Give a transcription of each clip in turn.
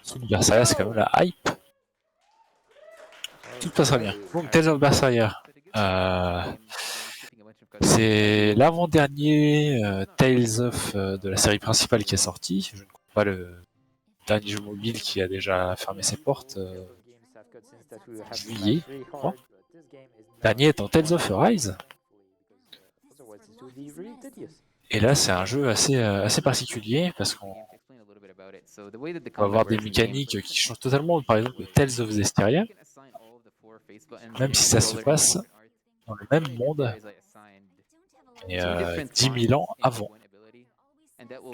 Sous Berseria, c'est quand même la hype. Tout passera bien. Donc, Tales of Berseria. C'est l'avant-dernier Tales of de la série principale qui est sorti. Je ne compte pas le dernier jeu mobile qui a déjà fermé ses portes en juillet, je crois. Dernier étant Tales of Arise. Et là, c'est un jeu assez particulier parce qu'on va avoir des mécaniques qui changent totalement, par exemple, de Tales of Zestiria, même si ça se passe dans le même monde, et 10 000 ans avant.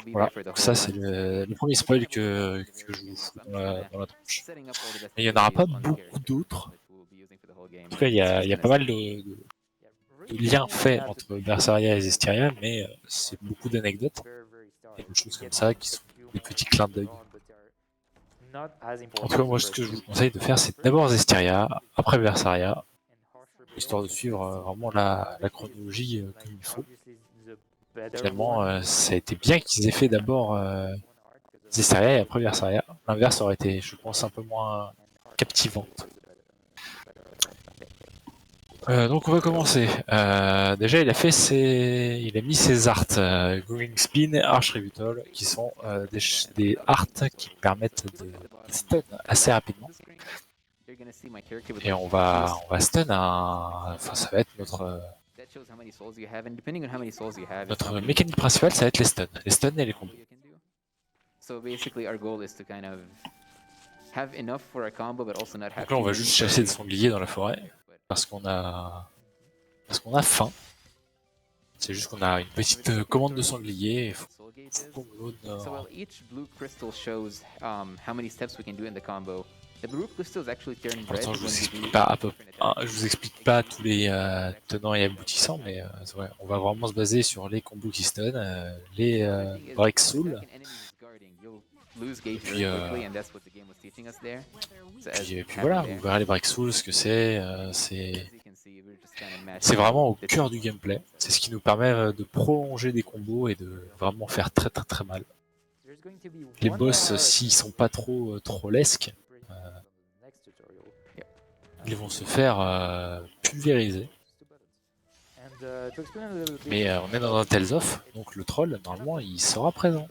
Voilà, donc ça c'est le premier spoil que je vous fous dans la tronche. Mais il n'y en aura pas beaucoup d'autres. En tout cas, il y a pas mal de liens faits entre Berseria et Zestiria, mais c'est beaucoup d'anecdotes et de choses comme ça qui sont des petits clins d'œil. En tout cas, moi, ce que je vous conseille de faire, c'est d'abord Zestiria, après Berseria, histoire de suivre vraiment la chronologie comme il faut. Finalement, ça a été bien qu'ils aient fait d'abord Zestiria et après Berseria. L'inverse aurait été, je pense, un peu moins captivant. Donc on va commencer. Déjà, il a mis ses arts, Going Spin et Arch Revital, qui sont des arts qui permettent de stun assez rapidement. Et on va stun enfin ça va être notre mécanique principale, ça va être les stuns. Les stuns et les combos. Donc là, on va juste chasser des sangliers dans la forêt. Parce qu'on a faim. C'est juste qu'on a une petite commande de sanglier. Faut qu'on me donne, pour l'instant, je vous explique pas tous les tenants et aboutissants, mais ouais, on va vraiment se baser sur les combos qui stun, les break soul. Et puis voilà, vous verrez les break souls, ce que c'est vraiment au cœur du gameplay. C'est ce qui nous permet de prolonger des combos et de vraiment faire très mal. Les boss, s'ils sont pas trop lesques, ils vont se faire pulvériser. Mais on est dans un Tales of, donc le troll, normalement, il sera présent.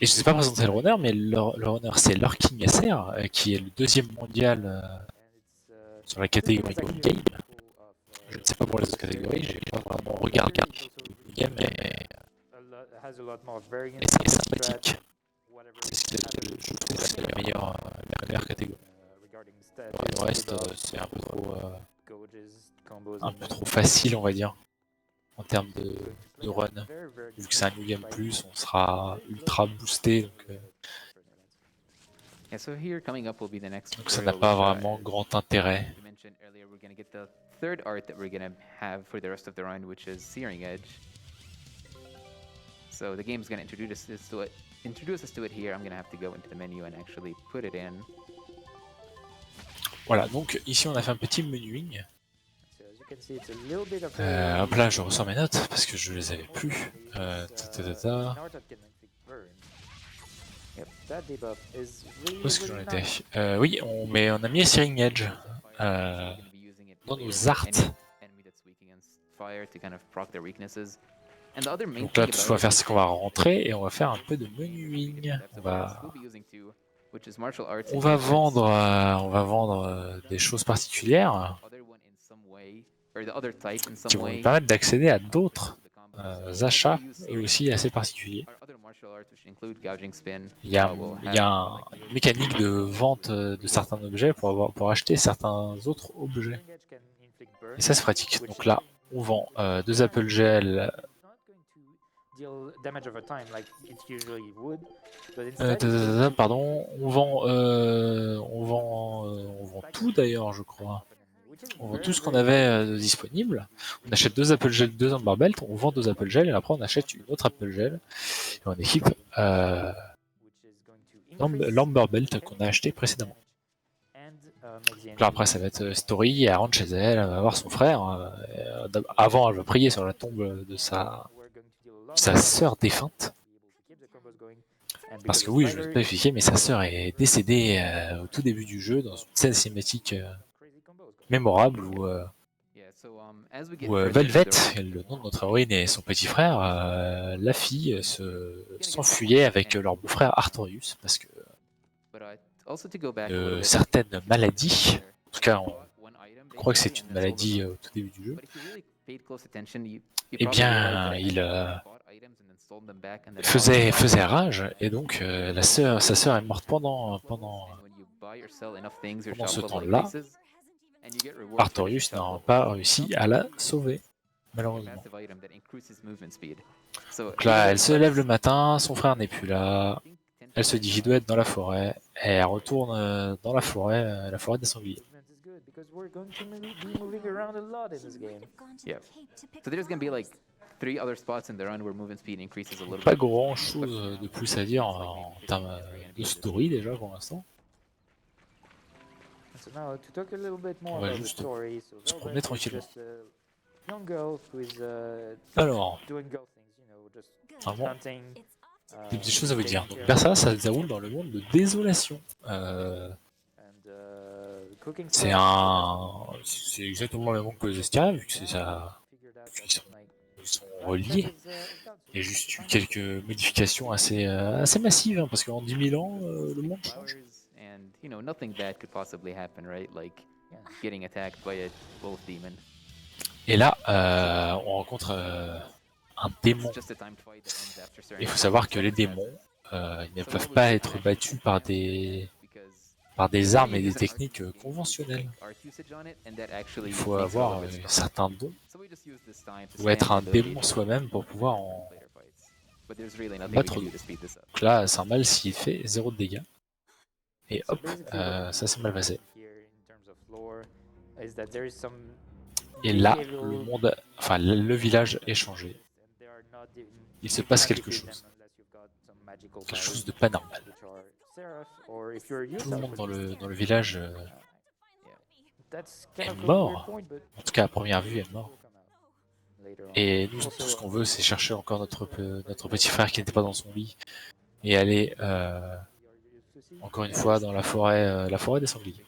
Et je ne sais pas présenter le runner, mais le runner c'est LurkingSR, qui est le 2e mondial sur la catégorie game. Je ne sais pas pour les autres catégories, j'ai pas vraiment regardé le game, mais c'est sympathique. C'est la meilleure catégorie. Le reste, c'est un peu trop facile, on va dire, en termes de run. Vu que c'est un New Game Plus, on sera ultra boosté. Donc ça n'a pas vraiment grand intérêt. So the game's going to introduce us to it here. I'm going to have to go into the menu and actually put it in. Voilà, donc ici on a fait un petit menuing. Hop là, je ressors mes notes parce que je les avais plus. Où est-ce que j'en étais? Oui, on a mis Searing Edge dans nos arts. Donc là, tout ce qu'on va faire, c'est qu'on va rentrer et on va faire un peu de menuing. On va vendre des choses particulières qui vont nous permettre d'accéder à d'autres achats, eux aussi assez particuliers. Il y a une mécanique de vente de certains objets pour acheter certains autres objets. Et ça, c'est pratique. Donc là, on vend 2 Apple Gel. Pardon, on vend tout d'ailleurs, je crois. On vend tout ce qu'on avait disponible. On achète 2 Apple Gel, 2 Amber Belt, on vend 2 Apple Gel et après on achète une autre Apple Gel. Et on équipe l'Amber Belt qu'on a acheté précédemment. Donc là, après ça va être Story, elle rentre chez elle, elle va voir son frère. Avant, elle va prier sur la tombe de sa sœur défunte. Parce que oui, je ne vais pas expliquer, mais sa sœur est décédée au tout début du jeu dans une scène cinématique mémorable où Velvet, le nom de notre héroïne et son petit frère, la fille s'enfuyaient avec leur beau-frère Artorius parce que certaines maladies, en tout cas je crois que c'est une maladie au tout début du jeu, eh bien il faisait rage et donc sa sœur est morte pendant ce temps-là. Artorius n'a pas réussi à la sauver, malheureusement. Donc là, elle se lève le matin, son frère n'est plus là, elle se dit qu'il doit être dans la forêt, et elle retourne dans la forêt des sangliers. Pas grand chose de plus à dire en termes de story déjà pour l'instant. On va juste se promener tranquillement. Alors, vraiment, des petites choses à vous dire. Donc Berseria, ça se déroule dans le monde de Désolation. C'est exactement le même monde que les Esteria, vu que c'est ça. Ils sont reliés. Il y a juste eu quelques modifications assez massives, hein, parce qu'en 10 000 ans, le monde change. Et là, on rencontre un démon. Il faut savoir que les démons, ils ne peuvent pas être battus par des armes et des techniques conventionnelles. Il faut avoir certains dons ou être un démon soi-même pour pouvoir en battre d'autres. Donc là, c'est un mal s'il fait 0 de dégâts. Et hop, ça s'est mal passé. Et là, le village est changé. Il se passe quelque chose. Quelque chose de pas normal. Tout le monde dans le village est mort. En tout cas, à première vue, est mort. Et nous, tout ce qu'on veut, c'est chercher encore notre petit frère qui n'était pas dans son lit et aller encore une fois dans la forêt des sangliers.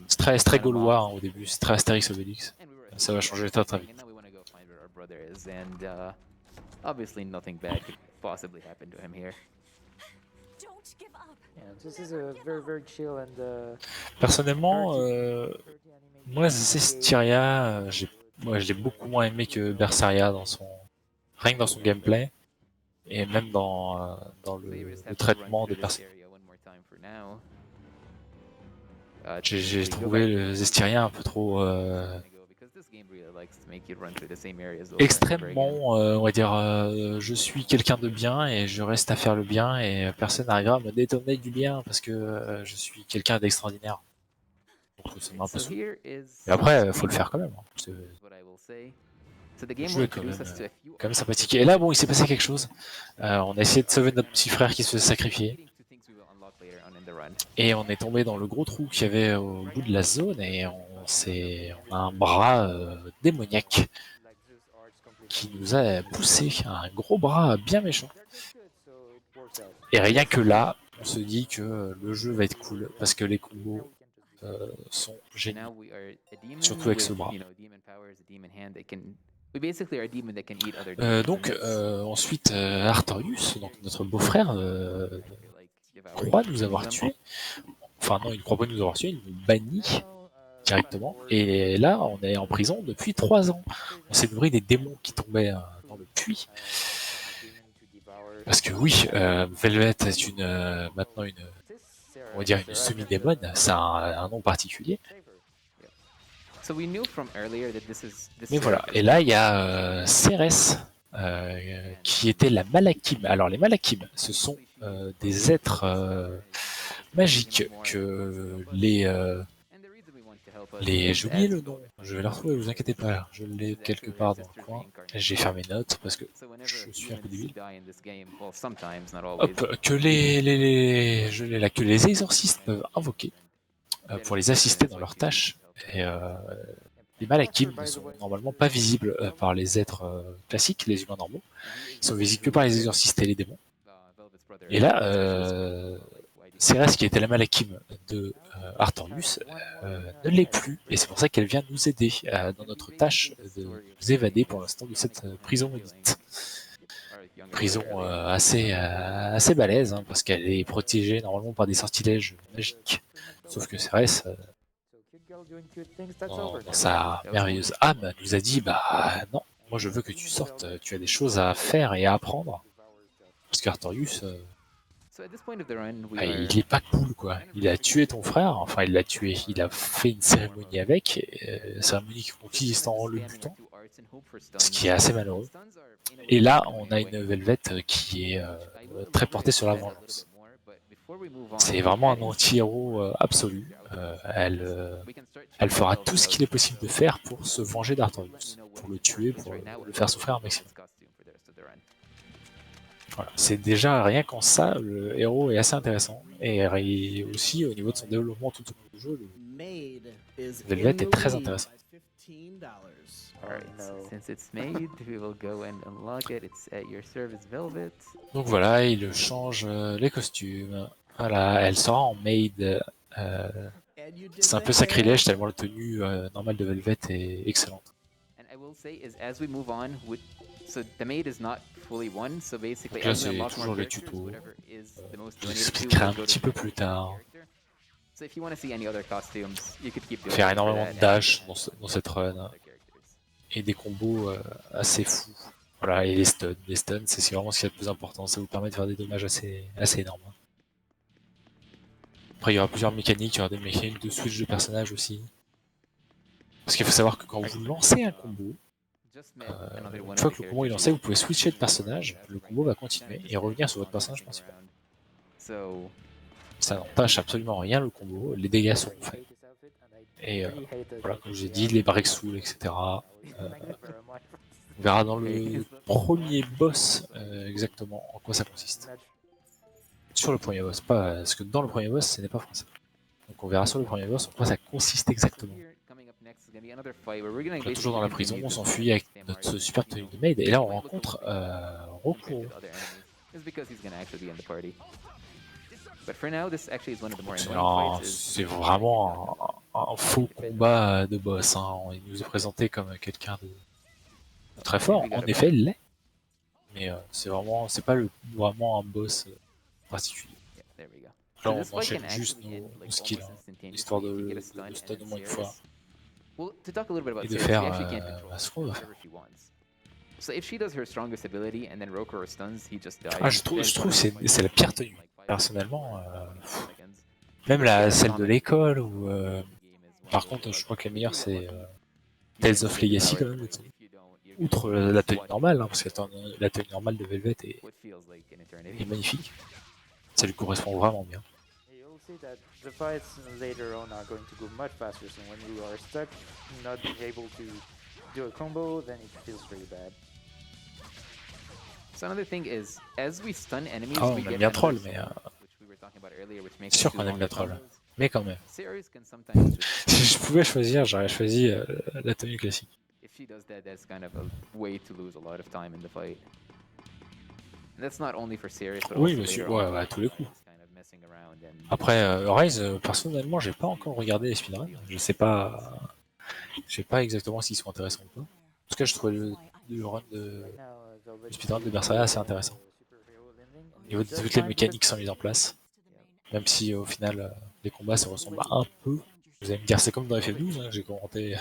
C'est très gaulois hein, au début, c'est très Astérix Obélix. Ça va changer très très vite. Personnellement, moi Zestiria, je l'ai beaucoup moins aimé que Berseria rien que dans son gameplay et même dans le traitement des personnages. J'ai trouvé le Zestiria un peu trop extrêmement, on va dire, je suis quelqu'un de bien et je reste à faire le bien et personne n'arrivera à me détourner du bien parce que je suis quelqu'un d'extraordinaire. Donc ça m'a un peu saoulé. Et après, faut le faire quand même. Hein. Le jeu est quand même sympathique. Et là, bon, il s'est passé quelque chose. On a essayé de sauver notre petit frère qui se faisait sacrifier. Et on est tombé dans le gros trou qu'il y avait au bout de la zone et on a un bras démoniaque qui nous a poussé, un gros bras bien méchant. Et rien que là, on se dit que le jeu va être cool parce que les combos sont géniaux, surtout avec ce bras. Ensuite, Artorius, donc notre beau-frère, croit nous avoir tués. Enfin non, il ne croit pas nous avoir tués, il nous bannit directement. Et là, on est en prison depuis 3 ans. On s'est nourri des démons qui tombaient dans le puits. Parce que oui, Velvet est maintenant on va dire une semi-démone, c'est un nom particulier. Mais voilà, et là il y a Cérès, qui était la Malakim. Alors les Malakim, ce sont des êtres magiques que j'ai oublié le nom, je vais le retrouver, vous inquiétez pas, je l'ai quelque part dans le coin. J'ai fait mes notes parce que je suis un peu débile. Hop, que les exorcistes peuvent invoquer pour les assister dans leurs tâches. Et les Malakim ne sont normalement pas visibles par les êtres classiques, les humains normaux. Ils sont visibles que par les exorcistes et les démons. Et là, Cérès, qui était la malakim de Artorius, ne l'est plus, et c'est pour ça qu'elle vient nous aider dans notre tâche de nous évader pour l'instant de cette prison maudite. Prison assez balèze, hein, parce qu'elle est protégée normalement par des sortilèges magiques. Sauf que Cérès, dans sa merveilleuse âme, nous a dit bah non, moi je veux que tu sortes, tu as des choses à faire et à apprendre. Parce qu'Artorius, il est pas cool quoi. Il a tué ton frère, enfin il l'a tué, il a fait une cérémonie avec, cérémonie qui consiste en le butant, ce qui est assez malheureux. Et là, on a une Velvet qui est très portée sur la vengeance. C'est vraiment un anti-héros absolu. Elle fera tout ce qu'il est possible de faire pour se venger d'Artorius, pour le tuer, pour le faire souffrir un maximum. Voilà. C'est déjà rien qu'en ça, le héros est assez intéressant. Et aussi, au niveau de son développement tout au long du jeu, le Velvet est très intéressant. Donc voilà, il change les costumes. Voilà, elle sera en maid. C'est un peu sacrilège tellement la tenue normale de Velvet est excellente. Donc là, c'est toujours les tutos. Je vous expliquerai un petit peu plus tard. Faire énormément de dash dans cette run. Et des combos assez fous. Voilà, et les stuns. Les stuns, c'est vraiment ce qui est le plus important. Ça vous permet de faire des dommages assez énormes. Après, il y aura plusieurs mécaniques. Il y aura des mécaniques de switch de personnage aussi. Parce qu'il faut savoir que quand vous lancez un combo, une fois que le combo est lancé, vous pouvez switcher de personnage. Le combo va continuer et revenir sur votre personnage principal. Ça n'entache absolument rien le combo. Les dégâts sont faits. Et voilà, comme j'ai dit, les break soul, etc. On verra dans le premier boss exactement en quoi ça consiste. Sur le premier boss, pas parce que dans le premier boss, ce n'est pas français. Donc on verra sur le premier boss en quoi ça consiste exactement. Donc là, toujours dans la prison, on s'enfuit avec notre super tenue de maid, et là on rencontre Roku. C'est vraiment un faux combat de boss. Hein. Il nous est présenté comme quelqu'un de très fort. En effet, il l'est. Mais c'est pas vraiment un boss particulier. Là, on enchaîne juste nos skills, hein, histoire de stun au moins une fois. Et de faire ce qu'on va faire. Ah, je trouve que c'est la pire tenue. Personnellement, même celle de l'école, ou par contre, je crois que la meilleure c'est Tales of Legacy quand même. Outre la tenue normale, hein, parce que la tenue normale de Velvet est magnifique. Ça lui correspond vraiment bien. Oh, on aime bien troll, mais c'est sûr qu'on aime bien troll. Mais quand même. Si je pouvais choisir, j'aurais choisi la tenue classique. Oui, monsieur, ouais, à tous les coups. Après, Rise, personnellement, j'ai pas encore regardé les speedruns. Je sais pas exactement s'ils sont intéressants ou pas. En tout cas, je trouvais le speedrun de Berseria assez intéressant. Au niveau de toutes les mécaniques sont mises en place. Même si au final, les combats se ressemblent un peu. Vous allez me dire, c'est comme dans FF12, hein, j'ai commenté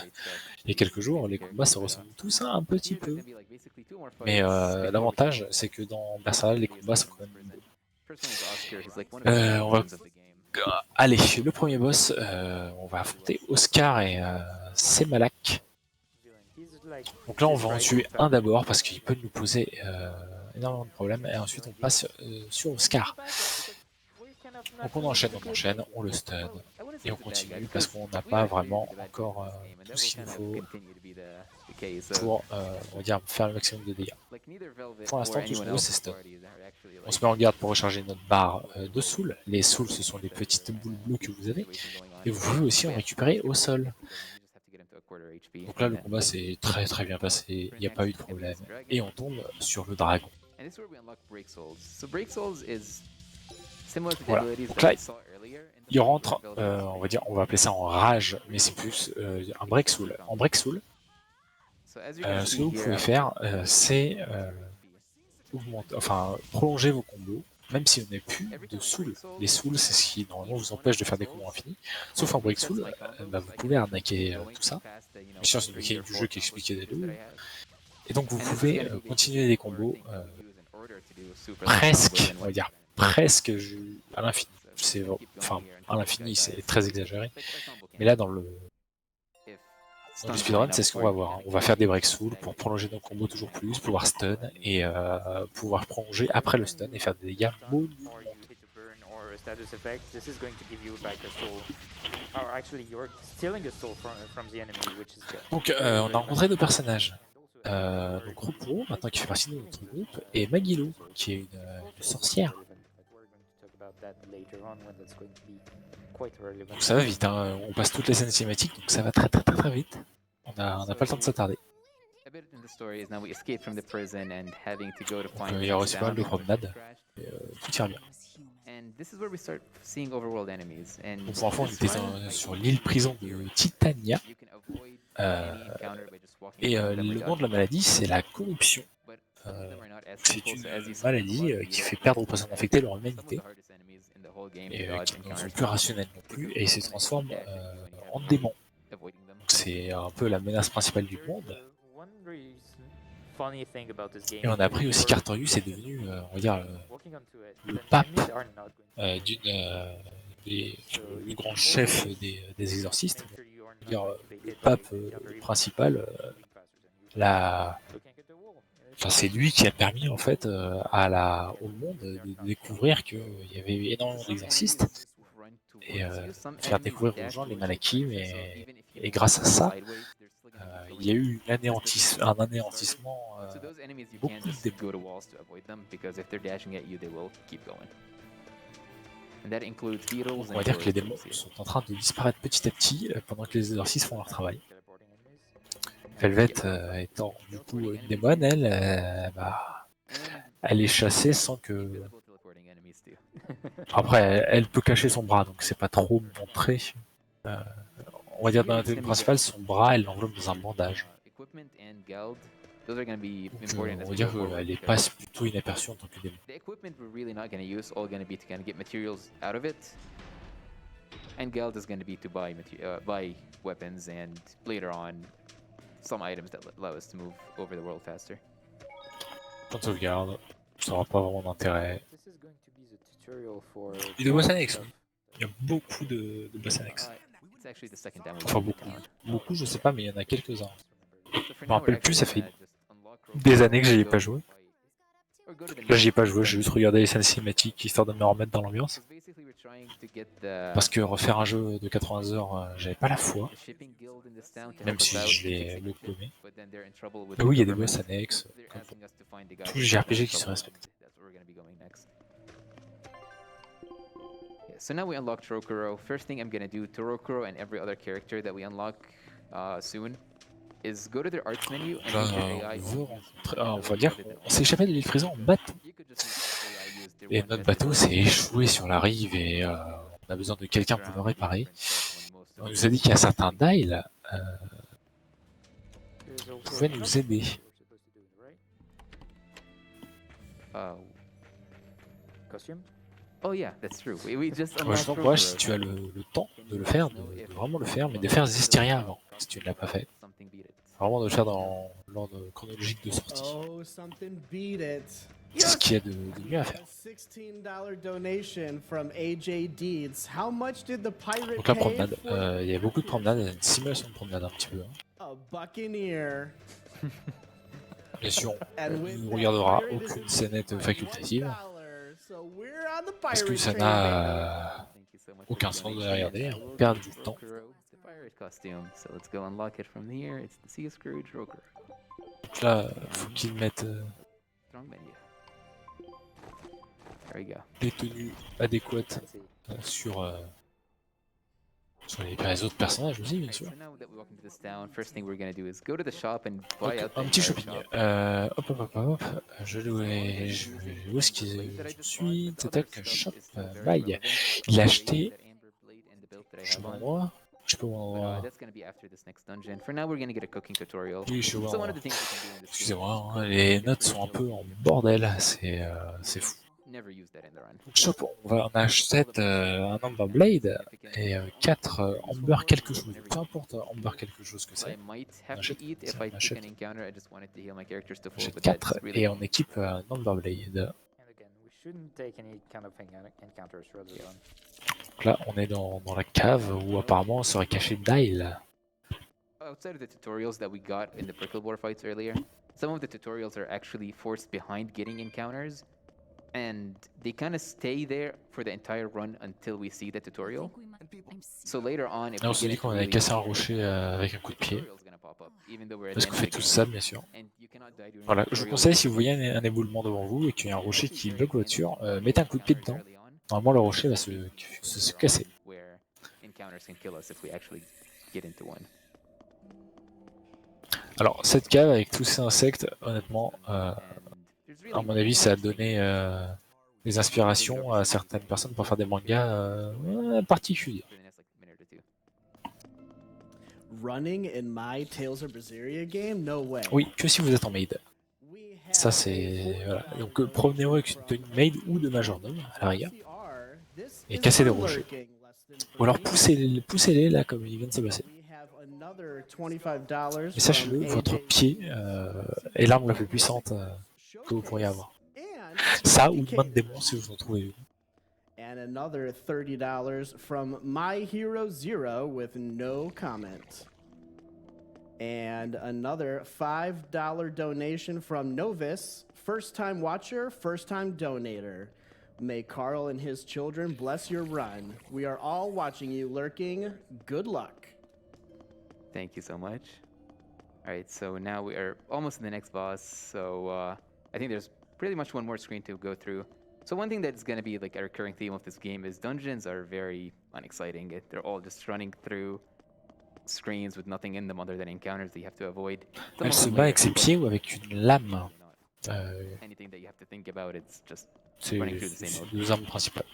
il y a quelques jours, les combats se ressemblent tous un petit peu. Mais l'avantage, c'est que dans Berseria, les combats sont quand même beaux. On va... Allez, le premier boss, on va affronter Oscar et Semalak. Donc là, on va en tuer un d'abord parce qu'il peut nous poser énormément de problèmes. Et ensuite, on passe sur Oscar. Donc on enchaîne, on le stun et on continue parce qu'on n'a pas vraiment encore tout ce qu'il nous faut pour on va dire, faire le maximum de dégâts. Pour l'instant, tout ce qu'on veut, c'est stun. On se met en garde pour recharger notre barre de soul. Les souls, ce sont les petites boules bleues que vous avez. Et vous pouvez aussi en récupérer au sol. Donc là, le combat s'est très bien passé, il n'y a pas eu de problème. Et on tombe sur le dragon. And this is where we unlock Break Souls. So Break Souls is similar to the Voilà. abilities Donc that là, we saw earlier. il rentre, on va dire, on va appeler ça en rage, mais c'est plus un break soul. En break soul, ce que vous pouvez faire, c'est prolonger vos combos, même si on n'est plus de soul. Les souls, c'est ce qui normalement vous empêche de faire des combos infinis. Sauf en break soul, vous pouvez arnaquer tout ça. Bien sûr, c'est une mécanique du jeu qui expliquait des deux. Et donc vous pouvez continuer des combos presque, on va dire, presque à l'infini. Enfin, à l'infini, c'est très exagéré. Mais là, dans le speedrun, c'est ce qu'on va voir. Hein. On va faire des break soul pour prolonger nos combos toujours plus, pouvoir stun et pouvoir prolonger après le stun et faire des dégâts monumentaux. Donc, on a rencontré deux personnages. Donc Ropro, maintenant qui fait partie de notre groupe, et Magilo, qui est une sorcière. Donc ça va vite, hein. On passe toutes les scènes cinématiques, donc ça va très vite. On n'a pas le temps de s'attarder. Donc, il y aura aussi pas mal de promenades, et tout ira bien. Donc pour info, on était sur l'île prison de Titania, et le nom de la maladie, c'est la corruption. C'est une maladie qui fait perdre aux personnes infectées leur humanité, et qui ne sont plus rationnelles non plus, et ils se transforment en démons. C'est un peu la menace principale du monde. Et on a appris aussi qu'Artorius est devenu, on va dire, le pape du grand chef des exorcistes, dire le pape principal. C'est lui qui a permis en fait au monde de découvrir qu'il y avait énormément d'exorcistes et faire découvrir aux gens les Malakim, et grâce à ça, il y a eu un anéantissement beaucoup de démons. On va dire que les démons sont en train de disparaître petit à petit pendant que les exorcistes font leur travail. Velvet étant du coup une démone, elle est chassée sans que... Après, elle peut cacher son bras, donc c'est pas trop montré. On va dire dans la télé principale, son bras, elle l'enveloppe dans un bandage. Donc, on va dire qu'elle passe plutôt inaperçue en tant que démon. And Geld is going to be to buy weapons and later on some items that allow us to move over the world faster. Point de sauvegarde, ça n'aura pas vraiment d'intérêt. Et de boss annexes, oui. Il y a beaucoup de boss annexes. Enfin beaucoup je sais pas, mais il y en a quelques-uns. Je me rappelle plus, ça fait des années que j'y ai pas joué. Là j'y ai pas joué, j'ai juste regardé les scènes cinématiques histoire de me remettre dans l'ambiance. Parce que refaire un jeu de 80 heures, j'avais pas la foi. Même si je l'ai beaucoup aimé. Mais oui, il y a des boss annexes, comme pour tous les JRPG qui se respectent. So now we unlocked Rokuro. First thing I'm gonna do to Rokuro and every other character that we unlock soon is go to their arts menu and use your AI. On va dire qu'on s'est échappé de l'île prison en bateau. Et notre bateau s'est échoué sur la rive et on a besoin de quelqu'un pour le réparer. On nous a dit qu'il y a certains dials pouvaient nous aider. Costume? Oh yeah, that's true. We just Je t'encourage, si tu as le temps de le faire, de vraiment le faire, mais de faire Zestiria avant, si tu ne l'as pas fait. Vraiment de le faire dans l'ordre chronologique de sortie. C'est ce qu'il y a de mieux à faire. Donc la promenade, il y a beaucoup de promenades, une simulation de promenade un petit peu. Bien sûr, on ne regardera aucune scénette facultative. Parce que ça n'a aucun sens de la regarder, on perd du temps. Donc là, faut qu'ils mettent les tenues adéquates sur Sur les autres personnages aussi, bien sûr. So now that we walk into this town, first thing we're gonna do is go to the shop and Donc, buy out the un petit entire shopping. shop. Où est-ce qu'il That I just bought, suis? but the other Tac, stuff shop, is still very buy. relevant. Il a Like acheté. that amber blade and the belt that I Je suis have au bon on. endroit. Je suis pas au bon But endroit. that's gonna be after this next dungeon. For now, we're gonna get a cooking tutorial. Oui, je suis au bon So one endroit. of the things we can do in this game is Excusez-moi, cook hein, les different notes sont un meals peu en that bordel, c'est fou. never use that in the run. Donc, shop, on achète un Amber Blade et 4 Amber quelque chose. Peu importe Amber quelque chose que I c'est. might On have to achète, eat if on I pick an achète, encounter. I just wanted to heal my characters to on full, achète but 4 that's really et cool. on équipe un Amber Blade. And again, we shouldn't take any kind of encounters rather than. Donc là, on est dans la cave où apparemment serait caché Dial. Outside of the tutorials that we got in the prickle boar fights earlier, some of the tutorials are actually forced behind getting encounters, and they kind of stay there for the entire run until we see the tutorial. So later on, if Là, on we se get dit into qu'on avait really cassé un bad rocher areas, avec un coup de the pied. tutorial's gonna pop up, even though we're at Parce the qu'on end of fait the tout game. ça, bien sûr. And you cannot die during Voilà, the je vous tutorial conseille, si because vous voyez un éboulement devant vous et qu'il y a un rocher qui bloque votre voiture, mettez un coup de pied dedans. Normalement, le rocher va se casser. Where encounters can kill us if we actually get into one. Alors, cette cave avec tous ces insectes, honnêtement, And there's à really mon avis, ça a nothing donné to des inspirations à certaines personnes pour faire des mangas particuliers. for the next like minute or two. Running in my Tales of Berseria game? No way. Oui, que si vous êtes en maid. We Ça, have c'est... a Voilà. $40 Donc, promenez-vous avec une tenue maid ou de majordome, à la rigueur. RCR. This Et is cassez for des rochers. lurking, less than Ou alors, free. poussez-les là, comme il vient de se passer. We have another $25 Mais sachez-le, from votre AJ. pied est l'arme la plus puissante que vous pourriez avoir. Ça, ou une main de démon si vous en trouvez une. And another $30 from My Hero Zero with no comment. And another $5 donation from Novice, first time watcher, first time donator. May Carl and his children bless your run. We are all watching you, Lurking. Good luck. Thank you so much. All right, so now we are almost in the next boss. So I think there's pretty much one more screen to go through. So one thing that's going to be like a recurring theme of this game is dungeons are very unexciting. They're all just running through screens with nothing in them other than encounters that you have to avoid. Some Elle of se them bat later avec ses pop up, pieds ou avec une lame. not anything that you have to think about. It's just C'est running through the same mode. deux armes principales.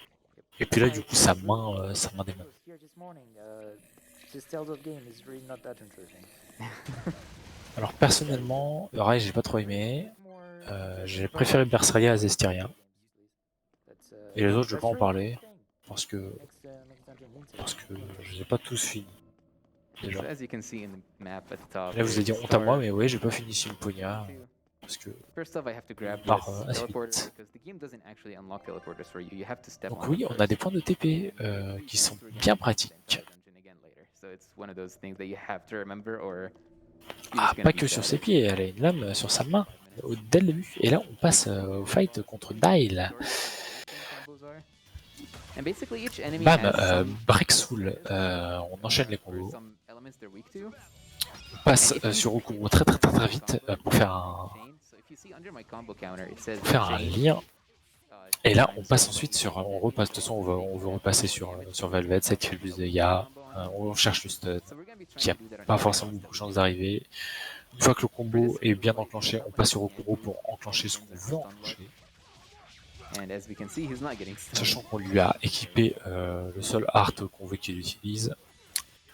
Et puis là, du coup, sa main démon. Here this morning, this Tales of game is really not that interesting. Alors personnellement, pareil, j'ai pas trop aimé. J'ai préféré Berseria à Zestiria. Et les autres, je vais pas en parler parce que je les ai pas tous finis. Déjà. So as you can see in the map at the top. Là, vous allez dire there's honte à moi, Star mais ouais, j'ai pas fini Symponia parce que. First off, I have to grab Par, this assez teleporter vite. because the game doesn't actually unlock teleporters for you. You have to step Donc on oui, them on a first. des points de TP qui sont bien pratiques. So it's one of those things that you have to remember or Ah, pas que sur ses pieds, elle a une lame sur sa main dès le début. Et là, on passe au fight contre Dial. And basically each enemy Bam, has some Breaksoul, on enchaîne les combos. some elements they're weak to. On passe sur au combo très vite pour faire So if you see under my combo counter, it says un chain. lien. Et là, on passe ensuite sur, on repasse, de toute façon, on veut repasser sur Velvet, celle qui fait le plus de dégâts. On cherche le stun, So we're gonna be trying qui a to do that on pas every forcément boss. beaucoup de chances d'arriver. Une fois que le combo est bien enclenché, on passe sur au combo pour enclencher ce qu'on veut enclencher. And as we can see, he's not getting stunned. Sachant qu'on lui a équipé le seul art qu'on veut qu'il utilise.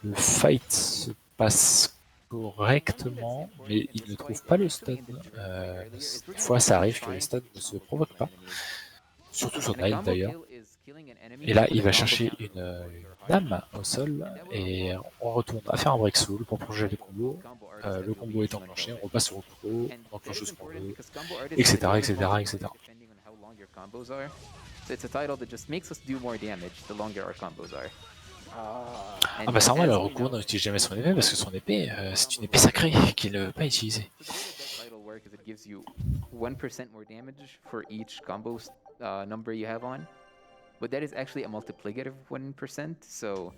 Le fight se passe correctement, mais il ne trouve pas le stun. Des fois, ça arrive que les stuns ne se provoquent pas. Surtout sur Nile d'ailleurs. Et là, il va chercher une dame au sol et on retourne à faire un break soul pour prolonger les combos. Le combo est enclenché, on repasse sur le combo, on enclenche ce qu'on veut, etc., etc., etc. So it's a title that just makes us do more damage the longer our combos are. Ah bah c'est normal, le recours n'utilise jamais son épée parce que son épée, c'est une épée sacrée qu'il ne veut pas utiliser. Title work is it gives you 1% more damage for each combo number you have on, but that is actually a multiplicative 1%. So,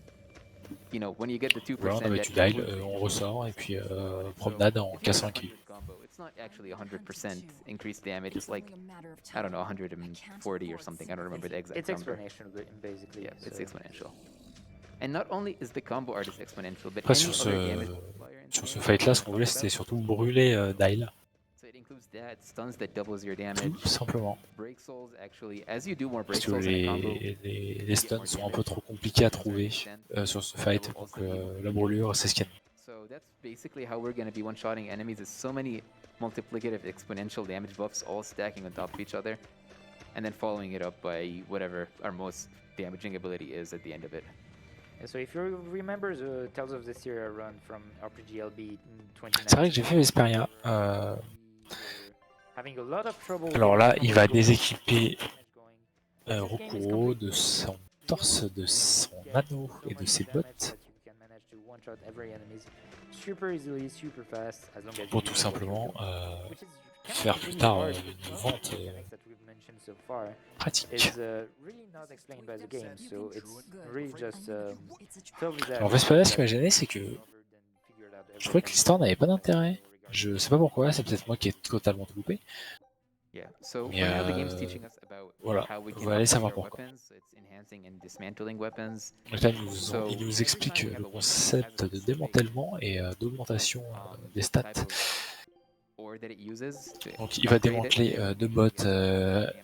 you know, when you get the 2%, Voilà, on avait tu dial, on ressort et puis promenade en cassant un kill. It's not actually 100% increased damage. It's like, I don't know, 140 or something. I don't remember the exact It's number. exponential, basically. Yeah, it's so- exponential. Après sur ce fight là, ce qu'on voulait c'était surtout brûler Dial. Tout simplement. Parce que les stuns sont un peu trop compliqués à trouver sur ce fight, donc la brûlure c'est ce qu'il y a. So that's basically how we're going to be one-shotting enemies, is so many multiplicative exponential damage buffs all stacking on top of each other, and then following it up by whatever our most damaging ability is at the end of it. And so if you remember the Tales of Vesperia run from RPGLB2022, C'est vrai que j'ai fait Vesperia. having a lot of trouble Alors là, il va with déséquiper the game is Rokuro de completely son torse, de son anneau et de ses bottes pour tout simplement faire plus tard une vente pratique. Alors Vesperia, ce qui m'a gêné, c'est que je trouvais que l'histoire n'avait pas d'intérêt. Je sais pas pourquoi, c'est peut-être moi qui ai totalement tout loupé. Yeah, so Mais for now, the game's teaching us about voilà, how we on can va aller upgrade savoir our pourquoi. weapons. It's enhancing and dismantling weapons. Donc là, il nous explique le concept de démantèlement et d'augmentation des stats. Donc il va démanteler deux bots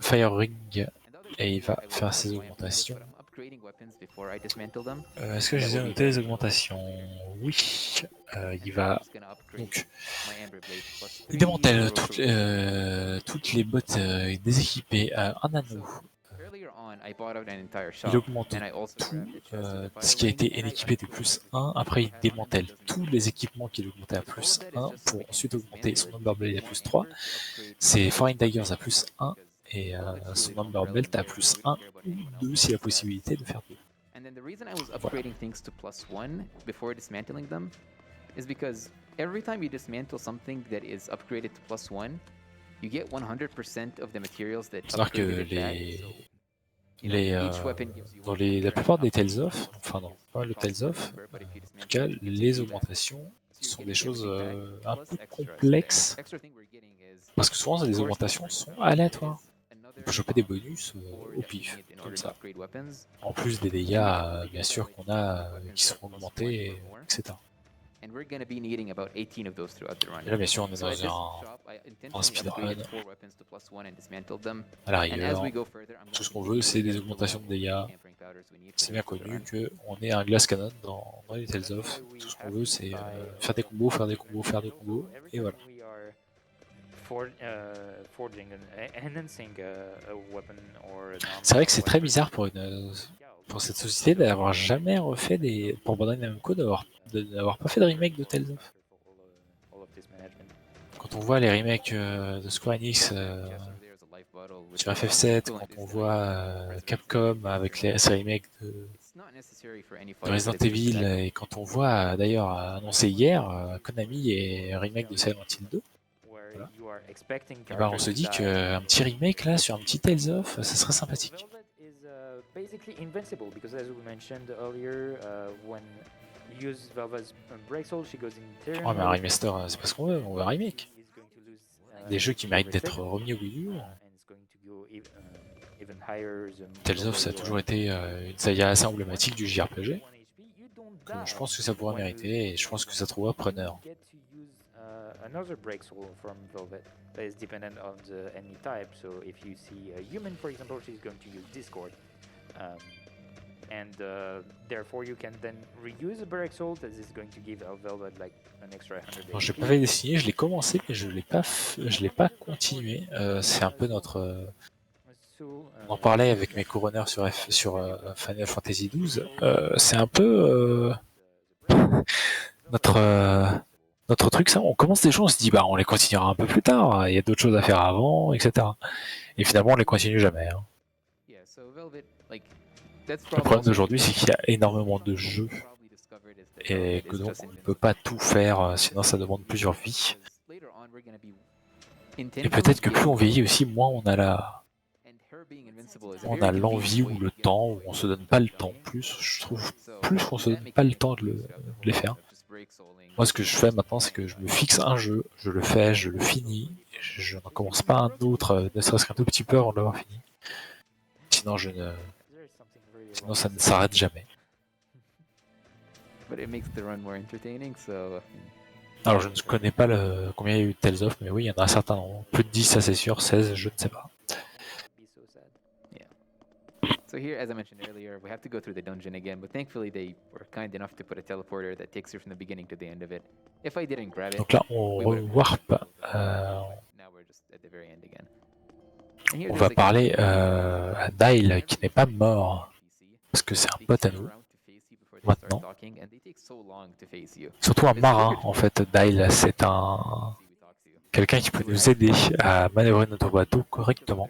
Fire Ring et il va faire ses augmentations. Est-ce que j'ai noté les augmentations? Oui. Il va donc il démantèle toutes les bots déséquipées à un anneau. Il augmente tout ce qui a été équipé de plus 1, après il démantèle tous les équipements qu'il augmentait à plus 1 pour ensuite augmenter son Number Blade à plus 3, ses Foreign Daggers à plus 1 et son Number Belt à plus 1 ou 2 s'il a la possibilité de faire 2. And then the reason I was upgrading things to +1 before dismantling them is because every time you dismantle something that is upgraded to +1, you get 100% of the materials that C'est-à-dire que dans la plupart des Tales of, enfin non, pas le Tales of, en tout cas les augmentations sont des choses un peu complexes, parce que souvent les augmentations sont aléatoires. On peut choper des bonus au pif, comme ça. En plus des dégâts, bien sûr, qu'on a qui seront augmentés, etc. Et là, bien sûr, on est dans un speedrun. À l'arrière, tout ce qu'on veut, c'est des augmentations de dégâts. C'est bien connu qu'on est un glass cannon dans les Tales of. Tout ce qu'on veut, c'est faire des combos, faire des combos, faire des combos, et voilà. C'est vrai que c'est très bizarre pour cette société d'avoir jamais refait pour Bandai Namco d'avoir pas fait de remake de Tales of. Quand on voit les remakes de Square Enix sur FF7, quand on voit Capcom avec ces remakes de Resident Evil, et quand on voit d'ailleurs annoncé hier Konami et remake de Silent Hill 2, voilà. Et ben on se dit qu'un petit remake là sur un petit Tales of, ça serait sympathique. Oh mais un remaster, c'est pas ce qu'on veut, on veut un remake. Des jeux qui méritent d'être remis au goût du jour. Tales of, ça a toujours été une saga assez emblématique du JRPG. Donc, je pense que ça pourrait mériter et je pense que ça trouvera preneur. Another break soul from Velvet that is dependent on the enemy type. So if you see a human, for example, she's going to use Discord, and therefore you can then reuse a break soul that is going to give a Velvet like an extra 100. Alors, je l'ai pas dessiné, je l'ai commencé, mais je l'ai pas continué. C'est un peu notre. On en parlait avec mes couronneurs sur Final Fantasy XII. C'est un peu notre truc, ça, on commence des choses, on se dit bah on les continuera un peu plus tard, il y a d'autres choses à faire avant, etc. Et finalement on les continue jamais. Hein. Le problème d'aujourd'hui c'est qu'il y a énormément de jeux et que donc on ne peut pas tout faire, sinon ça demande plusieurs vies. Et peut-être que plus on vieillit aussi, moins on a l'envie ou le temps, ou on se donne pas le temps. Plus je trouve, plus on se donne pas le temps de les faire. Moi, ce que je fais maintenant, c'est que je me fixe un jeu, je le fais, je le finis, je n'en commence pas un autre, ne serait-ce qu'un tout petit peu avant de l'avoir fini. Sinon, sinon ça ne s'arrête jamais. but it makes the run more entertaining. So. Alors je ne connais pas combien il y a eu de Tales of, mais oui, il y en a un certain nombre. Plus de 10, ça c'est sûr, 16, je ne sais pas. So here, as I mentioned earlier, we have to go through the dungeon again, but thankfully they were kind enough to put a teleporter that takes you from the beginning to the end of it. If I didn't grab it, Donc là, on warp. now we're just at the very end again. And here On there's va like parler à Dyle qui n'est pas mort, parce que c'est un pote à nous, maintenant. Surtout un marin, en fait. Dyle, c'est quelqu'un qui peut nous aider à manœuvrer notre bateau correctement.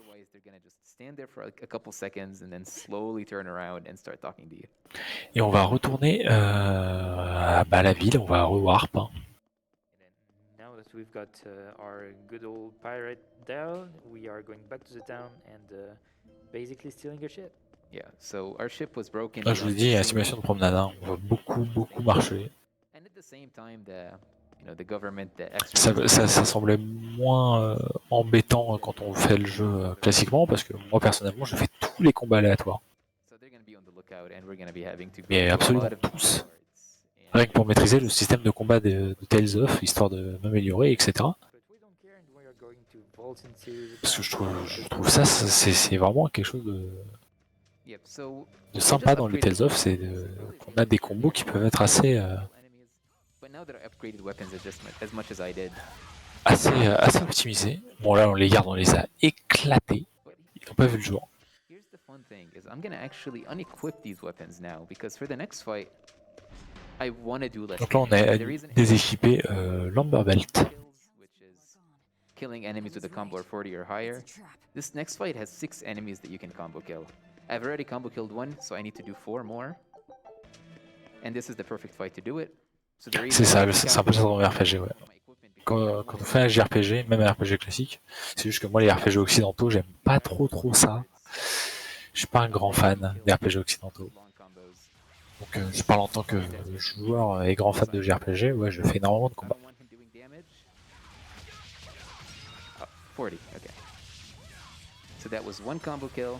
Et on va retourner à la ville, on va rewarp. Hein. Now that we've got our good old pirate down, we are going back to the town and basically stealing your ship. Yeah, so our ship was broken. Là, je vous le dis, il y a la simulation de promenade, hein. On va beaucoup marcher. And at the same time, the government, ça semblait moins embêtant quand on fait le jeu classiquement, parce que moi personnellement je fais tous les combats aléatoires. Mais absolument tous. Rien que pour maîtriser le système de combat de Tales of, histoire de m'améliorer, etc. Parce que je trouve ça, c'est vraiment quelque chose de sympa dans les Tales of, c'est qu'on a des combos qui peuvent être assez optimisés. Bon là on les garde, on les a éclatés, ils n'ont pas vu le jour. Donc là on a déséquipé Lumberbelt. Killing enemies with a combo of 40 or higher. This next fight has 6 enemies that you can combo kill. I've already combo killed 1, so I need to do 4 more. And this is the perfect fight to do it. C'est ça, c'est un peu ça dans le RPG, ouais. Quand on fait un JRPG, même un RPG classique, c'est juste que moi les RPG occidentaux, j'aime pas trop ça. Je suis pas un grand fan des RPG occidentaux. Donc je parle en tant que joueur et grand fan de JRPG, ouais, je fais énormément de combats. 40, okay. So that was 1 combo kill.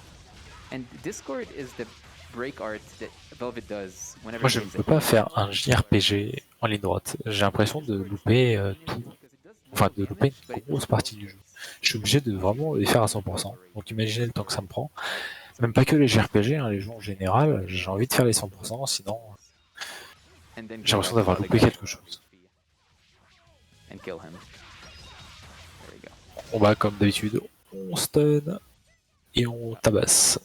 And Discord is the break art that Velvet does whenever. Moi je ne peux pas faire un JRPG en ligne droite. J'ai l'impression de louper tout. Enfin de louper une grosse partie du jeu. Je suis obligé de vraiment les faire à 100%. Donc imaginez le temps que ça me prend. Même pas que les JRPG, hein, les jeux en général, j'ai envie de faire les 100%, sinon j'ai l'impression d'avoir loupé quelque chose. On va comme d'habitude, on stun et on tabasse.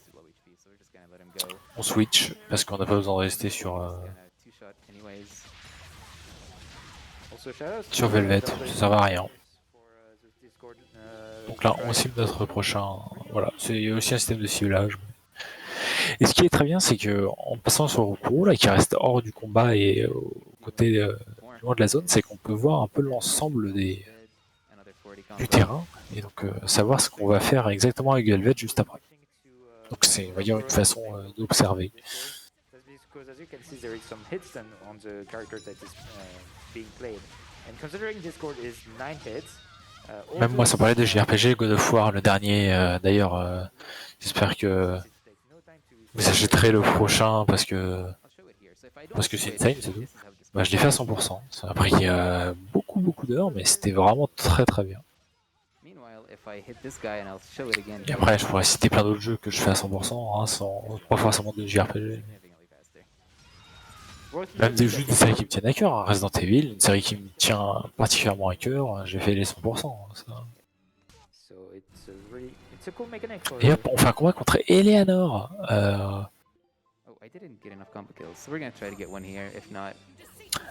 On switch parce qu'on n'a pas besoin de rester sur Velvet, ça sert à rien. Donc là on cible notre prochain, voilà, c'est aussi un système de ciblage. Et ce qui est très bien, c'est que en passant sur le pro, là, qui reste hors du combat et côté loin de la zone, c'est qu'on peut voir un peu l'ensemble du terrain et donc savoir ce qu'on va faire exactement avec Velvet juste après. Donc c'est, on va dire, une façon d'observer. Même moi, ça parlait de JRPG, God of War, le dernier. D'ailleurs, j'espère que vous achèterez le prochain parce que c'est insane, c'est tout. Bah, je l'ai fait à 100%. Ça a pris beaucoup d'heures, mais c'était vraiment très bien. Et après, je pourrais citer plein d'autres jeux que je fais à 100%, hein, sans pas forcément de JRPG. Même des jeux, des séries qui me tiennent à cœur, hein. Resident Evil, une série qui me tient particulièrement à cœur, j'ai fait les 100%. Ça. Et hop, on fait un combat contre Eleanor.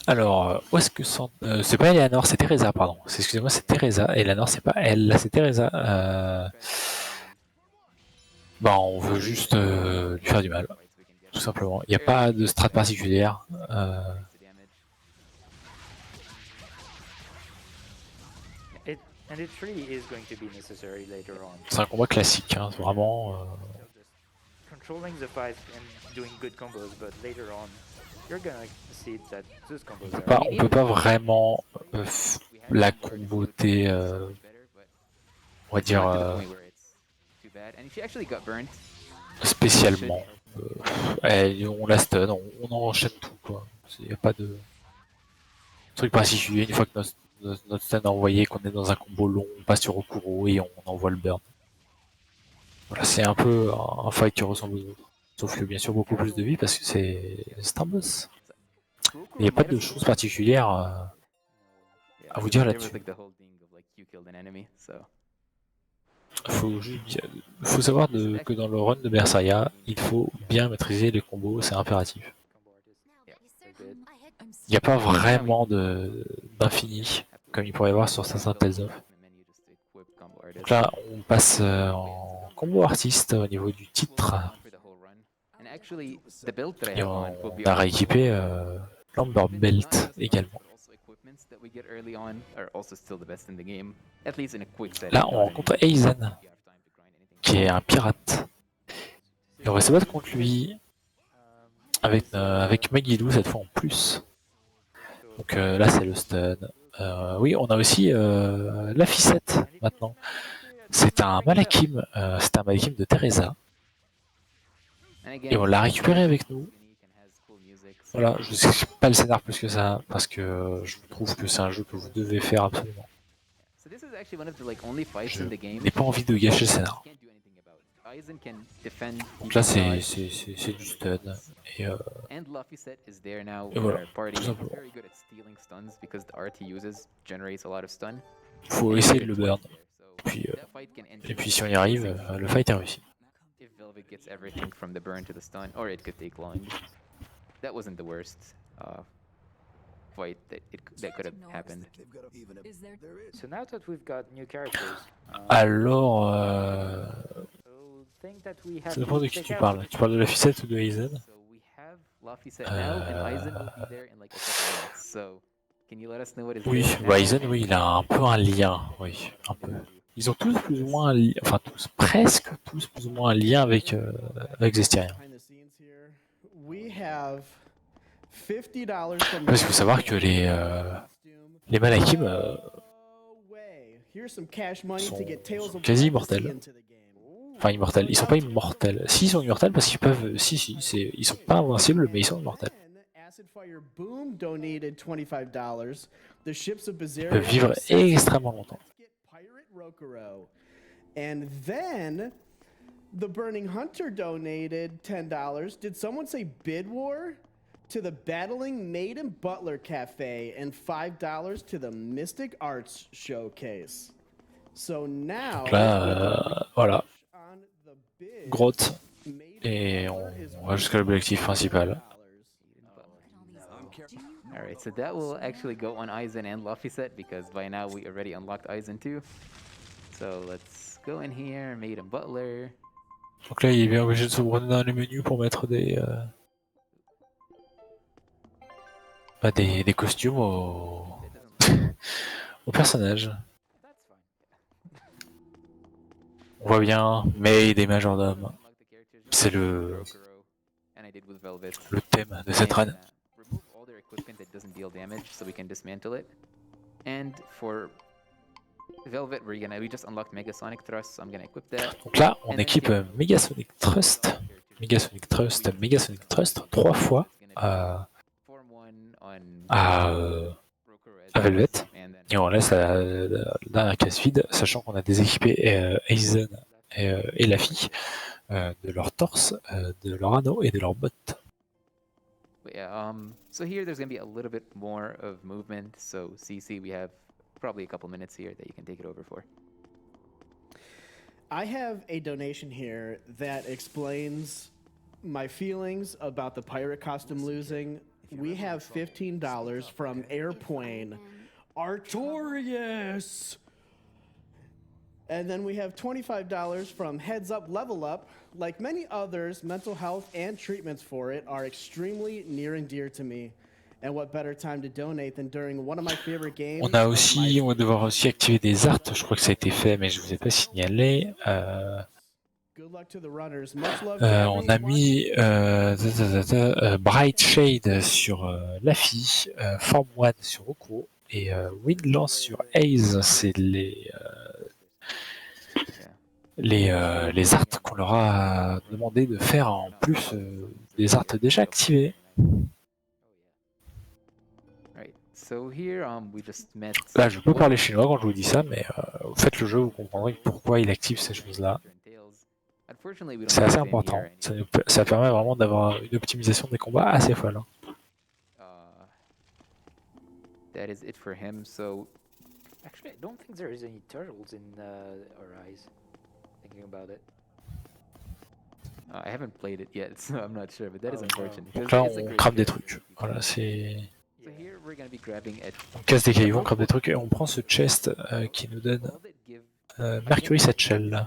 Alors, où est-ce que c'est pas Eleanor, c'est Teresa, pardon. Excusez-moi, c'est Teresa. Eleanor, c'est pas elle, là, c'est Teresa. Bah, on veut juste lui faire du mal, tout simplement. Il n'y a pas de strat particulière. C'est un combat classique, hein, vraiment. On peut pas vraiment la comboter, on va dire, spécialement. On la stun, on enchaîne tout, quoi. Il n'y a pas de truc particulier. Une fois que notre stun est envoyé, qu'on est dans un combo long, on passe sur Okuro et on envoie le burn. Voilà, c'est un peu un fight qui ressemble aux autres. Sauf que bien sûr beaucoup plus de vie parce que c'est un boss. Il n'y a pas de choses particulières à vous dire là-dessus. Faut savoir que dans le run de Berseria, il faut bien maîtriser les combos, c'est impératif. Il n'y a pas vraiment d'infini, comme il pourrait y avoir sur certains Tales of. Donc là, on passe en combo artiste au niveau du titre. Et on a rééquipé l'Amber Belt également. Là, on rencontre Aizen, qui est un pirate. Et on va se battre contre lui avec Magilou cette fois en plus. Donc là, c'est le stun. Oui, on a aussi la ficette maintenant. C'est un Malakim, de Teresa. Et on l'a récupéré avec nous. Voilà, je ne sais pas le scénar plus que ça, parce que je trouve que c'est un jeu que vous devez faire absolument. Je n'ai pas envie de gâcher le scénar. Donc là, c'est du stun. Et voilà, tout simplement. Faut essayer de le burn. Et puis si on y arrive, le fight est réussi. That wasn't the worst fight that could have happened. So now that we've got new characters, Alors, ça dépend de qui tu parles. Tu parles de la ficette ou de Aizen? Oui, Aizen, oui, il a un peu un lien, oui, un peu. Ils ont tous plus ou moins un lien, enfin tous, presque tous plus ou moins un lien avec Zestiria. Parce qu'il faut savoir que les Malakim sont quasi immortels. Enfin immortels, ils sont pas immortels. Si, ils sont immortels parce qu'ils peuvent... ils sont pas invincibles, mais ils sont immortels. Ils peuvent vivre extrêmement longtemps. And then the Burning Hunter donated $10. Did someone say Bid War? To the Battling Maiden Butler Cafe and $5 to the Mystic Arts Showcase. So now, donc là, voilà, grotte, et on va jusqu'à l'objectif principal. Alright, so that will actually go on Aizen and Laphicet because by now we already unlocked Aizen too. So let's go in here, Maiden Butler. Donc là, il est bien obligé de se promener dans les menus pour mettre des costumes aux personnages. On voit bien Maid et Majordome. C'est le thème de cette run. Donc là, on équipe Megasonic Thrust, 3 fois à Velvet. Et on laisse la dernière case vide, sachant qu'on a déséquipé Aizen et la fille de leur torse, de leur anneau et de leurs bottes. So here there's going to be a little bit more of movement. So CC, we have probably a couple minutes here that you can take it over for. I have a donation here that explains my feelings about the pirate costume losing. We have $15 from Airplane Artorias. And then we have $25 from Heads Up Level Up. Like many others, mental health and treatments for it are extremely near and dear to me. And what better time to donate than during one of my favorite games? On va devoir aussi activer des arts. Je crois que ça a été fait, mais je vous ai pas signalé. On a mis Bright Shade sur Laffy, Form 1 sur Okuro et Windlance sur Haze. C'est les arts qu'on leur a demandé de faire en plus des arts déjà activés. So here we just met. Là, je peux parler chinois quand je vous dis ça, mais faites le jeu, vous comprendrez pourquoi il active ces choses-là. C'est assez important. Ça permet vraiment d'avoir une optimisation des combats assez folle. Hein. That is it for him. So actually, I don't think there is any turtles in Arise. Thinking about it. I haven't played it yet, so I'm not sure, but that is unfortunate. Donc là, on crame des trucs. Voilà, c'est... So here we're gonna be grabbing at On casse des cailloux, on crame des trucs et on prend ce chest qui nous donne Mercury Satchel.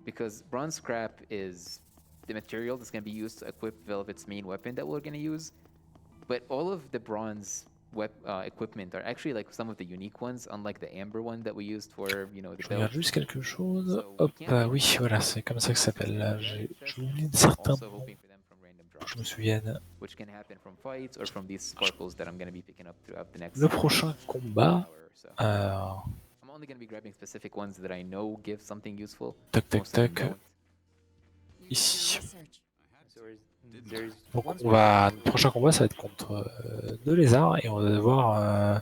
Because bronze scrap is the material that's gonna be used to equip Velvet's main weapon that we're gonna use. But all of the bronze equipment are actually like some of the unique ones, unlike the amber one that we used for, you know, the Je regarde juste quelque chose. Hop, oui, voilà, c'est comme ça que ça s'appelle. Là, je oublie certains noms. Je me souvienne. Le prochain combat. Tac, tac, tac. Ici. Donc on va, le prochain combat ça va être contre deux lézards et on va devoir,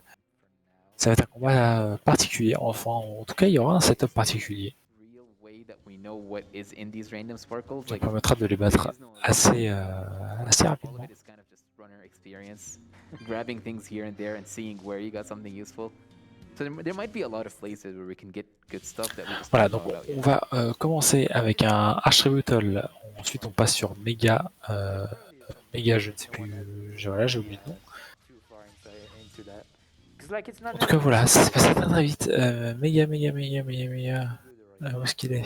ça va être un combat particulier, enfin en tout cas il y aura un setup particulier qui permettra de les battre assez rapidement. Voilà, donc on va commencer avec un Archtributol, ensuite on passe sur Méga, Méga je ne sais plus, voilà, j'ai oublié le nom. En tout cas voilà, ça se passe très vite, Méga, où est-ce qu'il est?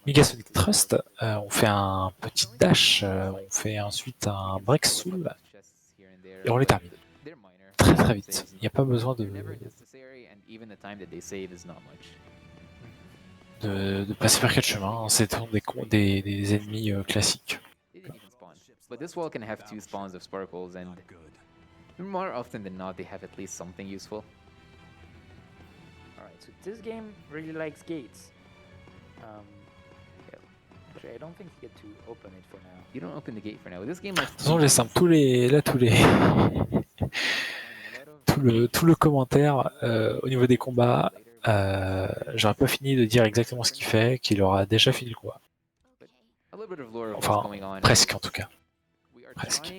Méga Sonic Thrust, on fait un petit dash, on fait ensuite un break soul, et on les termine. Très vite, il n'y a pas besoin de passer par quatre chemins, c'est des ennemis classiques. But this wall can have 2 spawns of sparkles, and more often than not, they have at least something useful. Alright, so this game really likes gates. Actually, I don't think you get to open it for now. You don't open the gate for now. This game. De toute façon, j'ai simple tout le commentaire au niveau des combats. J'aurais pas fini de dire exactement ce qu'il fait, qu'il aura déjà fini le combat. Enfin, presque en tout cas. Presque.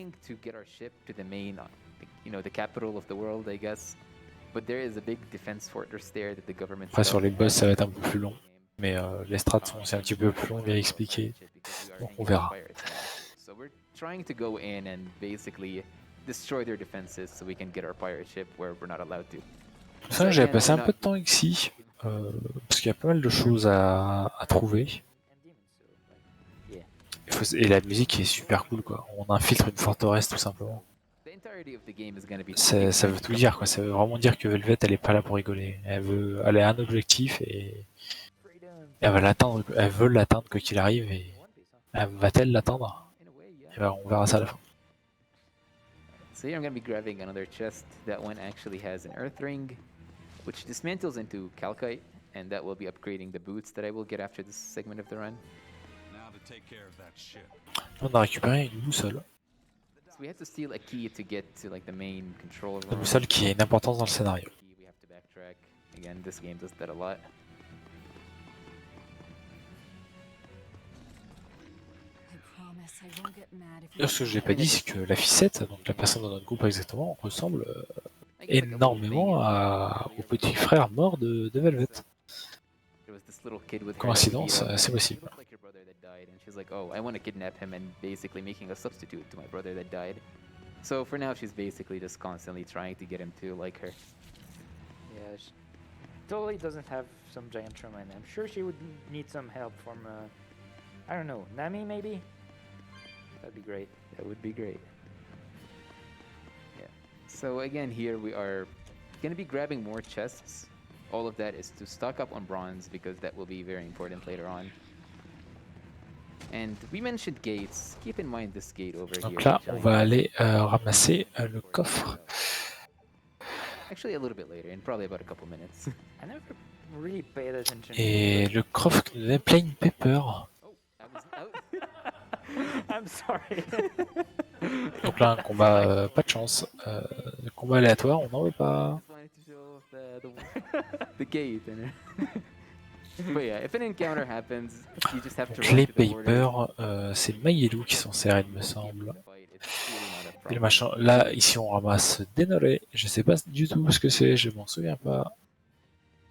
Après sur les boss ça va être un peu plus long, mais les strats c'est un petit peu plus long à expliquer, donc on verra. Ça, j'avais passé un peu de temps ici, parce qu'il y a pas mal de choses à trouver. Et la musique est super cool quoi, on infiltre une forteresse tout simplement. Ça veut tout dire quoi, ça veut vraiment dire que Velvet elle est pas là pour rigoler, elle a un objectif et elle va l'atteindre, elle veut l'atteindre quoi qu'il arrive et va-t-elle l'atteindre? Et ben, on verra ça à la fin. So here I'm going to be grabbing another chest. That one actually has an earth ring, which dismantles into calcite, and that will be upgrading the boots that I will get after this segment of the run. On a récupéré une boussole. So we have to steal a key to get to like the main control room. Une boussole qui a une importance dans le scénario. We have to backtrack. Again, this game does that a lot. Là, ce que je n'ai pas dit, c'est que la ficette, donc la personne dans notre groupe exactement, ressemble énormément au petit frère mort de Velvet. Coïncidence, c'est possible. She's like, oh, I want to kidnap him and basically making a substitute to my brother that died. So for now, she's basically just constantly trying to get him to like her. Yeah, she totally doesn't have some giant trauma, and I'm sure she would need some help from, I don't know, Nami maybe? That'd be great. That would be great. Yeah. So again, here we are going to be grabbing more chests. All of that is to stock up on bronze because that will be very important later on. And we mentioned gates. Keep in mind this gate over here. Donc là, on va aller ramasser le coffre. Actually, a little bit later, in probably about a couple minutes. I never really paid attention. Et le coffre qui nous donne Plain Pepper. I'm sorry. Donc là, un combat pas de chance. Combat aléatoire, on n'en veut pas. Just wanted to show the gate. But yeah, if an encounter happens, you just have to Donc run les to the border. papers, c'est Mayelou qui sont serrés, il me semble. It's really not a Et le problem. machin, là, ici, on ramasse Dénoré. Je sais pas du tout ce que c'est, je m'en souviens pas. En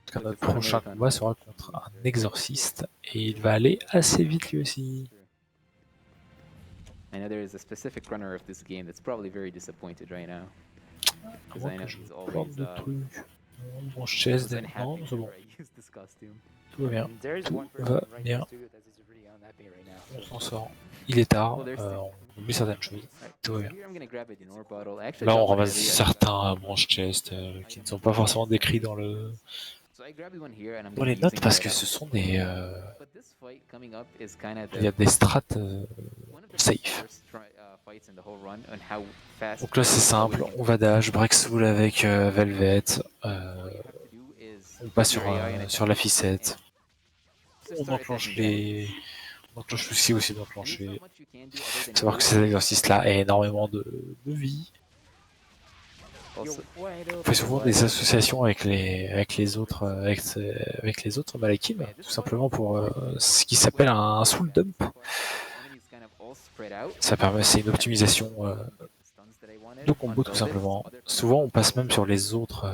tout cas, notre prochain combat sera contre un exorciste. Et il va aller assez vite lui aussi. I know there is a specific runner of this game that's probably very disappointed right now. Because Moi I know que je he's plante always de trucs. Bon, chaise, was non, unhappy c'est bon. whenever I used this costume. Tout va bien. And there is Tout one va person right bien. next to you that is really unhappy right now. On So s'en sort. Il est tard, Well, there's on oublie certaines choses. Alright, Tout va so bien. here I'm gonna grab a Dinor bottle. I actually Là, on dropped one ramasse earlier. certains branches chest qui ne sont pas forcément décrits dans So I grabbed one here and I'm dans gonna les be notes using parce it que right ce after sont this fight. des. But this fight coming up is kind of Il y a des strats safe. fights in the whole run on how fast. Donc là, c'est simple. On va dash, break soul avec Velvet. On passe sur la ficette. On enclenche les. On enclenche le C aussi d'enclencher. Faut savoir que cet exercice-là a énormément de vie. On fait souvent des associations avec les autres Malakim, tout simplement pour ce qui s'appelle un soul dump. Ça permet, c'est une optimisation de combo tout simplement. Souvent, on passe même sur les autres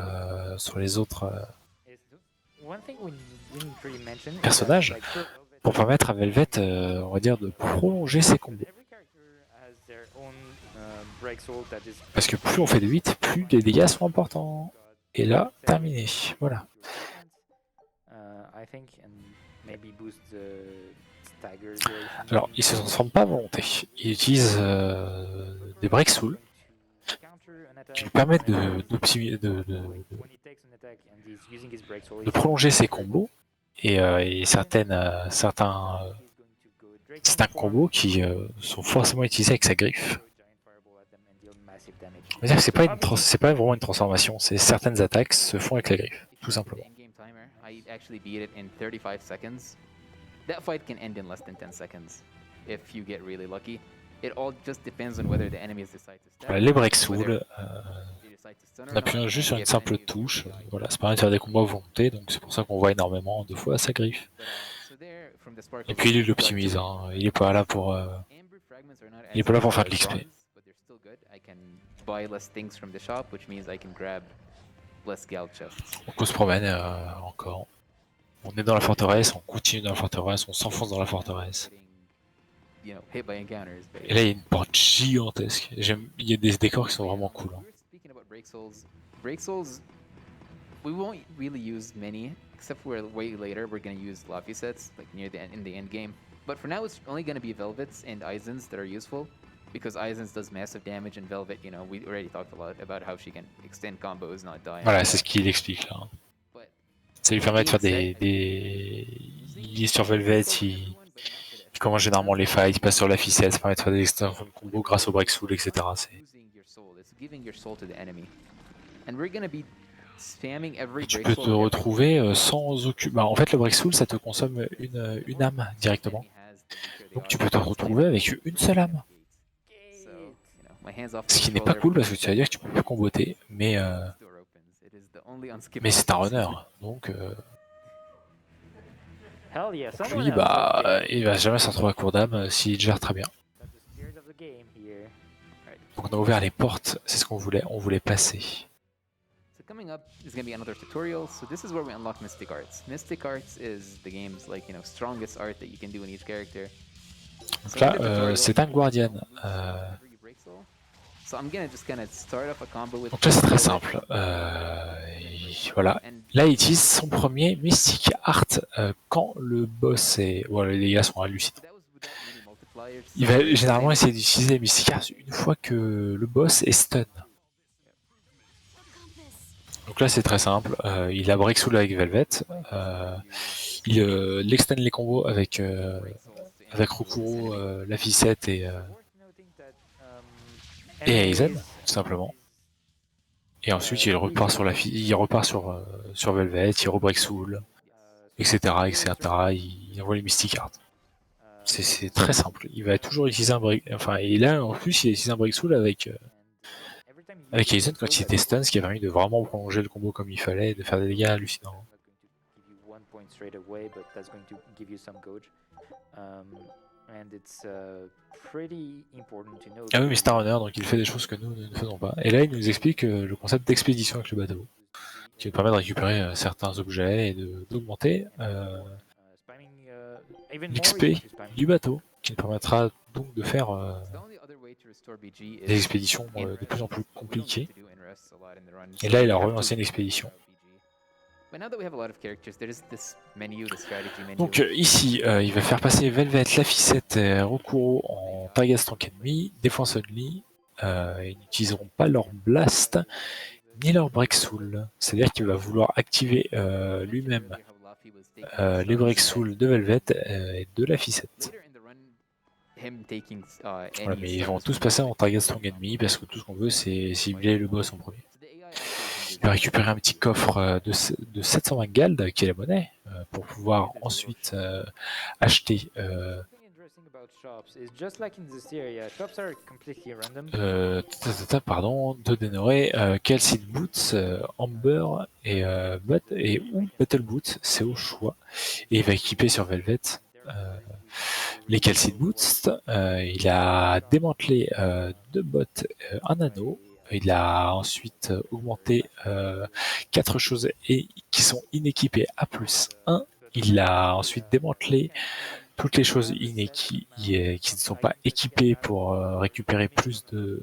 one thing we didn't really mention is that, personnages like, for pour permettre à Velvet, on va dire, de prolonger ses combos. every character has their own break soul that is Parce que plus on fait de 8, plus les dégâts sont importants. Et là, terminé. Voilà. I think, and maybe boost the stagger duration. Alors, il se transforme pas à volonté. Il utilise des break soul qui lui permettent de prolonger ses combos et certains combos qui sont forcément utilisés avec sa griffe. C'est-à-dire que c'est pas vraiment une transformation, c'est certaines attaques se font avec la griffe, tout simplement. I actually beat it in 35 seconds. That fight can end in less than 10 seconds if you get really lucky. It all just depends on whether the enemies decide to step. Voilà, les break soul, en appuyant juste sur une simple touche, voilà, ça permet de faire des combos à volonté, donc c'est pour ça qu'on voit énormément de fois sa griffe. Et puis il l'optimise, hein. Il est pas là pour faire de l'XP. Donc on se promène encore. On est dans la forteresse, on continue dans la forteresse, on s'enfonce dans la forteresse. Et là il y a une porte gigantesque. Il y a des décors qui sont vraiment cool. Hein. Break souls, we won't really use many, except for way later we're gonna use Laffy sets, like near the end, in the end game. But for now it's only gonna be Velvets and Eisens that are useful, because Eisens does massive damage and Velvet, you know, we already talked a lot about how she can extend combos, not die. Voilà, c'est ce qu'il explique là. Ça lui permet de faire il est sur Velvet, il commence généralement les fights, il passe sur la ficelle, ça permet de faire des extensions de combo grâce au break soul, etc. Tu peux te retrouver sans aucune... Bah, en fait, le break soul, ça te consomme une âme directement. Donc tu peux te retrouver avec une seule âme. Ce qui n'est pas cool parce que ça veut dire que tu peux plus comboter, mais c'est un runner, donc lui, bah, il va jamais s'en trouver à court d'âme s'il gère très bien. Donc on a ouvert les portes, c'est ce qu'on voulait passer. So coming up is going to be another tutorial. So this is where we unlock Mystic Arts. Mystic Arts is the game's, like, you know, strongest art that you can do in each character. Donc là, c'est un guardian. So I'm gonna just kind of start off a combo with. Donc là, c'est très simple. Voilà. Là, il utilise son premier Mystic Art quand le boss est... Voilà, les dégâts sont hallucinants. Il va généralement essayer d'utiliser Mystic Art une fois que le boss est stun. Donc là, c'est très simple. Il a break soul avec Velvet. Il extend les combos avec Rokuro, la ficette et Aizen, tout simplement. Et ensuite, il repart sur Velvet, il rebreak soul, etc., etc. Il envoie les Mystic Arts. C'est très simple. Il va toujours utiliser un break. Enfin, et là, en plus, il a utilisé un break soul avec Aizen quand il était stun, ce qui a permis de vraiment prolonger le combo comme il fallait et de faire des dégâts hallucinants. Ah oui, mais c'est un runner, donc il fait des choses que nous ne faisons pas. Et là, il nous explique le concept d'expédition avec le bateau, qui nous permet de récupérer certains objets et d'augmenter l'XP du bateau, qui nous permettra donc de faire des expéditions de plus en plus compliquées. Et là, il a relancé une expédition. Donc ici, il va faire passer Velvet, Laficette et Rokuro en target tank ennemi, défense only. Ils n'utiliseront pas leur blast ni leur break soul. C'est-à-dire qu'il va vouloir activer lui-même les break soul de Velvet et de Laficette. Voilà, mais ils vont tous passer en target strong ennemi parce que tout ce qu'on veut c'est cibler le boss en premier. Il va récupérer un petit coffre de 720 gold qui est la monnaie pour pouvoir ensuite acheter pardon, de dénorer Calcid Boots, Amber et ou Battle Boots, c'est au choix. Et il va équiper sur Velvet les Calcid Boots. Il a démantelé 2 bots, un anneau. Il a ensuite augmenté 4 choses qui sont inéquipées à +1. Il a ensuite démantelé toutes les choses qui ne sont pas équipées pour récupérer plus de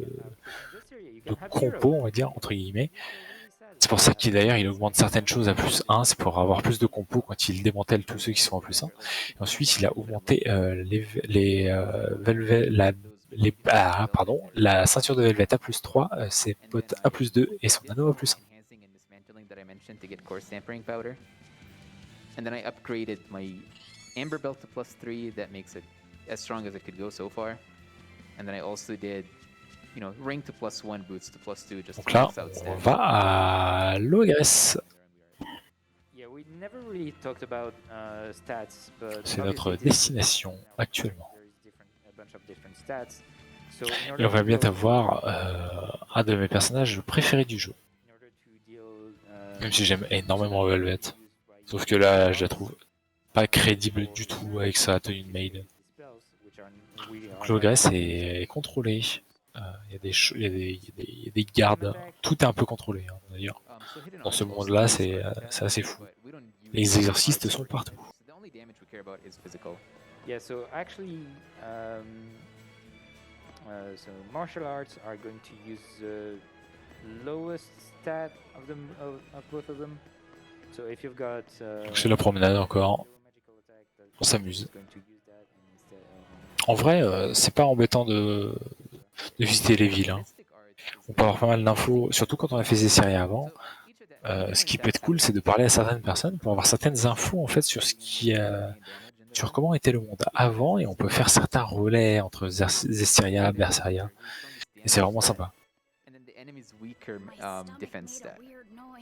compos, on va dire, entre guillemets. C'est pour ça qu'il d'ailleurs il augmente certaines choses à +1, c'est pour avoir plus de compos quand il démantèle tous ceux qui sont à +1. Et ensuite il a augmenté la ceinture de Velvet à +3, ses potes à +2 et son anneau à +1. And then I upgraded my Amber Belt to +3, that makes it as strong as it could go so far. And then I also did, you know, Ring to +1, Boots to +2, just donc là, on va à l'OS. C'est notre destination actuellement. Et on va bientôt avoir un de mes personnages préférés du jeu. Même si j'aime énormément Velvet. Sauf que là, je la trouve pas crédible du tout avec sa tenue de maid. Donc l'ogresse est contrôlée. Il y a des gardes. Tout est un peu contrôlé, hein, d'ailleurs. Dans ce monde-là, c'est assez fou. Les exorcistes sont partout. Yeah, so actually, so martial arts are going to use the lowest stat of both of them. So if you've got, c'est la promenade encore. On s'amuse. En vrai, c'est pas embêtant de visiter les villes. Hein. On peut avoir pas mal d'infos, surtout quand on a fait des séries avant. Ce qui peut être cool, c'est de parler à certaines personnes pour avoir certaines infos en fait sur sur comment était le monde avant, et on peut faire certains relais entre Zestiria, Berseria, et c'est vraiment sympa.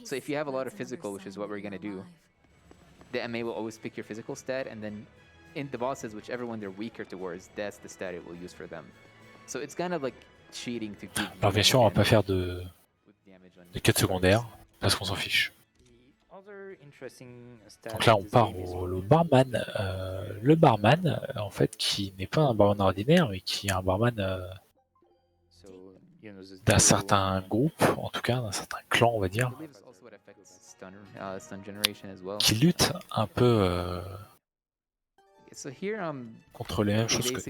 So if you have a lot of physical, which is what we're gonna do, the MA will always pick your physical stat, and then in the bosses, whichever one they're weaker towards, that's the stat it will use for them. So it's kind of like cheating to keep. Alors bien sûr, on va pas faire de quête secondaire parce qu'on s'en fiche. Donc là, on part au barman. Le barman, en fait, qui n'est pas un barman ordinaire, mais qui est un barman d'un certain groupe, en tout cas, d'un certain clan, on va dire, qui lutte un peu contre les mêmes choses que nous.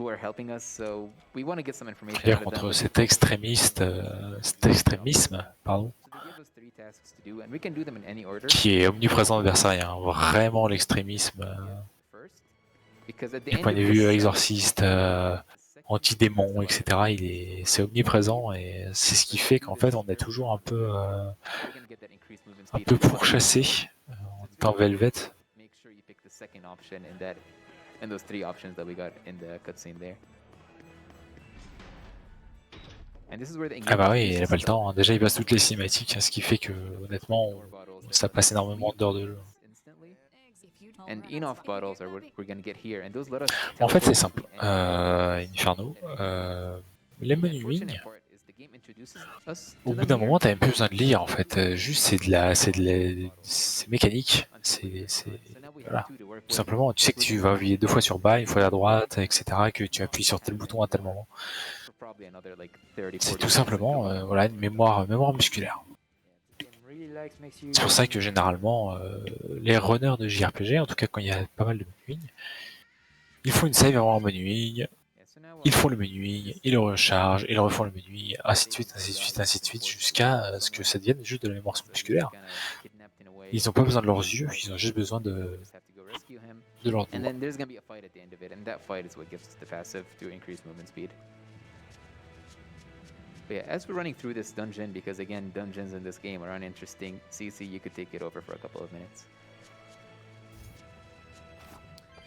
C'est-à-dire contre cet extrémisme, pardon, qui est omniprésent dans Berseria, hein, vraiment l'extrémisme du point de vue exorciste, anti-démon, etc. C'est omniprésent et c'est ce qui fait qu'en fait on est toujours un peu pourchassé en étant Velvet. And those 3 options that we got in the cutscene there. And this is where the ah bah oui, il n'a pas le temps. Hein. Déjà, il passe toutes les cinématiques, hein, ce qui fait que, honnêtement, ça passe énormément d'heures de jeu. And enough bottles are what we're gonna get here, and those let us. En fait, c'est simple. Inferno, les menuing, au bout d'un moment, t'as même plus besoin de lire en fait. Juste, c'est mécanique. Voilà. Tout simplement, tu sais que tu vas appuyer 2 fois sur bas, 1 fois à droite, etc. Que tu appuies sur tel bouton à tel moment. C'est tout simplement, voilà, une mémoire musculaire. C'est pour ça que généralement, les runners de JRPG, en tout cas quand il y a pas mal de menuing, ils font une save avant un menuing, ils font le menuing, ils le rechargent, ils refont le menuing, ainsi de suite, ainsi de suite, ainsi de suite, jusqu'à ce que ça devienne juste de la mémoire musculaire. Ils n'ont pas besoin de leurs yeux, ils ont juste besoin de leurs doigts. And then there's gonna be a fight at the end of it, and that fight is what gives us the passive to increase movement speed. But yeah, as we're running through this dungeon, because again, dungeons in this game are uninteresting, CC, you could take it over for a couple of minutes.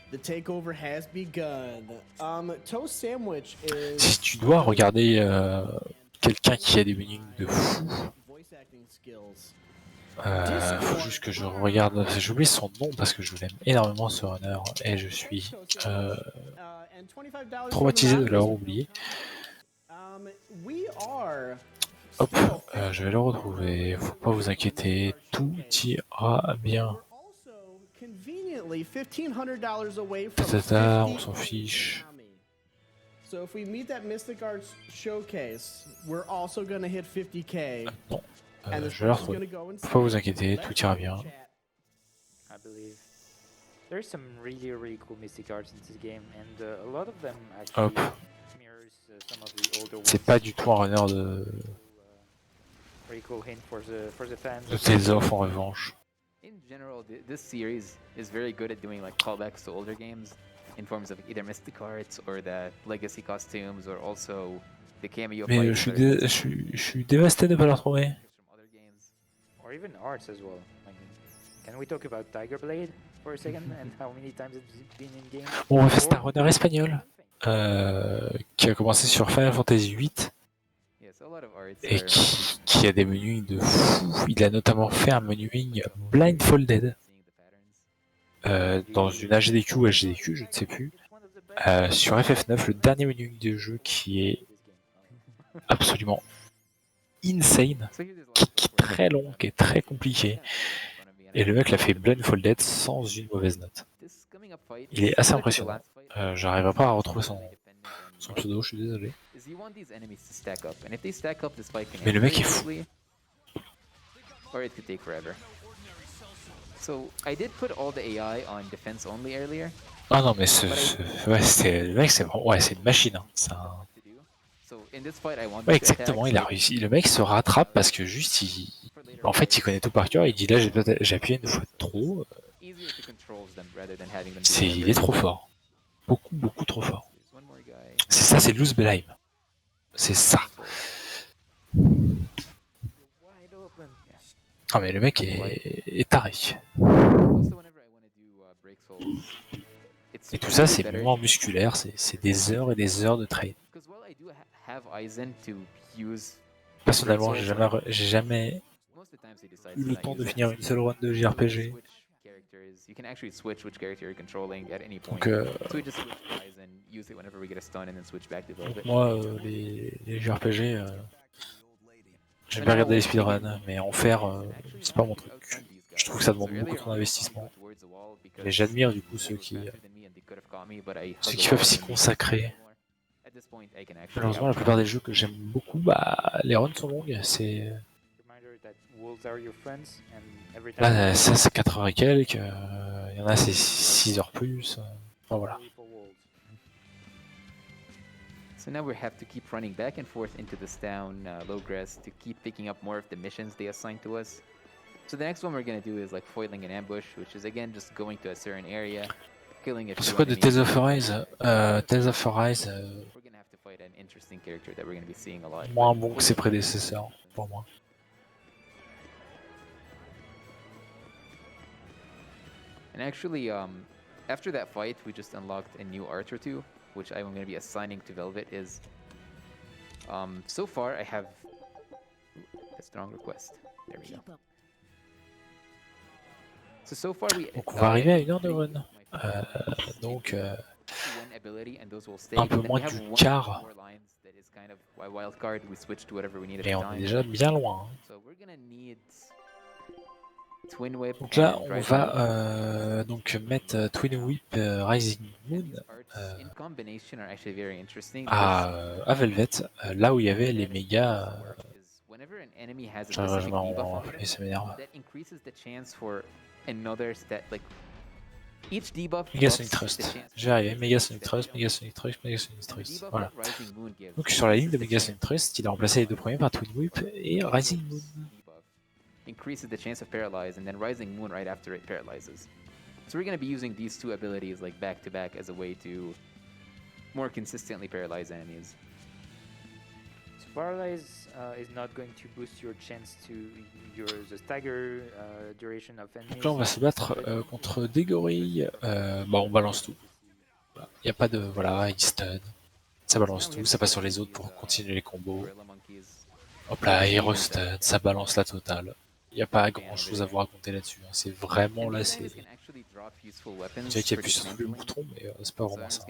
The takeover has begun. Toast Sandwich is. Si tu dois regarder quelqu'un qui a des menus de fou, faut juste que je regarde. J'oublie son nom parce que je l'aime énormément ce runner et je suis traumatisé de l'avoir oublié. Hop, je vais le retrouver. Faut pas vous inquiéter, tout ira bien. Tata, on s'en fiche. So if we meet that Mystic Arts showcase, we're also gonna hit 50K. Non, je vais le retrouver. Faut pas vous inquiéter, tout ira bien. I believe there's some really cool Mystic Arts in this game, and a lot of them actually mirrors some of the older ones. C'est pas du tout un runner de Very cool hint for the fans. de Tales of en revanche. In general, this series is very good at doing like callbacks to older games in forms of either Mystic Arts or the legacy costumes or also the cameo. Mais je suis dévasté de ne pas le retrouver. Or even arts as well. Like, can we talk about Tiger Blade for a second and how many times it's been in game? Bon, en fait, c'est un runner espagnol qui a commencé sur Final Fantasy VIII et qui a des menuings de fou. Il a notamment fait un menuing blindfolded dans une AGDQ ou HDQ, je ne sais plus, sur FF9, le dernier menuing du jeu qui est absolument insane, qui est très long, qui est très compliqué. Et le mec l'a fait blindfolded sans une mauvaise note. Il est assez impressionnant. J'arriverai pas à retrouver son pseudo, je suis désolé. Mais le mec est fou. Or it could take forever. So I did put all the AI on defense only earlier. Ah non mais le mec c'est vraiment, c'est une machine. Hein. C'est un... Ouais exactement, il a réussi. Le mec se rattrape parce que juste en fait il connaît tout par cœur. Il dit là j'ai appuyé une fois de trop. Il est trop fort. Beaucoup trop fort. C'est ça, c'est Luz Belheim. C'est ça. Ah mais le mec est taré. Et tout ça c'est mémoire musculaire, c'est des heures et des heures de trade. Personnellement j'ai jamais eu le temps de finir une seule run de JRPG. Donc moi les JRPG j'aime bien regarder les speedruns, mais en faire c'est pas mon truc. Je trouve que ça demande beaucoup trop d'investissement. Mais j'admire du coup ceux qui peuvent s'y consacrer. Malheureusement la plupart des jeux que j'aime beaucoup, les runs sont longues, c'est... Là ça c'est 4 heures et quelques, il y en a c'est 6 heures plus, enfin voilà. So now we have to keep running back and forth into this town, Logress, to keep picking up more of the missions they assign to us. So the next one we're gonna do is like foiling an ambush, which is again just going to a certain area, killing a few enemies. C'est quoi de Tales of Arise? Tales of Arise, we're gonna have to fight an interesting character that we're gonna be seeing a lot. Moins bon que ses prédécesseurs, pour moi. And actually, after that fight, we just unlocked a new art or two, which I'm going to be assigning to Velvet. Is so far I have a strong request. There we go. So far we Donc on va arriver à 1 heure de run. Donc un peu moins du quart. Et on est déjà bien loin. Donc là, on va donc mettre Twin Whip Rising Moon à Velvet, là où il y avait les méga. J'arrive jamais à en rappeler, ça m'énerve. Mega Sonic Trust. J'ai arrivé, Mega Sonic Trust, Mega Sonic Trust, Mega Sonic Trust. Voilà. Donc sur la ligne de Mega Sonic Trust, il a remplacé les deux premiers par Twin Whip et Rising Moon. Increases the chance of paralyze, and then Rising Moon right after it paralyzes. So we're going to be using these two abilities like back to back as a way to more consistently paralyze enemies. So paralyze is not going to boost your chance to the stagger duration of enemies. Donc là on va se battre contre des gorilles. On balance tout. Il n'y a pas de voilà, il stun. Ça balance tout, ça passe sur les autres pour continuer les combos. Hop là, il restun, ça balance la totale. Il n'y a pas grand chose à vous raconter là-dessus. Hein. C'est vraiment là, c'est. Je dirais qu'il appuie sur tous les boutons, mais c'est pas vraiment ça.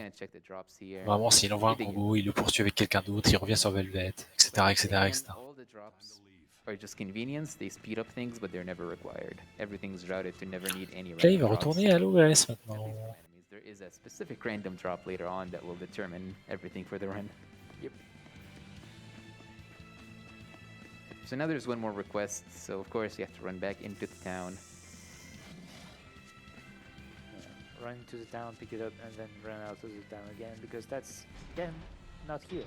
Vraiment, s'il envoie un combo, il le poursuit avec quelqu'un d'autre, il revient sur Velvet, etc. etc., etc. Là, il va retourner à l'OS maintenant. So now there's one more request, so of course you have to run back into the town. Run into the town, pick it up, and then run out of the town again, because that's, again, not here.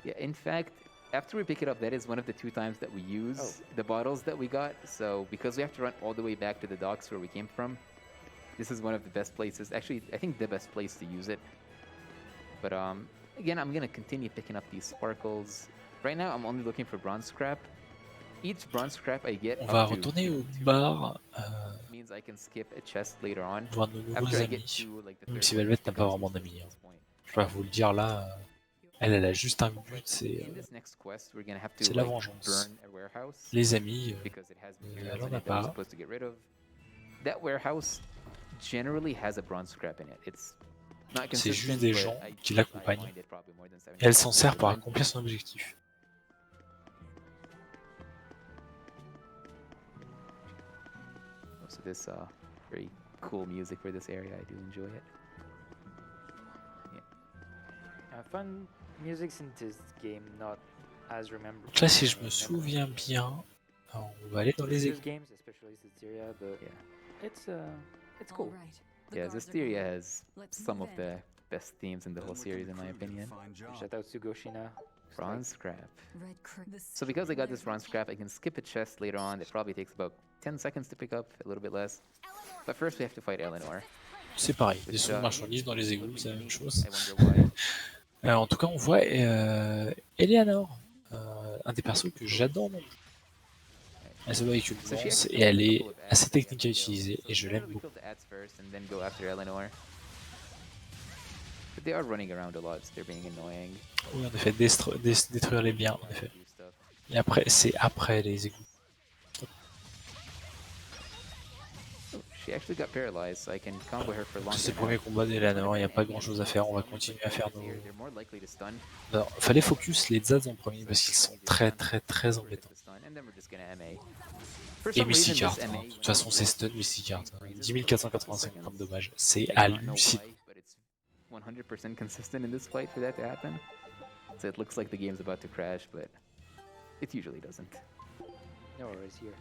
Yeah, in fact, after we pick it up, that is one of the 2 times that we use the bottles that we got. So because we have to run all the way back to the docks where we came from, this is one of the best places. Actually, I think the best place to use it. But again, I'm gonna continue picking up these sparkles. Right now, I'm only looking for bronze scrap. Each bronze scrap I get on va retourner au bar. Means I can skip a chest later on. Voir nos nouveaux amis. Même si Velvet n'a pas vraiment d'amis. Hein. Je vais vous le dire là. Elle a juste un but, c'est la vengeance. Les amis, elle en a pas. C'est juste des gens qui l'accompagnent. Et elle s'en sert pour accomplir son objectif. So this very cool music for this area, I do enjoy it. Yeah. Fun music in this game, not as remembered. Donc là, si je me souviens bien, on va aller dans les égouts. Games, especially Restream, but yeah, it's cool. Yeah, Restream has some of the best themes in the whole series, in my opinion. Shout out to Goshina. Bronze scrap. So because I got this bronze scrap, I can skip a chest later on. It probably takes about 10 seconds to pick up, a little bit less. But first we have to fight Eleanor. C'est pareil, des sons de marchandises dans les égouts, c'est la même chose. En tout cas, on voit Eleanor, un des persos que j'adore. Elle se bat avec une lance et elle est assez technique à utiliser et je l'aime beaucoup. They are running around a lot, so they're being annoying. Oui, en effet, détruire les biens, en effet. Et après, c'est après les égouts. She actually got paralyzed, so I can combo her for longer. C'est le premier combat d'Eleanor, il n'y a pas grand chose à faire, on va continuer à faire nos... Alors, fallait focus les Zaz en premier parce qu'ils sont très embêtants. Et Mystic Heart, hein. De toute façon c'est stun Mystic Heart. 10 485 points de dommage, c'est hallucinant. 100% consistent in this fight for that to happen. So it looks like the game's about to crash, but it usually doesn't. No worries here.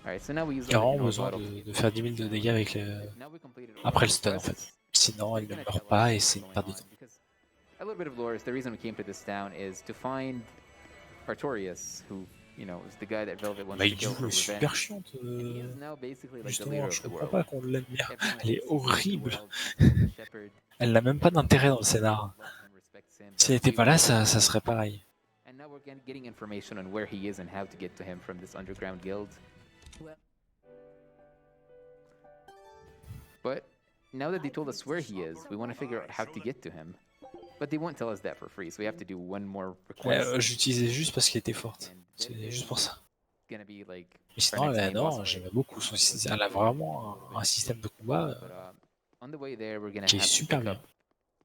Alright, so now we use Il y a vraiment besoin de faire 10 000 de dégâts avec le... après le stun en fait. Sinon elle ne meurt pas et c'est une perte de temps. A little bit of lore is the reason we came to this town is to find Artorias, who, you know, is the guy that Velvet wants to kill for revenge. Super chiante. Justement, je comprends pas qu'on l'aime bien. Elle est horrible. Elle n'a même pas d'intérêt dans le scénar. Si elle n'était pas là, ça serait pareil. And now we're getting information on where he is and how to get to him from this underground guild. But now that they told us where he is, we want to figure out how to get to him. But they won't tell us that for free, so we have to do one more request. J'utilisais juste parce qu'elle était forte. C'est juste pour ça. gonna be like Mais sinon, our next main boss Eleanor, fight. j'aimais beaucoup son système. Elle a vraiment un système de combat But on the way there, we're gonna qui est have to super pick bien. up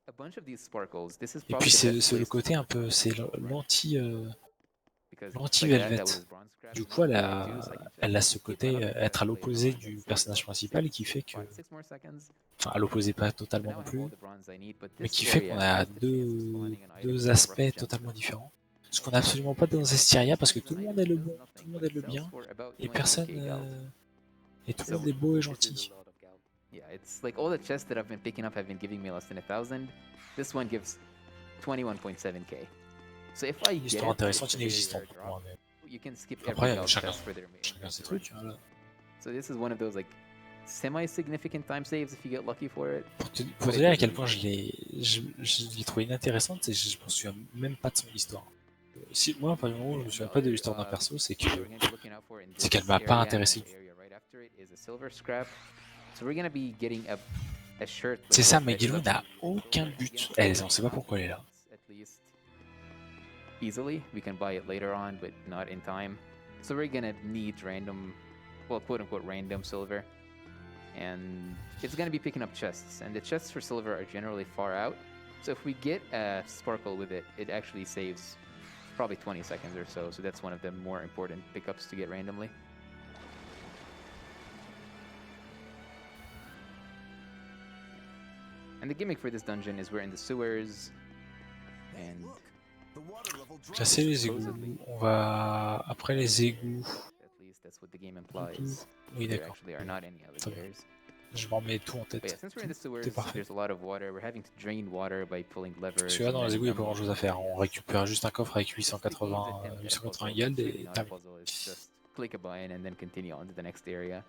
a bunch of these sparkles. This is Et probably puis the best c'est le place côté un peu, c'est l'anti because l'anti-Velvet. that was bronze scrap. Du and coup, that's what I do, so I can elle a ce keep côté on up and être à play l'opposé bronze du and personnage save principal qui fait que, 6 more seconds. enfin, à l'opposé pas So totalement now non I have plus, all the bronze I need, but mais this qui fait area qu'on a has the chance of spawning an item deux called aspects rough totalement gemstone. différents. Ce qu'on n'a absolument pas dans Zestiria parce que tout le monde est le bon, tout le monde est le bien, et personne, et tout le monde est beau et gentil. Yeah, it's like all the chests that I've been picking up have been giving me less than 1,000. This one gives 21.7k. So if I Une get histoire it, intéressante, inexistante pour moi. Mais you can skip après, every chacun chest for the remaining. chacun ses trucs. Hein, là. So this is one of those like semi-significant time saves if you get lucky for it. Pour te dire à quel point je l'ai trouvé inintéressante, et je m'en souviens même pas de son histoire. Si, moi, par exemple, je me souviens pas de l'histoire d'un perso, c'est que c'est qu'elle m'a pas intéressé. C'est ça, mais Guilou n'a aucun but. On sait pas pourquoi elle est là. Easily, we can buy it later on, but not in time. So we're gonna need random, well, quote unquote, random silver. And it's gonna be picking up chests, and the chests for silver are generally far out. So if we get a sparkle with it, it actually saves probably 20 seconds or so. So that's one of the more important pickups to get randomly. And the gimmick for this dungeon is we're in the sewers, and Classer les égouts. On va après les égouts. at least that's what the game implies. Oui, There d'accord. actually are not any alligators. Je m'en mets tout en But yeah, tête. since we're in the sewers, C'est parfait. there's a lot of water. We're having to drain water by pulling levers. Parce que là, dans and les then égouts, il n'y a pas some grand chose à faire. On récupère juste un coffre avec It's the game's 880 attempt at a 880 puzzle. gold It's really et not a terminé. puzzle, it's just click a button and then continue on to the next area.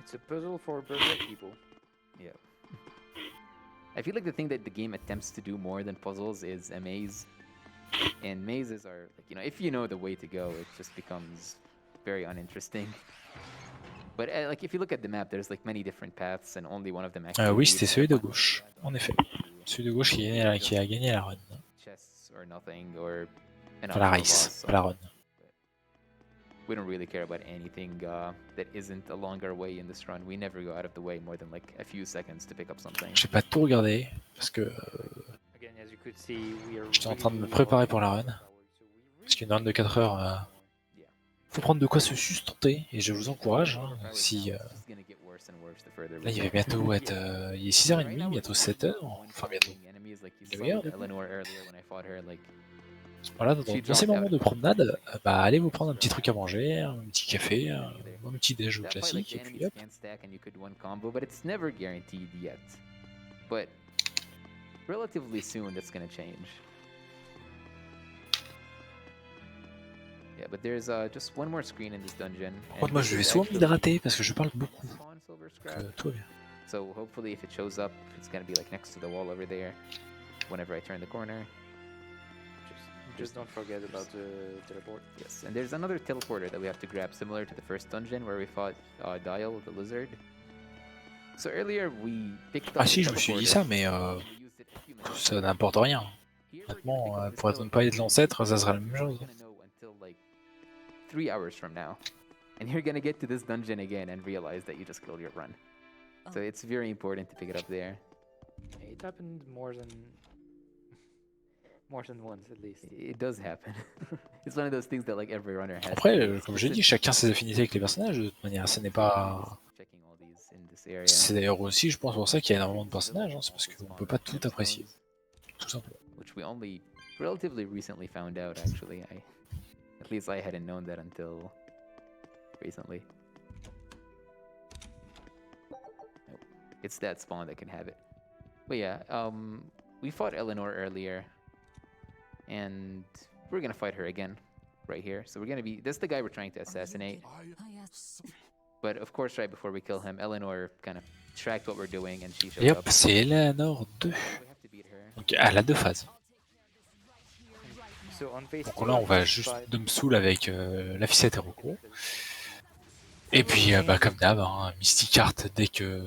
It's a puzzle for birthday people. Yeah. I feel like the thing that the game attempts to do more than puzzles is a maze. And mazes are, like, you know, if you know the way to go, it just becomes very uninteresting. But like, if you look at the map, there's like many different paths, and only one of them actually. Oui, leads c'était to celui de one gauche, area en effet. to Celui de gauche qui a gagné la run. chests or nothing, or an Enfin, la optional race, boss, pas la run. we don't really care about anything that isn't a longer way in this run. We never go out of the way more than like a few seconds to pick up something. J'ai pas tout regardé parce que Again, as you could see, we are j'étais en train de me really préparer low pour la on run. power, so we Parce qu'une run de 4 heures, faut prendre de quoi se sustenter et je vous encourage. Hein, si It's gonna get worse and worse the further là, we il va go. bientôt être, il est 6h30, bientôt 7h. Enfin bientôt. Like Une demi-heure, du coup. Eleanor earlier when I fought her, like Voilà, dans ces moments de promenade, bah allez vous prendre un petit truc à manger, un petit café, un petit déj that fight, like, classique the et puis enemies hop. can stack and you could one combo, but it's never guaranteed yet. But relatively soon, that's gonna change. Yeah, but there's just one more screen in this dungeon. Par contre, and moi this je vais is souvent actually m'hydrater parce que je parle beaucoup. spawn silver Donc, scrap. tout va bien. So hopefully, if it shows up, it's gonna be like next to the wall over there. Whenever I turn the corner. just don't forget about the teleport. Yes, and there's another teleporter that we have to grab, similar to the first dungeon where we fought Dial, the lizard. So earlier we picked up Ah the si, je me suis dit ça, mais teleporter. We used it a few minutes ça ago. n'importe rien. Here we're gonna Honnêtement, pick up this pour ne pas être teleporter. l'ancêtre, ça sera la même You're chose. not gonna know until like 3 hours from now, and you're gonna get to this dungeon again and realize that you just killed your run. So it's very important to pick it up there. It happened more than once at least. It does happen. It's one of those things that like every runner has. Après, to do. comme j'ai dit, chacun ses affinités avec les personnages, de toute manière, ce n'est pas... Checking all these in this area. C'est d'ailleurs aussi, je pense, pour ça qu'il y a énormément de personnages, hein, c'est parce qu'on peut pas tout apprécier, tout simplement. Which we only relatively recently found out, actually. At least I hadn't known that until recently. Nope. It's that spawn that can have it. But yeah, we fought Eleanor earlier, and we're gonna fight her again, right here. So we're gonna be, this is the guy we're trying to assassinate. But of course, right before we kill him, Eleanor kind of tracked what we're doing, and she shows Et up. hop, c'est Eleanor 2. We have to beat her. Donc elle a deux phases. So on phase Donc two, là, on va phase juste five, de me saoul avec la ficette et recours. Et puis, bah, comme d'hab, hein, Mystic Art dès que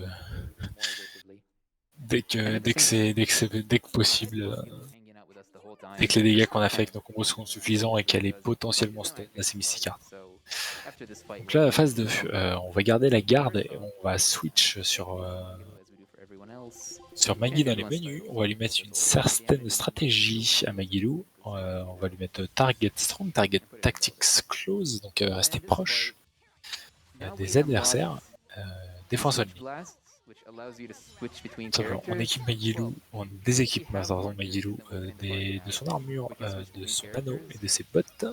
possible, dès que les dégâts qu'on a fait avec nos combos sont suffisants et qu'elle est potentiellement stun, là c'est Mystic Art. Donc là, la phase de on va garder la garde et on va switch sur Maggie dans les menus. On va lui mettre une certaine stratégie à Magilou. On va lui mettre Target Strong, Target Tactics Close, donc rester proche des adversaires, défense ennemie. Simplement, on équipe Magilou, on déséquipe Magilou de son armure, de son anneau et de ses bottes.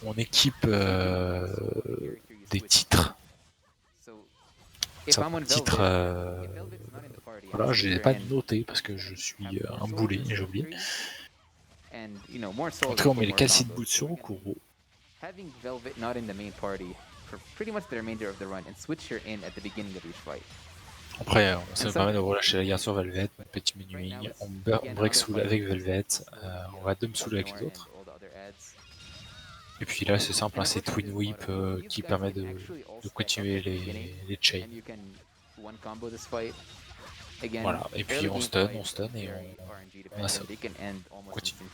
On équipe des titres. Certains titres, voilà, je les ai pas notés parce que je suis un boulet, j'ai oublié. En tout cas, on met les calcid boots sur Okuro. Après, ça nous permet de relâcher la garde sur Velvet, petit menuing, on break soul avec Velvet, on va dump soul avec les autres. Et puis là, c'est simple, hein, c'est Twin Whip qui permet de continuer les chains. Voilà, et puis on stun et on assomme. On continue.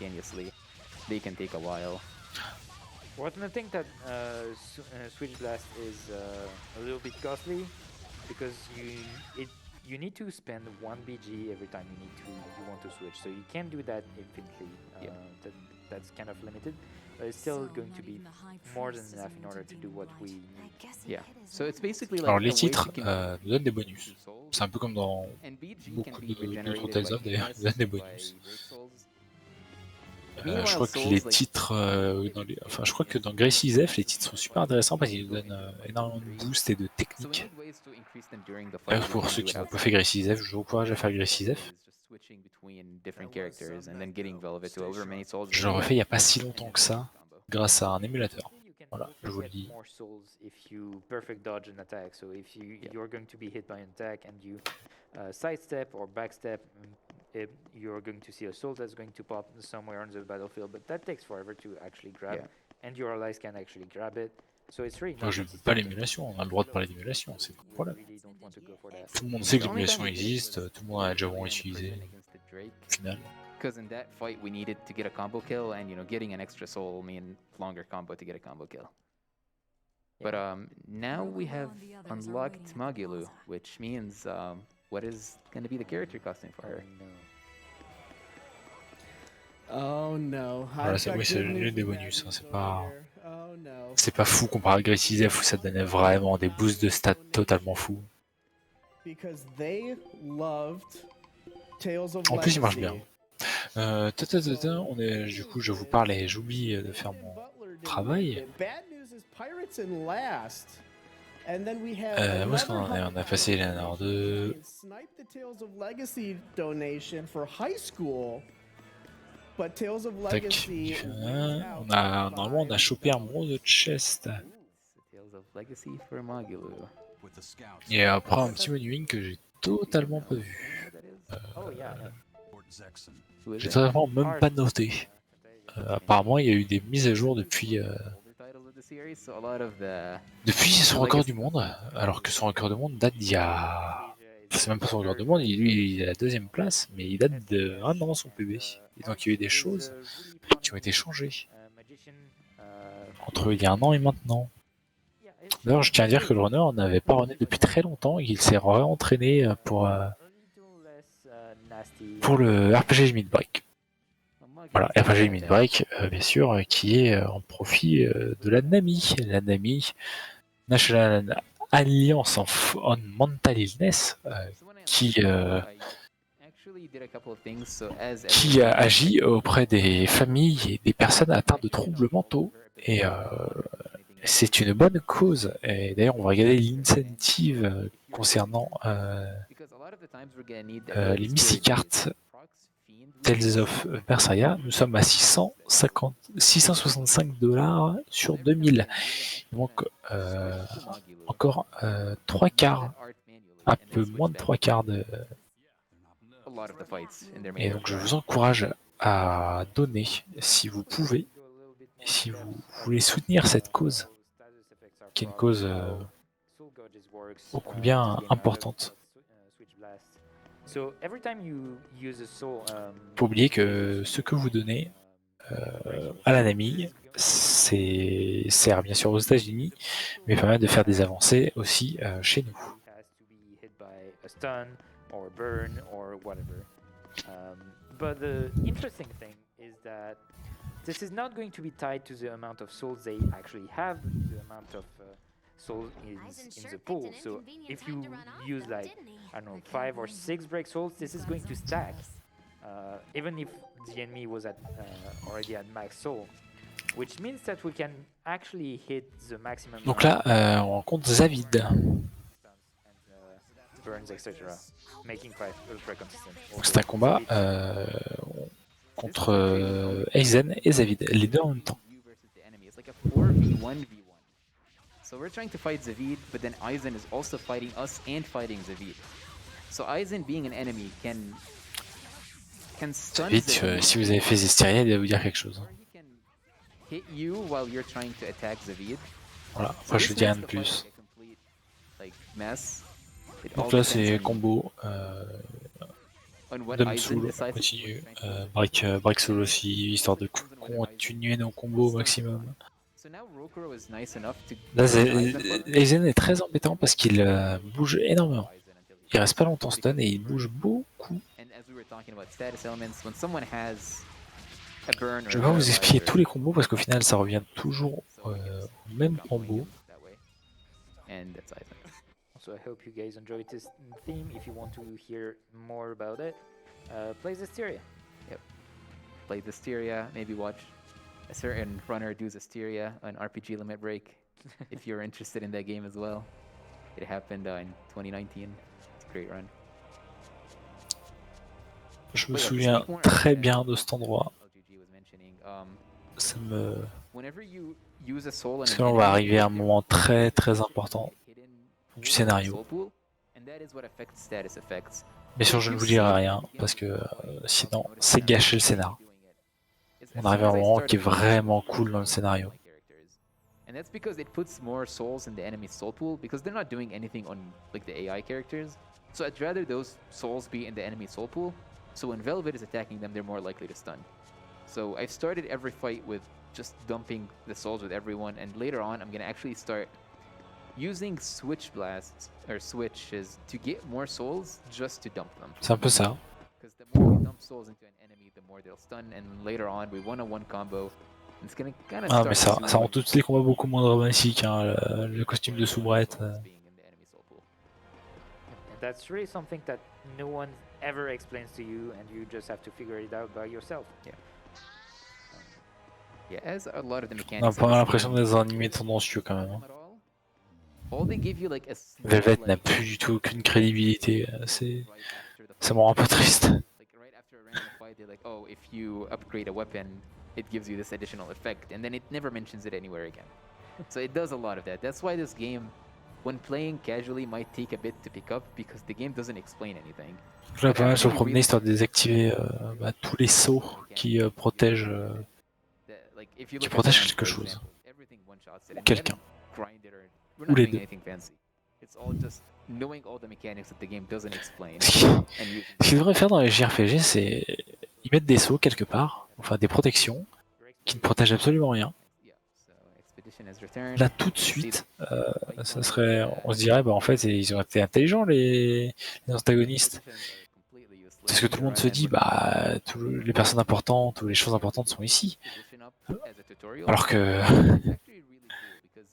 One thing that Switch Blast is a little bit costly because you need to spend 1 BG every time you want to switch, so you can't do that infinitely. That's kind of limited, but it's still going to be more than enough in order to do what we need. Alors les titres nous donnent des bonus. C'est un peu comme dans beaucoup d'autres Tales of d'ailleurs, ils donnent des bonus. Je crois que les titres, je crois que dans Gracie's F, les titres sont super intéressants parce qu'ils donnent énormément de boost et de technique. Pour ceux qui n'ont pas fait Gracie's F, je vous encourage à faire Gracie's F. Je le refais il n'y a pas si longtemps que ça, grâce à un émulateur. Voilà, je vous le dis. Perfect dodge an attack. So if you're going to be hit by an attack and you sidestep or backstep, you're going to see a soul that's going to pop somewhere on the battlefield, but that takes forever to actually grab, and your allies can actually grab it. So it's really je ne veux pas l'émulation, on a le droit de parler d'émulation, c'est pas le problème. Tout le monde sait que l'émulation existe, tout le monde a déjà utilisé. Au final. Because in that fight we needed to get a combo kill, and getting an extra soul mean longer combo to get a combo kill. But now we have unlocked Magilu, which means what is going to be the character costume for her? Oh no. Voilà, c'est l'une des bonus, hein, c'est pas fou comparé à Gracie's F où ça donnait vraiment des boosts de stats totalement fous. En plus, il marche bien. Du coup, je vous parle et j'oublie de faire mon travail. Où est-ce qu'on en est? On a passé l'année 2. Tac. Normalement, on a chopé un bronze chest. Et après, un petit menuing que j'ai totalement pas vu. J'ai totalement même pas noté. Apparemment, il y a eu des mises à jour depuis son record du monde, alors que son record du monde date d'il y a... C'est même pas son record du monde, lui il est à la 2ème place, mais il date de 1 an son PB. Et donc il y a eu des choses qui ont été changées entre il y a 1 an et maintenant. D'ailleurs, je tiens à dire que le runner n'avait pas runné depuis très longtemps et qu'il s'est réentraîné pour le RPG Mid-Break. Voilà, RPG Mid-Break, bien sûr, qui est en profit de la NAMI, National Alliance on Mental Illness, qui agit auprès des familles et des personnes atteintes de troubles mentaux. Et c'est une bonne cause. Et d'ailleurs, on va regarder l'incentive concernant les Mysticartes Tales of Berseria. Nous sommes à 665 $ sur 2000. Il manque encore 3 quarts, un peu moins de 3 quarts de... Et donc je vous encourage à donner si vous pouvez, et si vous voulez soutenir cette cause, qui est une cause ô combien importante. Faut oublier que ce que vous donnez à la Namie, sert bien sûr aux États-Unis, mais permet de faire des avancées aussi chez nous. Has to be hit by a stun or a burn or whatever. But the interesting thing is that this is not going to be tied to the amount of souls they actually have, the amount of souls is in the pool. So if you use like, I don't know, 5 or 6 break souls, this is going to stack. Even if the enemy was at already at max soul, which means that we can actually hit the maximum. Donc là, on rencontre Zavid. Burns, etc. Making fight ultra consistent. Donc c'est un combat contre Aizen et Zavid, les deux en même temps. It's like a 4v1v1. So we're trying to fight Zavid, but then Aizen is also fighting us and fighting Zavid. So Aizen being an enemy can stun Zavid, si vous avez fait Zestiria, il va vous dire quelque chose. or he can hit you while you're trying to attack Zavid. Voilà, après je dis rien de plus. Like mess. It Donc all là depends c'est on combo, what Dom Aizen Soul, decides to continue, do. Break Soul aussi, histoire de continuer nos combos au maximum. So now Rokuro is nice enough to Là, Aizen Aizen est très embêtant parce qu'il bouge énormément. Il reste pas longtemps stun et il bouge beaucoup. And as we were talking about status elements, when someone has a burn Je vais pas vous expliquer tous les combos parce qu'au final ça revient toujours au même combo. And that's Aizen. So I hope you guys enjoyed this theme. If you want to hear more about it, play Zestiria. Play Zestiria, maybe watch a certain runner do Zestiria on RPG Limit Break if you're interested in that game as well. It happened in 2019. It's a great run. Je me souviens très bien de cet endroit. LGG was mentioning, Ça me... whenever you use a soul on Parce an que là on va enemy, arriver à un moment très très important hidden du pool, scénario. soul pool, and that is what affects status effects. Bien sûr je ne vous dirai rien parce que sinon c'est gâcher le scénar. On arrive à un moment qui est vraiment cool dans le scénario. And that's because it puts more souls in the enemy's soul pool because they're not doing anything on like the AI characters. So I'd rather those souls be in the enemy's soul pool. So when Velvet is attacking them, they're more likely to stun. So I've started every fight with just dumping the souls with everyone, and later on I'm gonna actually start using switch blasts or switches to get more souls just to dump them. C'est un peu ça. Because the more we dump souls into an enemy, the more they'll stun, and later on we one-on-one combo. And it's gonna kind of Ah mais ça rend tous les combats beaucoup moins dramatiques, hein, le costume de soubrette. That's really something that no one ever explains to you, and you just have to figure it out by yourself. Yeah, as a lot of the mechanics. On a pas l'impression d'être un animé tendancieux quand même. Hein. All they give you like a Velvet n'a plus du tout aucune crédibilité, ça me rend un peu triste. Like right after a random fight, they're like, oh, if you upgrade a weapon, it gives you this additional effect, and then it never mentions it anywhere again. So it does a lot of that. That's why this game, when playing casually, might take a bit to pick up because the game doesn't explain anything. Je vais pas mal se promener histoire de désactiver tous les sauts qui protègent quelque chose. Ou quelqu'un. Ou les deux. It's all just knowing all the mechanics that the game doesn't explain. Ce qu'ils devraient faire dans les JRPG, c'est ils mettent des sauts quelque part, enfin des protections, qui ne protègent absolument rien. Là tout de suite, ça serait, on se dirait, bah en fait ils ont été intelligents les antagonistes. Parce que tout le monde se dit, bah toutes les personnes importantes ou les choses importantes sont ici. Alors que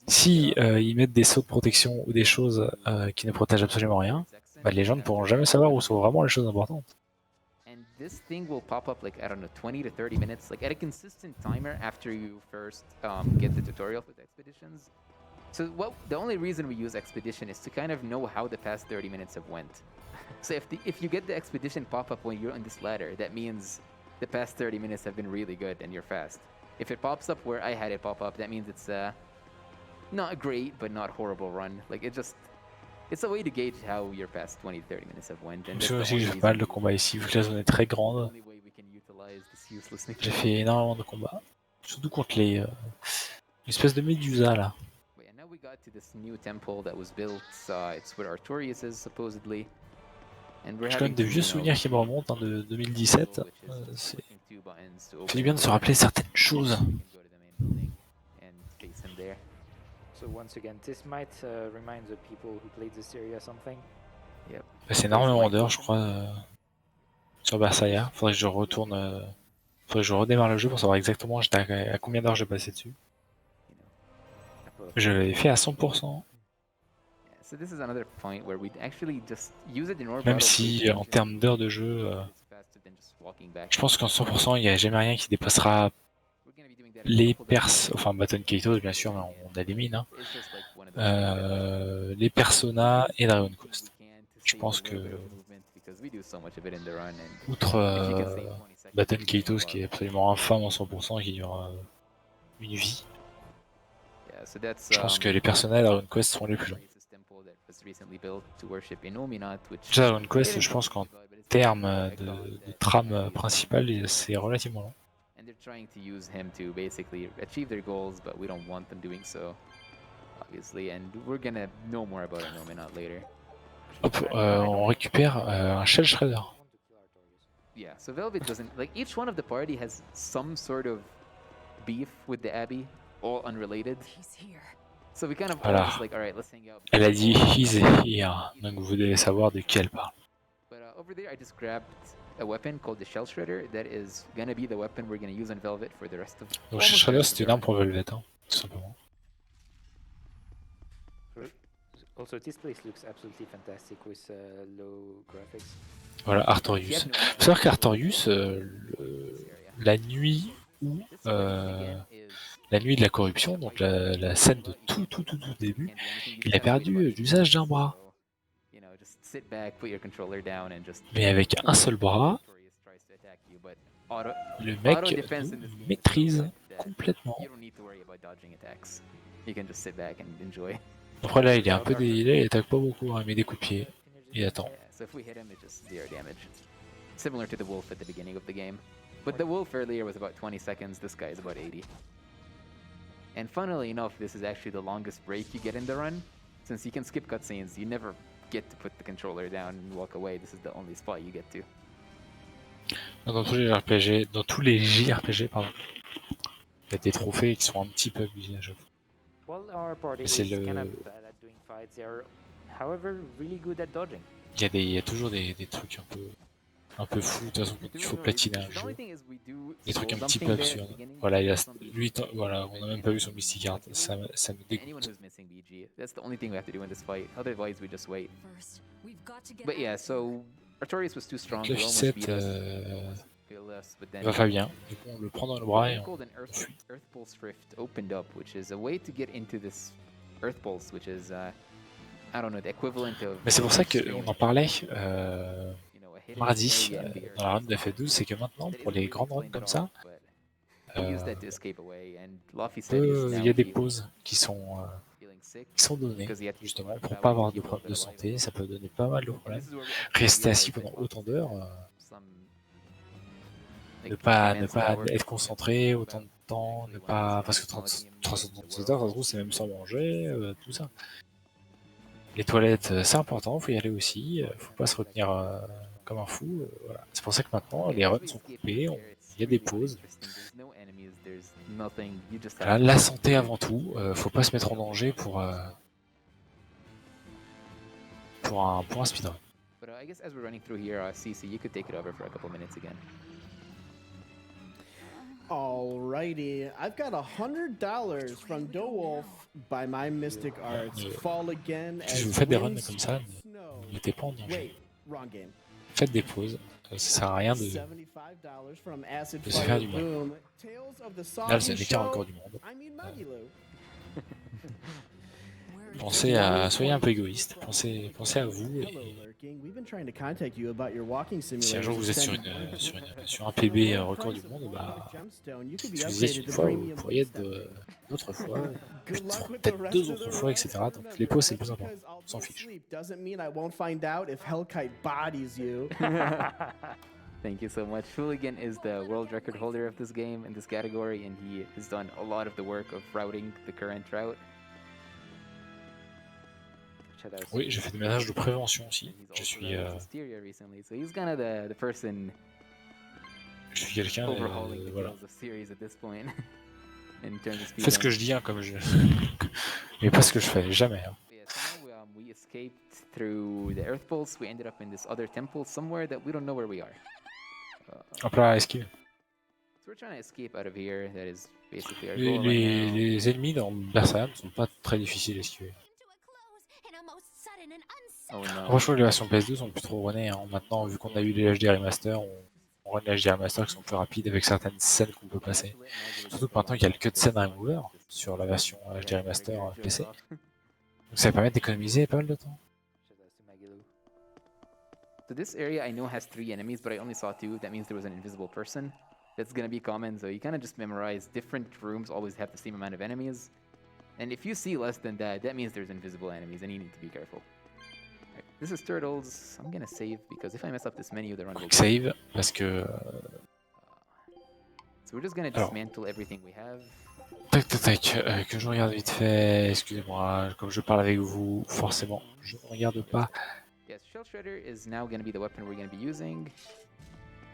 si ils mettent des sauts de protection ou des choses qui ne protègent absolument rien, bah, les gens ne pourront jamais savoir où sont vraiment les choses importantes. And this thing will pop up like, I don't know, 20 to 30 minutes, like at a consistent timer after you first get the tutorial for the expeditions. So the only reason we use expedition is to kind of know how the past 30 minutes have went. So if you get the expedition pop up when you're on this ladder, that means the past 30 minutes have been really good and you're fast. If it pops up where I had it pop up, that means it's not great, but not horrible run. Like it's a way to gauge how your past 20-30 minutes have went. Je sais aussi que j'ai fait pas mal de combats ici, vu que la zone est très grande. J'ai fait énormément de combats. Surtout contre les espèces de médusa là. And now we got to this new temple that was built. It's where Artorias is supposedly. And we're J'ai quand même des vieux souvenirs qui me remontent hein, de 2017. C'est du bien de se rappeler certaines choses. So once again, this might remind the people who played this area something. Yep. C'est énormément d'heures, je crois, sur Berseria. Faudrait que je retourne, faudrait que je redémarre le jeu pour savoir exactement à combien d'heures j'ai passé dessus. Je l'avais fait à 100%. So this is another point where we'd actually just use it in order. Même si en termes d'heures de jeu, je pense qu'en 100% il n'y a jamais rien qui dépassera les pers, enfin Baton Kaitos bien sûr, mais on élimine, hein. Les Persona et Dragon Quest. Je pense que outre Baton Kaitos qui est absolument infâme en 100%, qui dure une vie, je pense que les Persona et Dragon Quest seront les plus longs. Déjà Dragon Quest, je pense qu'en termes de trame principale, c'est relativement long. And they're trying to use him to basically achieve their goals, but we don't want them doing so, obviously. And we're gonna know more about Nominat later. Hop, on récupère un Shell Shredder. Yeah, so Velvet doesn't like each one of the party has some sort of beef with the Abbey, all unrelated. So we kind of all just like, all right, let's hang out. Elle a dit he's here, donc vous devez savoir de qui elle parle. But over there, I just grabbed a weapon called the Shell Shredder that is gonna be the weapon we're gonna use on Velvet for the rest of. Donc Shell Shredder, c'était une arme pour Velvet, hein, tout simplement. Also, this place looks absolutely fantastic with low graphics. Voilà, Artorius. Faut savoir qu'Artorius, la nuit où la nuit de la corruption, donc la scène de tout début, il a perdu l'usage d'un bras. Mais avec un seul bras, le mec nous maîtrise complètement. Après là, il est un peu il attaque pas beaucoup, hein, il met des coups de pied, il attend. Similar to the wolf at the beginning of the game. But the wolf earlier was about 20 seconds, this guy is about 80. And funnily enough, this is actually the longest break you get in the run. Since you can skip cutscenes, you never get to put the controller down and walk away. This is the only spot you get to. Dans tous les RPG, dans tous les JRPG, pardon, il y a des trophées qui sont un petit peu abusés à chaque fois. C'est le... Il y a toujours des trucs un peu fous, de toute façon, quand il faut platiner un jeu. Des trucs un petit peu absurdes. Voilà, lui, voilà, on n'a même pas vu son Mystic Art, ça me dégoûte. But yeah, so Artorius was too strong. La ficette va pas bien. Du coup, on le prend dans le bras et on fuit. Earth Pulse Rift opened up, which is a way to get into this Earth Pulse, which is I don't know, the equivalent of. Mais c'est pour ça qu'on en parlait mardi dans la run de FF12, c'est que maintenant pour les grandes runs comme ça, il y a des pauses qui sont données justement pour pas avoir de problèmes de santé. Ça peut donner pas mal de problèmes. Rester assis pendant autant d'heures, ne pas être concentré autant de temps, ne pas parce que 337 heures, ça se trouve c'est même sans manger, tout ça. Les toilettes, c'est important, faut y aller aussi, faut pas se retenir comme un fou. Voilà. C'est pour ça que maintenant les runs sont coupés, il y a des pauses. Voilà, la santé avant tout, faut pas se mettre en danger pour un speedrun. Alrighty, I've got $100 from DeWolf by my Mystic Arts. Fall again. Si vous faites des runs comme ça, ne mettez pas en danger. Wait, wrong game. Faites des pauses, ça sert à rien de se faire du mal. Là, c'est l'écart record du monde. Soyez un peu égoïste, pensez à vous. Si un jour vous êtes sur un PB record du monde, bah, si vous y êtes une fois, vous pourriez être d'autres fois, peut-être 2 autres fois, etc. Donc les pauses c'est le plus important, on s'en fiche. Thank you so much. Hooligan is the world record holder of this game in this category, and he has done a lot of the work of routing the current route. Oui, j'ai fait des messages de prévention aussi. Je suis Je suis quelqu'un, overhauling the voilà. Tales of series at this point. In terms of Fais ce que speedrun. je dis, hein, comme je... Mais pas ce que je fais, jamais. Hein. Yeah, so now we escaped through the Earth Pulse. We ended up in this other temple somewhere that we don't know where we are. Hop là, esquive. So we're trying to escape out of here. That is basically our goal right now. Les ennemis dans Berseria ne sont pas très difficiles à esquiver. Oh no. Franchement, les versions PS2 sont plus trop runnées. Hein. Maintenant, vu qu'on a eu les HD remaster, on run les HD remaster qui sont plus rapides avec certaines scènes qu'on peut passer. Surtout que maintenant, il y a le cut scene remover sur la version HD remaster PC. Donc ça permet d'économiser pas mal de temps. So this area I know has 3 enemies, but I only saw 2. That means there was an invisible person. That's gonna be common, so you kind of just memorize different rooms always have the same amount of enemies. And if you see less than that, that means there's invisible enemies and you need to be careful. Right, this is Turtles. I'm gonna save because if I mess up this menu, the run will Save, parce que... So we're just gonna dismantle everything we have. Tac tac tac, que je regarde vite fait, excusez-moi, comme je parle avec vous, forcément, je ne regarde pas. Yes, Shell Shredder is now gonna be the weapon we're gonna be using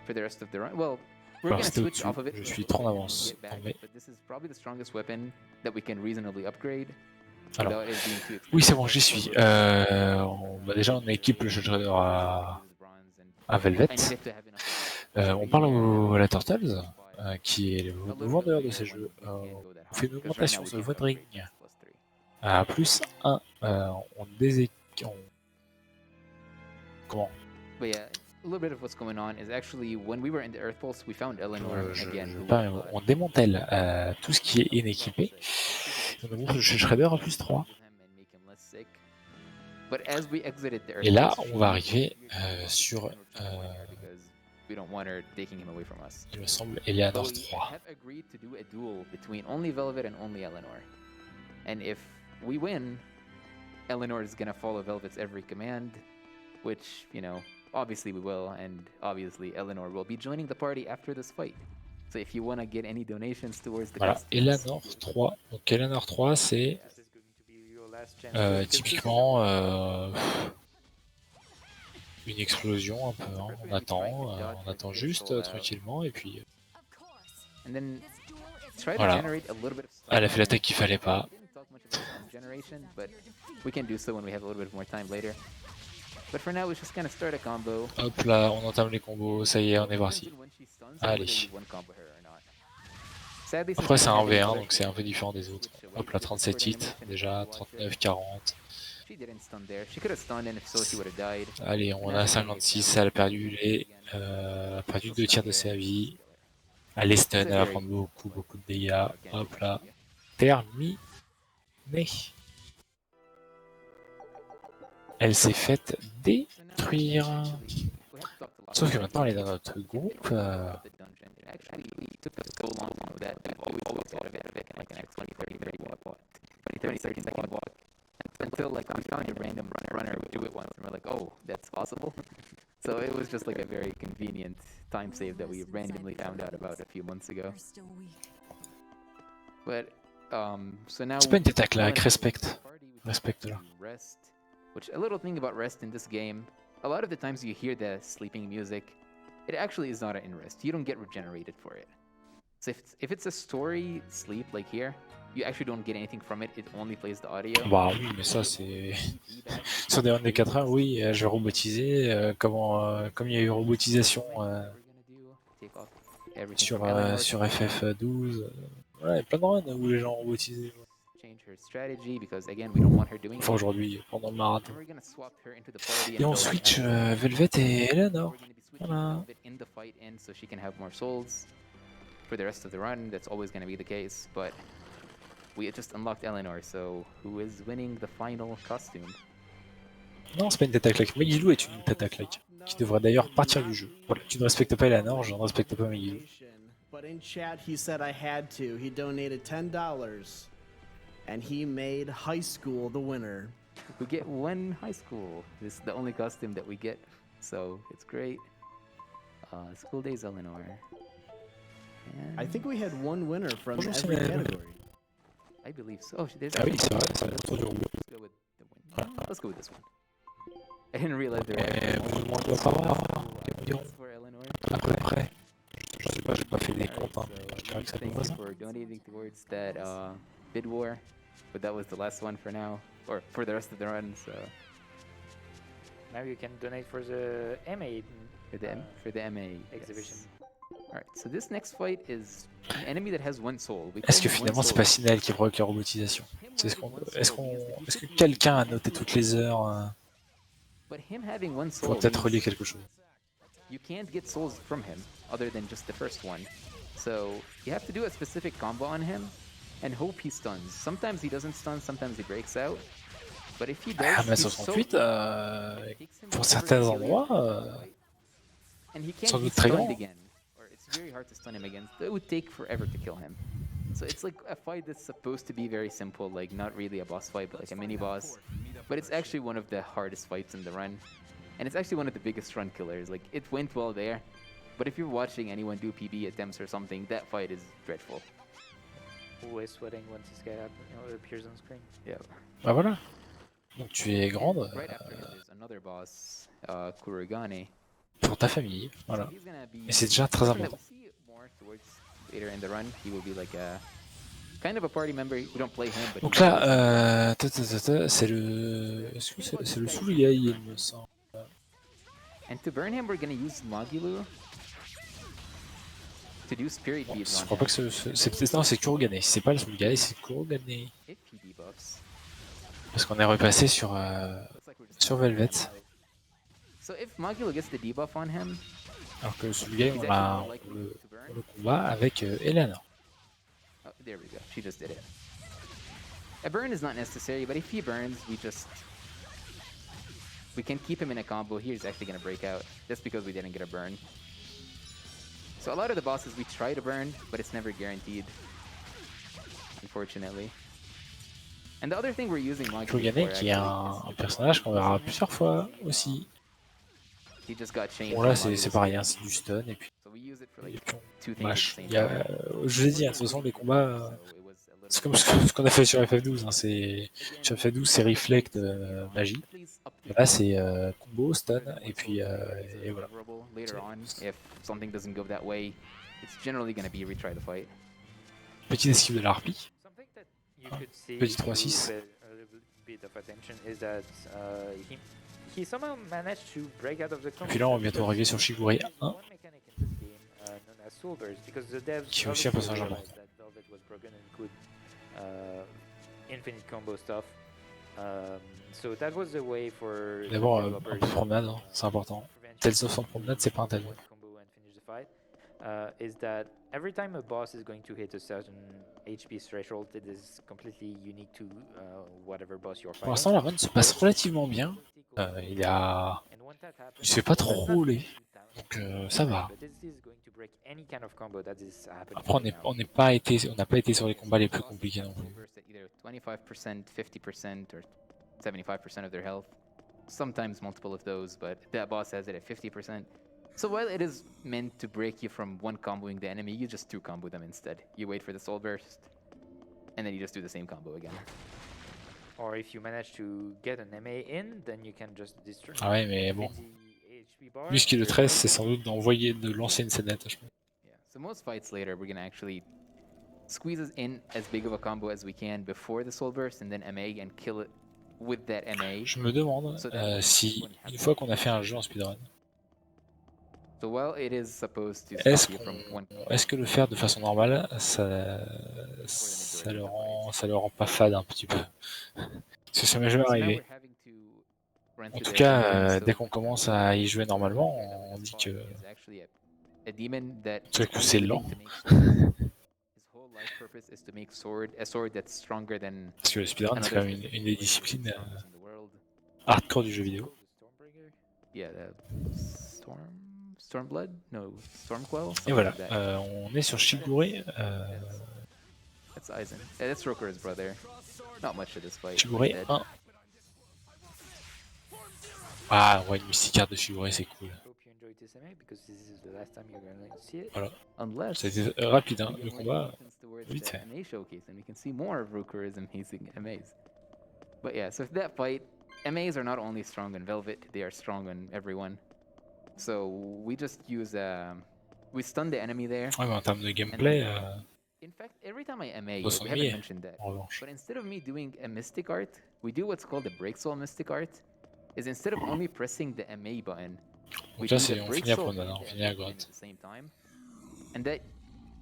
for the rest of the run. Well, we're gonna switch off of it. Je suis trop en avance. But this is probably the strongest weapon that we can reasonably upgrade. Alors, oui c'est bon, j'y suis. Déjà on équipe le Shredder à Velvet. On parle à la Turtles, qui est le vendeur de ces jeux. On fait une augmentation sur le vote-ring à plus 1. Comment? But yeah, a little bit of what's going on is actually when we were in the Earth Pulse, we found Eleanor again. On démantèle tout ce qui est inéquipé. On augmente le Shredder à plus 3. Et là, on va arriver sur, il me semble, Eleanor 3. And if we win, Eleanor is gonna follow Velvet's every command, which, you know, obviously we will, and obviously Eleanor will be joining the party after this fight. So if you want to get any donations towards the voilà, Eleanor 3. Donc Eleanor 3, c'est typiquement une explosion un peu. Hein. On attend juste tranquillement et puis. Voilà. Elle a fait l'attaque qu'il fallait pas. Hop là, on entame les combos, ça y est, on est parti. Allez. Après c'est un 1v1, donc c'est un peu différent des autres. Hop là, 37 hits, déjà, 39, 40. Allez, on a 56, elle a perdu a perdu 2 tiers de sa vie. Elle est stun, elle va prendre beaucoup de dégâts. Hop là, terminé. Elle s'est faite détruire. Sauf que maintenant elle est dans notre groupe. Until like we found a random runner would do it once and we're like, oh, that's possible. So it was just like a very convenient time save that we randomly found out about a few months ago. But so now c'est pas une attaque là, respecte là. Rest, which a little thing about rest in this game, a lot of the times you hear the sleeping music, it actually is not an rest. You don't get regenerated for it. So if it's a story sleep like here, you actually don't get anything from it, it only plays the audio. Bah oui, mais ça c'est... Sur des runs de 4 heures, oui, je vais robotiser, comme il y a eu robotisation sur FF12, voilà, il y a plein de runs où les gens ont robotisé. Enfin aujourd'hui, pendant le marathon. Et on switch Velvet et Eleanor. Voilà. For the rest of the run, that's always going to be the case, but we just unlocked Eleanor, so who is winning the final costume? Non, c'est pas une tête-à-claque. Megilou est une tête-à-claque, qui devrait d'ailleurs partir du jeu. Voilà, tu ne respectes pas Eleanor, je ne respecte pas Megilou. But in chat, he said I had to. He donated $10, and he made High School the winner. We get one High School. This is the only costume that we get, so it's great. School Days Eleanor. And I think we had one winner from every category. I believe so. Oh, there's oui, c'est vrai, c'est le tour du robot. Let's go with this one. I didn't realize there were For Eleanor. À peu près. Je des comptes, hein, je dirais que ça peut Thank pas you ça. for donating towards that bid war, but that was the last one for now, or for the rest of the run. So Now you can donate for the MA for the MA exhibition. yes. All right. So this next fight is an enemy that has one soul. We Est-ce call que him one finalement c'est soul. pas Sinel qui provoque la robotisation? Est-ce que quelqu'un a noté toutes les heures But him having one pour soul peut-être means relier quelque chose? you can't get souls from him other than just the first one. So you have to do a specific combo on him and hope he stuns. Sometimes he doesn't stun, sometimes he breaks out. But if he Ah, does, mais he's 68, so it takes him pour forever certains to kill you endroits, in the fight. And he can't sans be doute très stunned grand. again. Or it's very hard to stun him again. It would take forever to kill him. So it's like a fight that's supposed to be very simple, like not really a boss fight, but like a mini boss. But it's actually one of the hardest fights in the run. And it's actually one of the biggest run killers. Like, it went well there. But if you're watching anyone do PB attempts or something, that fight is dreadful. Who is sweating once this guy appears on screen? Yeah. Bah voilà. Donc tu es grande Right after him, there's another boss, Kurugane. pour ta famille, voilà. So he's gonna be Et c'est déjà très something that important. we'll see more towards later in the run. He will be like a kind of a party member. We don't play him, but Donc he's always là, c'est le... Est-ce que c'est le Sulugai, il me semble. And to burn him, we're gonna use Magulu to do Spirit Bon, Beads je on crois him. pas que non, c'est Kurugane. C'est pas le Sulugai, c'est Kurugane. If he debuffs. Parce qu'on est repassé sur Looks like we're just sur gonna Velvet. So if Magulu gets the debuff on him, Alors que le Sulugai, he's on actually l'a more likely to burn. le combat avec Elena. Oh, there we go. She just did it. A burn is not necessary, but if he burns, we can keep him in a combo. He's actually gonna break out just because we didn't get a burn. So a lot of the bosses we try to burn, but it's never guaranteed, unfortunately. And the other thing we're using Magulu Kurugane for qui est actually un personnage qu'on verra plusieurs fois aussi. he just got chained. Bon là from c'est Magulu's pareil, head. hein, c'est du stun et puis So we use it for et like puis two on things at the mâche. same Il y a, time. je l'ai dit, hein, de toute façon les combats, So it was a little c'est comme bit ce qu'on a fait sur FF12. Hein, sur FF12 c'est reflect magie. at least up to Et là c'est combo, stun et puis et voilà. favorable later on. If something doesn't go that way, it's generally going to be retry the fight. Petite esquive de la harpie. Something that you could see Petit to 3-6. pay a little bit of attention is that he somehow managed to break out of the Et puis là on va bientôt arriver sur Shigure 1. one mechanic in this game known as soul burst because the devs Qui est aussi un obviously personnage realized important. that Velvet was broken and could infinite combo stuff. So that was the way for the D'abord un developers peu de promenade, hein, c'est important. Tales of sans promenade c'est pas un tel. one combo and finish the fight. Is that every time a boss is going to hit a certain HP threshold, it is completely unique to whatever boss you're Pour fighting. l'instant la run se passe relativement bien. Il se fait pas trop rouler. Donc ça va. Après on n'a pas été sur les combats les plus compliqués non plus. Either 25%, 50%, or 75% of their health. Sometimes multiple of those, but that boss has it at 50%. So while it is meant to break you from one comboing the enemy, you just two combo them instead. You wait for the soul burst, and then you just do the same combo again. Or if you manage to get an MA in, then you can just destroy. Ah ouais mais bon. HP bar. Lui ce qui le stresse c'est sans doute de lancer une scène d'attachement. Yeah. So most fights later, we're gonna actually squeeze us in as big of a combo as we can before the soul burst, and then MA and kill it with that MA. Je me demande si une fois qu'on a fait un jeu en speedrun, So while it is supposed to est-ce stop you from one que le faire de façon normale, ça le rend pas fade un petit peu. Parce que ça m'est jamais So now arrivé. we're having to run En to tout the cas, demon, so dès qu'on commence à y jouer normalement, on dit que is actually a demon that c'est lent. his whole life purpose is to make a sword that's stronger than Parce que le speedrun c'est quand même une des disciplines in the world. hardcore du jeu vidéo. Yeah, Stormblood? No, Stormquell? Et Something voilà, like that. on est sur Shigure. That's Aizen. Yeah, that's Rokur's brother. Not much of this fight. Shigure He's dead. 1. Ah ouais, une mysticard de Shigure c'est cool. Hope you enjoyed this MA because this is the last time you're going to see it. Voilà, Unless ça a été rapide hein, we le get combat. entrance towards vite the fait. MA showcase, and we can see more of Rokur's amazing MAs. But yeah, so for that fight, MAs are not only strong on Velvet, they are strong on everyone. So we just use we stun the enemy there. Ouais, mais en termes de gameplay, In fact, every time I MA, faut we haven't s'ennuyer, mentioned that. en revanche. But instead of me doing a Mystic Art, we do what's called the Break Soul Mystic Art. Is instead of only pressing the MA button, we Donc là, do the on Break finit à Soul Promenade, and on the finit à MA button Grotte. at the same time. And that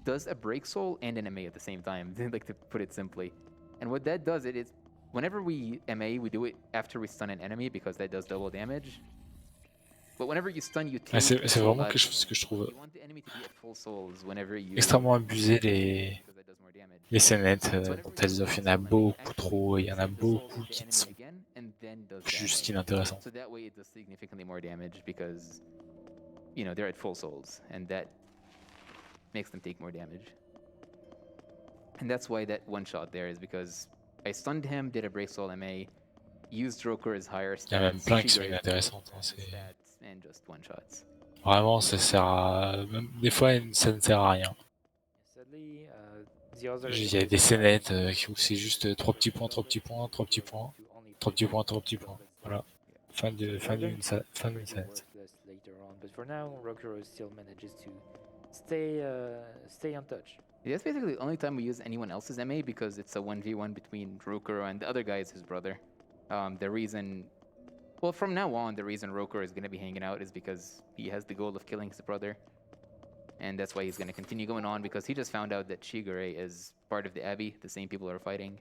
does a Break Soul and an MA at the same time, like to put it simply. And what that does, it is whenever we MA, we do it after we stun an enemy because that does double damage. But whenever you stun, you take C'est vraiment quelque you chose que je trouve want the enemy to be at full souls whenever you extrêmement abusé, because that does more damage. les scénettes So dans whenever you Tales of, il y en a stun, it beaucoup actually trop, et il y en a takes the soul beaucoup of the qui ne enemy sont again and then does juste damage. inintéressants. So that way it does significantly more damage because, you know, they're at full souls and that makes them take more damage. And that's why that one shot there is because I stunned him, did a break soul MA, used Rokur's higher Il y a même stats, plein qui sont Shigure inintéressantes. Hein, stats, and just one shots. vraiment, ça sert à... Même des fois, ça ne sert à rien. Sadly, the other Il y a des scénettes où c'est juste 3 petits points, 3 petits points, 3 petits points, 3 petits points, 3 petits points. Voilà. Fin d'une scénette. Later on, but for now, Rokuro still manages to stay untouched. Yeah, that's basically the only time we use anyone else's MA because it's a 1v1 between Rokuro and the other guy is his brother. The reason, well, from now on, the reason Rokuro is going to be hanging out is because he has the goal of killing his brother. And that's why he's going to continue going on because he just found out that Shigure is part of the Abbey, the same people are fighting.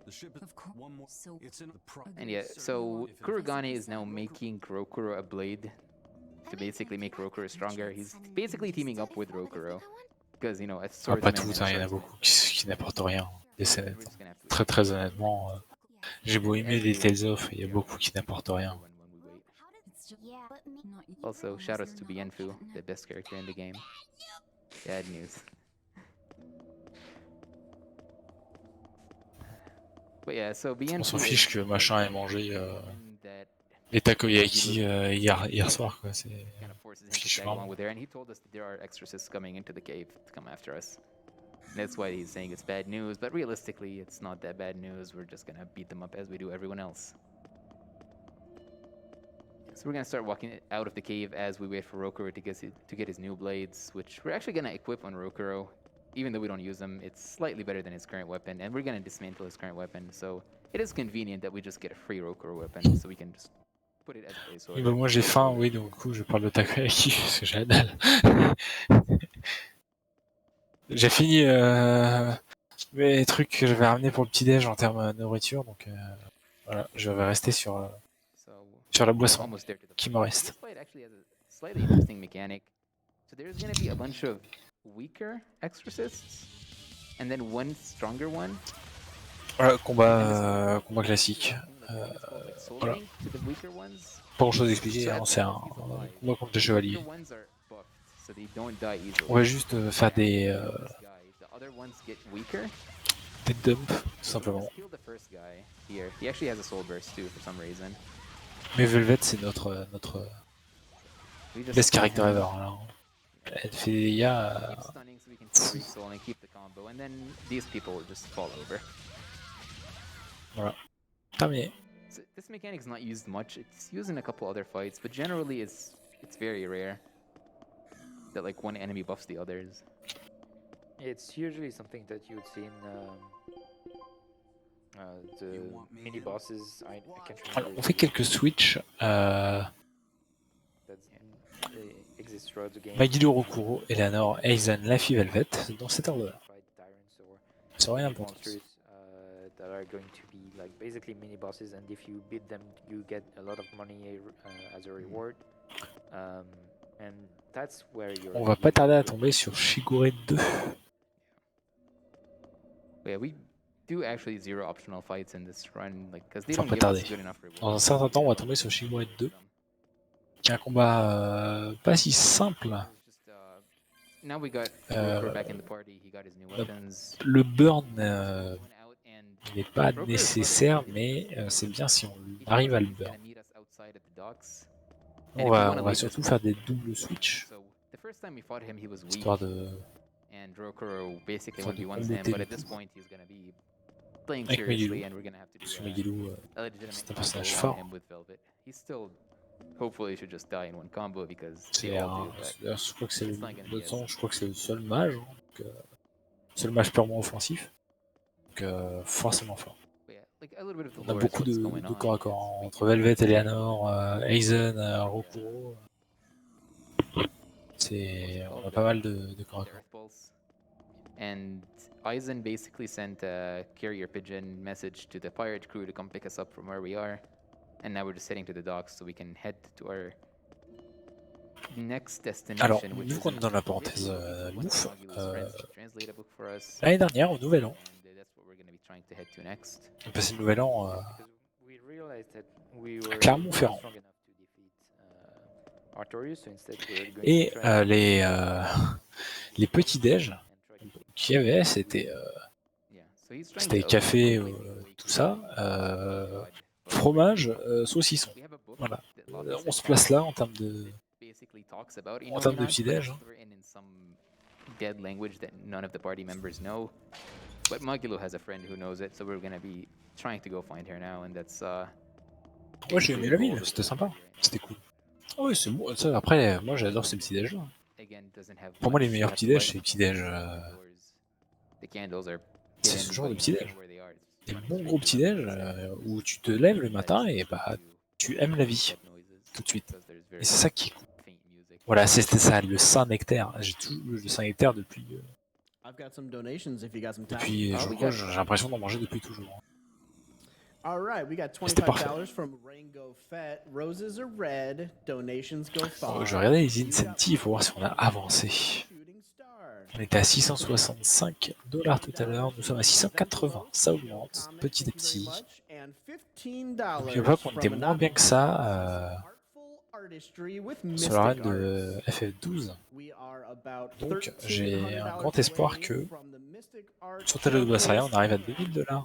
The ship is one more. It's in the And yeah, so Kurogane is now making Rokuro a blade to basically make Rokuro stronger. He's basically teaming up with Rokuro because, you know, a Ah, swordsman. pas toutes, and il y en a swordsman. beaucoup qui n'apportent rien. Des We're scénettes. just gonna have to Très très honnêtement, j'ai beau aimer les Tales of, il y a beaucoup qui n'apportent rien. when we wait. Also, shoutouts to Bienfu, the best character in the game. Bad news. But yeah, so Bienfu. On s'en fiche que machin ait mangé that les takoyaki hier soir, quoi. C'est... kind of forces him to Fiche tag along vraiment. with her, and he told us that there are exorcists coming into the cave to come after us. And that's why he's saying it's bad news, but realistically, it's not that bad news. We're just gonna beat them up as we do everyone else. So we're gonna start walking out of the cave as we wait for Rokuro to get his new blades, which we're actually gonna equip on Rokuro. Even though we don't use them, it's slightly better than his current weapon, and we're gonna dismantle his current weapon. So it is convenient that we just get a free Rokuro weapon, so we can just put it as a base Oui, sword. bah, moi j'ai faim, oui, donc du coup je parle de takoyaki parce que j'ai la dalle. J'ai fini mes trucs que j'avais ramenés pour le petit-déj en termes de nourriture, donc voilà, je vais rester sur la boisson Almost there to the qui fight. me reste. This fight actually has a slightly interesting mechanic. So there's gonna be a bunch of weaker exorcists, and then one stronger one. Voilà, combat classique. Voilà. Pas grand chose à expliquer, hein, c'est un combat contre les chevaliers. On va juste faire des dumps, tout simplement. Mais Velvet, c'est notre best character ever. Alors, elle fait des dégâts. Voilà. Terminé. So this mechanic is not used much. It's used in a couple other fights, but generally it's very rare that like one enemy buffs the others. It's usually something that you would see in the mini bosses. I can't Alors, remember. on fait quelques switches. Exists throughout the game. Magilo Rokuro, Eleanor, Aizen, la fille Velvet, dans cet ordre-là. C'est rien pour tous. That are going to be like basically mini bosses, and if you beat them, you get a lot of money as a reward. And that's where you're. On va pas tarder à tomber sur Shigure 2. Yeah, we do actually zero optional fights in this run, like because they Enfin, don't pas give us tarder. good enough rewards. Dans un certain temps, on va tomber sur Shigure 2, qui est un combat pas si simple. Now we got Rokuro back in the party. He got his new weapons. Le burn n'est pas nécessaire, mais c'est bien si on arrive à le burn. On va surtout faire des doubles switch, histoire de And Rokuro basically Enfin, de 1v1s him, comboter but le at this tout. point he's gonna be playing Avec seriously, Megilou. and we're gonna have to Parce que do Megilou, a legitimate c'est un personnage combo on fort. him with Velvet. He's still hopefully should just die in one combo because they C'est all un... do. But D'ailleurs, je crois que c'est it's not gonna be le as temps, je crois que c'est le seul mage, hein, donc, seul mage purement offensif. Donc forcément fort. but yeah, like a little bit of the On a lore is beaucoup what's going de on. corps à corps is hein, we entre can Velvet, do Eleanor, Aizen, Rokuro. On a pas mal de corps à the corps. Earth Pulse. And Aizen basically sent a carrier pigeon message to the pirate crew to come pick us up from where we are. And now we're just heading to the docks so we can head to our next destination. Alors, which vu is qu'on est in dans la parenthèse One of bouffe, Maguilo's friends to translate a book for us. l'année dernière, au Nouvel An, And that's what we're going to be trying to head to next. on passait le Nouvel An Because we realized that we were Clermont-Ferrand. strong enough to defeat Artorius, so instead we're going Et to try les petits déj and try to qu'il y avait, c'était Yeah, so he's trying c'était to café, outdo completely tout ça, God, but fromage, saucisson. we have a book Voilà. that Lobby On sent se place là out en termes de... that basically talks about, en termes de petit déj. written in some dead language that none of the party members know. But Magilo has a friend who knows it, so we're gonna be trying to go find her now, and that's Ouais, j'ai aimé la ville, c'était sympa, c'était cool. Ah oui, c'est bon, ça, après, moi j'adore ces petits déj là. again doesn't have Pour moi, les much. meilleurs You have petits to déj, light c'est les up petits the déj. doors. The candles are C'est hidden, ce genre de but petits you déj. know where they are. Des bons gros petits déj où tu te lèves le matin et bah tu aimes la vie tout de suite. Et c'est ça qui est cool. Voilà, c'était ça, le Saint-Nectaire. J'ai tout le Saint-Nectaire depuis. I've got some donations if you got some time. Depuis, je crois, j'ai l'impression d'en manger depuis toujours. All right, we got C'était parfait. $25 from Rango Fett. Roses are red. Donations go far. Je vais regarder les incentives pour voir si on a avancé. Shooting star. On était à 665 $ tout à l'heure, nous sommes à 680. Ça augmente petit à petit. Donc, je vois qu'on était moins bien que ça sur la reine de FF12. Donc j'ai un grand espoir que sur Tale of Berseria on arrive à 2000 $.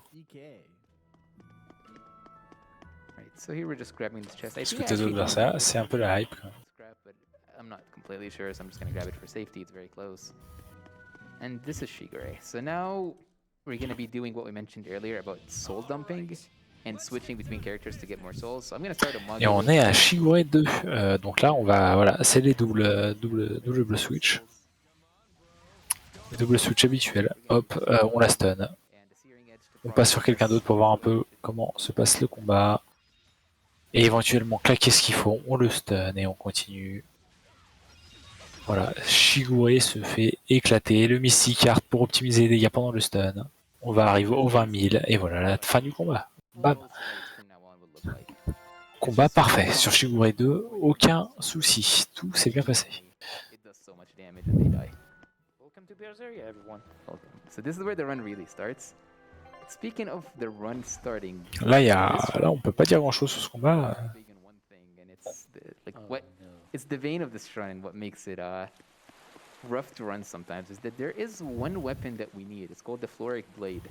So here we're just grabbing this chest. Parce que Tale of Berseria c'est un peu la hype. Quoi. I'm not completely sure, so I'm just gonna grab it for safety. It's very close. And this is Shigure. So now we're gonna be doing what we mentioned earlier about soul dumping and switching between characters to get more souls. So I'm gonna start a Magilo. Et on est à Shigure 2. Donc là on va, voilà, c'est les double switch. Les double switch habituels. Hop, on la stun. On passe sur quelqu'un d'autre pour voir un peu comment se passe le combat. Et éventuellement claquer ce qu'il faut. On le stun et on continue. Voilà, Shigure se fait éclater. Le Mystic Art pour optimiser les dégâts pendant le stun. On va arriver aux 20 000 et voilà la fin du combat. Bam. Combat parfait sur Shigure 2, aucun souci, tout s'est bien passé. welcome to Berseria, everyone. So this is where the run really starts. Speaking of the run starting, Là, on peut pas dire grand chose sur ce combat. big in one thing, and it's it's the vein of this run and what makes it rough to run sometimes is that there is one weapon that we need. It's called the Floric Blade.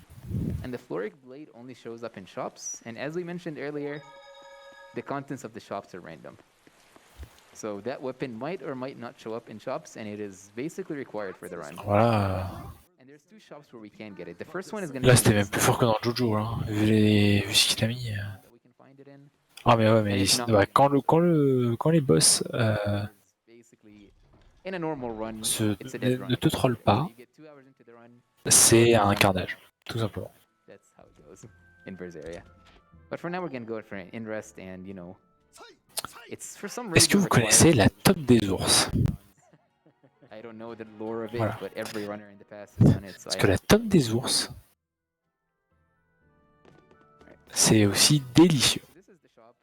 And the Floric Blade only shows up in shops, and as we mentioned earlier, the contents of the shops are random. So that weapon might or might not show up in shops, and it is basically required for the run. Voilà. And there's two shops where we can get it. The first one is gonna Là be c'était même plus fort que dans Jojo, hein, vu ce qu'il a mis. that we can find it in. Ah mais ouais, mais quand les boss Basically, in a normal run, it's a ne dead run. te trollent pas, You get 2 hours into the run, c'est un carnage, tout simplement. that's how it goes in Berseria. But for now, we're gonna go for an in rest, and you know, it's for some reason. Est-ce que vous connaissez la top des ours? I don't know the lore of it, Voilà. but every runner in the past has done it. So Parce que la top des ours, c'est aussi délicieux. This is the shop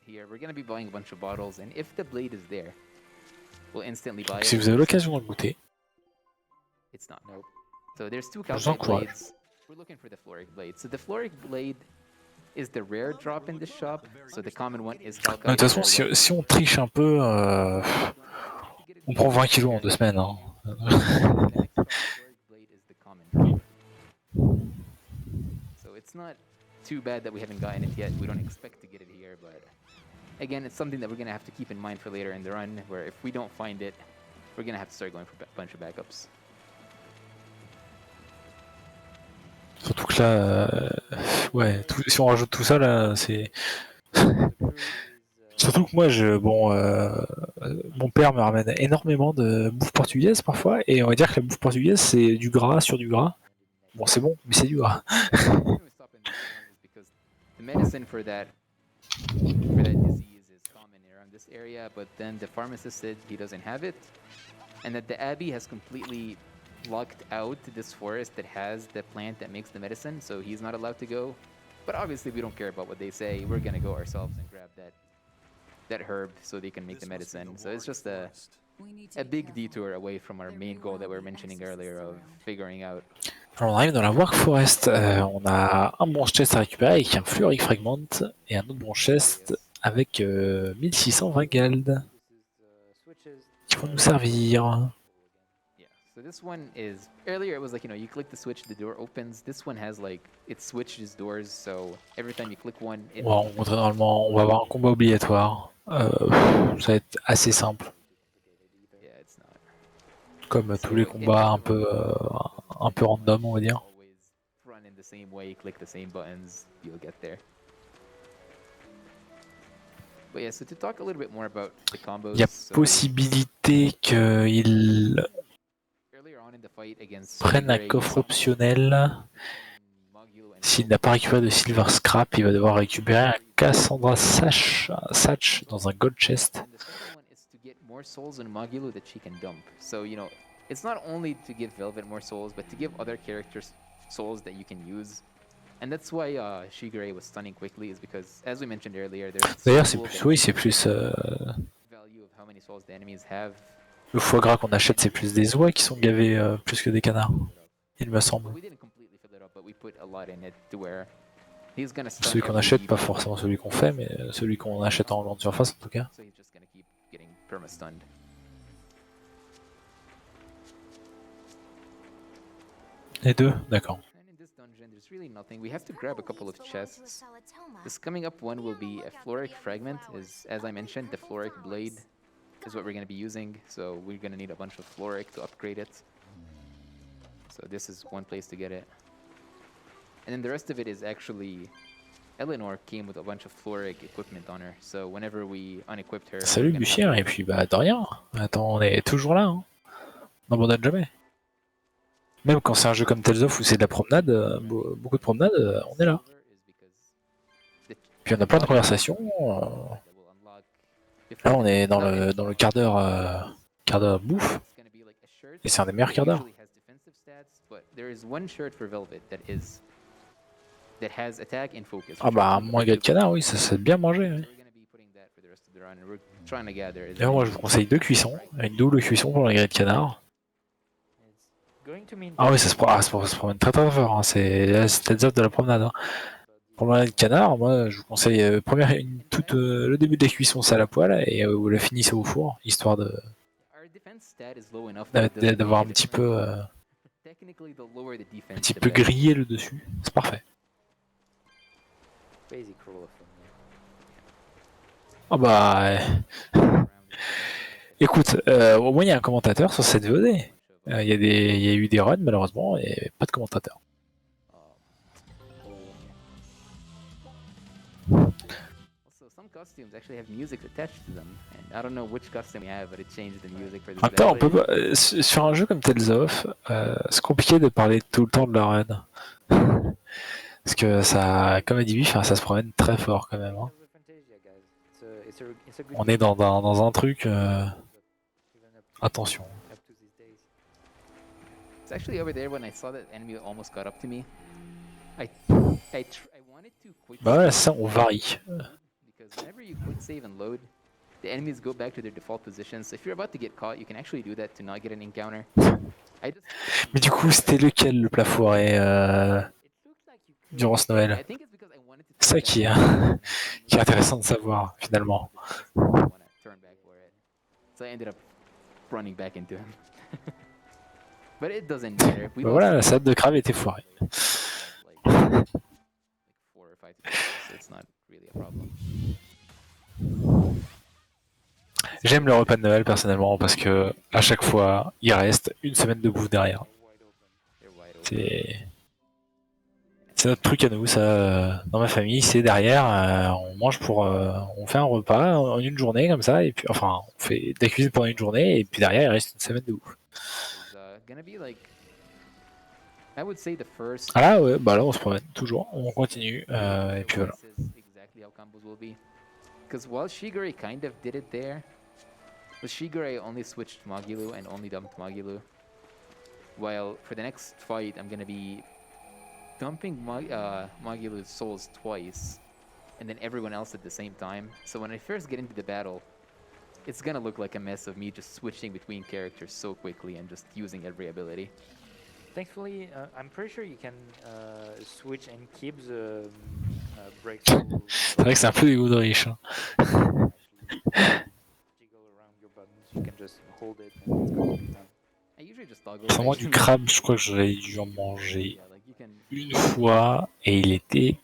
here. We're gonna be buying a bunch of bottles, and if the blade is there, we'll instantly buy Donc, it. si vous avez l'occasion de le goûter, It's not, nope. So there's two Je vous calcite encourage. blades. We're looking for the Floric Blade. So the Floric Blade is the rare drop in this shop. So the common one is calcite. de toute façon, si on triche un peu, on prend 20 kilos en 2 semaines. Hein. The next drop, Floric Blade is the common drop. So it's not too bad that we haven't gotten it yet. We don't expect to get it here, but again, it's something that we're gonna have to keep in mind for later in the run, where if we don't find it, we're gonna have to start going for a bunch of backups. Surtout que là, ouais, si on rajoute tout ça, là, c'est... Surtout que moi, mon père me ramène énormément de bouffe portugaise parfois, et on va dire que la bouffe portugaise, c'est du gras sur du gras. Bon, c'est bon, mais c'est du gras. The medicine for that disease is common around this area, but then the pharmacist said he doesn't have it, and that the abbey has completely locked out this forest that has the plant that makes the medicine, so he's not allowed to go. But obviously, we don't care about what they say. We're gonna go ourselves and grab that herb so they can make the medicine. So it's just a big detour away from our main goal that we were mentioning earlier of figuring out. Alors, on arrive dans la Work Forest. On a un branch chest à récupérer avec un Fluric Fragment et un autre branch chest avec 1620 gold qui vont nous servir. So this one is, earlier it was like, you click the switch, the door opens. This one has like, it switches doors, so every time you click one, it... On va rencontrer normalement, on va avoir un combat obligatoire. Ça va être assez simple. Yeah, it's not. Comme tous les combats un peu random, on va dire. Run in the same way, click the same buttons, you'll get there. But yeah, so to talk a little bit more about the combos. Il y a possibilité qu'il prenne un coffre optionnel. S'il n'a pas récupéré de Silver Scrap, il va devoir récupérer un Cassandra Satch dans un Gold Chest. More souls in Magulu that she can dump. So, it's not only to give Velvet more souls, but to give other characters souls that you can use. And that's why Shigure was stunning quickly, is because, as we mentioned earlier, d'ailleurs, c'est plus, oui, c'est plus value of how many souls the enemies have. Le foie gras qu'on achète, c'est plus des oies qui sont gavés plus que des canards, il me semble. Celui qu'on achète, pas forcément celui qu'on fait, mais celui qu'on achète en grande surface en tout cas. Les deux, d'accord. There's really nothing. We have to grab a couple of chests. This coming up one will be a Floric Fragment. As I mentioned, the Floric Blade is what we're going to be using. So we're going to need a bunch of Floric to upgrade it. So this is one place to get it. And then the rest of it is actually... Eleanor came with a bunch of Floric equipment on her. So whenever we unequipped her... Salut Lucien, et puis bah de rien. Attends, on est toujours là. Hein. On n'abandonne jamais. Même quand c'est un jeu comme Tales of où c'est de la promenade, beaucoup de promenade, on est là. Puis on a plein de conversations. Là on est dans le quart d'heure bouffe. Et c'est un des meilleurs quarts d'heure. Ah bah moins gars de canard, oui, ça c'est bien mangé. Oui. D'ailleurs moi je vous conseille 2 cuissons, une double cuisson pour les grillés de canard. Ah oui, ça se promène très très fort, hein. C'est Tales of de la promenade. Hein. Pour le grillé de canard, moi je vous conseille le début de la cuisson c'est à la poêle et vous la finissez au four, histoire d'avoir un petit peu grillé le dessus, c'est parfait. Ah bah... Écoute, au moins il y a un commentateur sur cette VOD. Il y a eu des runs malheureusement et pas de commentateur. Attends, on peut pas, sur un jeu comme Tales of, c'est compliqué de parler tout le temps de la run. Parce que ça, comme a dit Biff, ça se promène très fort quand même. Hein. On est dans un truc... Attention. It's actually over there when I saw that enemy almost got up to me. I wanted to quick bah ouais, ça on varie. Because whenever you quick save and load, the enemies go back to their default positions. So if you're about to get caught, you can actually do that to not get an encounter. Mais du coup, c'était lequel le plat foiré durant ce Noël? C'est ça qui est intéressant de savoir finalement. So I ended up running back into him. But it doesn't matter. Bah voilà, la salade de crabe était foirée. J'aime le repas de Noël personnellement parce que à chaque fois, il reste une semaine de bouffe derrière. C'est notre truc à nous, ça, dans ma famille, c'est derrière, on mange pour... on fait un repas en une journée comme ça, et puis enfin, on fait de la cuisine pendant une journée, et puis derrière, il reste une semaine de ouf. Ah là, ouais, bah là, on se promène, toujours, on continue, et puis voilà. Because while Shigure kind of did it there, with Shigure only switched Magilu and only dumped Magilu. While for the next fight, I'm gonna be dumping Magilu's souls twice, and then everyone else at the same time. So when I first get into the battle, it's gonna look like a mess of me just switching between characters so quickly and just using every ability. Thankfully, I'm pretty sure you can switch and keep the breakthrough. C'est vrai que c'est un peu dégoût de riche. Hein. Jiggle around your buttons, you can just hold it and it's going to be done. I usually just toggle. Sans moi, du crabe, je crois que j'avais dû en manger une fois, et il était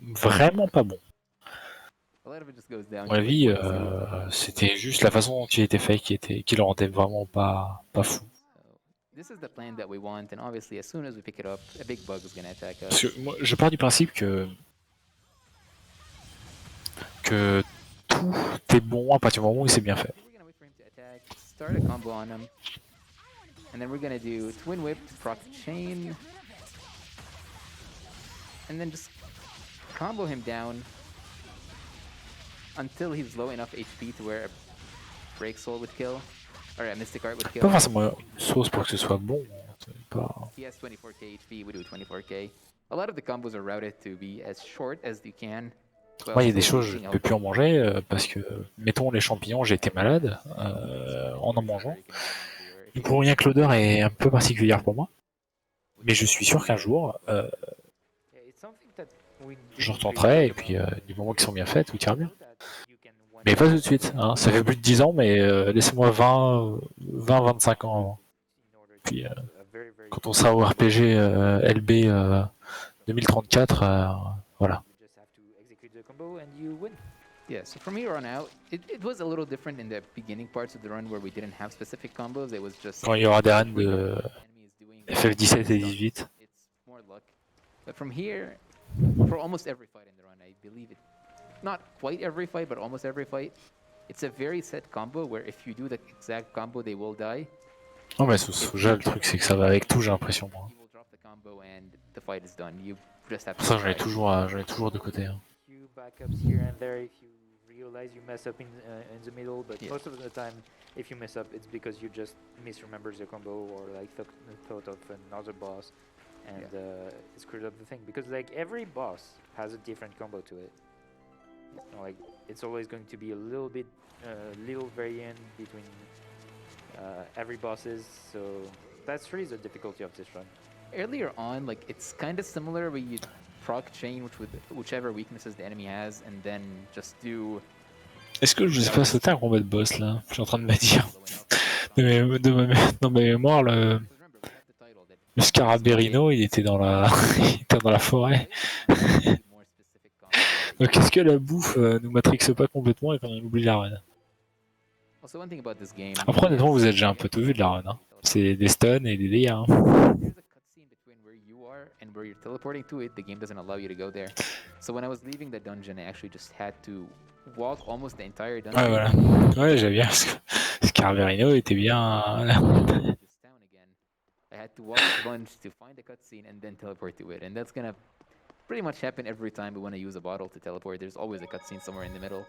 vraiment pas bon. À mon avis, c'était juste la façon dont il était fait qui le rendait vraiment pas fou. This is the plan that we want, and obviously, as soon as we pick it up, a big bug is going to attack us. Parce que moi, je pars du principe que tout est bon à partir du moment où c'est bien fait. We're going to wait for him to attack, start a combo on him, and then we're going to do Twin Whip, proc chain, and then just combo him down until he's low enough HP to where a Break Soul would kill. Or a Mystic Art would kill. Pas forcément une sauce pour que ce soit bon. Pas... He has 24k HP, we do 24k. A lot of the combos are routed to be as short as you can. Moi, il y a des choses, je ne peux plus en manger parce que, mettons, les champignons, j'ai été malade en mangeant. Pour rien que l'odeur est un peu particulière pour moi. Mais je suis sûr qu'un jour, je retenterai et puis du moment qu'ils sont bien faits, tout ira bien. Mais pas tout de suite, hein. Ça fait plus de 10 ans, mais laissez-moi 20-25 ans avant. Puis quand on sera au RPG LB 2034, voilà. Yeah, so from here on out, it was a little different in the beginning parts of the run where we didn't have specific combos. It was just quand il y aura des arènes de FF17 et 18. It's more luck. But from here, for almost every fight in the run, I believe it. Not quite every fight, but almost every fight. It's a very set combo where if you do the exact combo, they will die. Non mais sous Soja, le truc c'est que ça va avec tout, j'ai l'impression moi. You will drop the combo and the fight is done. You just have to. Ça j'en ai toujours de côté. Hein. Few backups here and there if you realize you mess up in the middle, but most of the time, if you mess up, it's because you just misremember the combo or like thought of another boss, and it screwed up the thing. Because like every boss has a different combo to it. Like it's always going to be a little bit, little variant between every bosses. So that's really the difficulty of this run. Earlier on, like it's kind of similar where you proc chain whichever weaknesses the enemy has, and then just do. Est-ce que je sais pas sauter un combat de boss là? Je suis en train de me dire. Dans ma mémoire, le Scaraberino, il était dans la forêt. Donc est-ce que la bouffe nous matrixe pas complètement et qu'on oublie la run? Après honnêtement vous avez déjà un peu tout vu de la run. Hein. C'est des stuns et des dégâts. Hein. And where you're teleporting to it, the game doesn't allow you to go there. So when I was leaving the dungeon, I actually just had to walk almost the entire dungeon. Ouais, voilà. Ouais, j'avais bien parce que Scaraberino était bien. I had to walk a bunch to find the cutscene and then teleport to it, and that's gonna pretty much happen every time we want to use a bottle to teleport. There's always a cutscene somewhere in the middle.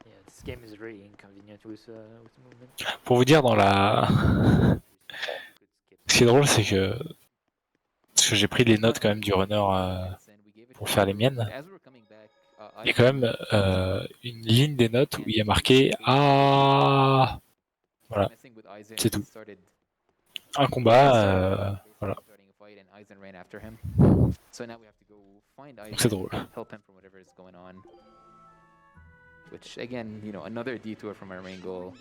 Yeah, this game is really inconvenient with movement. Pour vous dire dans la. Ce qui est drôle, c'est que. Parce que j'ai pris les notes quand même du runner pour faire les miennes. Il y a quand même une ligne des notes où il y a marqué Ah. Voilà, c'est tout. Un combat, voilà. Donc c'est drôle. Which again, you know, another detour from our main goal.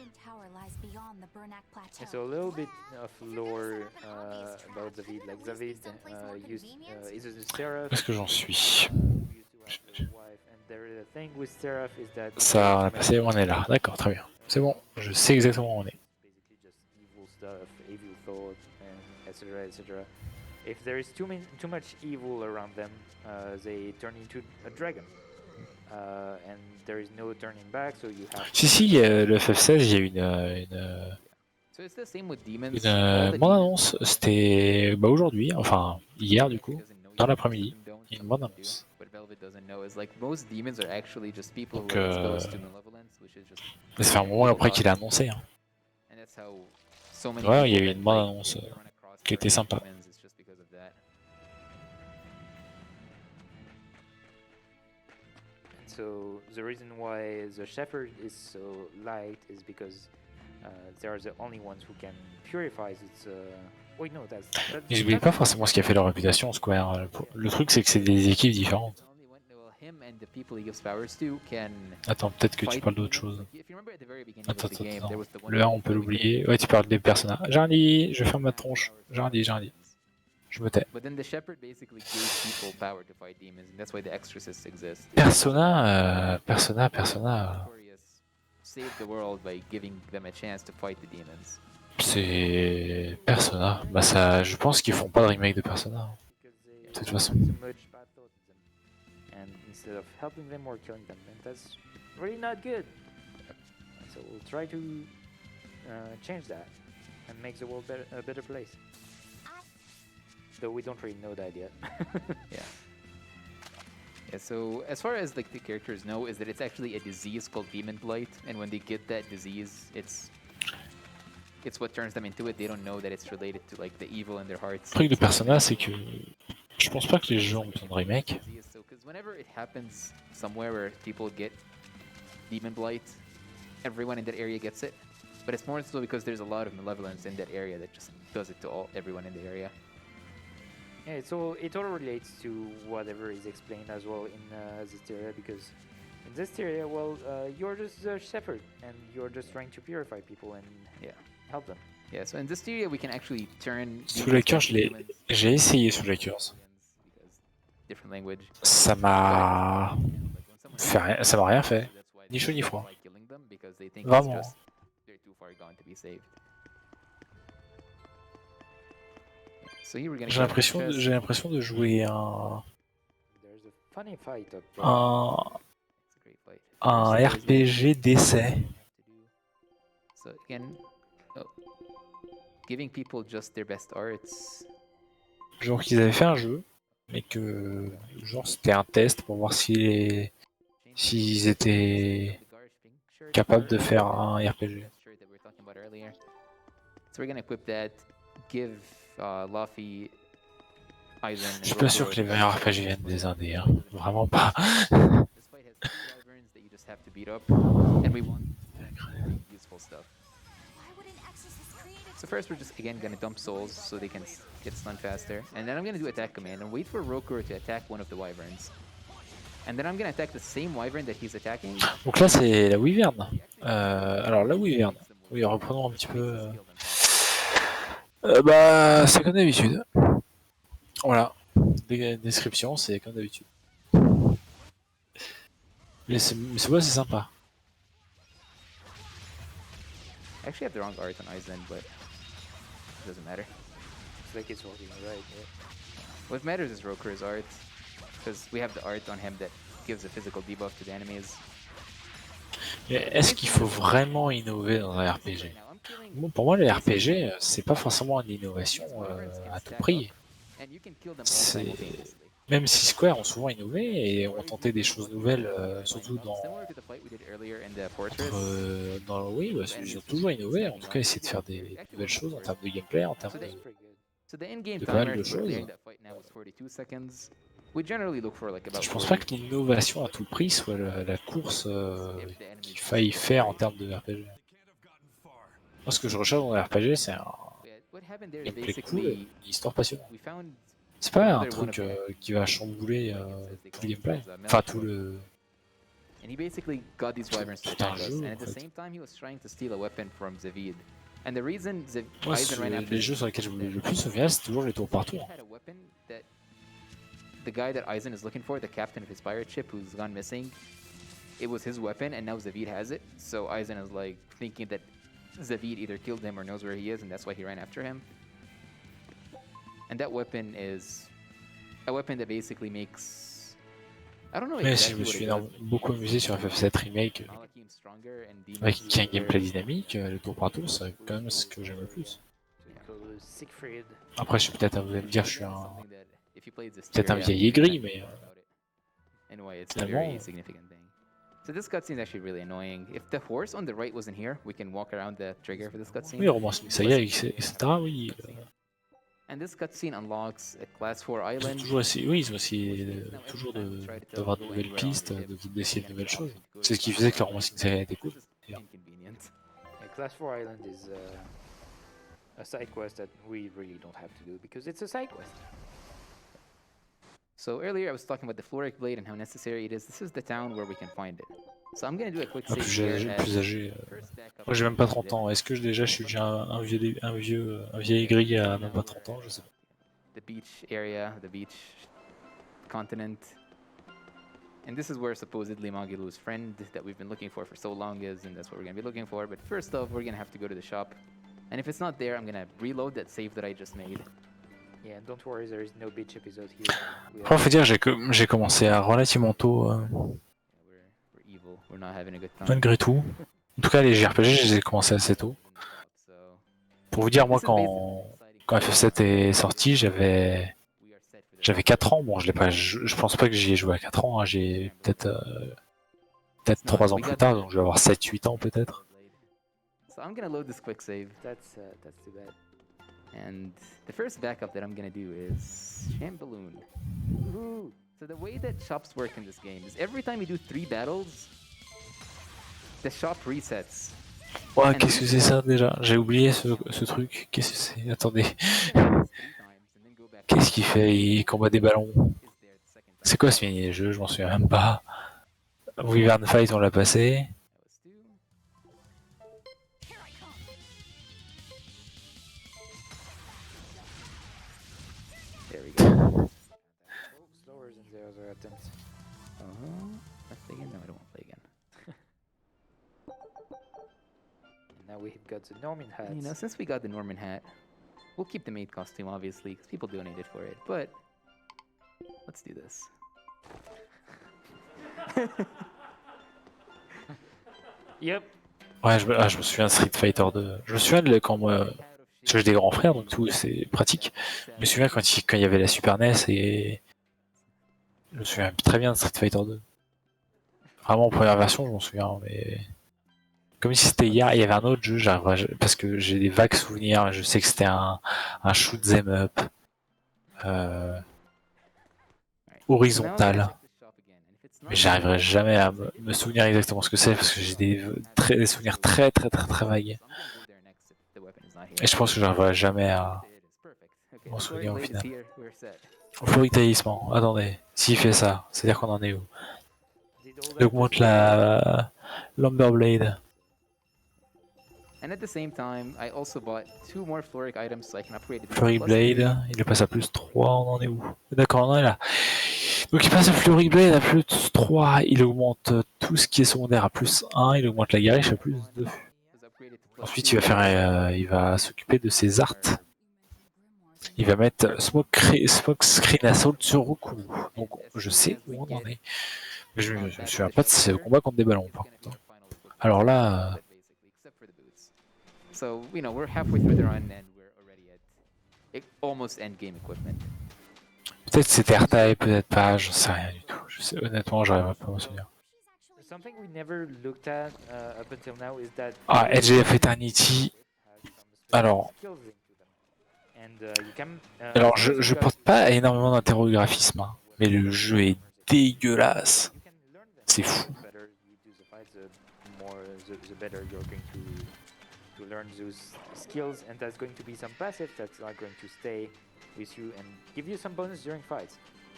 And so a little bit of lore about David. Like David is a Seraph. Est-ce que j'en suis? The thing with Seraph is that ça, on a passé, on est là. D'accord, très bien. C'est bon, je sais exactement où on est. Basically just evil stuff, evil thought, and etc. etc. if there is too much evil around them, they turn into a dragon. And there is no turning back, so you have. Si, le FF16, il y a So it's the same with demons. une bande-annonce. C'était aujourd'hui, enfin hier du coup, dans l'après-midi. Il y a une bande-annonce. What Velvet doesn't know is like most demons are actually just people who Donc, are exposed to malevolence, which is just. Mais ça fait un moment après qu'il a annoncé. Hein. And that's how so many Ouais, il y a people eu that, une like, bande-annonce you run across qui était sympa. demons, it's just because of that. So the reason why the shepherd is so light is because they are the only ones who can purify its. Wait, no, that's. Ils n'oublient pas forcément ce qui a fait leur réputation, Square. Le truc, c'est que c'est des équipes différentes. Attends, peut-être que tu parles d'autre chose. Attends. Le 1, on peut l'oublier. Ouais, tu parles des personnages. Jarly, je ferme ma tronche. Jarly. Je me tais. Persona. C'est Persona. Bah ça, je pense qu'ils font pas de remake de Persona. De toute façon. And instead of helping them or killing them, and that's really not good. So we'll try to change that and make the world a better place. Though we don't really know that yet. Yeah, so as far as like the characters know is that it's actually a disease called Demon Blight, and when they get that disease, it's what turns them into it. They don't know that it's related to like the evil in their hearts. Le truc de Persona, c'est que je pense pas que les jeux ont besoin de remake. So, because whenever it happens somewhere where people get Demon Blight, everyone in that area gets it. But it's more so because there's a lot of malevolence in that area that just does it to everyone in the area. Yeah, so it all relates to whatever is explained as well in Zestiria, because in Zestiria, well, you're just a shepherd and you're just trying to purify people and help them. Yeah, so in Zestiria we can actually turn. Sous les cœurs, j'ai essayé sous les cœurs. Different language. Ça m'a rien fait. Ni chaud ni froid. Vraiment. J'ai l'impression de jouer un RPG d'essai. So again, giving people just their best arts. Genre qu'ils avaient fait un jeu, mais que genre c'était un test pour voir s'ils étaient capables de faire un RPG. So we're gonna equip that, give Luffy, Aizen. Je suis pas sûr que les meilleurs RPG viennent des indés, hein. Vraiment pas. This fight has 2 wyverns that you just have to beat up, and we want useful stuff. So first we're just again gonna dump souls so they can get stunned faster, and then I'm gonna do attack command and wait for Roku to attack one of the wyverns. And then I'm gonna attack the same wyvern that he's attacking. Donc là c'est la wyvern. Alors la wyvern. Oui, reprenons un petit peu. Bah c'est comme d'habitude. Voilà. Description, c'est comme d'habitude. Mais c'est sympa. I actually have the wrong art on Aizen, but it doesn't matter. It's like it's working right. Yeah. What matters is Rokur's art, because we have the art on him that gives a physical debuff to the enemies. Est-ce qu'il faut vraiment innover dans un RPG? Bon, pour moi, les RPG, c'est pas forcément une innovation à tout prix. Même si Square ont souvent innové et ont tenté des choses nouvelles, surtout oui, bah, ils ont toujours innové, en tout cas essayer de faire des nouvelles choses en termes de gameplay, en termes de pas mal de choses. Je pense pas que l'innovation à tout prix soit la course qu'il faille faire en termes de RPG. Moi, ce que je recherche dans un RPG, c'est un gameplay cool et une histoire passionnante. C'est pas un truc qui va chambouler tout le gameplay, enfin tout le... And he basically got these wyverns to attack us, and at the same time he was trying to steal a weapon from Zavid. And the reason Aizen ran after les jeux sur lesquels je me le plus souviens, c'est toujours les tours par tour. The guy that Aizen is looking for, the captain of his pirate ship who's gone missing, it was his weapon, and now Zavid has it. So Aizen is like thinking that Zavid either killed him or knows where he is, and that's why he ran after him. And that weapon is a weapon that basically makes... I don't know Mais je exactly me what suis it does. beaucoup amusé sur FF7 Remake Malakim stronger and demons avec un weaker. gameplay dynamique, le tour par tour, c'est quand même ce que j'aime le plus. Siegfried. Après, je suis peut-être, vous allez me dire, je suis Something that if you played peut-être un Zestiria, vieil you can aigri, kind of mais forget about it. And why it's a finalement, very significant thing. So this cutscene is actually really annoying. If the horse on the right wasn't here, we can walk around the trigger for this cutscene. oui, Romance Saga, etc. Oui, And this cutscene unlocks a class 4 ils ont island. toujours essayé, oui, ils ont essayé toujours d'avoir de nouvelles pistes, d'essayer de nouvelles choses. C'est ce qui faisait que la Romance Saga était cool. Inconvenient. Yeah, Class 4 Island is a side quest that we really don't have to do because it's a side quest. So earlier I was talking about the Floric Blade and how necessary it is. This is the town where we can find it. So I'm gonna do a quick save here as Plus âgé. first backup Moi, j'ai même pas of 30 it. ans. Est-ce que déjà je suis déjà un vieil aigri à même pas 30 ans? Je sais pas. The beach area, the beach continent. And this is where supposedly Magilu's friend that we've been looking for so long is, and that's what we're gonna be looking for. But first off, we're gonna have to go to the shop. And if it's not there, I'm gonna reload that save that I just made. Yeah, don't worry, there is no beach episode here. Après, faut dire, j'ai commencé à relativement tôt, We're evil. We're not having a good time. malgré tout. En tout cas, les JRPG, je les ai commencés assez tôt. Pour vous dire, moi, quand FF7 est sorti, j'avais 4 ans. Bon, je pense pas que j'y ai joué à 4 ans. Hein. J'ai peut-être 3 ans plus tard, donc je vais avoir 7-8 ans peut-être. So I'm gonna load this quick save. That's too bad. And the first backup that I'm gonna do is Chamballoon. So the way that shops work in this game is every time you do 3 battles, the shop resets. Ouais, qu'est-ce que c'est ça déjà? J'ai oublié ce truc. Qu'est-ce que c'est? Attendez. Qu'est-ce qu'il fait? Il combat des ballons. C'est quoi ce mini-jeu? Je m'en souviens même pas. Wyvern Fight, on l'a passé. There we go. Slower than the other attempts. Let's play again? No, I don't want to play again. Now we've got the Norman hat. You know, since we got the Norman hat, we'll keep the maid costume, obviously, because people donated for it. But let's do this. Yep. Ouais, je me souviens de Street Fighter 2. Je me souviens de quand moi. Parce que j'ai des grands frères, donc tout, c'est pratique. Je me souviens quand il y avait la Super NES et. Je me souviens très bien de Street Fighter 2. Vraiment, en première version, je m'en souviens, mais. Comme si c'était hier, il y avait un autre jeu, parce que j'ai des vagues souvenirs, je sais que c'était un shoot 'em up. Horizontal. Mais j'arriverai jamais à me souvenir exactement ce que c'est, parce que j'ai des souvenirs très vagues. Et je pense que j'arriverai jamais à m'en souvenir au final. Floric Talisman, attendez, s'il fait ça, c'est-à-dire qu'on en est où? Il augmente la Lumberblade. And at the same time, I also bought 2 more Floric items so I can upgrade it. Flurry Blade, il le passe à plus 3, on en est où? D'accord, on en est là. Donc il passe à Flurry Blade à plus 3, il augmente tout ce qui est secondaire à plus 1, il augmente la guerriche à plus 2. Ensuite il va s'occuper de ses arts. Il va mettre Smoke Screen Assault sur Roku. Donc je sais où on en est. Mais je me souviens pas de ce combat contre des ballons par contre. Alors là... So, you know, we're halfway through the run and we're already at almost endgame equipment. Peut-être c'était R-Type, peut-être pas, j'en sais rien du tout. Je sais, honnêtement, j'arrive pas à me souvenir. Something we never looked at up until now is that. Ah, Edge of Eternity. Alors, alors je porte pas énormément d'interrographisme, hein, mais le jeu est dégueulasse. C'est fou. To learn those skills, and there's going to be some passive that's are going to stay with you and give you some bonus during fights.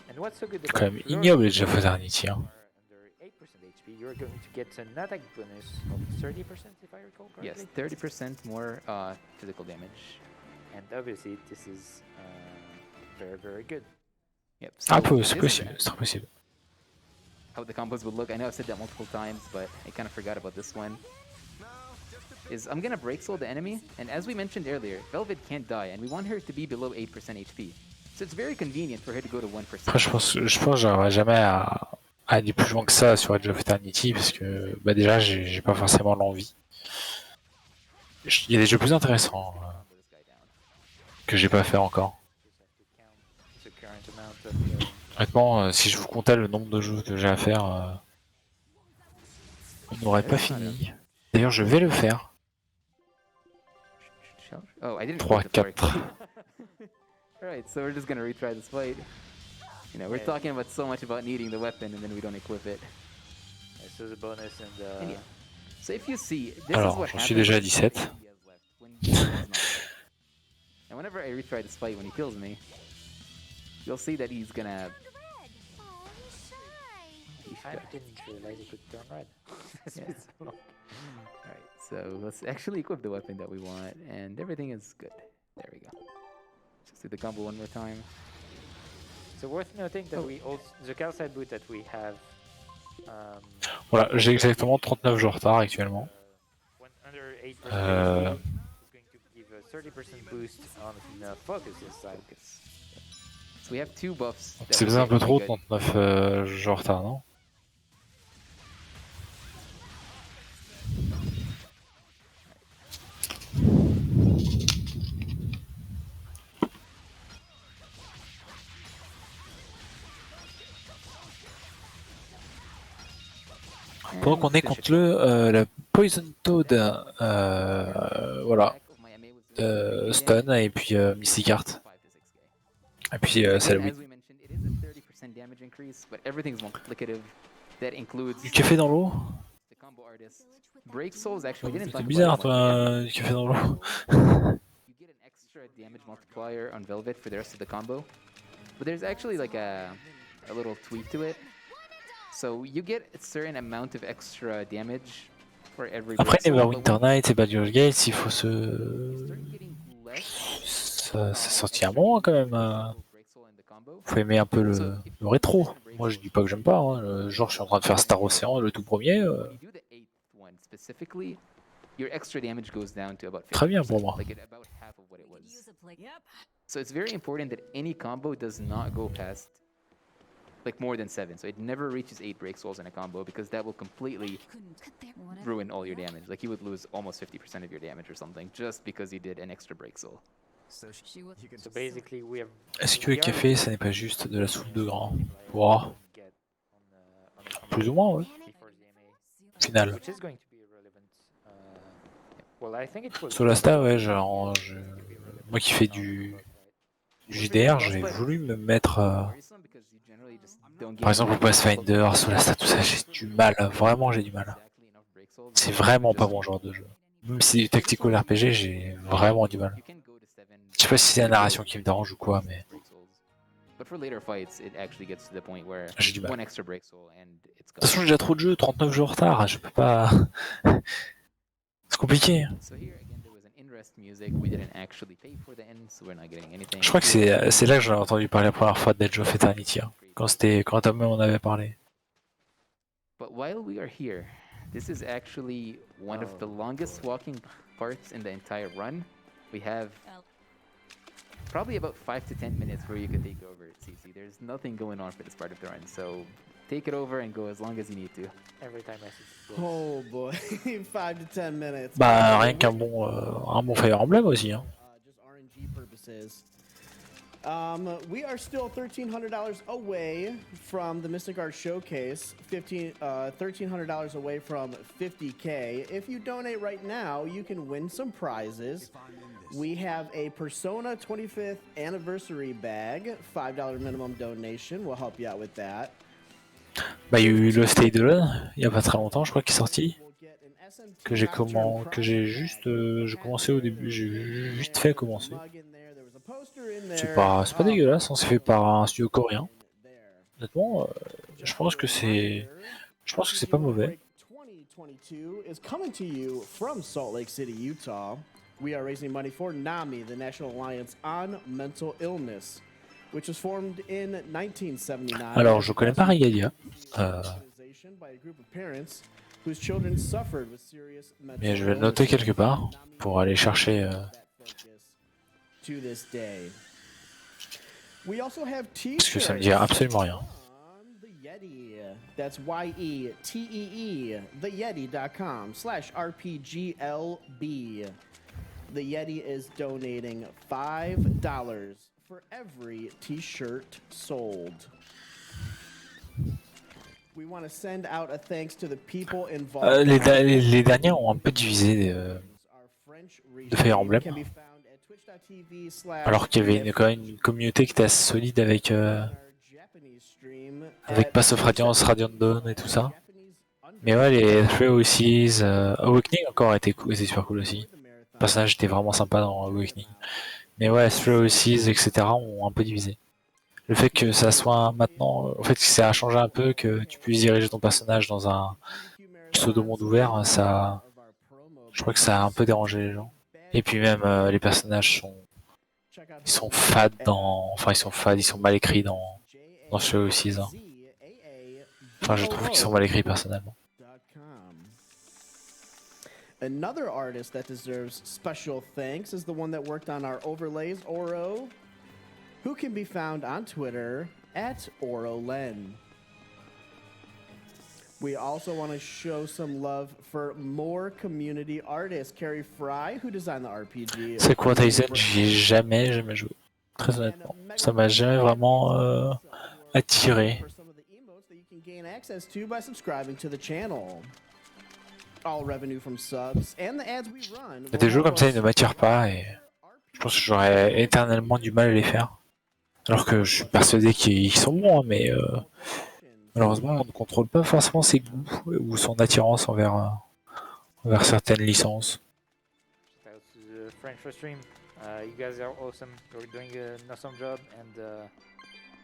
And what's so good about quand même ignoble Edge of Eternity. Hein. Under 8% HP, you're going to get an attack bonus of 30%, if I recall correctly. Yes, 30% more physical damage. And obviously, this is very good. Yep. Un peu, c'est possible, c'est très possible. How the combos would look. I know I've said that multiple times, but I kind of forgot about this one. is I'm gonna break soul the enemy, and as we mentioned earlier, Velvet can't die, and we want her to be below 8% HP. So it's very convenient for her to go to 1%. Après, je pense que j'arriverai jamais à aller plus loin que ça sur Edge of Eternity parce que bah, déjà j'ai pas forcément l'envie. Il y a des jeux plus intéressants que j'ai pas fait encore. Honnêtement, si je vous comptais le nombre de jeux que j'ai à faire, on n'aurait pas fini. D'ailleurs, je vais le faire. Oh, I didn't 3, 4. Alright, so we're just gonna retry this fight. You know, we're talking about so much about needing the weapon and then we don't equip it. This is a bonus and yeah. So if you see, this Alors, is what j'en suis déjà à 17. And whenever I retry this fight, when he kills me, you'll see that he's gonna... I didn't realize he could turn red. Yeah. Alright, so let's actually equip the weapon that we want, and everything is good. There we go. Just do the combo one more time. So worth noting that we also the calcite boot that we have. Voilà, j'ai exactement 39 jours de retard actuellement. Under 8% is going to give a 30% boost on focus this side. So we have two buffs. C'est peut-être un peu trop 39 jours de retard, non? Pendant qu'on est contre la Poison Toad, voilà, Stun et puis Mystic Art. Et puis c'est le 8. Du café dans l'eau? C'est bizarre toi, du café dans l'eau. So you get a certain amount of extra damage for every. Après Neverwinter Night et Baldur's Gate, il faut ça sortit un moment quand même. Faut aimer un peu le rétro. Moi je dis pas que j'aime pas. Hein. Genre je suis en train de faire Star Ocean, le tout premier. Très bien pour moi. So it's very important that any combo does not go past like more than 7, so it never reaches 8 break souls in a combo because that will completely ruin all your damage. Like you would lose almost 50% of your damage or something just because you did an extra break soul. So basically we have. Est-ce que le café ça n'est pas juste de la soupe de gras? Wow. Plus ou moins, ouais. Au final. Solasta, ouais, genre, moi qui fais du JDR, j'ai voulu me mettre. Par exemple, au Pathfinder, Solasta, tout ça, j'ai du mal. Vraiment, j'ai du mal. C'est vraiment pas mon genre de jeu. Même si c'est du tactical RPG, j'ai vraiment du mal. Je sais pas si c'est la narration qui me dérange ou quoi, mais. J'ai du mal. De toute façon, j'ai déjà trop de jeux, 39 jours de retard, je peux pas. C'est compliqué. Je crois que c'est là que j'ai entendu parler la première fois d'Edge of Eternity, hein, quand Tom en avait parlé. But while we are here, this is actually one of the longest walking parts in the entire run. We have probably about 5 to 10 minutes where you can take over at CC. There's nothing going on for this part of the run, so take it over and go as long as you need to. Every time I see. Oh boy, 5 to 10 minutes. Bah rien qu'un bon Fire Emblem aussi. Hein. Just RNG purposes. We are still $1,300 away from the Mystic Art Showcase. $1,300 away from 50K. If you donate right now, you can win some prizes. We have a Persona 25th anniversary bag. $5 minimum donation will help you out with that. Bah il y a eu le Stay de Run, il y a pas très longtemps, je crois qu'il est sorti. Que j'ai commencé au début, j'ai juste fait commencer. C'est pas dégueulasse, hein, c'est fait par un studio coréen. Honnêtement, je pense que c'est pas mauvais. 2022 is coming to you from Salt Lake City, Utah. We are raising money for NAMI, the National Alliance on Mental Illness, which was formed in 1979. Alors, je connais pas Regalia. whose children suffered with serious mental Mais je vais le noter illnesses. quelque part pour aller chercher. To this day. We also have Parce que ça me t-shirts dit absolument rien. from the Yeti. That's YETEE, theyeti.com/RPGLB. The Yeti is donating $5 for every t-shirt sold. We want to send out a thanks to the people involved. Les dernières ont un peu divisé de Fire Emblem. Alors qu'il y avait quand même une communauté qui était assez solide avec Pass of Radiance, Radiant Dawn et tout ça. Mais ouais, les Three Houses, Awakening encore était super cool aussi. Le personnage était vraiment sympa dans Awakening. Mais ouais, Three Houses, etc. ont un peu divisé. Le fait que ça soit maintenant, en fait, que ça a changé un peu, que tu puisses diriger ton personnage dans un pseudo-monde ouvert, ça, je crois que ça a un peu dérangé les gens. Et puis même, les personnages sont fades enfin ils sont mal écrits dans Three Houses. Hein. Enfin, je trouve qu'ils sont mal écrits personnellement. Another artist that deserves special thanks is the one that worked on our overlays, Oro, who can be found on Twitter at OroLen. We also want to show some love for more community artists. Carrie Fry, who designed the RPG. C'est quoi Tyson? J'y ai jamais joué. Très honnêtement. Ça m'a jamais vraiment attiré. Gain access to by subscribing to the channel. All revenue from subs and the ads we run. Des jeux comme ça, ils ne m'attirent pas et je pense que j'aurais éternellement du mal à les faire. Alors que je suis persuadé qu'ils sont bons, hein, mais malheureusement, on ne contrôle pas forcément ses goûts ou son attirance envers certaines licences. French Restream, you guys are awesome. You're doing an awesome job, and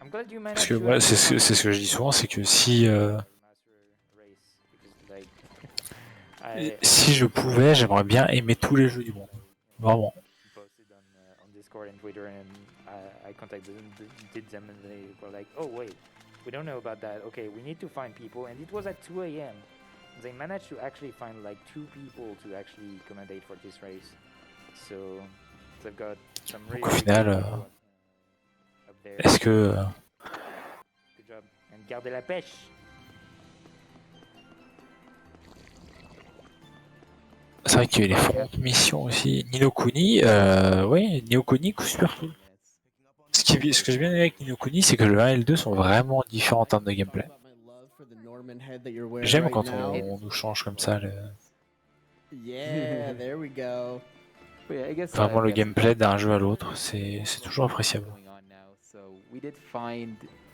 I'm glad you managed. Parce que moi, c'est ce que je dis souvent, c'est que si si je pouvais, j'aimerais bien aimer tous les jeux du monde, vraiment. On Discord and Twitter, and I contacted them, and they were like, "Oh wait, we don't know about that. Okay, we need to find people." And it was at 2 a.m. They managed to actually find like 2 people to actually commentate for this race. So they've got some really. Donc au final, est-ce que Good job. And gardez la pêche. c'est vrai qu'il y a eu les front missions aussi. Ni no Kuni, ouais, Ni no Kuni, super cool. Ce que j'ai bien aimé avec Ni no Kuni, c'est que le 1 et le 2 sont vraiment différents en termes de gameplay. J'aime quand on nous change comme ça. Vraiment le gameplay d'un jeu à l'autre, c'est toujours appréciable. Enfin,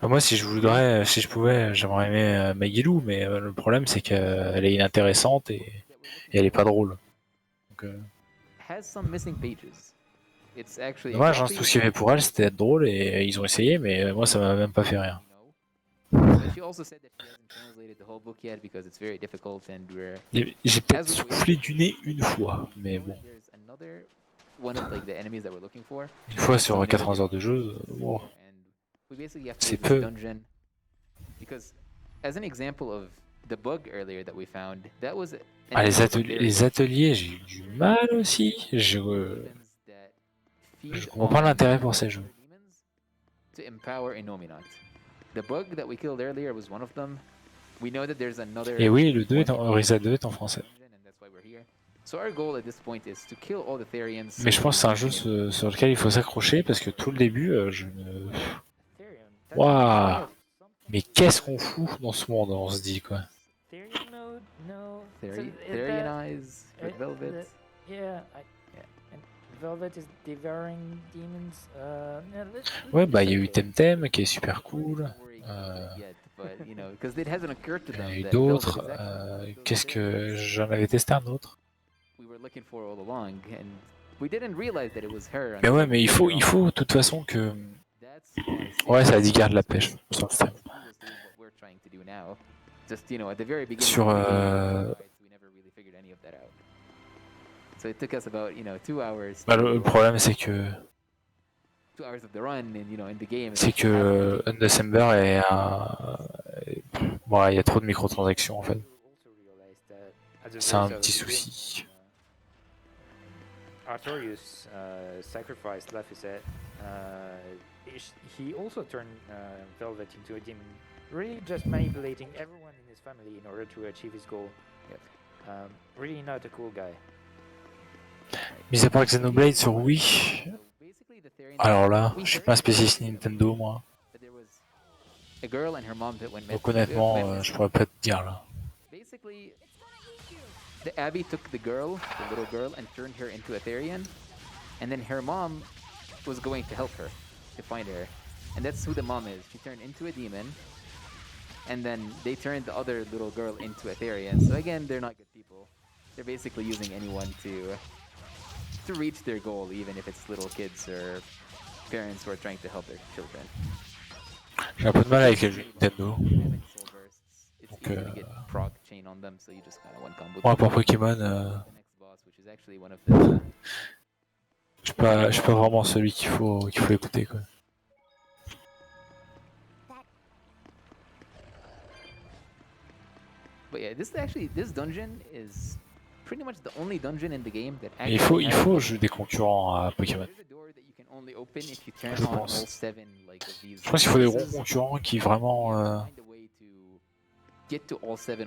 moi, si je pouvais, j'aimerais aimer Magilou, mais le problème c'est qu'elle est inintéressante et elle est pas drôle. Donc, dommage, hein, tout ce qu'il y avait pour elle, c'était être drôle et ils ont essayé, mais moi ça m'a même pas fait rire. J'ai peut-être soufflé du nez une fois, mais bon. Une fois sur 80 heures de jeu, wow. C'est peu. Ah, les ateliers, j'ai eu du mal aussi. Je comprends pas l'intérêt pour ces jeux. Et oui, le 2 Orisa 2 est en français. Mais je pense que c'est un jeu sur lequel il faut s'accrocher parce que tout le début, je ne... Waouh! Mais qu'est-ce qu'on fout dans ce monde, on se dit quoi. Ouais, bah il y a eu Temtem qui est super cool. Il y en a eu d'autres. Qu'est-ce que j'en avais testé un autre? Mais ouais, mais il faut de toute façon que. Ouais, ça a dit garde la pêche sur le stream. Sur bah, le problème c'est que Undecember est bon, il y a trop de microtransactions en fait. at the C'est un very start of petit the game, souci. Artorius sacrificed Laphicet. He also turned Velvet into a demon, really just manipulating everyone in his family in order to achieve his goal. Really not a cool guy. Mis à part Xenoblade sur Wii, alors là, je suis pas un spécialiste Nintendo moi. Donc honnêtement, je pourrais pas te dire là. Basically, the Abby took the little girl, and turned her into a Therian, and then her mom was going to help her to find her, and that's who the mom is. She turned into a demon, and then they turned the other little girl into a Therian. So again, they're not good people. They're basically using anyone to reach their goal, even if it's little kids or parents who are trying to help their children. J'ai un peu de mal avec les jeux Nintendo. Donc moi pour Pokémon, je suis pas vraiment celui qu'il faut écouter quoi. But yeah, this dungeon is pretty much the only dungeon in the game that Mais il faut jouer des concurrents à Pokémon. Je pense. Je pense qu'il faut des bons concurrents qui vraiment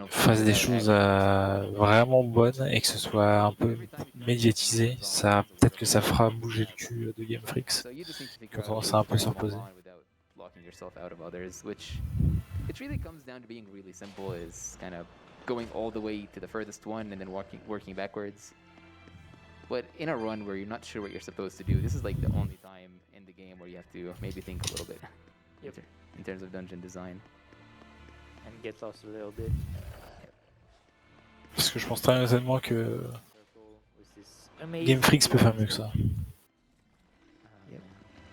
fassent des choses vraiment bonnes et que ce soit un peu médiatisé. Ça, peut-être que ça fera bouger le cul de Game Freaks quand on va un peu se reposer. It really comes down to being really simple, is kind of going all the way to the furthest one and then working backwards. But in a run where you're not sure what you're supposed to do, this is like the only time in the game where you have to maybe think a little bit in terms of dungeon design. And get lost a little bit. Parce que je pense très honnêtement que Game Freaks peut faire mieux que ça.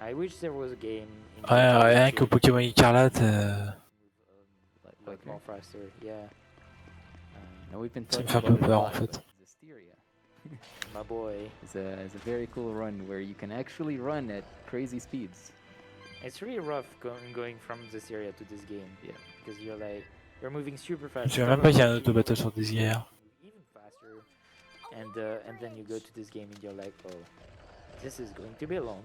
I wish there was a game in Rien que Pokémon Écarlate. Like more faster, yeah. Ça me fait un peu peur en fait. My boy. It's a very cool run where you can actually run at crazy speeds. It's really rough going from this area to this game. Yeah. Because you're moving super fast. Je sais même pas qu'il y a un auto-battle sur Desire. Even faster. And then you go to this game and you're like, oh, this is going to be long.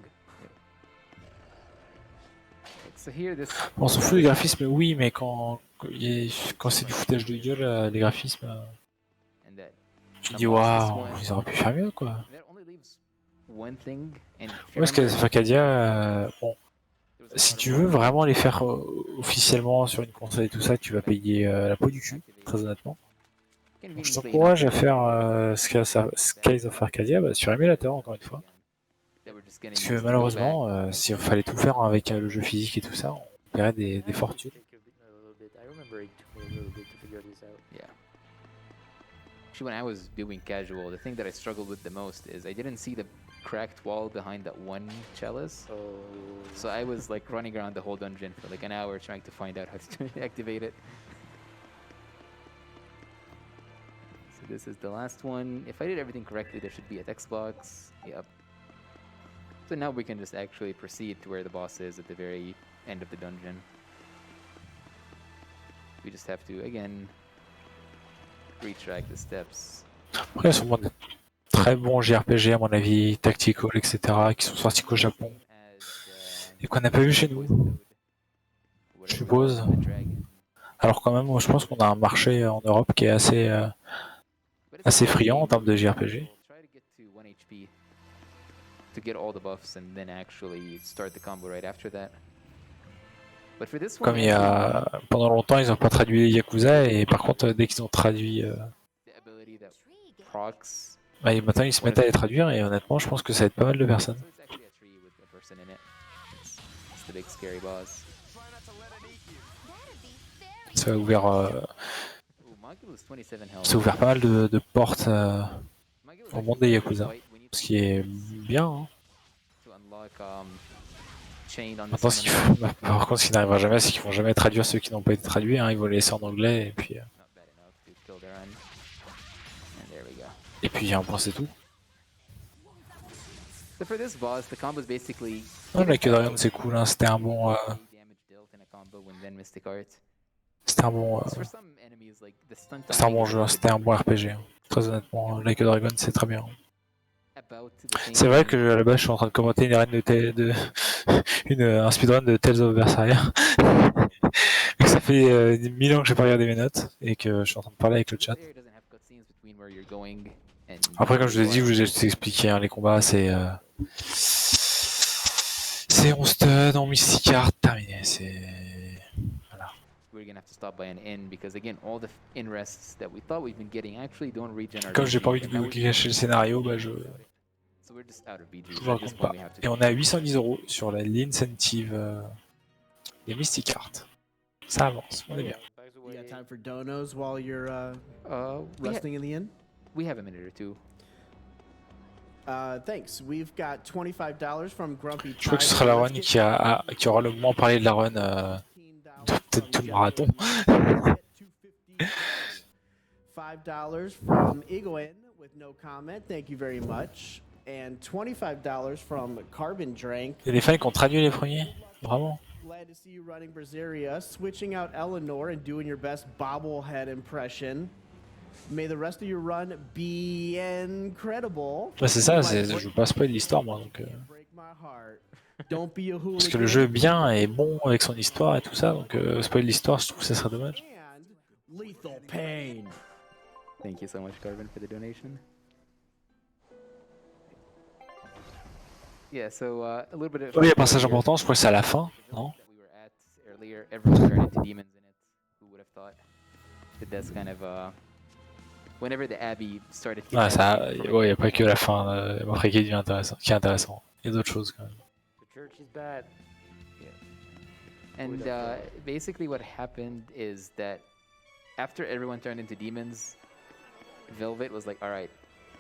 So here, on s'en fout des graphismes, oui, mais quand c'est du foutage de gueule, les graphismes, tu te dis waouh, ils auraient pu faire mieux quoi. Parce que Farcadia, bon, si tu veux vraiment les faire officiellement sur une console et tout ça, tu vas payer la peau du cul, très honnêtement. Donc, je t'encourage à faire Skies of Arcadia sur émulateur encore une fois. Parce que malheureusement, s'il fallait tout faire avec le jeu physique et tout ça, on paierait des fortunes. Yeah. Actually, when I was doing casual, the thing that I struggled with the most is I didn't see the cracked wall behind that one chalice. Oh. So I was like running around the whole dungeon for like an hour trying to find out how to activate it. So this is the last one. If I did everything correctly, there should be a text box. Yep. So now we can just actually proceed to where the boss is at the very end of the dungeon. We just have to, again, retrack the steps. Après, il y a sûrement des très bons JRPG, à mon avis, tactical, etc., qui sont sortis qu'au Japon et qu'on n'a pas vu chez nous, je suppose. Alors quand même, moi, je pense qu'on a un marché en Europe qui est assez friand en termes de JRPG. To get all the buffs and then actually start the combo right after that. But for this one, comme il y a pendant longtemps ils n'ont pas traduit Yakuza et par contre dès qu'ils ont traduit maintenant ils se mettent à les traduire et honnêtement je pense que ça aide pas mal de personnes. Ça a ouvert pas mal de portes au monde des Yakuza, ce qui est bien hein. Maintenant, par contre, ce qui n'arrivera jamais, c'est qu'ils vont jamais traduire ceux qui n'ont pas été traduits. Hein, ils vont les laisser en anglais et puis un point c'est tout. La queue d'Arion c'est cool. Hein, c'était un bon. C'était un bon jeu. C'était un bon RPG. Hein. Très honnêtement, Like a Dragon, c'est très bien. About the same C'est vrai thing. que à la base, je suis en train de commenter une arène un speedrun de Tales of Berseria. Et que ça fait 1000 ans que j'ai pas regardé mes notes et que je suis en train de parler avec le This chat. area doesn't have cutscenes between where you're going and Après, comme where je vous ai you dit, je are. vous ai expliqué hein, les combats, c'est 11 stun en Mystic Art, terminé. C'est. Voilà. We're gonna have to stop by an inn because again, all the inn rests that we thought we've been getting actually don't regen our Comme j'ai pas BG, envie de and now vous we've been gâcher le scénario, bah je so we're just out of BG. vous At this raconte point, pas. we have to. Et on est à 810 € sur l'incentive des Mystic Art. Ça avance, on est bien. By the You way, got time for donos while you're We, resting in the inn? we have a minute or two. Thanks. We've got $25 from Grumpy. Je crois que ce sera la run qui aura le moins parlé de la run peut-être tout le marathon. $5 from Egoin with no comment. Thank you very much. And $25 from Carbon Drank. Il y a des fans qui ont traduit les premiers, vraiment. Glad to see you running Berseria, switching out Eleanor and doing your best bobblehead impression. May the rest of your run be incredible. Ouais, c'est ça, je veux pas spoil l'histoire moi donc. Break my heart. Don't be a Parce que le jeu est bien et bon avec son histoire et tout ça, donc spoil l'histoire, je trouve que ça serait dommage. And lethal pain. Thank you so much, Carbon, for the donation. Yeah, so a little bit of. Oui, il y a un passage important, je crois que c'est à la fin, non? That we were at earlier, everyone turned into demons in it. Who would have thought that that's kind of whenever the Abbey started. Ouais, ça, ouais, il n'y a pas que la fin après qui devient intéressant, qui est intéressant. Il y a d'autres choses quand même. the church is bad. And basically, what happened is that after everyone turned into demons, Velvet was like, "All right,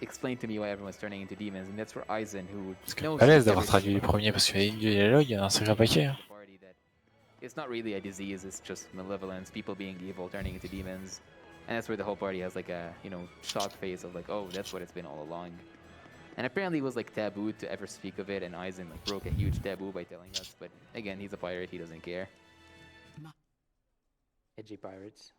explain to me why everyone's turning into demons." And that's where Aizen, who knows À l'aise d'avoir traduit les premiers parce qu'il y a une dialogue, il y a un sacré paquet. Hein. party that it's not really a disease; it's just malevolence, people being evil, turning into demons. And that's where the whole party has like a shock face of like, "Oh, that's what it's been all along." And apparently, it was like taboo to ever speak of it, and Aizen like broke a huge taboo by telling us. But again, he's a pirate; he doesn't care. Edgy pirates.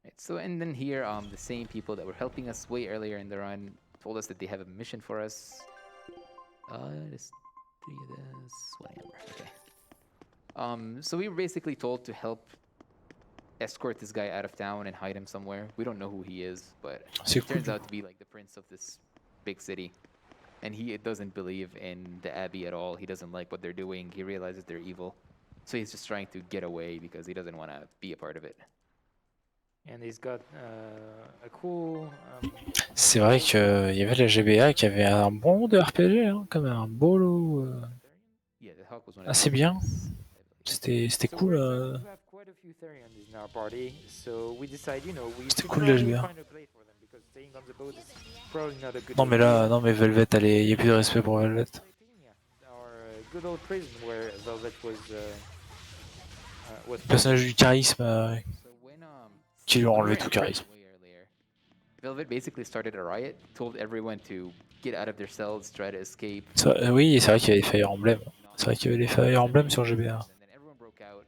Right, so and then here, the same people that were helping us way earlier in the run told us that they have a mission for us. Just 3 of this, whatever. Okay. So we were basically told to help escort this guy out of town and hide him somewhere. We don't know who he is, but C'est it cool. turns out to be like the prince of this big city. And he doesn't believe in the Abbey at all. He doesn't like what they're doing. He realizes they're evil. So he's just trying to get away because he doesn't want to be a part of it. And he's got a cool. C'est vrai qu'il y avait la GBA qui avait un bon lot de RPG, hein, comme un beau lot Yeah, the Hawk was one of assez the bien. favorites, C'était So cool. we have quite a few Therians in our party, so we decide, we C'était should cool, probably l'HBA. find a place for them because staying on the boat is probably not a good. Non mais là, non mais Velvet, allez, il y a plus de respect pour Velvet. Our good old prison where Velvet was. Le personnage du charisme So when, qui lui a we enlevé were tout in prison charisme. way earlier, Velvet basically started a riot, told everyone to get out of their cells, try to escape. Oui, c'est vrai qu'il y avait des Fire Emblem. C'est vrai qu'il y avait des Fire Emblem sur GBA. And then everyone broke out.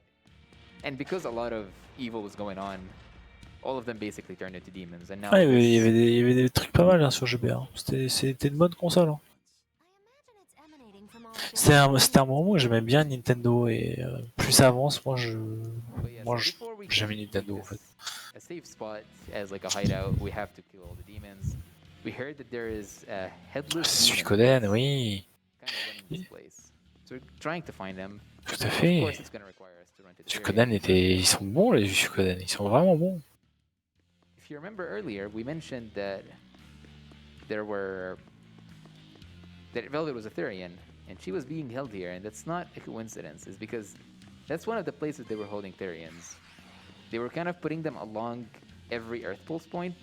And because a lot of evil was going on, all of them basically turned into demons. And now Ah, il y this- avait des trucs pas mal hein, sur GBA. C'était une bonne console. Hein. C'était un moment où j'aimais bien Nintendo et plus ça avance, but yeah, so before we j'aime can Nintendo en make fait. this a safe spot as like a hideout, we have to kill all the demons. We heard that there is a headless Suikoden, oui, kind of running this place. So we're trying to find them. tout à Of fait. course, it's going to require us to run to the Suikoden area. ils sont bons les Suikoden, ils sont vraiment bons. If you remember earlier, we mentioned that there were that Velvet was a Therian, and she was being held here, and that's not a coincidence. It's because that's one of the places they were holding Therians. They were kind of putting them along every Earth Pulse point,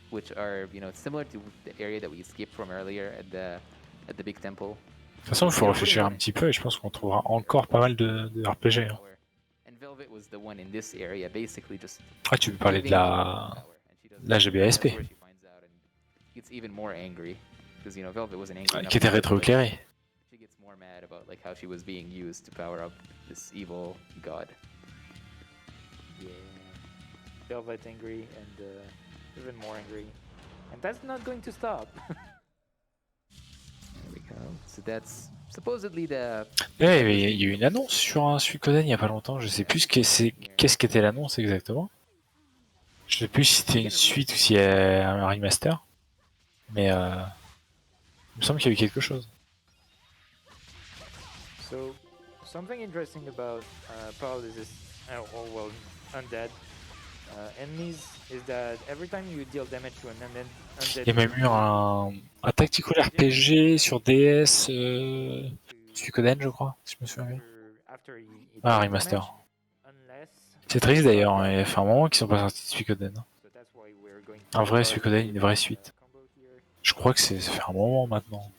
which are similar to the area that we escaped from earlier at the big temple. De toute façon, il faut réfléchir un petit peu et je pense qu'on trouvera encore pas mal de RPG. Hein. And Velvet was the one in this area, basically just. Ah, tu veux parler de giving people la power, and she doesn't- la GBASP. that's where she finds out and gets even more angry because Velvet wasn't angry enough qui était before, but rétro-éclairée. she gets more mad about like how she was being used to power up this evil god. Yeah. Velvet angry and even more angry. And that's not going to stop. There we go. So that's supposedly the. Ouais, il y a eu une annonce sur un Suikoden il y a pas longtemps, je sais plus qu'est-ce qu'était l'annonce exactement. Je sais plus si c'était une suite ou si y a un remaster. Mais il me semble qu'il y a eu quelque chose. So, something interesting about paralysis, or well, undead enemies is that every time you deal damage to an undead. Il y a même eu un tactical RPG sur DS Suikoden, je crois, si je me souviens bien. Ah, un remaster. C'est triste d'ailleurs, hein, il fait un moment qu'ils sont pas sortis de Suikoden. Un vrai Suikoden, une vraie suite. Je crois que ça fait un moment maintenant.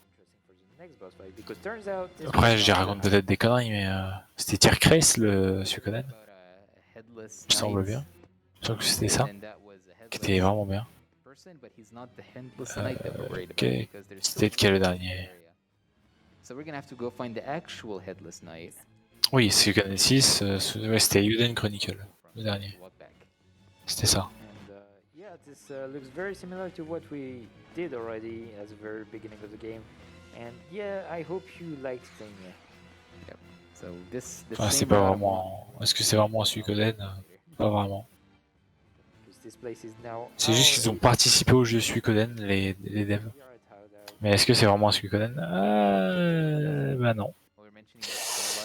Après, je raconte peut-être des conneries, mais c'était Tierkreis le Suikoden. Il me semble bien. Je crois que c'était ça, qui était vraiment bien. Ok, c'était quel le dernier? Oui, Suikoden 6, ouais, c'était Yuden Chronicle, le dernier. C'était ça. Yeah, this looks very similar to what we did already at the very beginning of the game. And yeah, I hope you liked playing it. Yep. So this Enfin, c'est pas vraiment. Est-ce que c'est vraiment un Suikoden? Pas vraiment. C'est juste qu'ils ont participé au jeu Suikoden, les devs. Mais est-ce que c'est vraiment un Suikoden? Bah non.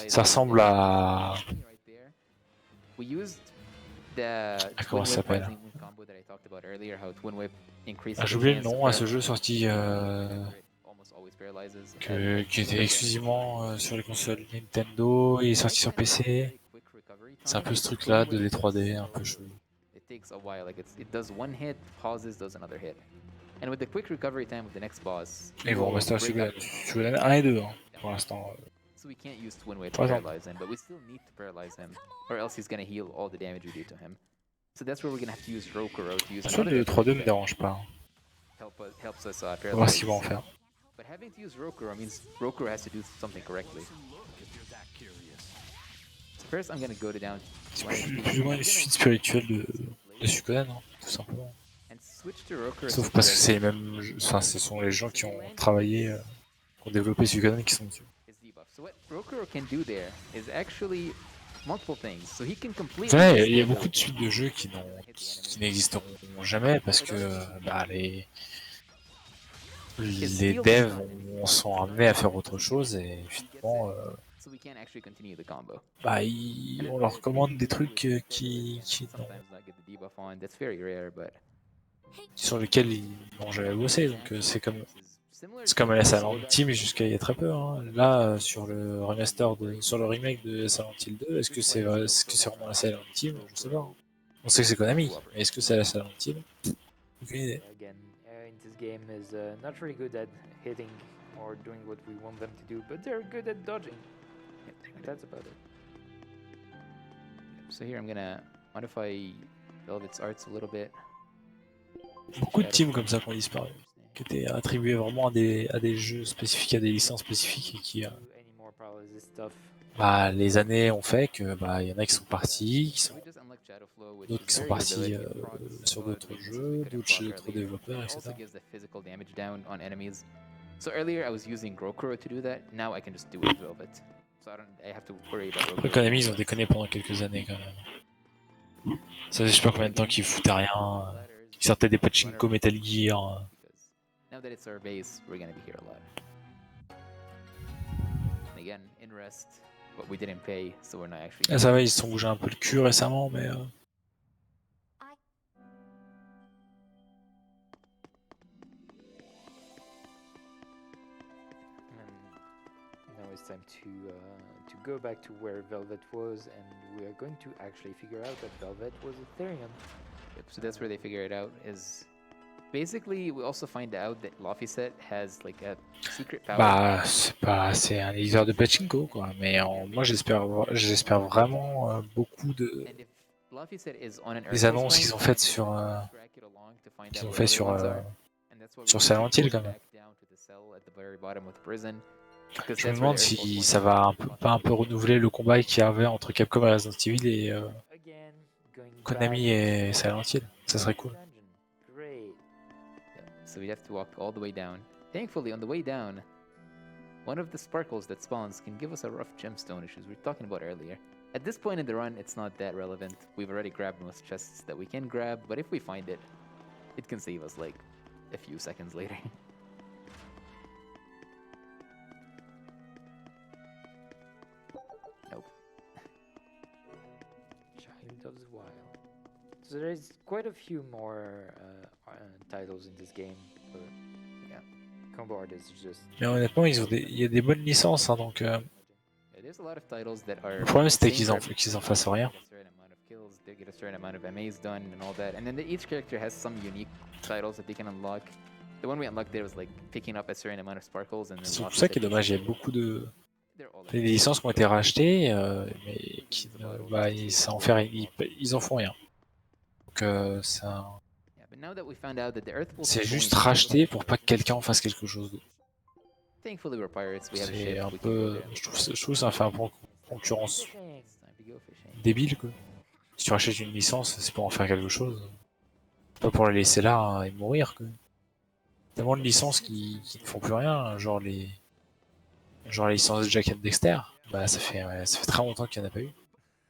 Ça ressemble à. Comment ça s'appelle? Ah, j'ai oublié le nom à ce jeu sorti qui était exclusivement sur les consoles Nintendo et est sorti sur PC. C'est un peu ce truc là, 2D 3D, un peu chelou. Ils vont rester à Suikoden 1 et 2 hein, pour l'instant. So we can't use Twin Wave to paralyze him, but we still need to paralyze him, or else he's gonna heal all the damage we do to him. So that's where we're gonna have to use Rokuro to use. Le 3-2 me dérange pas. Helps us on va voir ce qu'ils vont en faire. But having to use Rokuro means Rokuro has to do something correctly. So first, I'm gonna go down. C'est plus ou moins une suite spirituelle de Suikoden, hein, tout simplement. Sauf parce que c'est les mêmes, enfin, ce sont les gens qui ont travaillé, qui ont développé Suikoden qui sont dessus. So what Rokuro can do there is actually multiple things. So he can complete. Ouais, il y a beaucoup de suites de jeux qui n'existeront jamais parce que bah, les devs sont amenés à faire autre chose et finalement bah, on leur commande des trucs sur lesquels ils n'ont jamais bossé, donc c'est comme la Silent Team jusqu'à il y a très peu. Hein. Là, sur le remaster, sur le remake de Silent Hill 2, est-ce que c'est vraiment la Silent Team? Je sais pas. On sait que c'est Konami, mais est-ce que c'est la Silent Team? Aucune idée. In this game is not really good at hitting or doing what we want them to do, but they're good at dodging. That's about it. So here I'm gonna modify Velvet's arts a little bit. Beaucoup de teams comme ça qui ont disparu, qui étaient attribués vraiment à des jeux spécifiques, à des licences spécifiques et qui bah, les années ont fait que bah, y en a qui sont partis, d'autres qui sont partis sur d'autres jeux, d'autres chez d'autres développeurs, etc. So earlier I was using Rokuro to do that, now I can just do it with Velvet. So I have to worry about Rokuro. Konami, ils ont déconné pendant quelques années quand même. Ça fait je sais pas combien de temps qu'ils foutaient rien, ils sortaient des pachinko Metal Gear. Now that it's our base, we're gonna be here a lot. And again, in Rest, but we didn't pay, so we're not actually. Ah, ça va, ils se sont bougés un peu le cul récemment, mais. Now it's time to go back to where Velvet was, and we are going to actually figure out that Velvet was Ethereum. Yep, so that's where they figure it out is. Basically, we also find out that Laufeyset has like a secret power. Bah, c'est un éditeur de pachinko quoi, mais moi j'espère vraiment beaucoup de des annonces qu'ils ont faites sur Silent Hill quand même. Je me demande si ça va pas un peu renouveler le combat qu'il y avait entre Capcom et Resident Evil et Konami et Silent Hill, ça serait cool. Great. So we have to walk all the way down. Thankfully, on the way down, one of the sparkles that spawns can give us a rough gemstone, which we were talking about earlier. At this point in the run, it's not that relevant. We've already grabbed most chests that we can grab, but if we find it, it can save us like a few seconds later. Nope. Child of the Wild. So there's quite a few more titles in this game, but yeah, Combo Artist is just. Mais honnêtement, il y a des bonnes licences, hein, donc Yeah, there's a lot of titles that are le problème c'était same qu'ils en fassent rien. get a certain amount of kills, they get a certain amount of MAs done and all that. And then each character has some unique titles that they can unlock. The one we unlocked there was like picking up a certain amount of sparkles and then C'est pour lots ça of qu'il est dommage, il y a beaucoup de they're all des licences qui ont été rachetées, mais qui, bah, ils en font rien. Donc Yeah, but now that we found out that the Earth will c'est keep juste going down, racheté pour pas que quelqu'un en fasse quelque chose d'autre. thankfully we're pirates, we have a C'est ship, un we can go peu, there. je trouve ça fait un peu concurrence It's time to go fishing. débile quoi. Si tu rachètes une licence, c'est pour en faire quelque chose. Pas pour la laisser là hein, et mourir quoi. Tellement de licences qui ne font plus rien, genre les licences de Jack and Dexter, bah ça fait très longtemps qu'il n'y en a pas eu.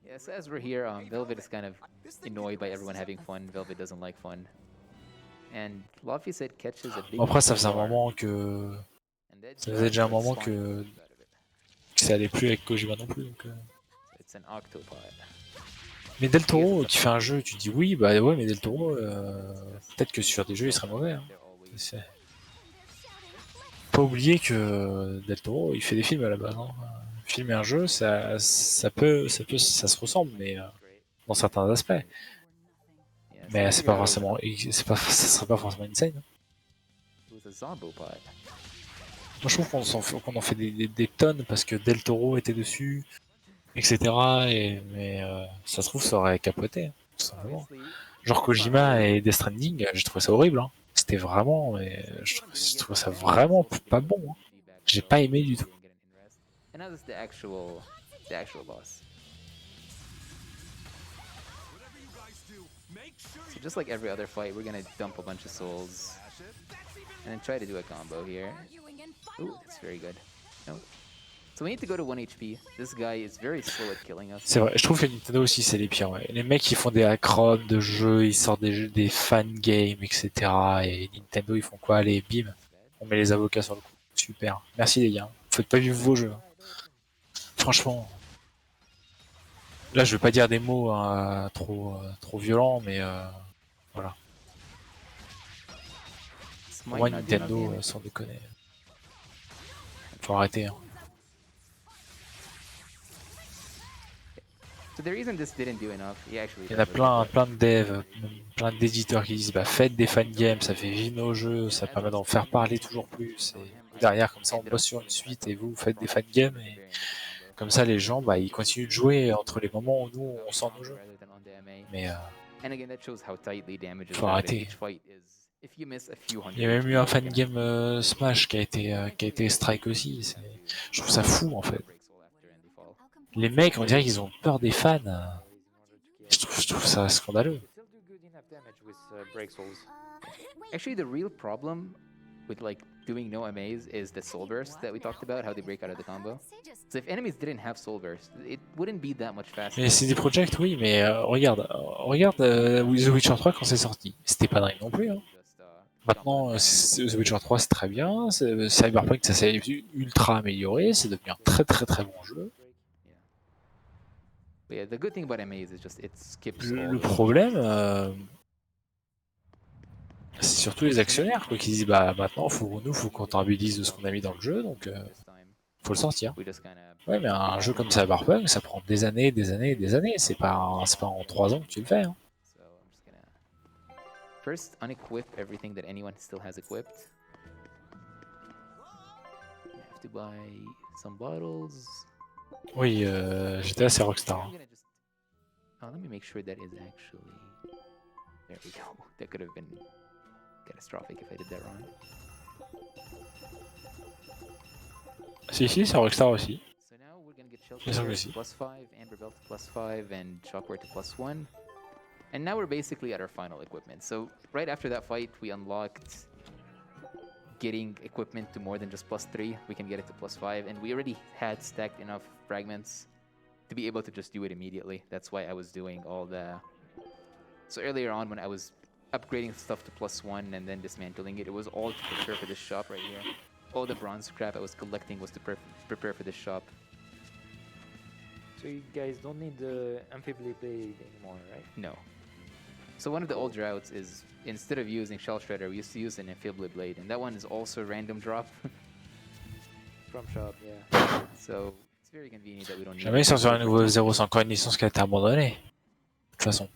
Yeah, so as we're here, Velvet is kind of annoyed by everyone having fun. Velvet doesn't like fun. And Luffy said catches a big Après ça faisait un moment que and that ça faisait déjà un moment spawned que out of it. ça allait plus avec Kojima non plus. Donc, So it's an octopod. Mais Del Toro qui fait un jeu, tu dis oui, bah ouais, mais Del Toro, peut-être que sur des jeux il serait mauvais. Hein. They're always C'est- Pas oublier que Del Toro il fait des films à la base. Hein. Film et un jeu, ça se ressemble, mais great. dans certains aspects. Yeah, Mais so c'est pas here forcément, ça serait pas forcément insane. Hein. with a zombopod. Moi je trouve qu'on en fait des tonnes parce que Del Toro était dessus, etc. Mais ça se trouve ça aurait capoté, hein, tout simplement. Obviously, Genre Kojima et Death Stranding, j'ai trouvé ça horrible. Hein. C'était vraiment, mais je trouve ça vraiment pas bon. Hein. J'ai pas aimé du tout. And now this is the actual boss. So just like every other fight, we're gonna dump a bunch of souls and then try to do a combo here. Ooh, that's very good. No. So we need to go to 1 HP. This guy is very slow at killing us. C'est vrai, je trouve que Nintendo aussi c'est les pires. Ouais. Les mecs qui font des hackrons de jeux, ils sortent des fan games, etc. Et Nintendo ils font quoi? Allez, bim, on met les avocats sur le coup. Super. Merci les gars. Faites pas vivre vos jeux. Franchement. Là je veux pas dire des mots hein, trop violents, mais voilà. This Pour might moi not do Nintendo, enough damage. sans déconner. Faut arrêter. Hein. So the reason this didn't do enough, he actually Il y en a plein de devs, plein d'éditeurs qui disent bah faites des fan games, ça fait vivre nos jeux, ça permet d'en faire parler toujours plus. Et derrière comme ça on bosse sur une suite et vous faites des fan games et comme ça les gens bah ils continuent de jouer entre les moments où nous on sort nos jeux. Mais And again, that shows how tightly damage is faut routed. arrêter. Each fight is, if you miss a few hundred Il y a même HP, eu un fan you can- game Smash qui a été strike aussi. Je trouve ça fou en fait. break soul after and they fall. Les mecs on dirait qu'ils ont peur des fans. Je trouve ça scandaleux. Still do good enough damage with break souls. Actually, the real problem with like doing no MAs is the soul burst that we talked about, how they break out of the combo. So if enemies didn't have soul burst, it wouldn't be that much faster. Mais c'est des projects oui, mais regarde The Witcher 3 quand c'est sorti. C'était pas dingue non plus. Hein. Just, Maintenant, The Witcher 3 c'est très bien, Cyberpunk ça s'est ultra amélioré, c'est devenu un très bon jeu. But yeah, the good thing about MAs is just it skips all Le the- problème, c'est surtout les actionnaires quoi, qui disent bah maintenant faut qu'on rentabilise de ce qu'on a mis dans le jeu, donc this time. faut le sortir. We just kind of Ouais, mais un jeu comme Cyberpunk, ça prend des années. C'est pas en 3 ans que tu le fais. Hein. So I'm just gonna first unequip everything that anyone still has equipped. I have to buy some bottles. Oui, GTA c'est Rockstar. I'm Hein. gonna just. Oh, let me make sure that is actually. There we go. That could have been catastrophic if I did that wrong. Si, c'est Rockstar aussi. So now we're gonna get Yes, Shelter obviously. +5, Amber Belt +5, and Shockware to +1. And now we're basically at our final equipment. So right after that fight, we unlocked getting equipment to more than just +3. We can get it to +5, and we already had stacked enough fragments to be able to just do it immediately. That's why I was doing all the... So earlier on, when I was upgrading stuff to +1 and then dismantling it, it was all to prepare for this shop right here. All the bronze scrap I was collecting was to prepare for this shop. So you guys don't need the amphibious blade anymore, right? No. So one of the old routes is, instead of using Shell Shredder, we used to use an amphibious blade, and that one is also random drop. From shop, yeah. So it's very convenient that we don't need Jamais it. sortir un nouveau 0, c'est encore une licence qui a été abandonnée. De toute façon,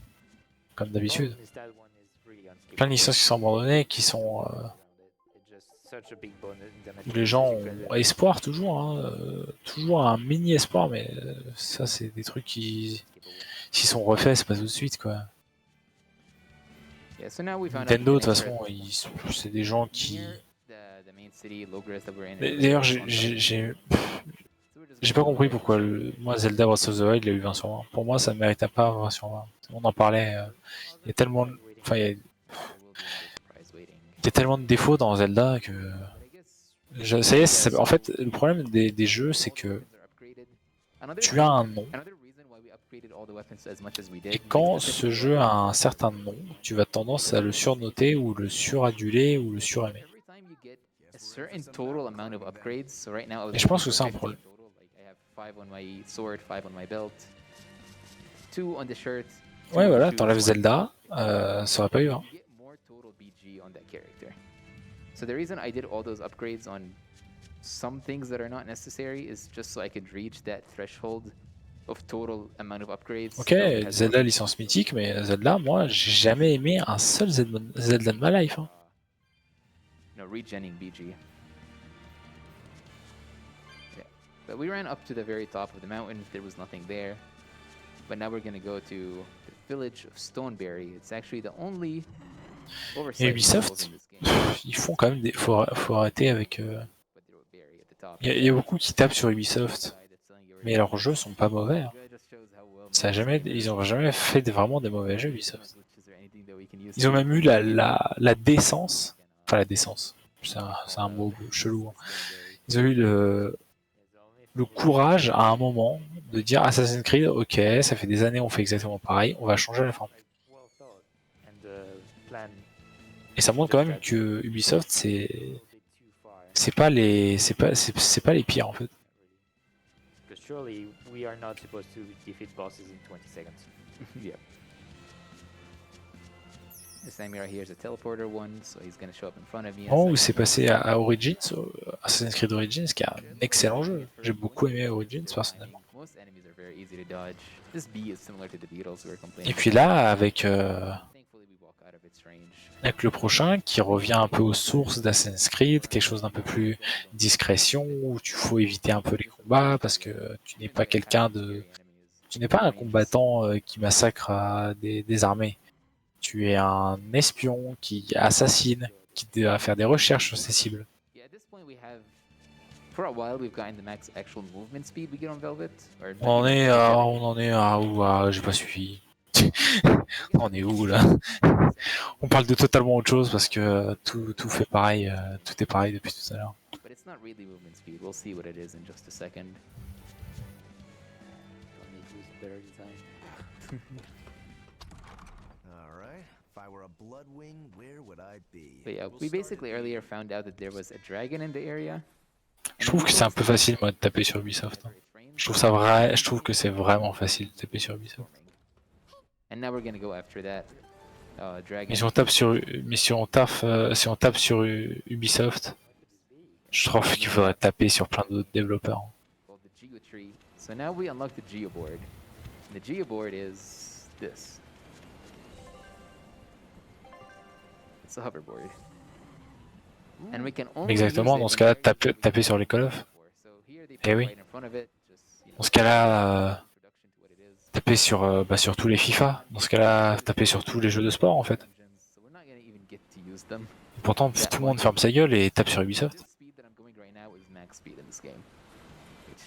comme d'habitude. Problem is that one is really unskippable. Plein de licences qui sont abandonnées, qui sont... It's just such a big bonus damage. où les gens ont espoir toujours, hein, toujours un mini espoir, mais ça c'est des trucs qui... S'ils sont refaits, c'est pas tout de suite quoi. Yeah, so now we found out Nintendo, de toute the façon, c'est des gens qui... near the main city, Logres that we're in. D'ailleurs, j'ai pas compris pourquoi moi Zelda Breath of the Wild il a eu 20 sur 20. Pour moi, ça ne méritait pas 20 sur 20. On en parlait, il y a tellement... Enfin, il y a tellement de défauts dans Zelda que... Ça y est, en fait, le problème des jeux, c'est que tu as un nom. Et quand ce jeu a un certain nom, tu vas tendance à le surnoter ou le suraduler ou le suraimer. Et je pense que c'est un problème. Ouais, voilà, t'enlèves Zelda, ça aurait pas eu. Hein. So the reason I did all those upgrades on some things that are not necessary is just so I could reach that threshold of total amount of upgrades. Ok, Zelda licence mythique, mais Zelda, moi, j'ai jamais aimé un seul Zelda de ma life. Hein. No, regenning BG. Yeah, but we ran up to the very top of the mountain. There was nothing there. But now we're gonna go to the village of Stoneberry. It's actually the only Et Ubisoft, ils font quand même des... Faut arrêter avec... Il y a beaucoup qui tapent sur Ubisoft, mais leurs jeux sont pas mauvais. Hein. Ils ont jamais fait vraiment des mauvais jeux Ubisoft. Ils ont même eu la décence, enfin la décence, c'est un mot chelou. Hein. Ils ont eu le courage à un moment de dire Assassin's Creed, ok, ça fait des années on fait exactement pareil, on va changer la forme. Et ça montre quand même que Ubisoft c'est pas les pires en fait. Yeah. This time right here is a teleporter one, so he's gonna show up in front of me. Oh, c'est passé à Origins, Assassin's Creed Origins, qui est un excellent jeu. J'ai beaucoup aimé Origins personnellement. Et puis là, avec le prochain qui revient un peu aux sources d'Assassin's Creed, quelque chose d'un peu plus discrétion, où il faut éviter un peu les combats parce que tu n'es pas tu n'es pas un combattant qui massacre des armées. Tu es un espion qui assassine, qui doit faire des recherches sur ses cibles. On en est à où? J'ai pas suivi. On est où là? On parle de totalement autre chose parce que tout fait pareil, tout est pareil depuis tout à l'heure. But yeah, we basically earlier found out that there was a dragon in the area. Je trouve que c'est un peu facile moi de taper sur Ubisoft. Hein. Je trouve que c'est vraiment facile de taper sur Ubisoft. And now we're gonna go after that dragon. Mais si on tape sur Ubisoft, je trouve qu'il faudrait taper sur plein d'autres développeurs. So now we unlock the geoboard. The geoboard is this. It's a hoverboard. And we can only Exactement, dans ce cas-là, taper sur les Call of. Eh oui. Dans ce cas-là, taper sur tous les FIFA. Dans ce cas-là, taper sur tous les jeux de sport en fait. Et pourtant, tout le monde ferme sa gueule et tape sur Ubisoft.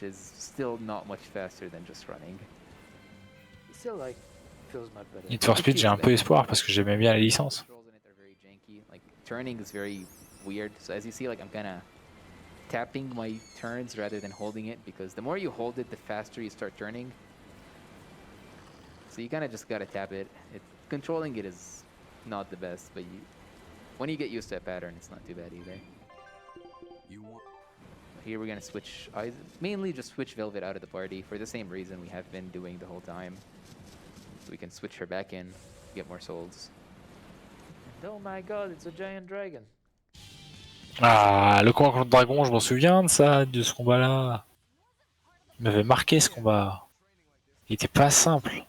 Still not much faster than just running. Still like Need for Speed, j'ai un peu espoir parce que j'aimais bien la licence. Turning is very weird. So as you see, like I'm kind of tapping my turns rather than holding it because the more you hold it, the faster you start turning. So you kind of just gotta tap it. Controlling it is not the best, but when you get used to a pattern, it's not too bad either. Here we're gonna switch, mainly just switch Velvet out of the party for the same reason we have been doing the whole time. So we can switch her back in, get more souls. Oh my god, it's a giant dragon. Ah, le combat contre le dragon, je m'en souviens de ça, de ce combat-là. Il m'avait marqué ce combat. Il était pas simple.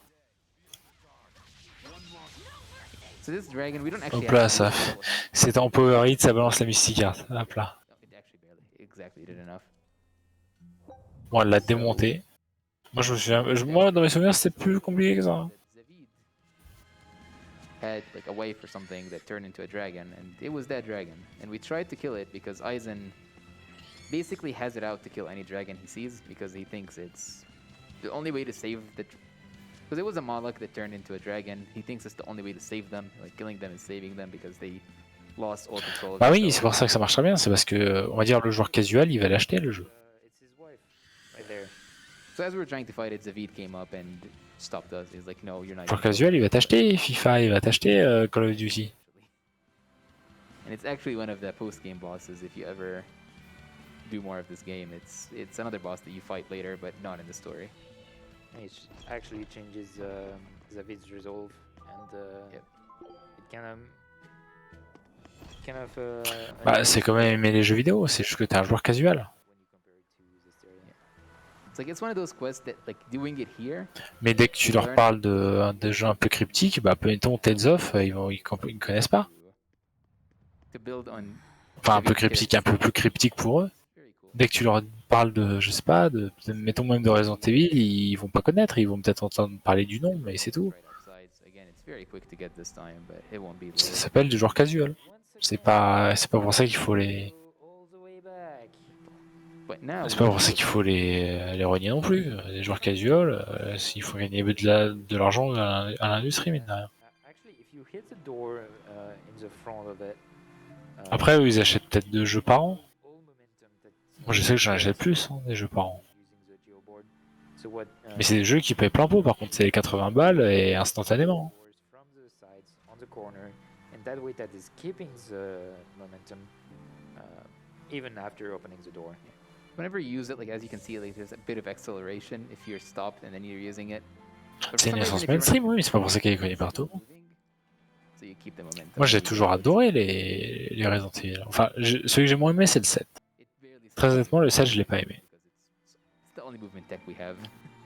So this dragon, we don't actually Hop là, ça fait... C'est en power hit, ça balance la Mystic Heart. Hop là. Bon, elle l'a démonté. Moi, je me souviens... Moi, dans mes souvenirs, c'était plus compliqué que ça. Had like a way for something that turned into a dragon, and it was that dragon. And we tried to kill it because Aizen basically has it out to kill any dragon he sees because he thinks it's the only way to save the... Because it was a Moloch that turned into a dragon. He thinks it's the only way to save them, like killing them and saving them because they lost all control of Bah oui, c'est pour ça que ça marche très bien, c'est parce que, on va dire, le joueur casual, il va l'acheter le jeu. So as we were trying to fight it, Zavid came up and stopped us. He's like, no, you're not. Le joueur casual, il va t'acheter FIFA, il va t'acheter Call of Duty. And it's actually one of the post-game bosses. If you ever do more of this game, it's another boss that you fight later, but not in the story. It actually changes Zavid's resolve, and it kind of. Bah, c'est quand même aimer les jeux vidéo, c'est juste que t'es un joueur casual. It's like it's one of those quests that like doing it here. Mais dès que tu leur parles de jeux un peu cryptiques, bah, mettons Tales of, ils connaissent pas. Enfin, un peu cryptique, un peu plus cryptique pour eux. Dès que tu leur parles de, je sais pas, mettons même de Resident Evil, ils vont pas connaître, ils vont peut-être entendre parler du nom, mais c'est tout. Ça s'appelle du joueur casual. C'est pas pour ça qu'il faut les... C'est pas pour ça qu'il faut les renier non plus. Les joueurs casual, il faut gagner de l'argent à l'industrie, mine de rien. Après, eux, ils achètent peut-être 2 jeux par an. Moi, je sais que j'en achète plus, hein, des jeux par an. Mais c'est des jeux qui payent plein pot, par contre, c'est les 80 balles et instantanément. Whenever you use it, like as you can see, like there's a bit of acceleration if you're stopped and then you're using it. C'est une licence mainstream, oui, mais c'est pas pour ça qu'elle est connue partout. Moi, j'ai toujours adoré les Resident Evil. Enfin, celui que j'ai moins aimé, c'est le 7. Très honnêtement, le 7, je l'ai pas aimé.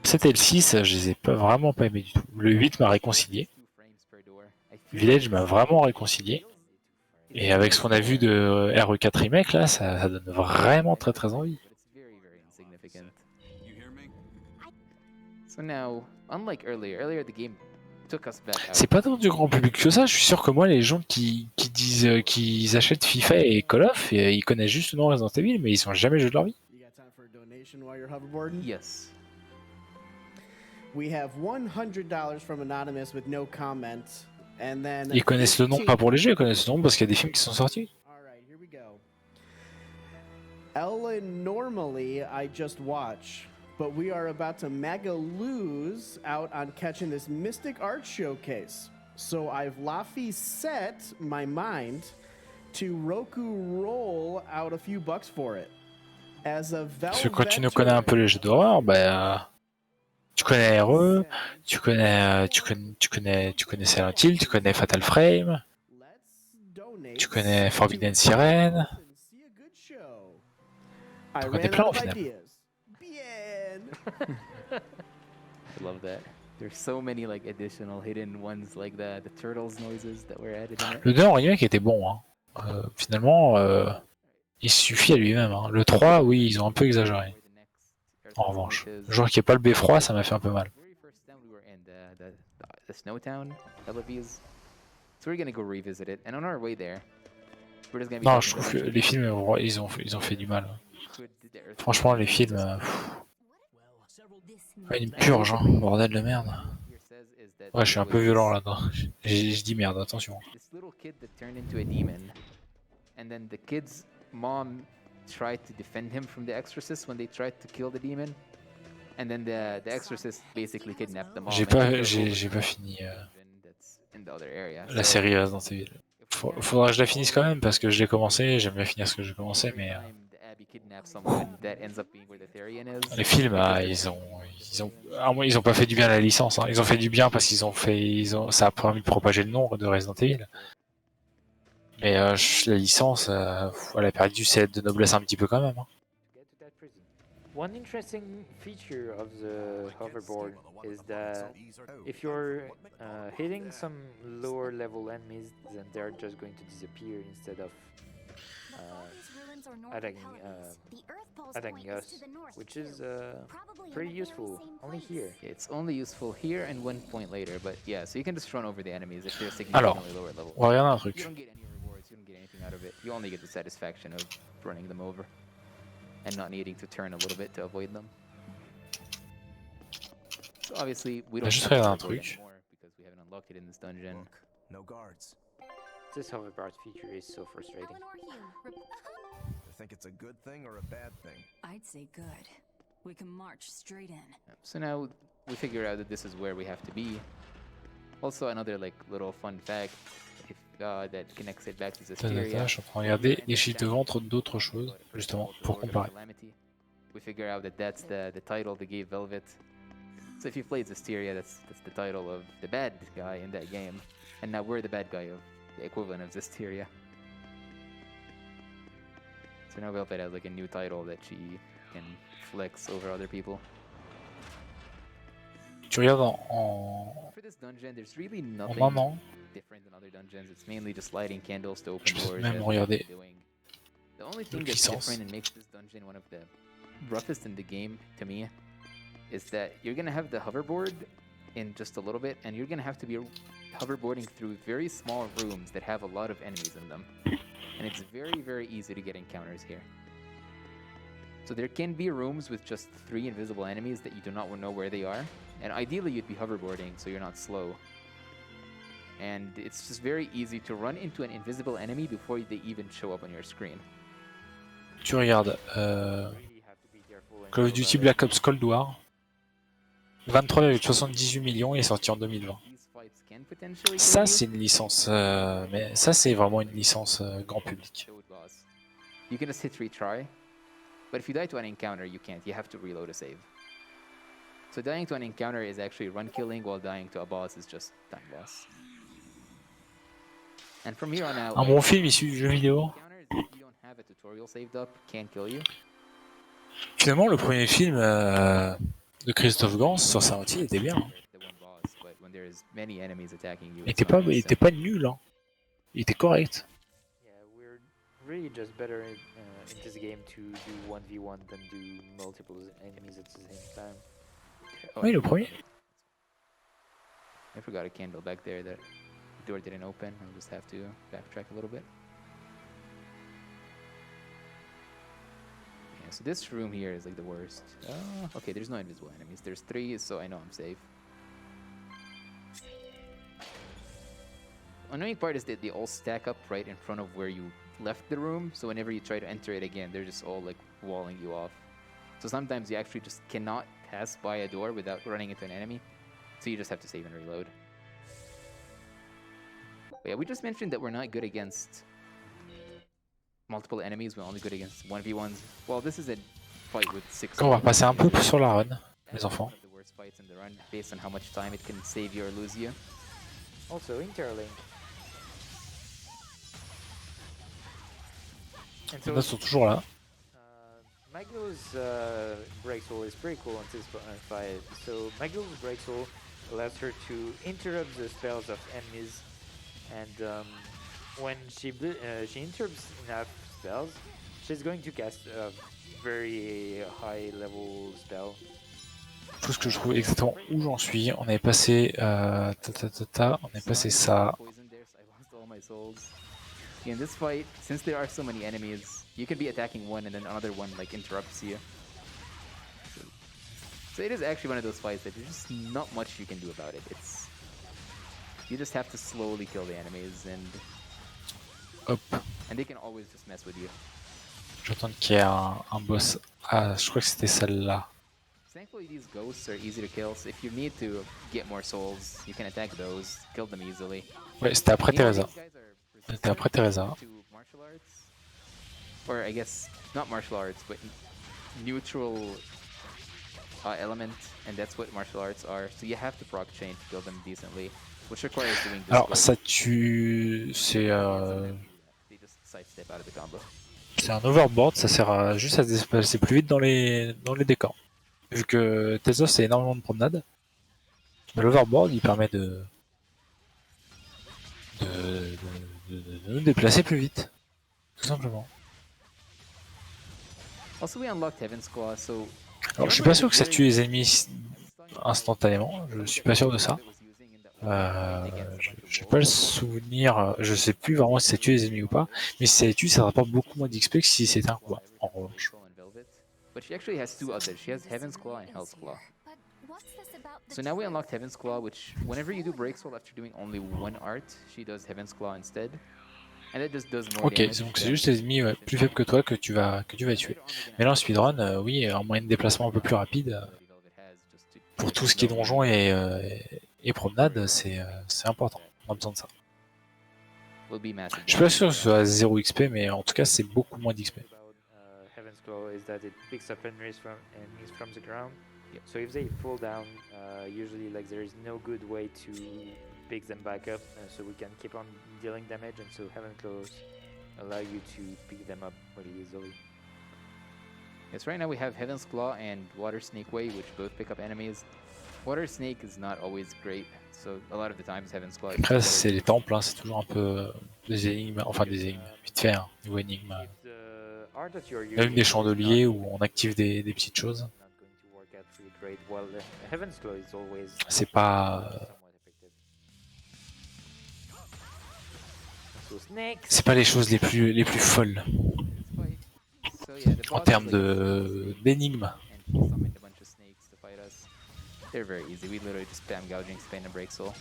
7 et le 6, je les ai vraiment pas aimés du tout. Le 8 m'a réconcilié. Village m'a vraiment réconcilié. Et avec ce qu'on a vu de RE4 Remake, là, ça donne vraiment très très envie. C'est pas tant du grand public que ça, je suis sûr que moi, les gens qui disent qu'ils achètent FIFA et Call of, ils connaissent juste le nom Resident Evil, mais ils sont jamais joué de leur vie. Yes. We have $100 from Anonymous with no comment. And then Ils connaissent le nom pas pour les jeux, ils connaissent le nom parce qu'il y a des films qui sont sortis. Alright, here we go. Ellen, normally I just watch, but we are about to mega lose out on catching this Mystic Art Showcase. So I've Laffy set my mind to Roku roll out a few bucks for it. As a Parce que quand tu nous connais un peu les jeux d'horreur, bah... Tu connais RE, tu connais Silent Hill, tu connais Fatal Frame, tu connais Forbidden Siren, tu connais plein au final. I love that. There's so many like additional hidden ones like that, the turtles noises that were added in it. Le 2 en remake était bon, hein. Finalement, il suffit à lui-même. Hein. Le 3, oui, ils ont un peu exagéré. En revanche, le joueur qui n'est pas le beffroi, ça m'a fait un peu mal. Non, je trouve que les films, ils ont fait du mal. Franchement, les films... une purge, hein, bordel de merde. Ouais, je suis un peu violent là-dedans. Je dis merde, attention. This little kid that turned into a demon, and then the kid's mom tried to defend him from the exorcist when they tried to kill the demon, and then the exorcist basically kidnapped the mom. J'ai pas fini That's in the other area. la série Resident Evil. Faudra que je la finisse quand même parce que je l'ai commencé, j'aime bien finir ce que j'ai commencé, mais les films, ils ont pas fait du bien à la licence. Hein. Ils ont fait du bien parce ça a permis de propager le nom de Resident Evil. Mais la licence, elle a perdu de noblesse un petit peu quand même. Hein. One interesting feature of the hoverboard is that if you're hitting some lower level enemies, then they're just going to disappear instead of attacking us, which is pretty useful. Only here. It's only useful here and one point later, but yeah, so you can just run over the enemies if they're significantly lower level. On va regarder un truc. You don't get any rewards, you don't get anything out of it. You only get the satisfaction of running them over and not needing to turn a little bit to avoid them. So obviously we don't juste have regarder un hoverboard truc. anymore because we haven't unlocked it in this dungeon. No guards. This hoverboard feature is so frustrating. I think it's a good thing or a bad thing. I'd say good. We can march straight in. So now we figure out that this is where we have to be. Also another like little fun fact if, that connects it back to Zestiria. Je suis en train de regarder les chiffres de vente d'autres choses, justement, pour comparer. We figure out that that's the title they gave Velvet. So if you've played Zestiria, that's the title of the bad guy in that game. And now we're the bad guy of the equivalent of Zestiria. So now Velvet has like a new title that she can flex over other people. Tu regardes en For this dungeon, there's really un nothing an, different than other dungeons. It's mainly just lighting candles to open Je peux doors. même as regarder we've been doing. The only thing that's licence. different and makes this dungeon one of the roughest in the game to me is that you're gonna have the hoverboard in just a little bit, and you're gonna have to be hoverboarding through very small rooms that have a lot of enemies in them. And it's very, very easy to get encounters here. So there can be rooms with just 3 invisible enemies that you do not know where they are. And ideally you'd be hoverboarding so you're not slow. And it's just very easy to run into an invisible enemy before they even show up on your screen. tu regardes Really have to be careful and Call of know Duty about Black Ops Cold War, 23,78 millions, il est sorti en 2020. These fights can potentially Ça, kill you. c'est une licence, mais ça, c'est vraiment une licence grand public. Showed boss. You can just hit retry, but if you die to an encounter, you can't. You have to reload a save. So dying to an encounter is actually run killing, while dying to a boss is just time loss. And from here on out, Un bon film issu du jeu vidéo. encounters, if you don't have a tutorial saved up, can't kill you. Finalement, le premier film de Christophe Gans sur Silent Hill était bien. Hein. The one boss, but when there's many enemies attacking you, Il it's était pas, not il était pas nul. Hein. Il était correct. Yeah, we're really just better in this game to do 1v1 than do multiple enemies at the same time. Oh, Oui, le premier. I forgot a candle back there that the door didn't open. I'll just have to backtrack a little bit. Yeah, so this room here is like the worst. Okay, there's no invisible enemies. There's 3, so I know I'm safe. Annoying part is that they all stack up right in front of where you left the room, so whenever you try to enter it again, they're just all like walling you off. So sometimes you actually just cannot pass by a door without running into an enemy, so you just have to save and reload. But yeah, we just mentioned that we're not good against multiple enemies, we're only good against 1v1s. Well, this is a fight with 6 On va passer un peu sur la run, les That's enfants. one of the worst fights in the run, based on how much time it can save you or lose you. Also, Interlink. And Les notes sont toujours là. Magno's Breaksoul is pretty cool on this fight. So Magno's Breaksoul allows her to interrupt the spells of enemies, and when she interrupts enough spells, she's going to cast a very high level spell. Tout ce que je trouve exactement où j'en suis. On avait passé on est passé ça. Poisoned there, so I lost all my souls. In this fight, since there are so many enemies, you can be attacking one and then another one like interrupts you. So it is actually one of those fights that there's just not much you can do about it. It's You just have to slowly kill the enemies, Hop. and they can always just mess with you. J'attends qu'il y ait un boss. Ah, je crois que c'était celle-là. Thankfully, these ghosts are easy to kill, so if you need to get more souls, you can attack those, kill them easily. Ouais, c'était après Meanwhile, Teresa. these guys are C'était après Teresa. to martial arts, or I guess not martial arts, but neutral element, and that's what martial arts are. So you have to proc chain to kill them decently, which requires doing this. Alors, ça tue. They just sidestep out of the combo. C'est un overboard, ça sert juste à se déplacer plus vite dans les décors. Vu que Tezos c'est énormément de promenade, l'overboard il permet de nous déplacer plus vite, tout simplement. Also, we unlocked Heaven's Claw, so. Alors je suis pas sûr que ça tue les ennemis instantanément, je suis pas sûr de ça. Je n'ai pas le souvenir, je sais plus vraiment si ça tue les ennemis ou pas, mais si ça les tue, ça rapporte beaucoup moins d'XP que si c'était un combat, en revanche. But she actually has two others. She has Heaven's Claw and Hell's Claw. So now we unlocked Heaven's Claw, which whenever you do Break Soul after doing only one art, she does Heaven's Claw instead. And it just does more Ok, damage. donc c'est juste les ennemis plus faibles que toi que tu vas tuer. Mais là en speedrun, oui, un moyen de déplacement un peu plus rapide, pour tout ce qui est donjon et promenade, c'est important, on a besoin de ça. Je suis pas sûr que ce soit 0 XP, mais en tout cas c'est beaucoup moins d'XP. Heaven's Claw is that it picks up enemies from the ground. So if they fall down, usually like there is no good way to pick them back up, so we can keep on dealing damage, and so Heaven's Claws allow you to pick them up really easily. Yes, right now we have Heaven's Claw and Water Snake Way, which both pick up enemies. Water Snake is not always great, so a lot of the times Heaven's Claw. Après c'est les temples, hein, c'est toujours un peu des énigmes, enfin des énigmes, vite fait, hein, niveau énigme. Même des chandeliers où on active des petites choses. C'est pas... C'est pas les choses les plus folles en termes d'énigmes. They're very easy. We literally just spam gouging, spam and break soul.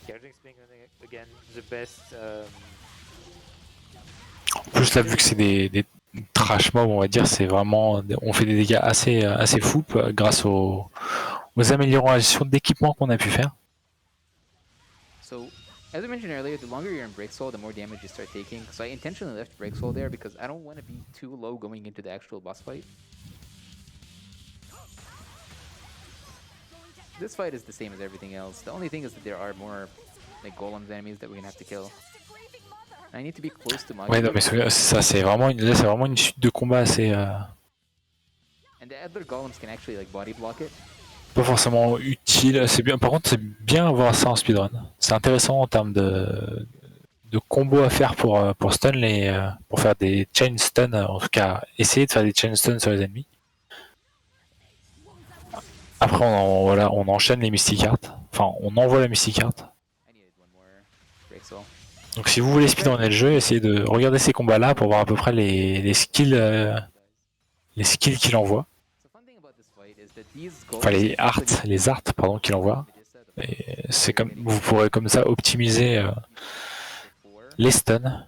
Gouging spin again, the best. En plus là, vu que c'est des trash mobs, on va dire, c'est vraiment, on fait des dégâts assez fous grâce aux améliorations d'équipement qu'on a pu faire. So, as I mentioned earlier, the longer you're in break soul, the more damage you start taking. So I intentionally left break soul there because I don't want to be too low going into the actual boss fight. This fight is the same as everything else. The only thing is that there are more like golems enemies that we're gonna have to kill. And I need to be close to my. Ouais, non, mais ça, c'est vraiment une suite de combat assez. And the other golems can actually like body block it. Pas forcément utile. C'est bien. Par contre, c'est bien avoir ça en speedrun. C'est intéressant en termes de combos à faire pour stun pour faire des chain stun. En tout cas, essayer de faire des chain stun sur les ennemis. Après, on enchaîne les Mystic Arts. Enfin, on envoie la Mystic Art. Donc, si vous voulez speedrunner le jeu, essayez de regarder ces combats-là pour voir à peu près les skills qu'il envoie. Enfin, les arts, pardon, qu'il envoie. C'est comme vous pourrez comme ça optimiser les stuns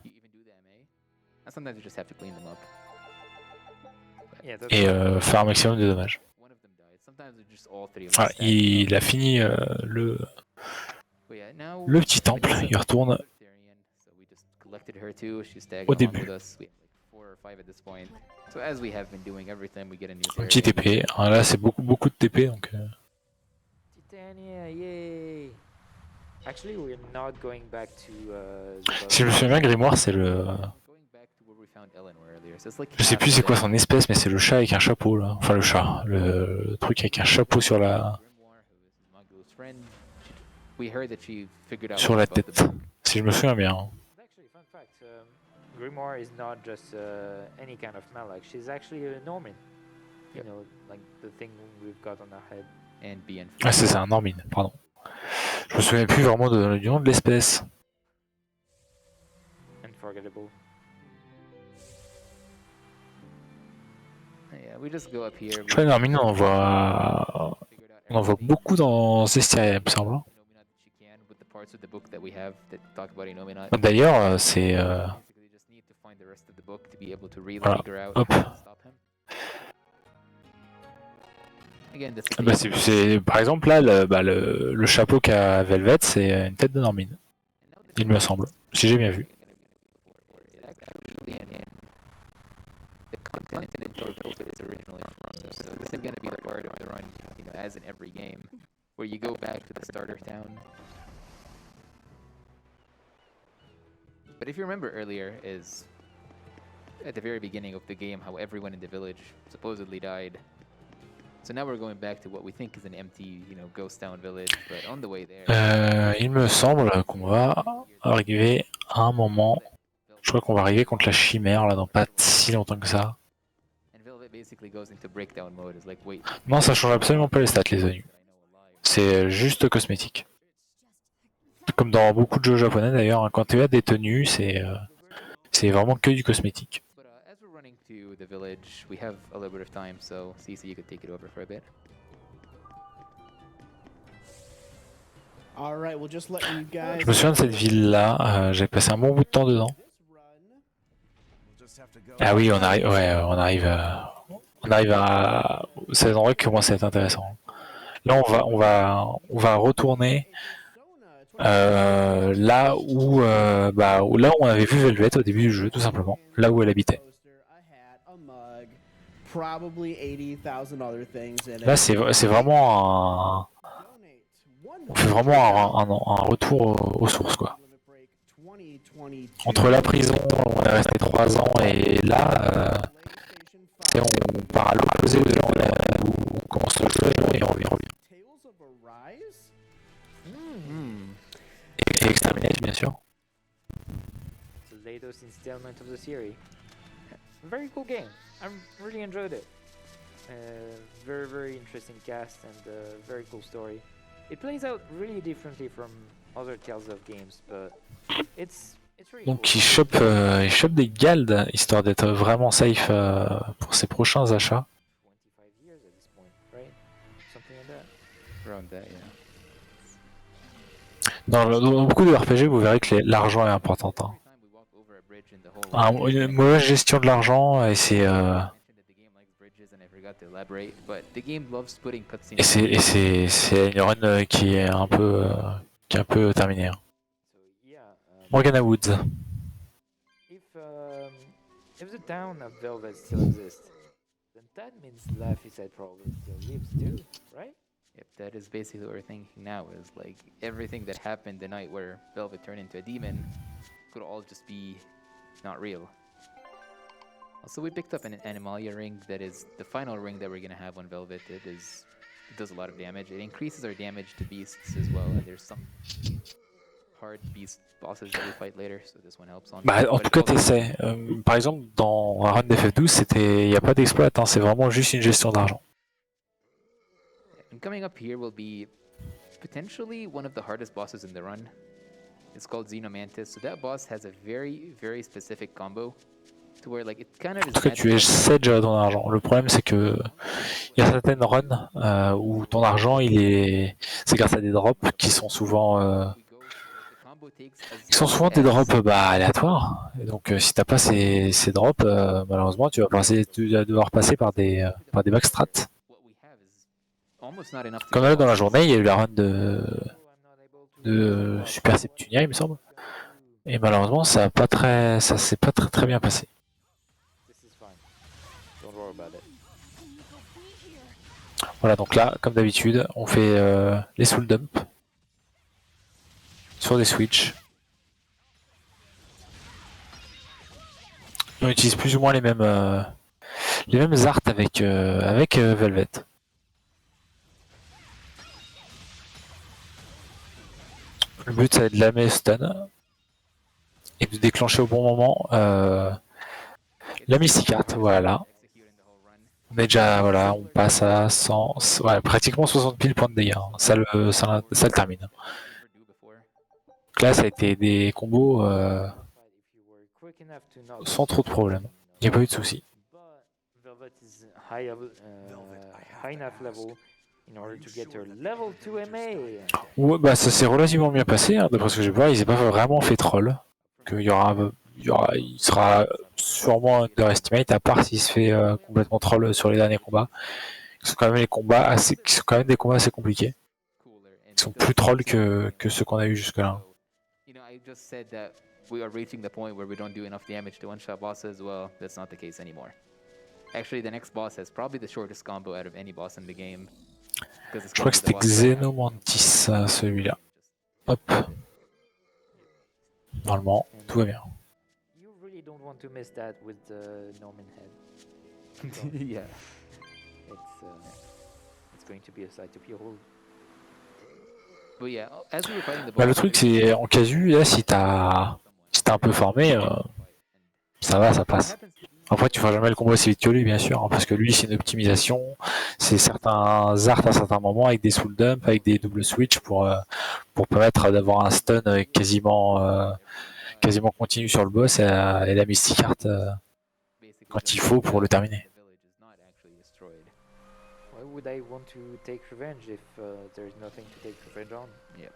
et faire un maximum de dommages. Ah, il a fini le petit temple, il retourne au début. Un petit TP, ah, là c'est beaucoup de TP donc. Titania, yay! Actually, we're not going back to. Si je me souviens bien, Grimoire c'est le. Je sais plus c'est quoi son espèce, mais c'est le chat avec un chapeau là. Enfin le chat, le truc avec un chapeau sur la tête. Si je me souviens bien. Actually, fun fact: Grimoire is not just any kind of malak. She's actually a Norman. You know, like the thing we've got on our head. Ah c'est un Normin, pardon. Je me souviens plus vraiment du nom de l'espèce. Unforgettable. Yeah, we just go up here. Je crois que Normin on voit On en voit beaucoup dans Zestiria, il me semble. D'ailleurs, c'est... voilà, hop. Bah, par exemple, là, le chapeau qu'a Velvet, c'est une tête de Normin. Il me semble, si j'ai bien vu. Where you go back to the starter town. But if you remember earlier, is at the very beginning of the game, how everyone in the village supposedly died. So now we're going back to what we think is an empty, ghost town village, but on the way there. Il me semble qu'on va arriver à un moment. Je crois qu'on va arriver contre la chimère là dans pas si longtemps que ça. Non, ça change absolument pas les stats, les tenues. C'est juste cosmétique. Comme dans beaucoup de jeux japonais d'ailleurs, quand tu as des tenues, c'est vraiment que du cosmétique. Je me souviens de cette ville-là, j'ai passé un bon bout de temps dedans. Ah oui, on arrive à... C'est un endroit qui commence à être intéressant. Là, on va retourner là où on avait vu Velvet au début du jeu, tout simplement. Là où elle habitait. Là, c'est vraiment un... On fait vraiment un retour aux sources, quoi. Entre la prison, où on est resté 3 ans, et là, on part à l'opposé de là où on commence le jeu et on revient. Et Exterminate, bien sûr. The latest installment of the series. Very cool game. I really enjoyed it. Very, very interesting cast and very cool story. It plays out really differently from other Tales of games, but it's really Donc cool. il chope des galdes histoire d'être vraiment safe pour ses prochains achats. 25 years at this point, right? Something like that. Around that, yeah. Dans beaucoup de RPG, vous verrez que l'argent est important. Une mauvaise gestion de l'argent, et c'est une run qui est un peu terminée. Morgana Woods. If the town of Velvet still exists, then that means Laffy Side probably still lives too, right? Yep, that is basically what we're thinking now, is like everything that happened the night where Velvet turned into a demon could all just be not real. Also, we picked up an Animalia ring that is the final ring that we're going to have on Velvet. It does a lot of damage. It increases our damage to beasts as well, and there's some hard beast bosses that we fight later, so this one helps on. Bah, en tout cas, t'essaies. Par exemple, dans un run d'FF12, il n'y a pas d'exploit, hein, c'est vraiment juste une gestion d'argent. And coming up here will be potentially one of the hardest bosses in the run. It's called Xenomantis. So that boss has a very, very specific combo to where like it kind of is. En tout cas, tu essaies de gérer ton argent. Le problème, c'est que il y a certaines runs où ton argent, c'est grâce à des drops qui sont souvent des drops aléatoires. Et donc, si t'as pas ces drops, malheureusement, tu vas devoir passer par des backstrats. Comme là, dans la journée, il y a eu la run de Super Septunia, il me semble. Et malheureusement, ça s'est pas très bien passé. Voilà, donc là, comme d'habitude, on fait les soul dump sur des switches. On utilise plus ou moins les mêmes arts avec Velvet. Le but, c'est de lamer stun et de déclencher au bon moment la Mysticarte. Voilà. On est déjà, voilà, on passe à 100, pratiquement 60 000 points de dégâts. Ça le termine. Donc là, ça a été des combos sans trop de problèmes. Il n'y a pas eu de soucis. High enough level in order to get her level 2 MA. Ouais, bah ça s'est relativement bien passé, hein, d'après ce que j'ai pu voir, il s'est pas vraiment fait troll. Il sera sûrement underestimate, à part s'il se fait complètement troll sur les derniers combats. Qui sont quand même des combats assez compliqués. Ils sont plus trolls que ceux qu'on a eu jusque-là. I just said that we are reaching the point where we don't do enough damage to one-shot bosses. Well, that's not the case anymore. Actually, the next boss has probably the shortest combo out of any boss in the game. Je crois que c'était Xenomantis, celui-là. Hop. Normalement, tout va bien. You really don't want to miss that with the Norman head. Yeah. It's going to be a sight to behold. But yeah, as we were fighting the boss, Bah, le truc, c'est en casu, là, si t'as un peu formé, ça va, ça passe. Après, tu feras jamais le combo aussi vite que lui, bien sûr, hein, parce que lui, c'est une optimisation, c'est certains arts à certains moments avec des soul dump, avec des double switch pour permettre d'avoir un stun quasiment continu sur le boss et la mystic art quand il faut pour le terminer. Why would I want to take revenge if there's nothing to take revenge on? Yeah.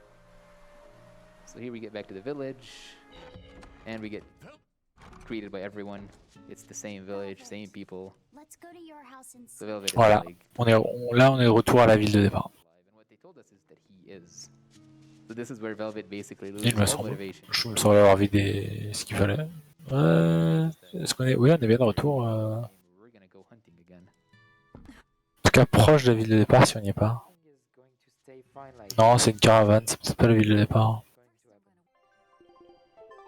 So here we get back to the village, and we get greeted by everyone. It's the same village, same people. Let's go to your house and The Velvet is Voilà, like, on est de retour à la ville de départ. and what they told us is that he is. So this is where Velvet basically Il loses me all semble. motivation. Je me semble avoir vu ce qu'il fallait. Est-ce qu'on est... Oui, on est bien de retour. En We're gonna go hunting again. tout cas, proche de la ville de départ si on n'y est pas. Is going to stay fine like Non, c'est une caravane, c'est peut-être pas la ville de départ.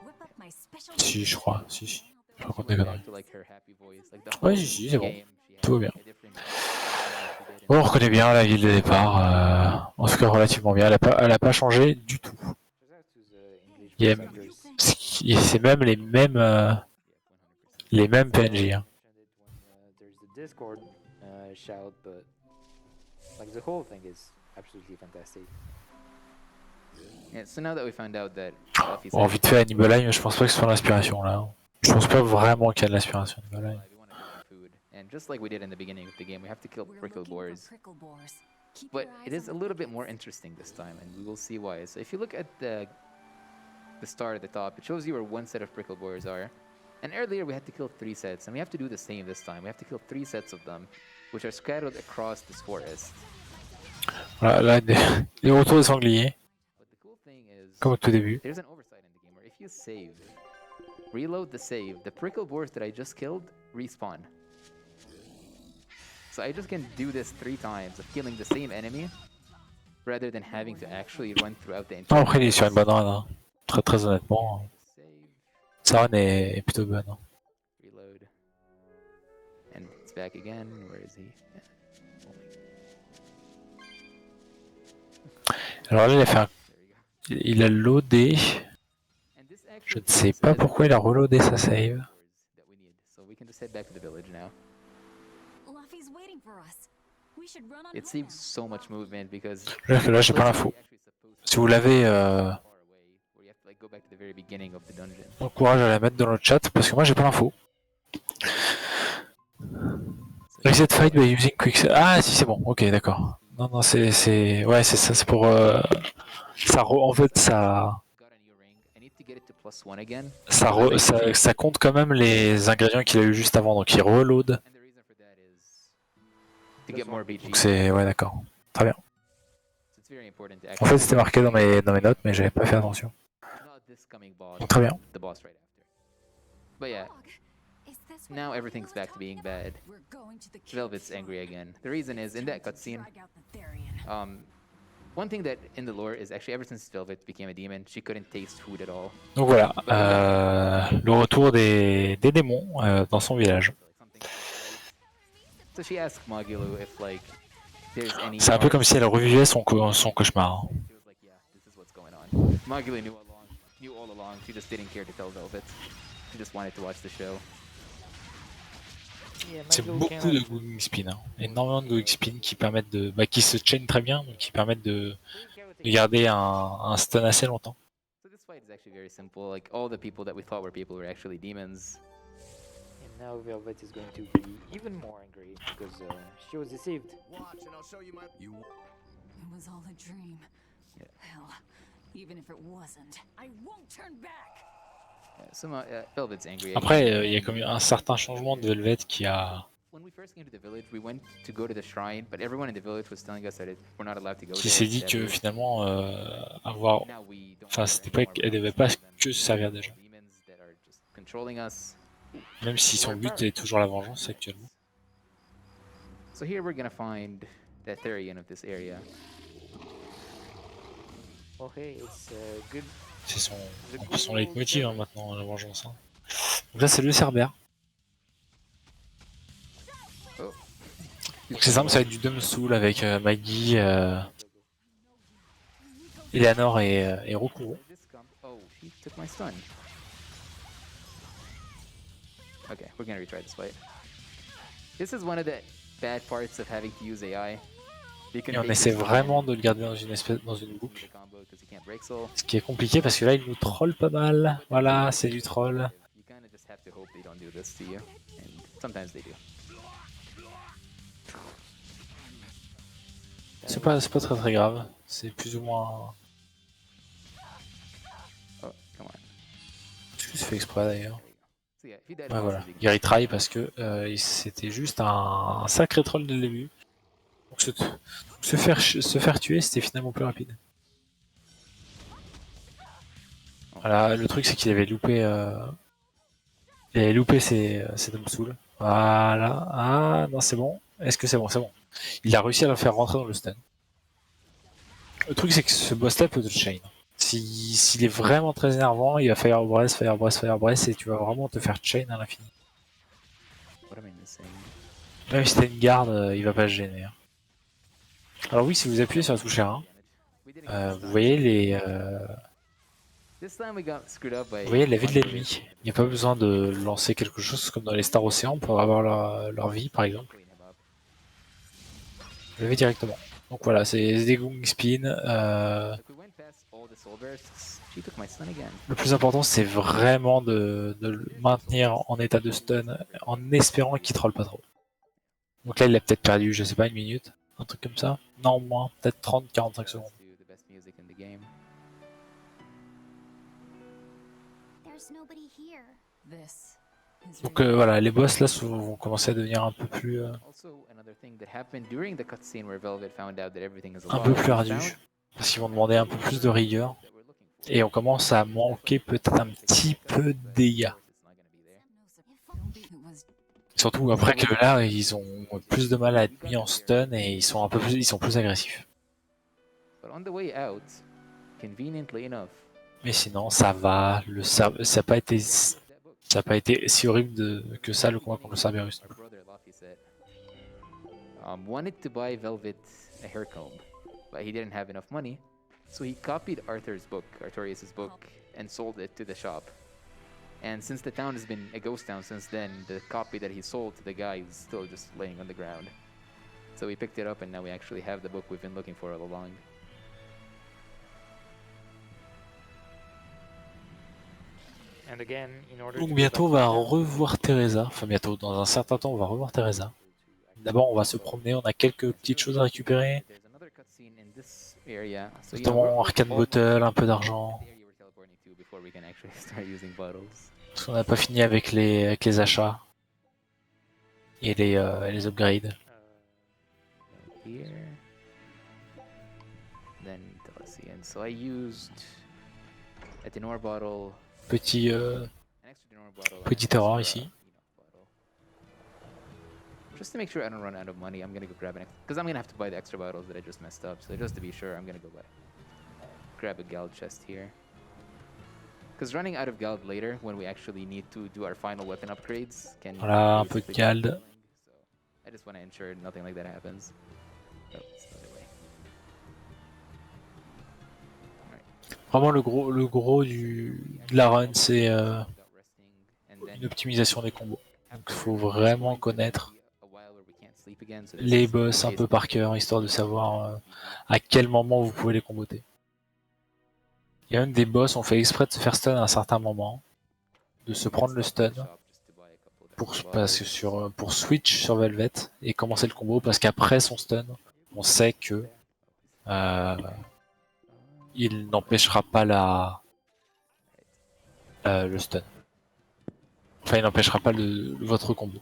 whip up my special. Si, je crois, si. Je raconte des She went conneries. back to, like, her happy voice, like the Ouais, whole si, c'est bon. game, she had, Tout va bien. like, a different than she did in Bon, on reconnaît bien la ville de départ, en tout cas relativement bien. Elle a pas changé du tout. Il y a- C'est même les mêmes PNJ. Hein. There's the Discord shout, but like the whole thing is absolutely fantastic. Yeah, so now that we found out that Buffy's Bon, vite fait, Hannibal, je pense pas que ce soit l'inspiration là. Je pense pas vraiment qu'il y a de l'inspiration Hannibal. we want to get food, and just like we did in the beginning of the game, we have to kill We're prickle looking for boars. prickle boars. Keep But your it eyes is a on little the bit more prickles. interesting this time, and we will see why. So if you look at the star at the top, it shows you where one set of prickle boars are. And earlier we had to kill 3 sets, and we have to do the same this time. We have to kill 3 sets of them, which are scattered across this forest. Voilà, là, les retours des sangliers, But the cool thing is, comme au tout début. there's an oversight in the game where if you save, reload the save, the prickle boars that I just killed respawn. So I just can do this 3 times of killing the same enemy, rather than having to actually run throughout the Non, entire après, il est sur une bonne run. Hein. Très honnêtement, save. sa run est plutôt bonne. Hein. Reload. And it's back again. Where is he? Yeah. Alors là, il a fait un... There you go. Il a loadé. And this Je actually ne sais pas says pourquoi il a reloadé sa save. that we need. So we can just head back to the village now. Luffy's waiting for us. We should run on It home seems now. so much movement because Là, j'ai pas l'info. Si vous l'avez, encourage à la mettre dans le chat parce que moi j'ai pas l'info. Reset fight by using quick. Ah si c'est bon, ok d'accord. Non ouais c'est ça, c'est pour en fait ça compte quand même les ingrédients qu'il a eu juste avant, donc il reload. Donc c'est ouais d'accord, très bien. En fait c'était marqué dans mes notes mais j'avais pas fait attention. Donc, très bien. Now everything's back to being bad. Velvet's angry again. The reason is, in that cutscene, one thing that in the lore is actually ever since Velvet became a demon, she couldn't taste food at all. Donc voilà, le retour des démons dans son village. So she asked Magulu if like there's any. C'est un peu comme si elle revivait son cauchemar. She was like, yeah, this is what's going on. Magulu knew all along. She just didn't care to tell Velvet. She just wanted to watch the show. C'est beaucoup de going spin, hein. Énormément de going spin qui permettent qui se chain très bien, donc qui permettent de garder un stun assez longtemps. So this fight is actually very simple. Like all the people that we thought were people were actually demons. In Now Velvet is going to be even more angry because she was deceived. Watch, and I'll show you my. You. It was all a dream. Hell, even if it wasn't, I won't turn back. Velvet's angry. Après, il y a comme un certain changement de Velvet qui a... When we first came to the village, we went to go to the shrine, but everyone in the village was telling us that we're not allowed to go qui there. s'est dit que finalement, avoir... Now we don't Enfin, have cette any époque, more elle devait pas que se servir des gens. demons that are just controlling us. Même si son but est toujours la vengeance actuellement. So here we're gonna find the Therian of this area. Okay, it's good. C'est son... un peu son leitmotiv hein, maintenant, la vengeance. Hein. Donc là, c'est le Cerbère. Oh. Donc c'est simple, ça va être du Dumb Soul avec Maggie, Eleanor et Rokuro. Oh, she took my stun. Okay, we're gonna retry this fight. This is one of the bad parts of having to use AI. Et on essaie vraiment de le garder dans une boucle. Ce qui est compliqué parce que là il nous troll pas mal. Voilà, c'est du troll. C'est pas très grave. C'est plus ou moins... Est-ce que c'est fait exprès d'ailleurs? Ouais, voilà, il retry parce que c'était juste un sacré troll dès le début. Donc se faire tuer, c'était finalement plus rapide. Voilà, le truc c'est qu'il avait loupé ses Dumb Soul. Voilà, ah non c'est bon. Est-ce que c'est bon? C'est bon. Il a réussi à le faire rentrer dans le stun. Le truc c'est que ce boss là peut te chain. S'il est vraiment très énervant, il va Fire Breath et tu vas vraiment te faire chain à l'infini. Même si t'as une garde, il va pas se gêner. Hein. Alors oui, si vous appuyez sur la touche R1, vous voyez la vie de l'ennemi. Il n'y a pas besoin de lancer quelque chose comme dans les Stars Océans pour avoir leur vie par exemple. Vous l'avez directement. Donc voilà, c'est des Gung Spin. Le plus important c'est vraiment de le maintenir en état de stun en espérant qu'il troll pas trop. Donc là il a peut-être perdu, je sais pas, une minute, un truc comme ça. Non, moins, peut-être 30-45 secondes. Donc voilà, les boss là vont commencer à devenir un peu plus ardus. Parce qu'ils vont demander un peu plus de rigueur. Et on commence à manquer peut-être un petit peu de dégâts. Surtout après que là, ils ont plus de mal à être mis en stun et ils sont plus agressifs. Mais sinon, ça va. Ça n'a pas été si horrible que ça le combat contre le Cerberus. Wanted to buy Velvet a hair comb, but he didn't have enough money, so he copied Artorias' book, and sold it to the shop. And since the town has been a ghost town since then, the copy that he sold to the guy is still just laying on the ground. So we picked it up, and now we actually have the book we've been looking for all along. And again, in order Donc bientôt on va revoir Teresa. Enfin bientôt, dans un certain temps on va revoir Teresa. D'abord on va se promener, on a quelques petites choses à récupérer. Notamment Arcane Bottle, un peu d'argent. Parce qu'on n'a pas fini avec les achats. Et les upgrades. Petit erreur ici. Just to make sure I don't run out of money, I'm gonna go grab an extra, because I'm gonna have to buy the extra bottles that I just messed up. So just to be sure, I'm gonna go grab a Gald chest here. Because running out of Gald later, when we actually need to do our final weapon upgrades, can voilà, un peu de Gald. So I just want to ensure nothing like that happens. Oh, it's the other way. Vraiment le gros de la run, c'est une optimisation des combos. Donc il faut vraiment connaître les boss un peu par cœur, histoire de savoir à quel moment vous pouvez les comboter. Il y a même des boss, on fait exprès de se faire stun à un certain moment, de se prendre le stun, pour switch sur Velvet et commencer le combo, parce qu'après son stun, on sait que il n'empêchera pas le stun. Enfin, il n'empêchera pas votre combo,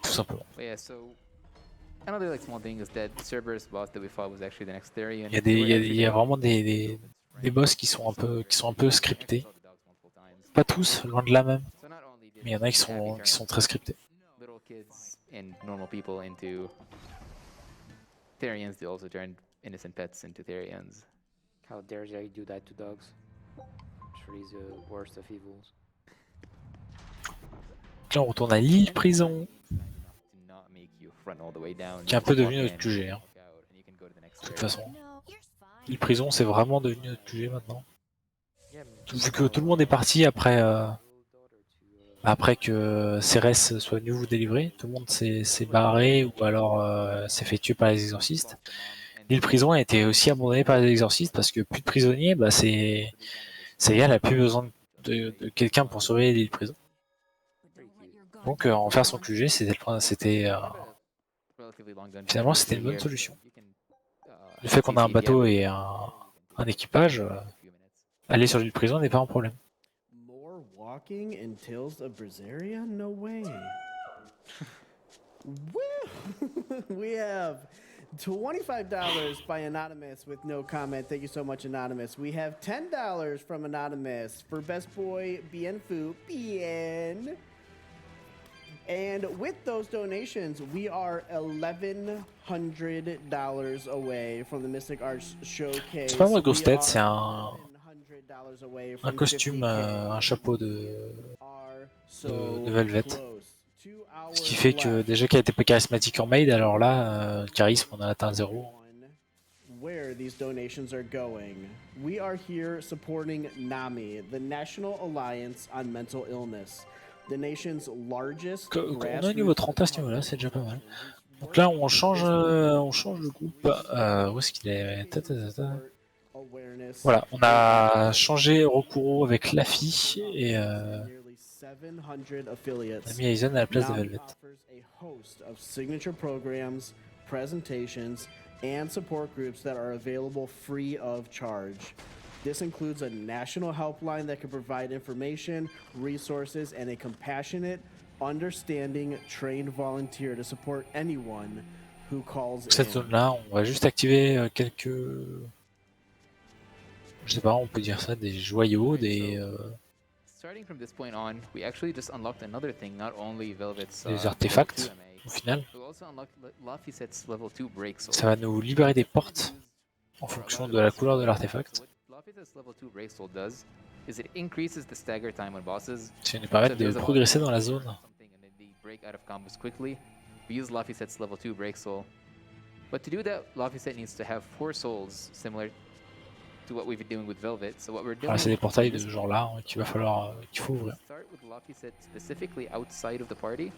tout simplement. But yeah, so another like small thing is that Cerberus boss that we fought was actually the next Therian. Il y a vraiment des boss qui sont un peu scriptés. Pas tous, loin de là même, mais il y en a qui sont très scriptés. Little kids and normal people into Therians, they also turn innocent pets into Therians. How dare you do that to dogs? Surely the worst of evils. Là, on retourne à l'île prison, qui est un peu devenu notre QG. Hein. De toute façon, l'île prison, c'est vraiment devenu notre QG maintenant. Vu que tout le monde est parti après que Cérès soit venu vous délivrer, tout le monde s'est barré ou alors s'est fait tuer par les exorcistes. L'île prison a été aussi abandonnée par les exorcistes parce que plus de prisonniers, bah c'est elle n'a plus besoin de quelqu'un pour sauver l'île prison. Donc en faire son QG, finalement c'était une bonne solution. Le fait qu'on a un bateau et un équipage, aller sur l'île prison n'est pas un problème. More walking in Tales of Berseria? No way. We have $25 by Anonymous with no comment. Thank you so much, Anonymous. We have $10 from Anonymous for Best Boy Bien Fu Bien. And with those donations, we are $1,100 away from the Mystic Arts Showcase. C'est pas moi grosse tête, c'est un costume, un chapeau de Velvet. Ce qui fait que déjà qu'elle était pas charismatique en maid, alors là, charisme, on a atteint 0. Where these donations are going. We are here supporting NAMI, the National Alliance on Mental Illness. The nation's largest. On a un niveau 30 à ce niveau-là, c'est déjà pas mal. Donc là, on change le groupe. Où est-ce qu'il est? Voilà, on a changé Rokuro avec Laffy et on a mis Aizen à la place de Velvet. Signature programs, presentations, and support groups that are available free of charge. This includes a national helpline that can provide information, resources, and a compassionate, understanding, trained volunteer to support anyone who calls in. Cette zone-là, on va juste activer quelques... Je sais pas, on peut dire ça, des joyaux, des artefacts, au final. Ça va nous libérer des portes en fonction de la couleur de l'artefact. Ça va nous permettre de progresser dans la zone. But to do that, Lafiset needs to have 4 souls, similar to what we've been doing with Velvet. So what we're doing. C'est des portails de ce genre-là qu'il faut ouvrir. Start with Lafiset specifically outside of the party,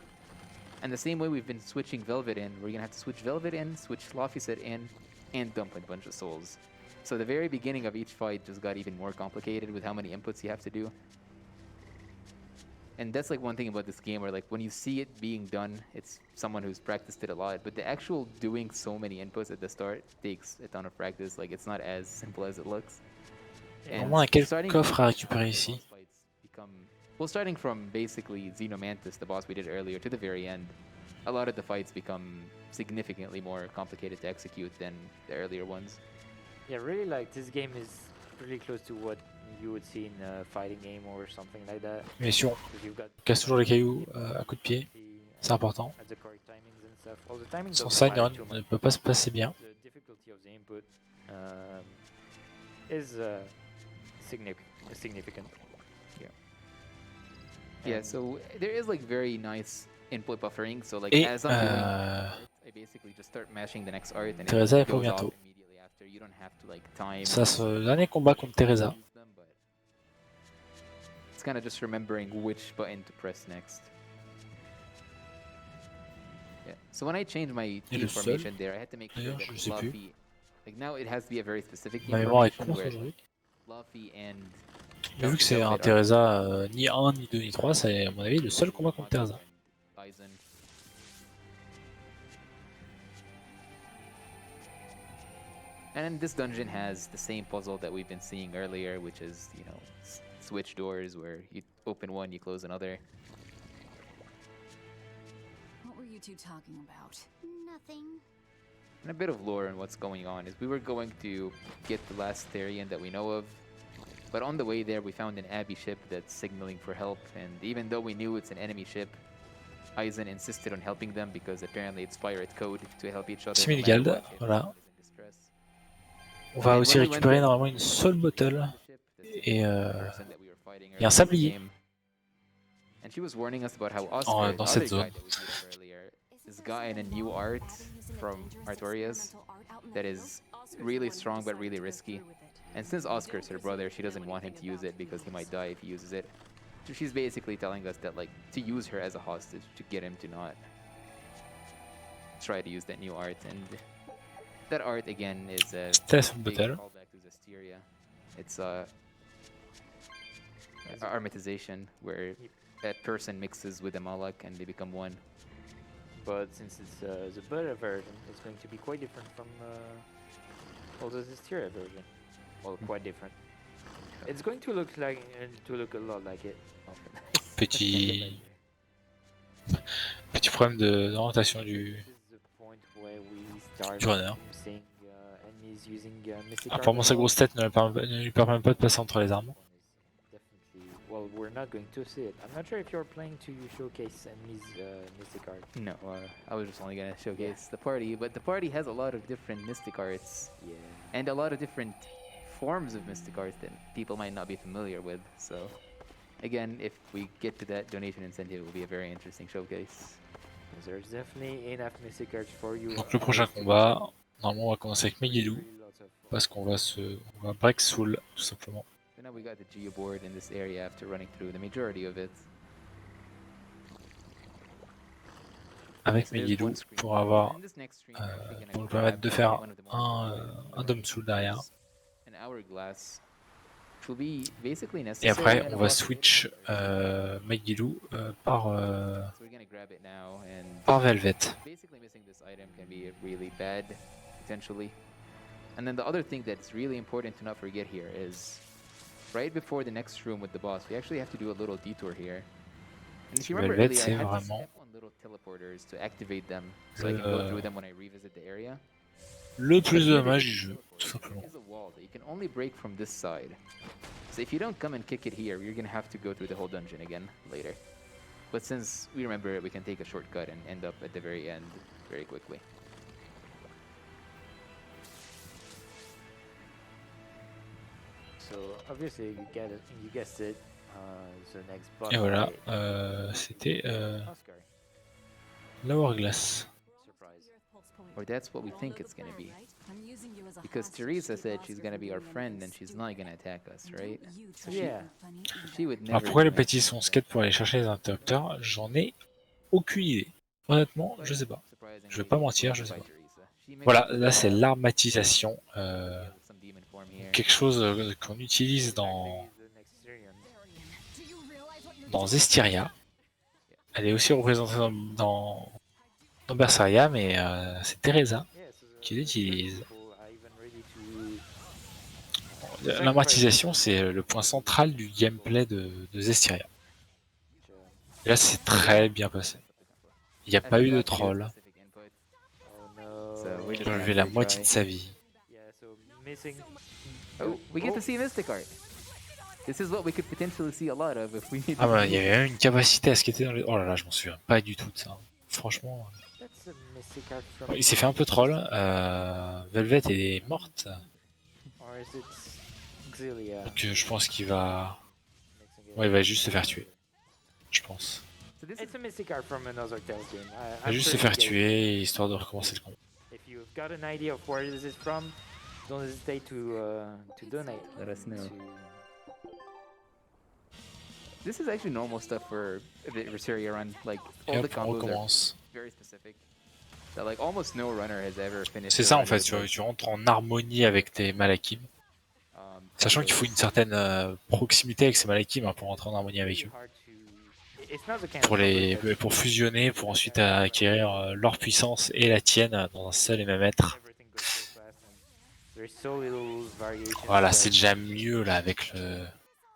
and the same way we've been switching Velvet in, we're gonna have to switch Velvet in, switch Lafiset in, and dump a bunch of souls. So the very beginning of each fight just got even more complicated with how many inputs you have to do. And that's like one thing about this game where like when you see it being done, it's someone who's practiced it a lot, but the actual doing so many inputs at the start takes a ton of practice. Like it's not as simple as it looks. On a quel coffre à récupérer ici? Well, starting from basically Xenomantis, the boss we did earlier, to the very end, a lot of the fights become significantly more complicated to execute than the earlier ones. Yeah, really like this game is really close to what you would see in a fighting game or something like that. Mais si on casse toujours les cailloux à coups de pied, c'est important. Sans ça, une run ne peut pas se passer bien. Significant. Yeah, so there is like very nice input buffering. So like as I'm doing, I basically just start mashing the next art and Teresa est it pour goes off bientôt. immediately after. You don't have to like time. Ça, c'est le dernier combat contre Teresa. It's kind of just remembering which button to press next. Yeah. So when I changed my team formation there, I had to make sure that Luffy, like now it has to be a very specific team formation where Luffy and. Mais vu que c'est un Teresa ni 1, ni 2, ni 3, c'est à mon avis le seul combat contre Teresa. And this dungeon has the same puzzle that we've been seeing earlier, which is, you know, switch doors where you open one, you close another. What were you two talking about? Nothing. And a bit of lore on what's going on is we were going to get the last Therian that we know of, but on the way there we found an Abbey ship that's signaling for help, and even though we knew it's an enemy ship, Aizen insisted on helping them because apparently it's pirate code to help each other. Similgald, voilà. On va aussi récupérer normalement une seule bottle et un sablier dans cette zone. Has gotten a new art from Artorias that is really strong but really risky. And since Oscar's her brother, she doesn't want him to use it because he might die if he uses it. So she's basically telling us that, like, to use her as a hostage to get him to not try to use that new art. And that art again is a big callback to Zestiria. It's aromatization, where that person mixes with a Malak and they become one. But since it's the butter version, it's going to be quite different from the Zestiria version. Well, quite different. It's going to look like a lot like it. Petit problème d'orientation du runner. Apparemment sa grosse tête ne lui permet pas de passer entre les armes. Well, we're not going to see it. I'm not sure if you're playing to showcase Emmy's Mystic Art. No, I was just only gonna showcase the party, but the party has a lot of different Mystic Arts. Yeah. And a lot of different forms of Mystic Arts that people might not be familiar with. So, again, if we get to that donation incentive, it will be a very interesting showcase. There's definitely enough Mystic Arts for you. Donc le prochain combat, normalement on va commencer avec Megiddo, parce qu'on va break Soul tout simplement. So now we got the geoboard in this area after running through the majority of it. Avec Megiddo pour avoir pour nous permettre de faire un Dome Soul derrière. Et après on va switch Megiddo par Velvet. And then the other thing that's really important to not forget here is right before the next room with the boss, we actually have to do a little detour here. And if you remember earlier, I had to step on little teleporters to activate them so I can go through them when I revisit the area. Le plus de dommage du jeu, tout simplement. There's a wall that you can only break from this side. So if you don't come and kick it here, you're gonna have to go through the whole dungeon again later. But since we remember it, we can take a shortcut and end up at the very end very quickly. So obviously you guessed it. The next boss. Et voilà, c'était l'Hourglass. Or that's what we think it's gonna be. Because Teresa said she's gonna be our friend and she's not gonna attack us, right? So Yeah. She would never. Alors pourquoi les petits sont skate pour aller chercher les interrupteurs, j'en ai aucune idée. Honnêtement, je sais pas. Je vais pas mentir, je sais pas. Voilà, là c'est l'armatisation. Quelque chose qu'on utilise dans Zestiria. Elle est aussi représentée dans Berseria, mais c'est Teresa qui l'utilise. L'armatisation, c'est le point central du gameplay de Zestiria. Et là, c'est très bien passé. Il n'y a pas eu de troll. Il a enlevé la moitié de sa vie. Oh, we get to see Mystic Art. This is what we could potentially see a lot of if we need. Ah bah, il y avait même une capacité à skater dans les... Oh là là, je m'en souviens pas du tout de ça. Franchement... Il s'est fait un peu troll. Velvet est morte. Donc je pense qu'il va... Ouais, il va juste se faire tuer. Je pense. Il va juste se faire tuer, histoire de recommencer le combat. Don't hesitate to donate. Let us know. This is actually normal stuff for the Berseria run. Like all the combos are very specific. So like almost no runner has ever finished. C'est ça en fait, tu rentres en harmonie avec tes Malakim. Sachant qu'il faut une certaine proximité avec ces Malakim pour rentrer en harmonie avec eux. It's not the kind pour of les fruit that pour fusionner, pour ensuite acquérir leur puissance et la tienne dans un seul et même être. everything goes so fast and there's so little variation. Voilà, c'est that- déjà mieux là avec le.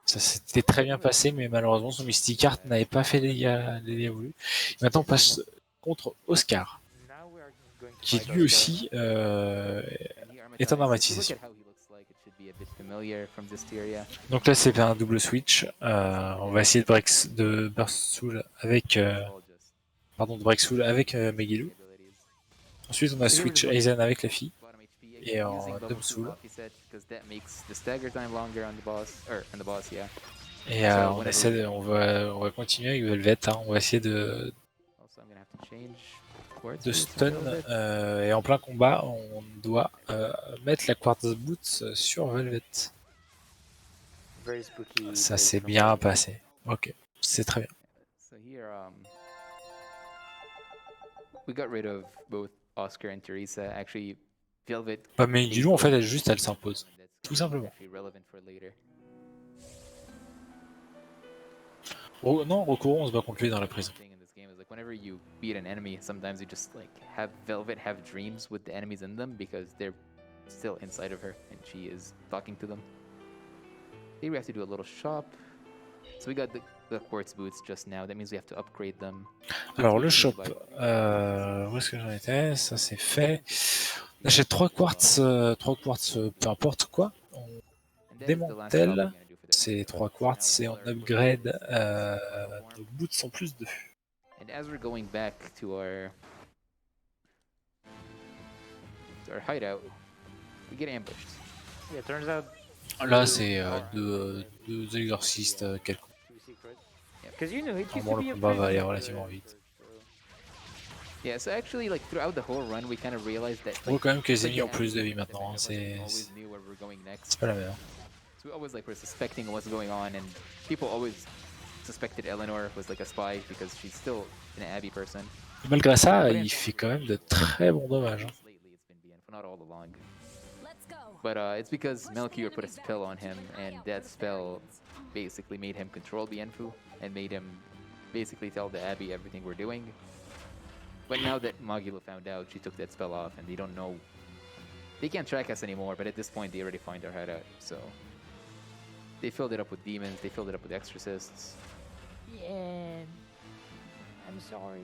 Ça s'était très bien passé, mais malheureusement son Mystic Art n'avait pas fait les dégâts voulus. Maintenant on passe contre Oscar, Now we are going to qui fight lui Oscar. aussi And here, est en Armatize, if you look dramatisation. at how he looks like, it should be a bit familiar from Zestiria. Donc là c'est un double switch. On va essayer de Burst Soul avec All just pardon de Break Soul avec Megilou. abilities. Ensuite on a So here we're switch just going Aizen avec la fille. bottom HP Et again, en using Dumb level 2 Soul. off, he said, because that makes the stagger time longer on the boss, yeah. Et So on whenever essaie, we- on va continuer avec Velvet. Hein. On va essayer de Also, I'm gonna have to change quartz boots to stun Velvet. et en plein combat, on doit mettre la Quartz Boots sur Velvet. Very spooky. Ça place s'est from bien Velvet. passé. Ok, c'est très bien. So here, we got rid of both Oscar and Teresa. Actually, Velvet. Bah, mais plays Gilou, en fait, both elle juste, elle sides, s'impose. and that's Tout gonna be simplement. actually relevant for later. Non, Rokuro, on se bat contre lui dans la prison. Thing in this game is like whenever you beat an enemy, sometimes you just like have Velvet have dreams with the enemies in them because they're still inside of her and she is talking to them. Here we have to do a little shop. So we got the quartz boots just now. That means we have to upgrade them. Alors, le Boots shop, we need to buy. où est-ce que j'en étais? Ça, c'est fait. On achète 3 quartz, peu importe quoi. On And that is the last démantèle shop we're gonna do for this ces episode. 3 quartz et on upgrade nos boots en plus 2. And as we're going back to our hideout, we get ambushed. Yeah, turns out Là, c'est deux exorcistes quelconques. two secrets. Because you know it used Normalement, to be le a combat va prison aller at the relativement vite. first, so- Yeah, so actually, like throughout the whole run, we kind of realized that. On voit quand même que les like, ennemis ont the plus de enemies vie maintenant. Hein. that C'est always knew where we're going next. pas la même. So we always like were suspecting what's going on, and people always suspected Eleanor was like a spy because she's still an Abby person. Et malgré ça, il fait quand même de très bons dommages. Hein. Lately, it's been BN, not all along. Let's go. But it's because Melchior put a spell on him, and that spell basically made him control Bienfu and made him basically tell the Abbey everything we're doing. But now that Magula found out, she took that spell off, and they don't know. They can't track us anymore, but at this point, they already find our hideout, so. They filled it up with demons, they filled it up with exorcists. Yeah. I'm sorry.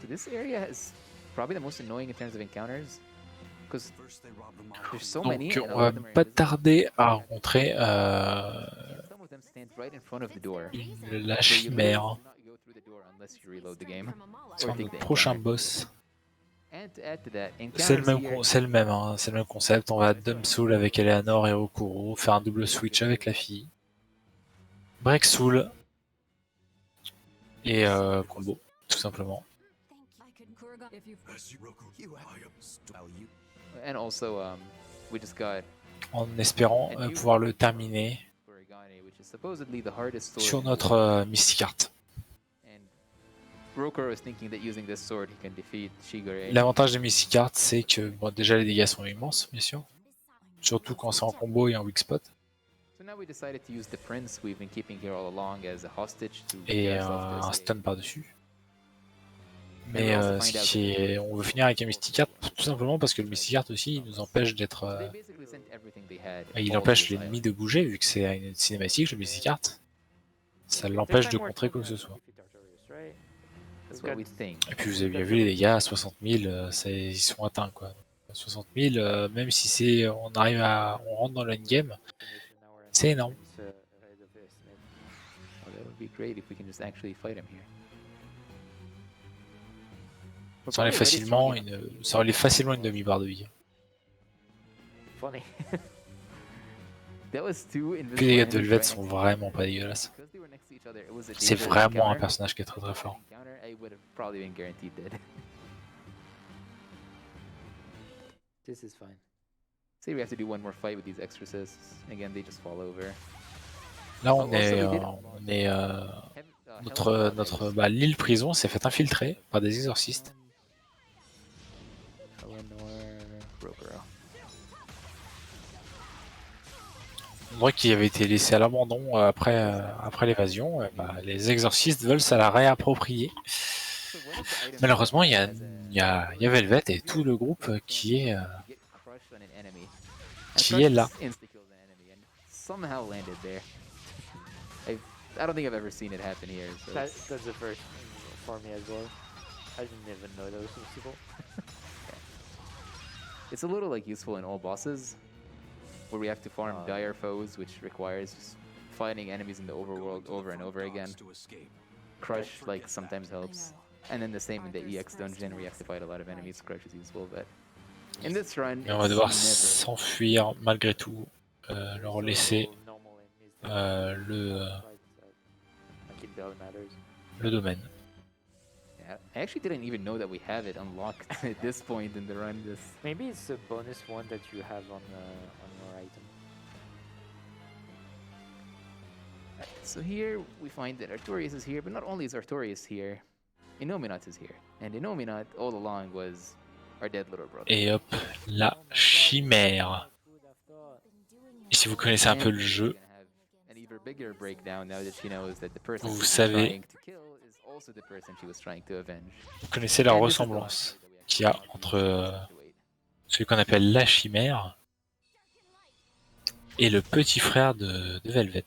So this area is probably the most annoying in terms of encounters. Because First they rob the mall. there's so many, Donc, and a on lot va of them are pas invisible. tarder à rencontrer Some of them stand right in front of the door. la So you literally chimère. do not go through the door unless you reload the game. C'est Or notre take the prochain encounter. boss. And to add to that, C'est le encounters même, here, c'est le même, hein. C'est le même concept. On va Dumb Soul avec Eleanor et Rokuro, faire un double switch avec la fille. Break Soul et combo, tout simplement. and also we just got En espérant pouvoir le terminer Kurigane, which is supposedly the hardest sword sur in the notre world. Mystic Art. And Rokuro is thinking that using this sword he can defeat Shigure. L'avantage des Mystic Art, c'est que bon, déjà les dégâts sont immenses, bien sûr. Surtout quand c'est en combo et en weak spot. So now we decided to use the prince we've been keeping here all along as a hostage to Et get ourselves to un escape. stun par-dessus. Mais on veut finir avec un Mystic Art tout simplement parce que le Mystic Art aussi il nous empêche d'être. So they basically sent everything they had Il all empêche to this l'ennemi island. de bouger vu que c'est une cinématique, le Mystic Art. Ça l'empêche de contrer quoi que ce soit. That's what we think. Et puis vous avez bien vu les dégâts à 60 000, ils sont atteints quoi. 60 000, même si c'est, on rentre dans l'endgame, c'est énorme. Oh, that would be great if we can just actually fight him here. Ça enlève facilement une demi-barre de vie. Funny. That was two invisible Puis les dégâts de enemies Velvet right sont next to vraiment each pas other. dégueulasses. Because they were next to each other, it was a C'est dangerous vraiment un encounter. personnage qui est très très fort. Encounter, I would have probably been guaranteed dead. This is fine. Say we have to do one more fight with these exorcists. Again, they just fall over. Là Oh, notre l'île prison s'est fait infiltrer par des exorcistes. endroit qui avait été laissé à l'abandon après l'évasion, bah, les exorcistes veulent se la réapproprier. Malheureusement, il y a Velvet et tout le groupe qui est là. Somehow landed there. I don't think I've ever seen it happen here. So That's the first for me as well. I didn't even know that was possible. it's a little like useful in all bosses, where we have to farm dire foes, which requires just fighting enemies in the overworld over and over again. Crush like sometimes helps, and then the same in the EX dungeon where you have to fight a lot of enemies. Crush is useful, but in this run, Et on va devoir s'enfuir malgré tout, leur laisser le domaine. Yeah, I actually didn't even know that we have it unlocked at this point in the run. Maybe it's a bonus one that you have on your item. So here we find that Artorias is here, but not only is Artorias here, Innominat is here. And Innominat all along was our dead little brother. Et hop, la chimère. Et si vous connaissez un peu le jeu, vous savez, vous connaissez la ressemblance qu'il y a entre celui qu'on appelle la chimère et le petit frère de Velvet.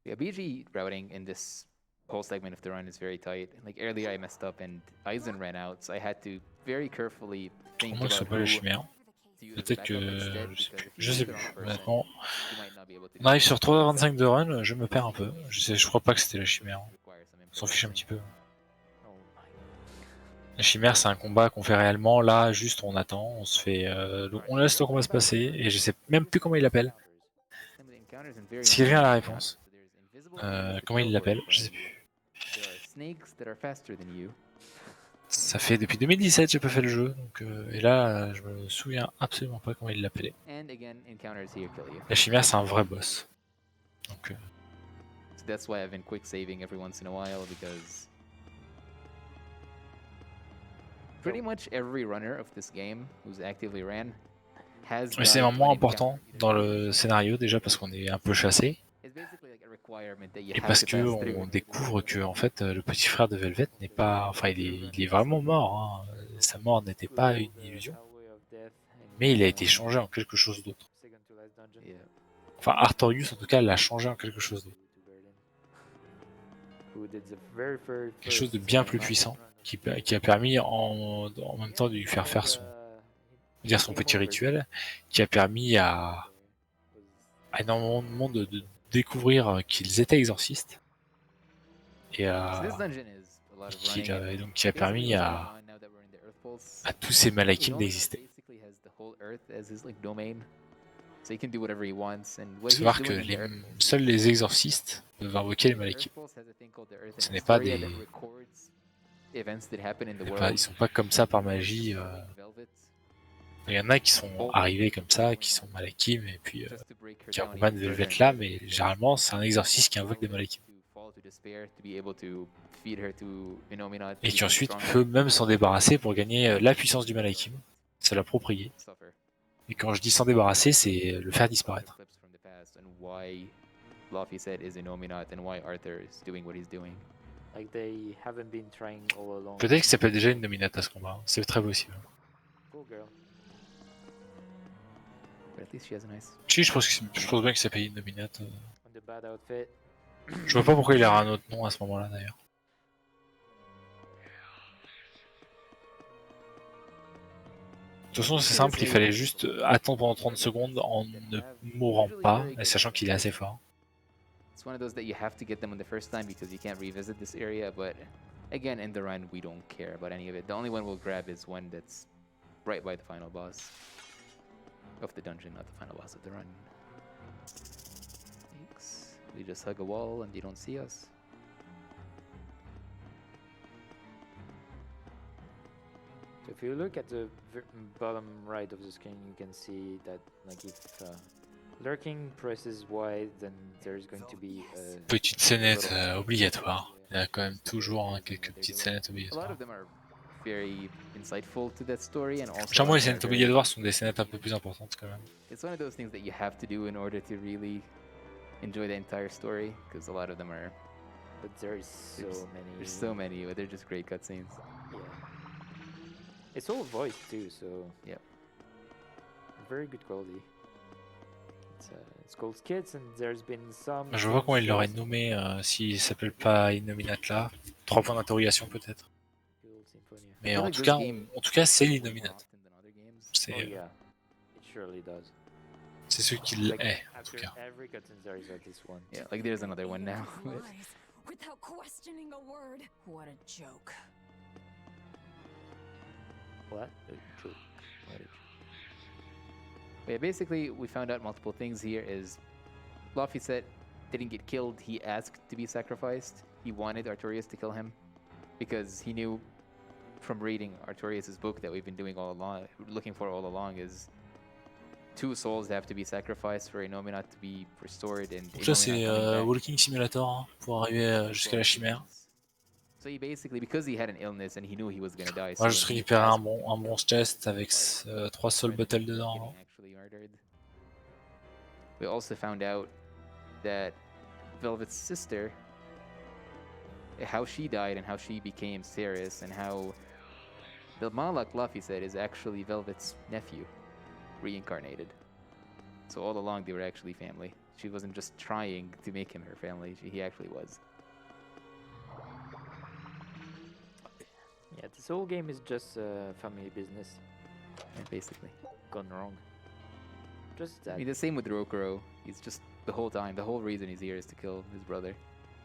Yeah, BG routing in this whole segment of the run is very tight. Like earlier I messed up and Aizen ran out, so I had to very carefully think Comment about s'appelle la chimère? Peut-être que je sais plus, honnêtement. On arrive sur 3h25 de run, je me perds un peu. Je crois pas que c'était la chimère. On s'en fiche un petit peu. La chimère, c'est un combat qu'on fait réellement. Là, juste on attend, on se fait. On laisse le combat se passer et je sais même plus comment il l'appelle. Si quelqu'un a la réponse. Comment il l'appelle? Je sais plus. Ça fait depuis 2017 que j'ai pas fait le jeu, donc, et là je me souviens absolument pas comment il l'appelait. La chimère c'est un vrai boss. Donc, So that's why I've been quick saving every once in a while, because pretty much every runner of this game who's actively ran has. Mais c'est vraiment important dans le scénario déjà parce qu'on est un peu chassé. Et parce que on découvre que en fait le petit frère de Velvet n'est pas, enfin il est vraiment mort. Hein. Sa mort n'était pas une illusion, mais il a été changé en quelque chose d'autre. Enfin Artorius en tout cas l'a changé en quelque chose d'autre. Quelque chose de bien plus puissant qui a permis en même temps de lui faire son petit rituel, qui a permis à énormément de monde de découvrir qu'ils étaient exorcistes et donc qui a permis à tous ces malakim d'exister. Savoir que seuls les exorcistes peuvent invoquer les malakim. Ce n'est pas des... ils sont pas comme ça par magie. Il y en a qui sont arrivés comme ça, qui sont malakim et puis qui accompagnent Velvet là, mais généralement c'est un exorciste qui invoque des malakim. Et qui ensuite peut même s'en débarrasser pour gagner la puissance du malakim, se l'approprier. Et quand je dis s'en débarrasser, c'est le faire disparaître. Peut-être qu'il s'appelle déjà une nominate à ce combat, c'est très possible. Si, je pense bien qu'il s'appelle une nominate. Je vois pas pourquoi il a un autre nom à ce moment-là d'ailleurs. De toute façon c'est simple, il fallait juste attendre pendant 30 secondes en ne mourant pas, et sachant qu'il est assez fort. It's one of those that you have to get them on the first time because you can't revisit this area, but again in the run we don't care about any of it. The only one we'll grab is one that's right by the final boss of the dungeon, not the final boss of the run. Thanks. We just hug a wall and you don't see us. So if you look at the bottom right of the screen, you can see that like if Lurking presses Y, then there's going to be a petite scénette obligatoire. Il y a quand même toujours quelques petites scénettes obligatoires. very insightful to that story, and also Généralement, les are scénettes very- obligatoires sont des scénettes un peu plus importantes quand même. It's one of those things that you have to do in order to really enjoy the entire story, because a lot of them are But there is so many. there's so many, but they're just great cutscenes. Yeah. It's all voiced too, so Yeah. very good quality. It's called Skits, and there's been some. Je vois comment il l'aurait things nommé s'il s'appelle pas Innominate 3 points d'interrogation peut-être. Gold Symphonia. Mais I feel en like tout this cas, game en tout cas, c'est more l'Innominate. often than other games. Oh C'est yeah, it surely does. ceux qui Like, l'est en tout after cas. every cutscene there is this one. Yeah, like there's another one now. Lies without questioning a word. What a joke. What? True. Yeah, basically, we found out multiple things here. Is Laphicet didn't get killed. He asked to be sacrificed. He wanted Artorias to kill him because he knew from reading Artorias' book that we've been doing all along, looking for all along, is 2 souls have to be sacrificed for Innominate to be restored. And Donc là, c'est Innominate coming back. Walking Simulator hein, pour arriver jusqu'à la chimère. So he basically, because he had an illness and he knew he was gonna die. Moi, so je when he récupère un asked bon chest avec 3 soul bottles dedans. getting actually murdered. We also found out that Velvet's sister, how she died and how she became Ceres, and how the Malak Laphicet is actually Velvet's nephew, reincarnated. So all along they were actually family. She wasn't just trying to make him her family, he actually was. Yeah, this whole game is just family business Yeah, basically. gone wrong. Just I that. mean, the same with Rokuro. He's just the whole time, the whole reason he's here is to kill his brother.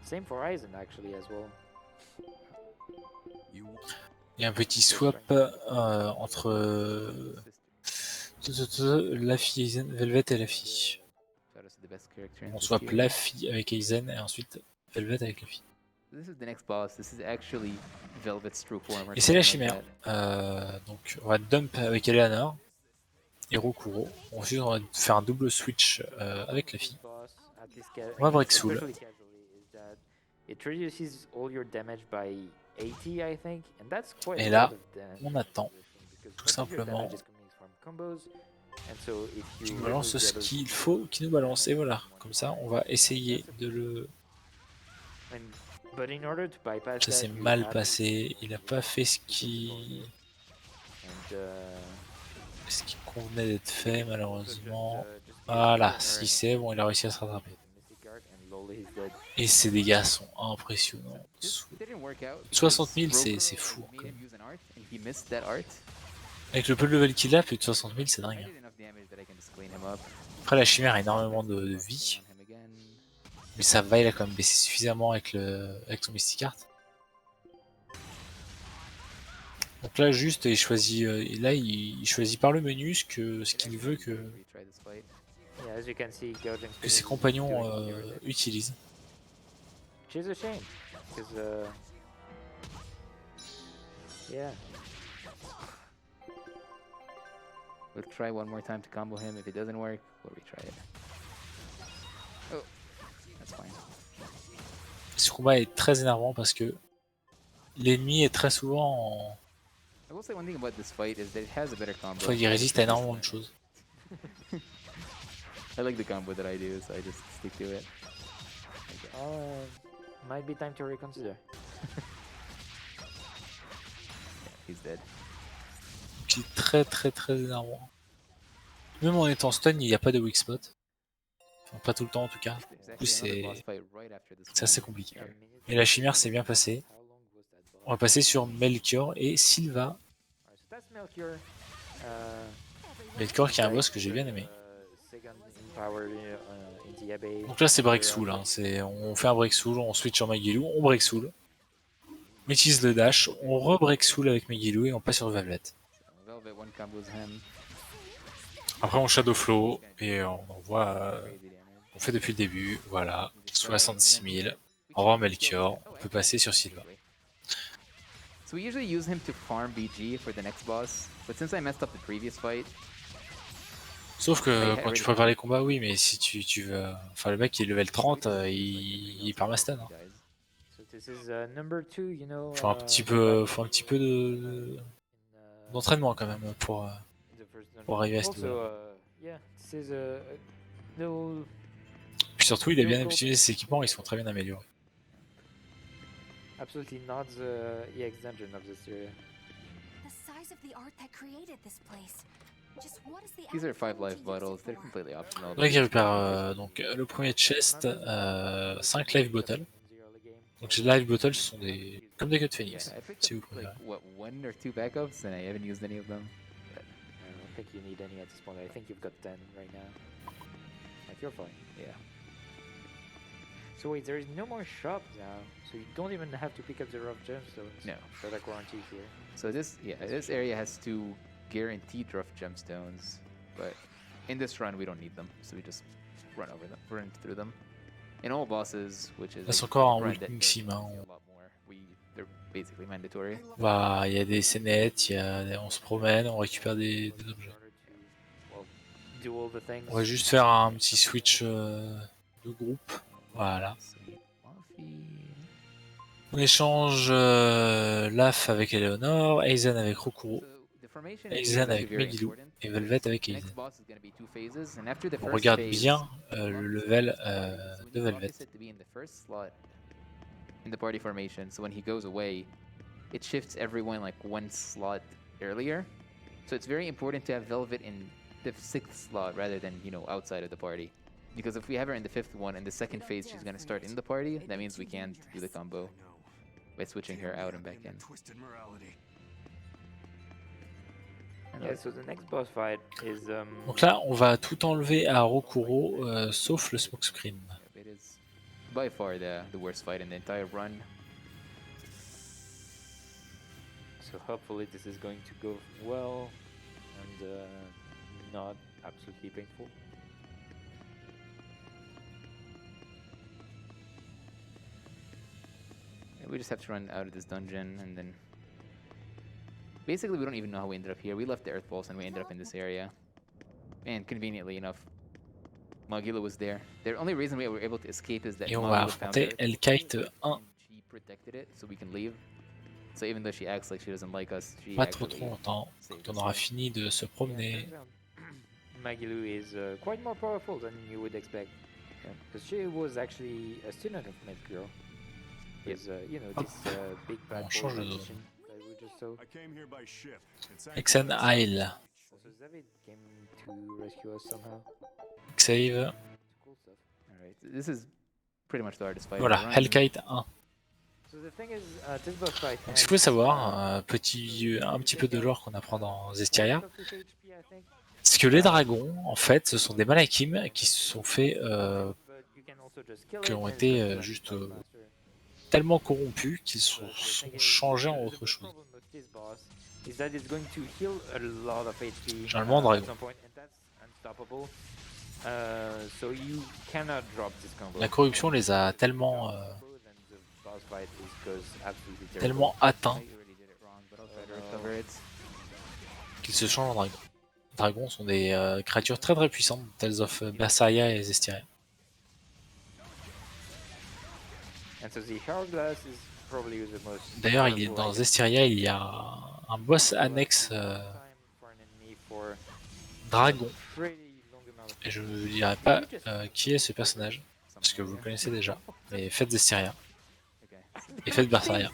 Same for Aizen actually as well. You Il y a un petit swap entre la fille Aizen, Velvet et la fille. Shadows is the best character in On this swap game. la fille avec Aizen et ensuite Velvet avec la fille. This is the next boss. This is actually Velvet's true form. or Et c'est la something like chimère. that. Donc on va dump avec Eleanor et Rokuro. Ensuite on va faire un double switch avec la fille. On va break soul. It reduces all your damage by 80, I think, and that's quite Et a là, lot of damage. on attend, Because tout most of your simplement, damage is coming from combos, and so if you qu'il nous balance remove ce the qu'il faut qu'il nous balance. Et voilà, comme ça on va essayer de le... but in order to bypass Ça that, s'est you mal have to- passé, il a pas fait ce qui and, convenait d'être fait malheureusement. just Voilà, Speedrunner si c'est bon, il a réussi à se rattraper. Mystic Arc, and lol, he's dead. Et ses dégâts sont impressionnants. This didn't work out 60 000, because c'est Rokuro fou, made quand him même. use an art, and he missed that art. Avec le peu de level qu'il a, plus de 60 000, c'est I dingue. did enough damage that I can just clean him up. Après, la chimère a énormément de vie, On him again. mais ça va, il a quand même baissé suffisamment avec son Mystic Art. Donc là, juste, il choisit, et là, il choisit par le menu ce qu'il veut que Retry this fight. Yeah, as you can see, Gaojang ses is compagnons doing everything. utilisent. Which is a shame, because yeah, We'll try one more time to combo him. If it doesn't work, we'll retry it. Oh, that's fine. Ce combat est très énervant parce que l'ennemi est très souvent en... I will say one thing about this fight is that it has a better combo. Enfin, il résiste à énormément de choses. I like the combo that I do, so I just stick to it. might be time to reconsider. He's dead. Qui est très énervant. Même en étant stun, il n'y a pas de weak spot. Enfin, pas tout le temps en tout cas. There's plus, actually another c'est- boss fight right after this C'est assez one. compliqué. A minute. Et la chimère s'est bien passée. How long was that boss? On va passer sur Melchior et Sylva. Alright, so that's Melchior. Melchior qui est un boss que j'ai bien aimé. Second in power in the Abbey. Donc là c'est break soul, hein. On fait un break soul, on switch sur Megilou, on break soul. On utilise le dash, on re-break soul avec Megilou et on passe sur Velvet. Velvet one combos him. Après on shadow flow et on envoie, Crazy damage. on fait depuis le début, voilà, 66 000. Au revoir Melchior, on peut passer sur Sylva. So we usually use him to farm BG for the next boss, but since I messed up the previous fight, Sauf que quand tu prépares les combats, oui, mais si tu veux... Enfin le mec qui est level 30, il permastun. Hein. dies. So This is number 2, you know. Faut un petit peu d'entraînement quand même pour arriver à ce niveau. Yeah, this is a little. Puis surtout, il a bien utilisé ses équipements, ils sont très bien améliorés. Absolutely not the EX dungeon of this area. The size of the art that created this place. Just what is the These are 5 life average bottles. use it They're for? completely optional. Donc il récupère donc le premier chest, 5 life bottles. Donc les life bottles sont des comme des queues de phoenix, Yeah, I picked si vous up préférez. like what 1 or 2 backups, and I haven't used any of them. I don't think you need any at this point. I think you've got 10 right now. Like you're fine. Yeah. So wait, there is no more shop now, so you don't even have to pick up the rough gemstones. No. That are guaranteed here. So this area has 2 guaranteed rough gemstones, but in this run we don't need them, so we just run through them. In all bosses, which is Là, c'est encore un run that walking does sim, hein. a lot more, they're basically mandatory. Bah, il y a des scénettes, on se promène, on récupère des objets. On va juste faire un petit switch de groupe. Voilà. On échange Laf avec Eleanor, Aizen avec Rokuro, Aizen avec Megilou et Velvet avec Aizen. On regarde bien le level de Velvet. In the party formation, so when he goes away, it shifts everyone like 1 slot earlier. So it's very important to have Velvet in the 6th slot rather than, you know, outside of the party. Because if we have her in the 5th one, in the 2nd phase she's gonna start in the party, that means we can't do the combo by switching her out and back in. Yeah, so the next boss fight is Donc là, on va tout enlever à Rokuro, sauf le smokescreen. It is by far the worst fight in the entire run. so hopefully this is going to go well and not absolutely painful. And we just have to run out of this dungeon, and then basically we don't even know how we ended up here. We left the Earth Pulse and we ended up in this area. And conveniently enough, Magila was there. The only reason we were able to escape is that Et on va Magila found the affronter Earth Pulse Hellkite 1. and she protected it, so we can leave. So even though she acts like she doesn't like us, she Pas trop actually longtemps, saved quand on us. aura fini de se promener. Magilu is quite more powerful than you would expect. Because she was actually a student of Medgirl. Is you know, this big bad On change de zone. magician that we just saw. Exen Isle. So David came to rescue us somehow. Save. Cool stuff. Alright, this is pretty much the hardest fight. Voilà, of the run. Hellkite 1. So the thing is, this boss fight. Donc, ce qu'il faut savoir, un petit peu de lore qu'on apprend dans Zestiria, c'est que les dragons, en fait, ce sont des malakim qui se sont fait, qui ont été juste tellement corrompus qu'ils sont changés en autre chose. Généralement, dragon. La corruption les a tellement atteints qu'ils se changent en dragons. Les dragons sont des créatures très très puissantes, Tales of Berseria et Zestiria. D'ailleurs, dans Zestiria, il y a un boss annexe dragon. Et je ne dirai pas qui est ce personnage, parce que vous le connaissez déjà. Mais faites Zestiria. Et faites Berseria.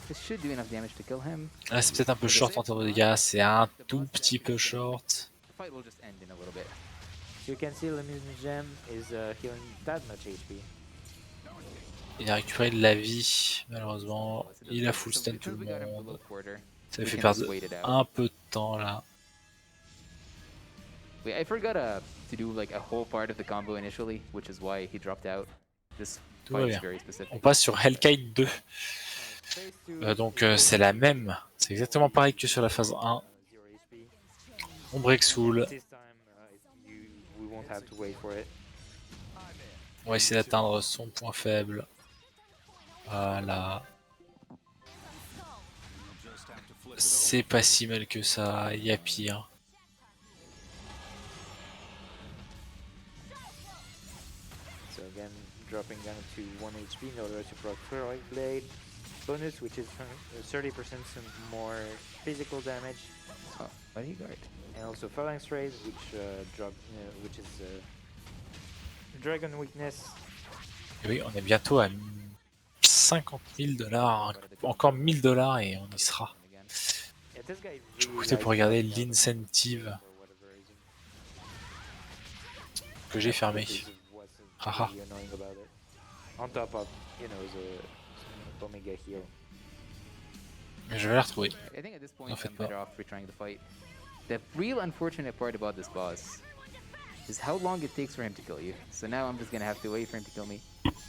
This should do enough damage to kill him. Là, c'est peut-être un peu short en termes de dégâts, c'est un tout petit peu short. The fight will just end in a little bit. You can see Lemu's gem is healing that much HP. Il a récupéré de la vie, malheureusement. Il a full stun tout le monde. Ça lui fait perdre un peu de temps là. Wait, I forgot to do like a whole part of the combo initially, which is why he dropped out. This Tout va fight is bien. very specific. On passe sur Hellkite 2. Donc c'est la même, c'est exactement pareil que sur la phase 1. On break soul. On va essayer d'atteindre son point faible. Voilà. C'est pas si mal que ça, il y a pire. again dropping down to 1 HP in order to proc Frolic Blade. Bonus, which is 30% more physical damage. Oh, bodyguard. And also Phalanx Rays, which which is Dragon Weakness. Et oui, on est bientôt à 50 000 $, encore 1 000 $ et on y sera. Yeah, this guy Je really profitais pour likes regarder dropping out l'incentive for whatever reason. que j'ai fermé. This is what's Haha. really annoying about it. On top of, you know, the Omega heal. Mais je vais la retrouver. I think at this point N'en faites I'm pas. better off retrying the fight. The real unfortunate part about this boss is how long it takes for him to kill you. So now I'm just gonna have to wait for him to kill me.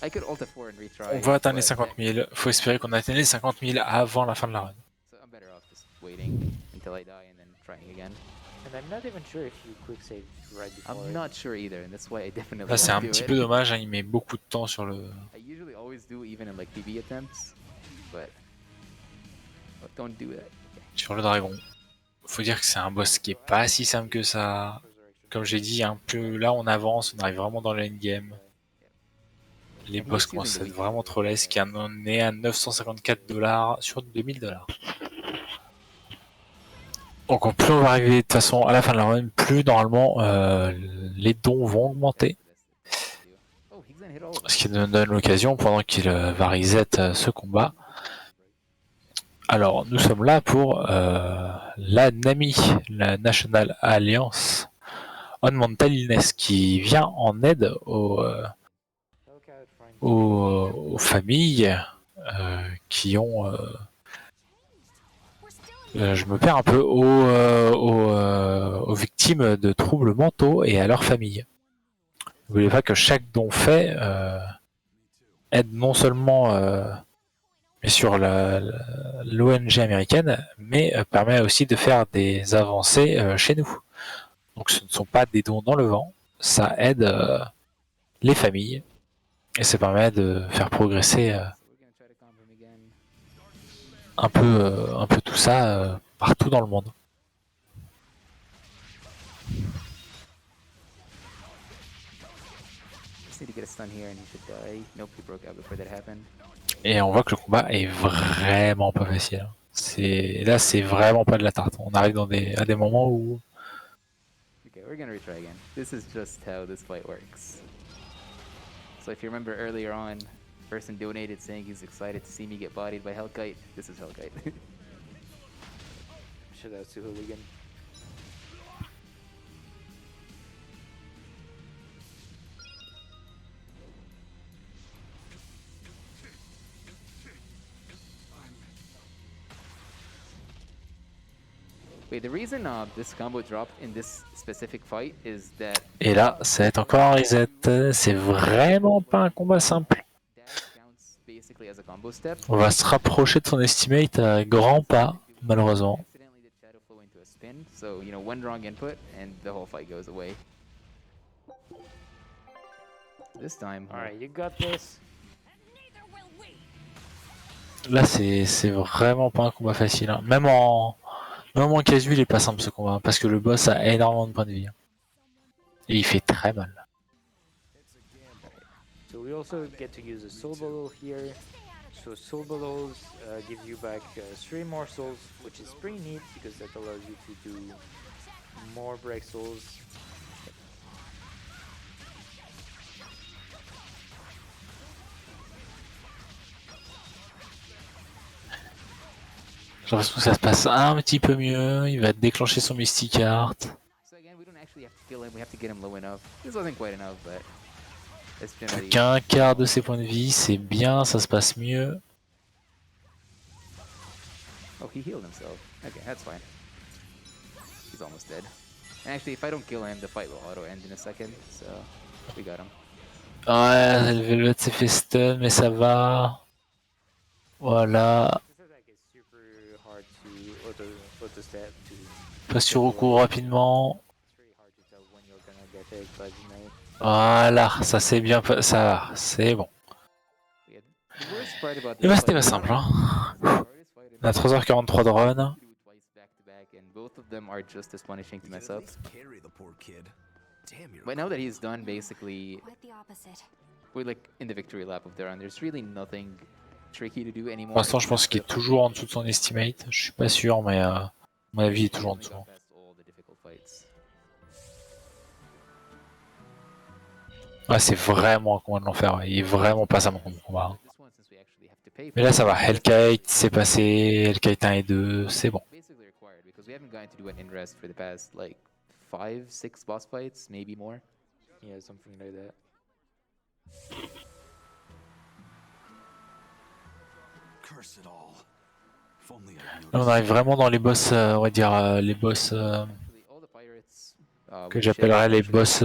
I could ult F4 and retry. On va atteindre les but 50 000. Faut espérer qu'on atteigne les 50 000 avant la fin de la run. So I'm better off just waiting until I die and then trying again. And I'm not even sure if you quick save right before I'm it. not sure either, and that's why I definitely Là, c'est un won't do petit it. peu dommage, hein, il met beaucoup de temps sur le. I usually always do, even in like PB attempts, but don't do that. Sur le dragon. Faut dire que c'est un boss qui est pas si simple que ça. Comme j'ai dit, un peu là on avance, on arrive vraiment dans le endgame. Les boss commencent à être vraiment trop laids, qui en est à 954 $ sur 2000 $. Donc plus on va arriver de toute façon à la fin de la run, plus normalement les dons vont augmenter. Ce qui nous donne l'occasion, pendant qu'il va reset ce combat. Alors nous sommes là pour la NAMI, la National Alliance on Mental Illness, qui vient en aide aux familles qui ont... je me perds un peu aux victimes de troubles mentaux et à leurs familles. N'oubliez pas que chaque don fait aide non seulement bien sûr l'ONG américaine, mais permet aussi de faire des avancées chez nous. Donc ce ne sont pas des dons dans le vent, ça aide les familles et ça permet de faire progresser un peu tout ça partout dans le monde. Et on voit que le combat est vraiment pas facile. Là c'est vraiment pas de la tarte. On arrive à des moments où... Okay, we're gonna retry again. This is just how this fight works. So if you remember earlier on, person donated saying he's excited to see me get bodied by Hellkite. This is Hellkite. Shout out to Hooligan. Wait, the reason this combo dropped in this specific fight is that... Et là, ça va être encore un reset. C'est vraiment pas un combat simple. On va se rapprocher de son estimate à grands pas, malheureusement. So, you know, one wrong input and the whole fight goes away. This time... Alright, you got this. Là, c'est vraiment pas un combat facile. Hein. Même en casu, il est pas simple ce combat, hein, parce que le boss a énormément de points de vie. Hein. Et il fait très mal. So we also get to use a soul bottle here. So soul bottles give you back 3 more souls, which is pretty neat because that allows you to do more break souls. J'ai l'impression que ça se passe un petit peu mieux. Il va déclencher son Mystic Art. Plus qu'un quart de ses points de vie, c'est bien, ça se passe mieux. Oh, he healed himself. Okay, that's fine. He's almost dead. And actually, if I don't kill him, the fight will auto-end in a second, so we got him. Ouais, le Velvet s'est fait stun, mais ça va. Voilà. Pas sur recours rapidement. Voilà, ça c'est bien, ça va, c'est bon. Et bah c'était pas simple, hein. On a 3h43 de run. But now that he's done basically we're like in the victory lap of their own. There's really nothing tricky to do anymore. Pour l'instant, je pense qu'il est toujours en dessous de son estimate. Je suis pas sûr, mais à mon avis, il est toujours en dessous. Ouais, c'est vraiment un combat de l'enfer. Ouais. Il est vraiment pas ça mon combat. Hein. Mais là, ça va. Hellkite, c'est passé. Hellkite 1 et 2, c'est bon. We haven't gotten to do an in-rest for the past like 5, 6 boss fights, maybe more. Yeah, something like that. Curse it all. If only I knew. Là, on arrive vraiment dans les boss, on va dire les boss que j'appellerais les boss.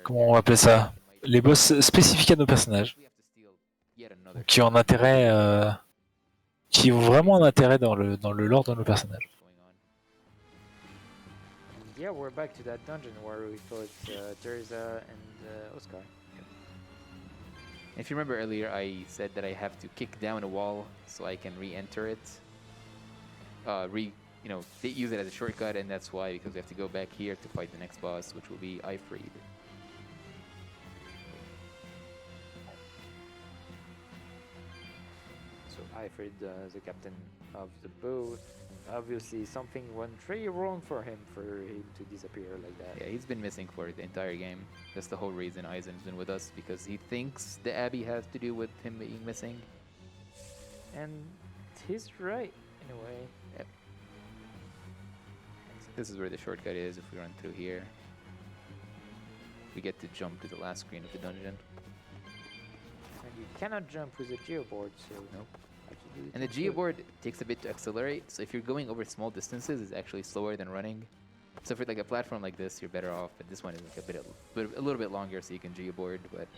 Comment on va appeler ça? Les boss spécifiques à nos personnages. Qui ont un intérêt. Qui ont vraiment un intérêt dans le lore de nos personnages. Yeah, we're back to that dungeon where we fought Teresa and Oscar. If you remember earlier, I said that I have to kick down a wall so I can re-enter it. You know, they use it as a shortcut, and that's why, because we have to go back here to fight the next boss, which will be Ifreed. So Ifrid, the captain of the boat, obviously something went really wrong for him to disappear like that. Yeah, he's been missing for the entire game. That's the whole reason Aizen's been with us, because he thinks the Abbey has to do with him being missing. And he's right, in a way. Yep. This is where the shortcut is. If we run through here, we get to jump to the last screen of the dungeon. And you cannot jump with a geoboard, so nope. And the geoboard takes a bit to accelerate, so if you're going over small distances, it's actually slower than running. So for like a platform like this, you're better off, but this one is like a little bit longer, so you can geoboard, but...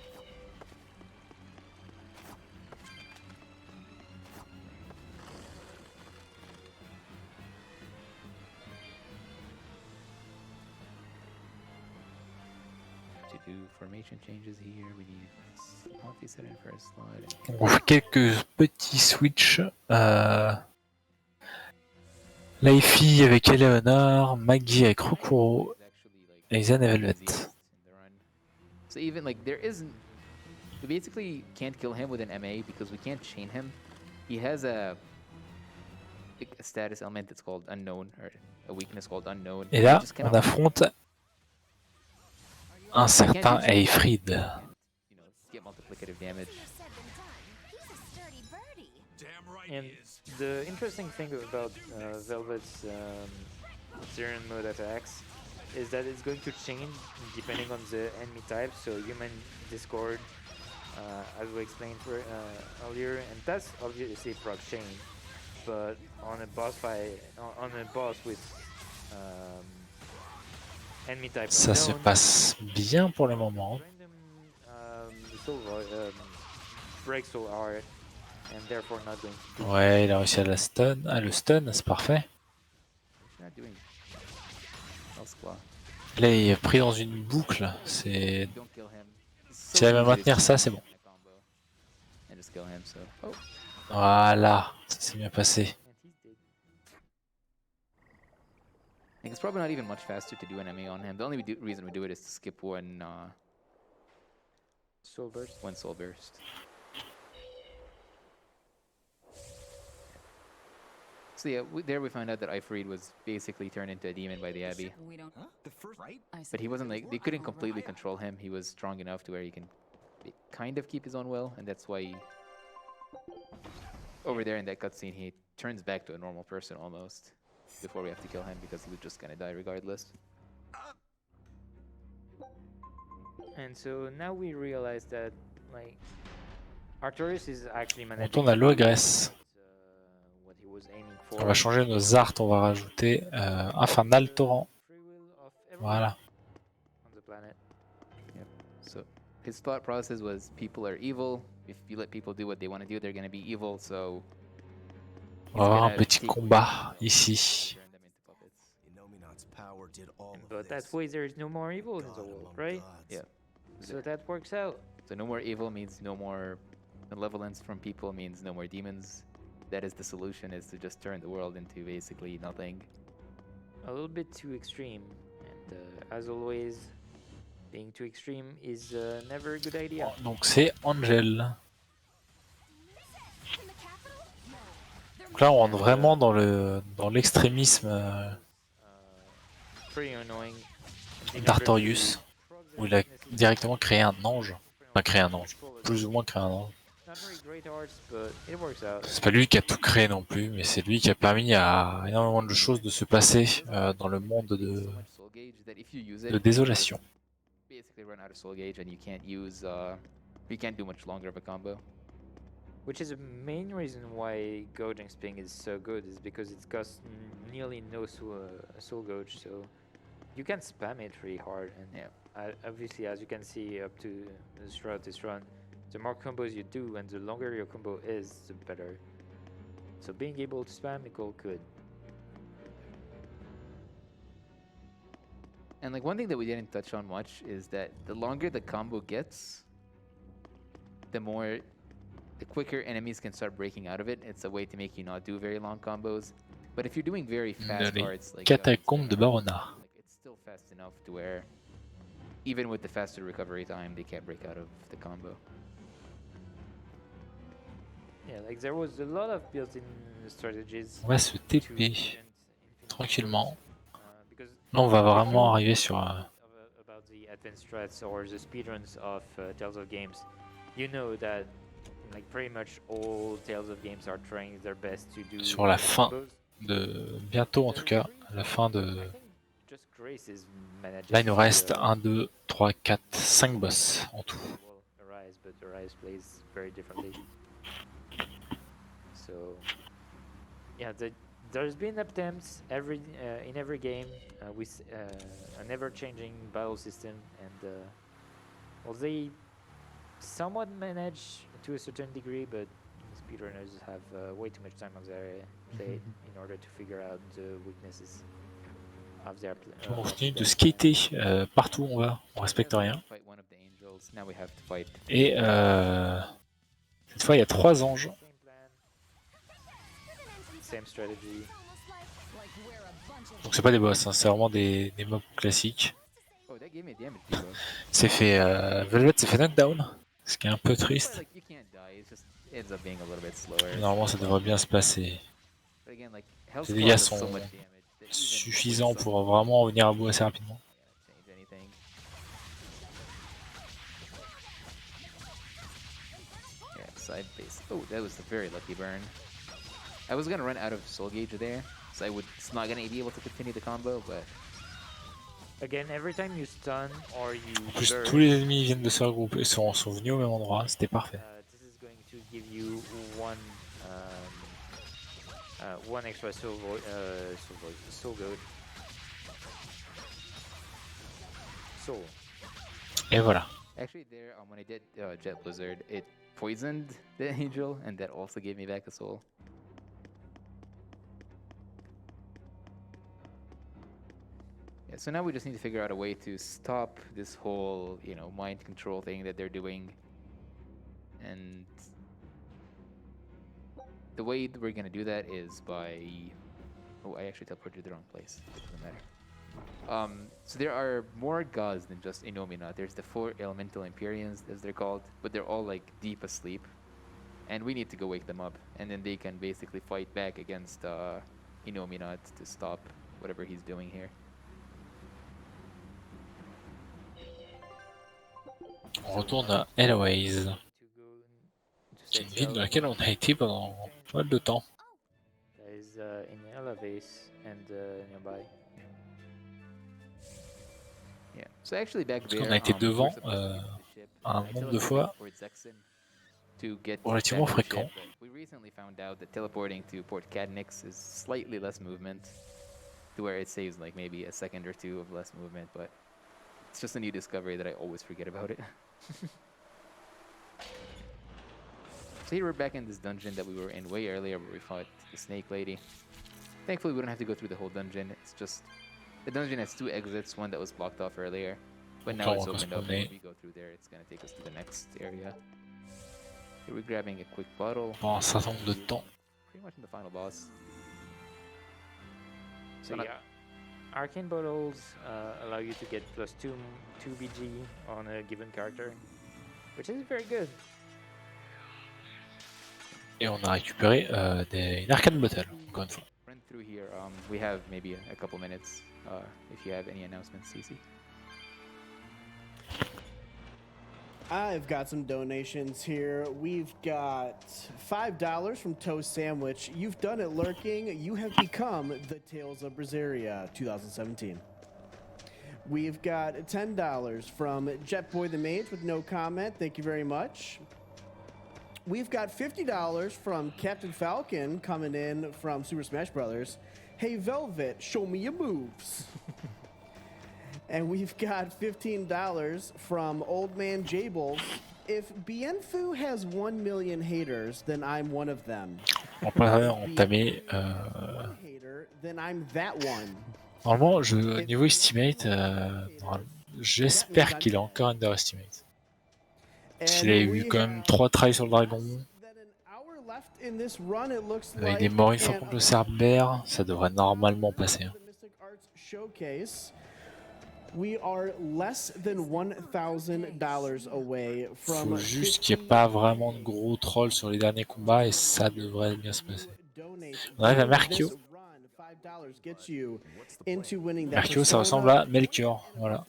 To do formation changes here, we need coffee set in first slide. On fait quelques petits switches. Laifi avec Eleanor, Maggie avec Rokuro, Aizen et Velvet. So even like there isn't, we basically can't kill him with an MA because we can't chain him. He has a status element that's called unknown, or a weakness called unknown. Et là, on affronte un certain Ifreed. Get multiplicative damage. And the interesting thing about Velvet's Siren mode attacks is that it's going to change depending on the enemy type. So human, Discord, as we explained earlier, and that's obviously proc chain. But on a boss fight, on a boss with enemy type, ça se passe bien pour le moment. Break so hard, and therefore not going to. Ouais, il a réussi à la stun. Ah, le stun, c'est parfait. Là, il est pris dans une boucle. C'est. Si elle va maintenir ça, c'est bon. Voilà, ça s'est bien passé. It's probably not even much faster to do an MA on him. The only reason we do it is to skip one soul burst. One soul burst. So yeah, there we found out that Ifreed was basically turned into a demon by the Abbey. Huh? The first, right? But he wasn't like, they couldn't completely control him. He was strong enough to where he can kind of keep his own will, and that's why he, over there in that cutscene, he turns back to a normal person almost before we have to kill him, because he was just gonna die regardless. And so now we realize that like Artorias is actually On tourne à l'Ogresse. what he was aiming for. On va changer nos arts, on va rajouter Infernal Torrent. Voilà. On the planet. Yep. So his thought process was people are evil. If you let people do what they want to do, they're going to be evil. So on va avoir un petit combat ici. But that way there is no more evil in the world, right? Yeah. So that works out. So no more evil means no more malevolence from people, means no more demons. That is the solution, is to just turn the world into basically nothing. A little bit too extreme. And as always, Being too extreme is never a good idea. Donc c'est Angel. Donc là on rentre vraiment dans l'extrémisme Pretty annoying. d'Artorius, où il a directement créé un ange. Enfin créé un ange, plus ou moins créé un ange. Not very great arts, but it works out. C'est pas lui qui a tout créé non plus, mais c'est lui qui a permis à énormément de choses de se passer dans le monde de désolation. Basically run out of soul gauge and you can't do much longer of a combo. Which is the main reason why Gouging Ping is so good, is because it costs nearly no soul gauge, so you can spam it really hard. And yeah, obviously, as you can see up to throughout this run, the more combos you do and the longer your combo is, the better. So being able to spam equal good. And like one thing that we didn't touch on much is that the longer the combo gets, the quicker enemies can start breaking out of it. It's a way to make you not do very long combos. But if you're doing very fast arts like Catacombes de Barona. like it's still fast enough to where even with the faster recovery time, they can't break out of the combo. Yeah, like there was a lot of built-in strategies. On va se to TP prevent tranquillement. because Là on va vraiment arriver sur about the advanced strats or the speedruns of Tales of Games, you know that like pretty much all Tales of Games are trying their best to do sur la fin combos. de bientôt en tout cas, à la fin de. I think just Grace is managing Là il nous to, reste 1, 2, 3, 4, 5 boss en tout. well, Arise, but Arise plays very differently. So yeah, there's been attempts in every game with an ever-changing battle system, and well, they somewhat manage to a certain degree, but speedrunners have way too much time on their plate in order to figure out the weaknesses of their On continue de skater partout où on va, on respecte rien. Fight one of the angels. Now we have to fight. Et cette fois il y a 3 anges. Same plan, same strategy. Donc c'est pas des boss, hein, c'est vraiment des mobs classiques. Oh, that gave me a damage debuff. C'est fait Velvet s'est fait knockdown, ce qui est un peu triste. Like you can't die. It just ends up being a little bit slower. Normalement ça devrait bien se passer. But again, like health Les dégâts does so sont much damage that even suffisants with some pour vraiment venir à bout assez rapidement. change anything. Yeah, side base. Oh, that was a very lucky burn. I was gonna run out of soul gauge there, so it's not gonna be able to continue the combo, but Again, every time you stun or you En plus burn, tous les ennemis viennent de se regrouper, sont venus au même endroit, c'était parfait. this is going to give you one extra soul gauge. Soul. Et voilà. actually there when I did Jet Blizzard, it poisoned the angel, and that also gave me back a soul. Yeah, so now we just need to figure out a way to stop this whole, mind control thing that they're doing. And the way that we're gonna do that is by... Oh, I actually teleported to the wrong place. It doesn't matter. So there are more gods than just Innomina. There's the 4 elemental Empyreans, as they're called, but they're all like deep asleep. And we need to go wake them up, and then they can basically fight back against Innomina to stop whatever he's doing here. On retourne à Eloise, qui est une ville dans laquelle on a été pendant pas mal de temps. There is in Elevase and nearby. Yeah. So actually back Parce there, qu'on a été devant we're supposed to use the ship, un nombre de fois Port Zexen to get relativement back to the fréquent. ship, but we recently found out that teleporting to Port Cadnix is slightly less movement, to where it saves like maybe a second or two of less movement, but it's just a new discovery that I always forget about it. So here we're back in this dungeon that we were in way earlier, where we fought the snake lady. Thankfully we don't have to go through the whole dungeon. It's just the dungeon has 2 exits, one that was blocked off earlier, but now it's opened up. If we go through there, it's gonna take us to the next area. Here we're grabbing a quick bottle. Pendant un certain nombre de temps. Pretty much in the final boss. So Not- yeah, arcane bottles allow you to get +2 BG on a given character, which is very good. Et on a récupéré une arcane bottle, encore une fois. Run through here. We have maybe a couple minutes if you have any announcements, CC. I've got some donations here. We've got $5 from Toast Sandwich. You've done it, Lurking. You have become the Tales of Berseria 2017. We've got $10 from Jetboy the Mage with no comment. Thank you very much. We've got $50 from Captain Falcon coming in from Super Smash Brothers. Hey, Velvet, show me your moves. And we've got $15 from Old Man Jables. If Bienfu has 1 million haters, then I'm one of them. On peut entamer. Hater, then I'm that one. Normalement, niveau estimate, j'espère qu'il est encore underestimate. S'il a eu quand même 3 tries sur le dragon. Il est mort une fois contre le Cerbère, ça devrait normalement passer. We are less than $1,000 away from. Faut juste qu'il n'y ait pas vraiment de gros trolls sur les derniers combats et ça devrait bien se passer. On arrive à Merkio. Merkio, ça ressemble à Melchior, voilà.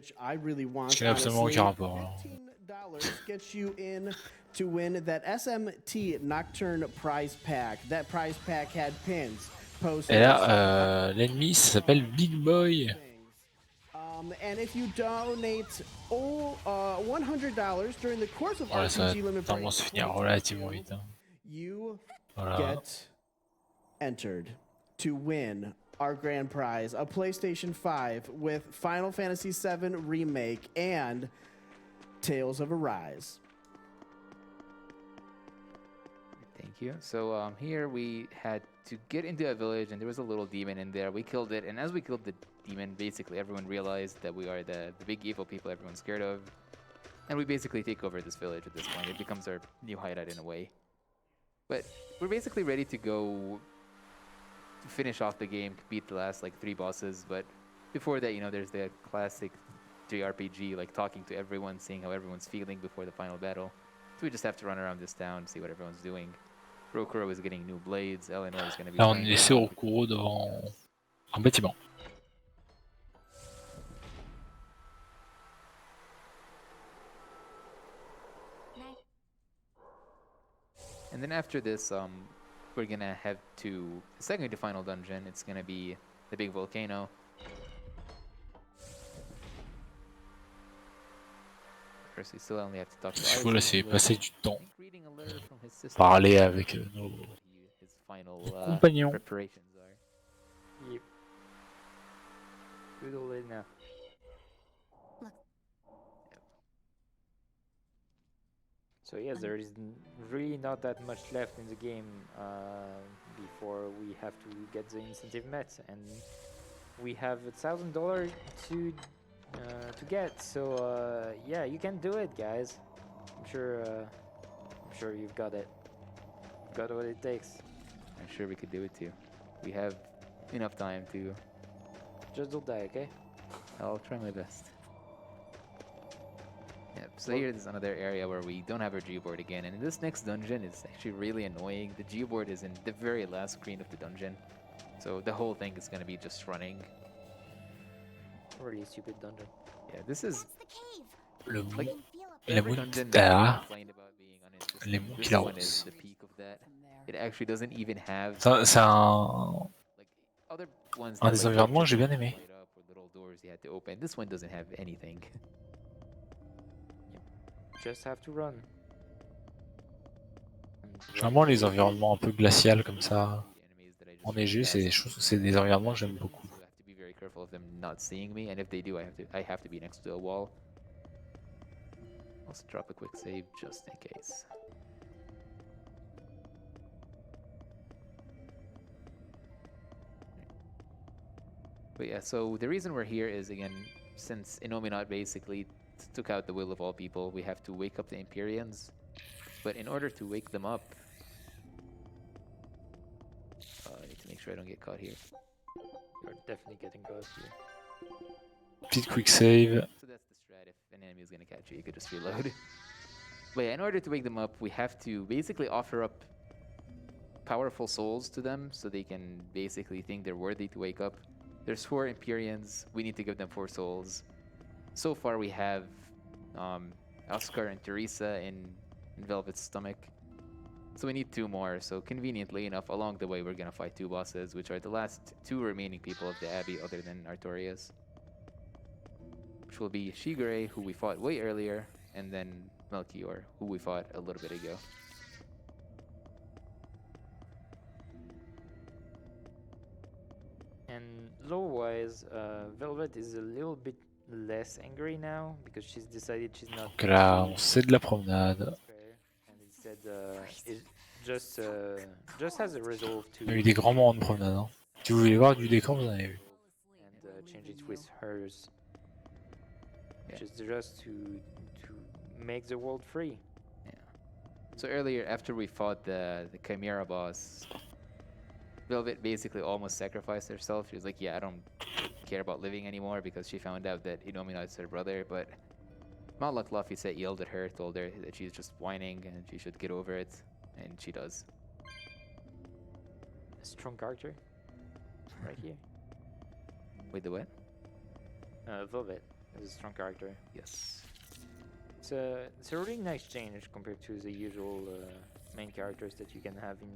Ce qui n'a absolument aucun rapport. Gets you in to win that SMT Nocturne prize pack. That prize pack had pins. Et là, l'ennemi s'appelle Big Boy. And if you donate $100 during the course of Voilà, ça RPG va Limit tendance à finir relativement vite. Hein. You voilà. get entered to win our grand prize, a PlayStation 5 with Final Fantasy VII Remake and Tales of Arise. Thank you. So here we had to get into a village and there was a little demon in there. We killed it, and as we killed the demon, basically everyone realized that we are the big evil people everyone's scared of. And we basically take over this village at this point. It becomes our new hideout in a way. But we're basically ready to go to finish off the game, beat the last like 3 bosses. But before that, you know, there's the classic JRPG, like talking to everyone, seeing how everyone's feeling before the final battle. So we just have to run around this town, see what everyone's doing. Rokuro is getting new blades, Eleanor is going to be... Là, on est laissé Rokuro devant un bâtiment. And then after this, we're going to have to... The second to final dungeon, it's going to be the big volcano. First, we still only have to talk to Il faut laisser passer du temps. reading a letter from his sister. Parler avec nos His final compagnons. preparations are. Yep. Good old Edna. So yes, there is really not that much left in the game before we have to get the incentive met, and we have $1,000 to get. So yeah, you can do it, guys. I'm sure you've got it. Got what it takes. I'm sure we could do it too. We have enough time to... Just don't die, okay? I'll try my best. Yep, so here's another area where we don't have our G-board again, and this next dungeon is actually really annoying. The G-board is in the very last screen of the dungeon, so the whole thing is going to be just running. Really stupid dungeon. Yeah, this is... Le Like, les every mots dungeon qu'il a, that complained about being uninteresting, les mots this qu'il a one is the peak of that. It actually doesn't even have... c'est un Like, other ones des that, like, environnements que j'ai bien light aimé. up or little doors you had to open. This one doesn't have anything. Just have to run. Généralement, les environnements un peu glaciales comme ça, enneigés, c'est des environnements que j'aime beaucoup. I have to be very careful of them not seeing me, and if they do, I have to be next to a wall. Let's drop a quick save just in case. But yeah, so the reason we're here is, again, since Innominat basically took out the will of all people, we have to wake up the Empyreans. But in order to wake them up, I need to make sure I don't get caught here. You're definitely getting close here. Petite quick save. So that's the strat. If an enemy is gonna catch you, you could just reload. But yeah, in order to wake them up, we have to basically offer up powerful souls to them so they can basically think they're worthy to wake up. There's 4 Empyreans. We need to give them 4 souls. So far, we have Oscar and Teresa in Velvet's stomach. So we need 2 more. So conveniently enough, along the way, we're gonna fight 2 bosses, which are the last 2 remaining people of the Abbey other than Artorias. Which will be Shigure, who we fought way earlier, and then Melchior, who we fought a little bit ago. And lore-wise, Velvet is a little bit less angry now because she's decided she's not. Donc là, on sait de la promenade. And instead, it just has a resolve to. On a eu des grands moments de promenade. Hein. Si vous voulez voir du décor, vous en avez vu. And change it with hers. Just to make the world free. Yeah. So earlier, after we fought the Chimera boss, Velvet basically almost sacrificed herself. She was like, yeah, I don't care about living anymore because she found out that Inomina is her brother. But Malak Luffy said, yelled at her, told her that she's just whining and she should get over it. And she does. A strong character. Right here. Wait, the what? Velvet is a strong character. Yes. It's a really nice change compared to the usual main characters that you can have in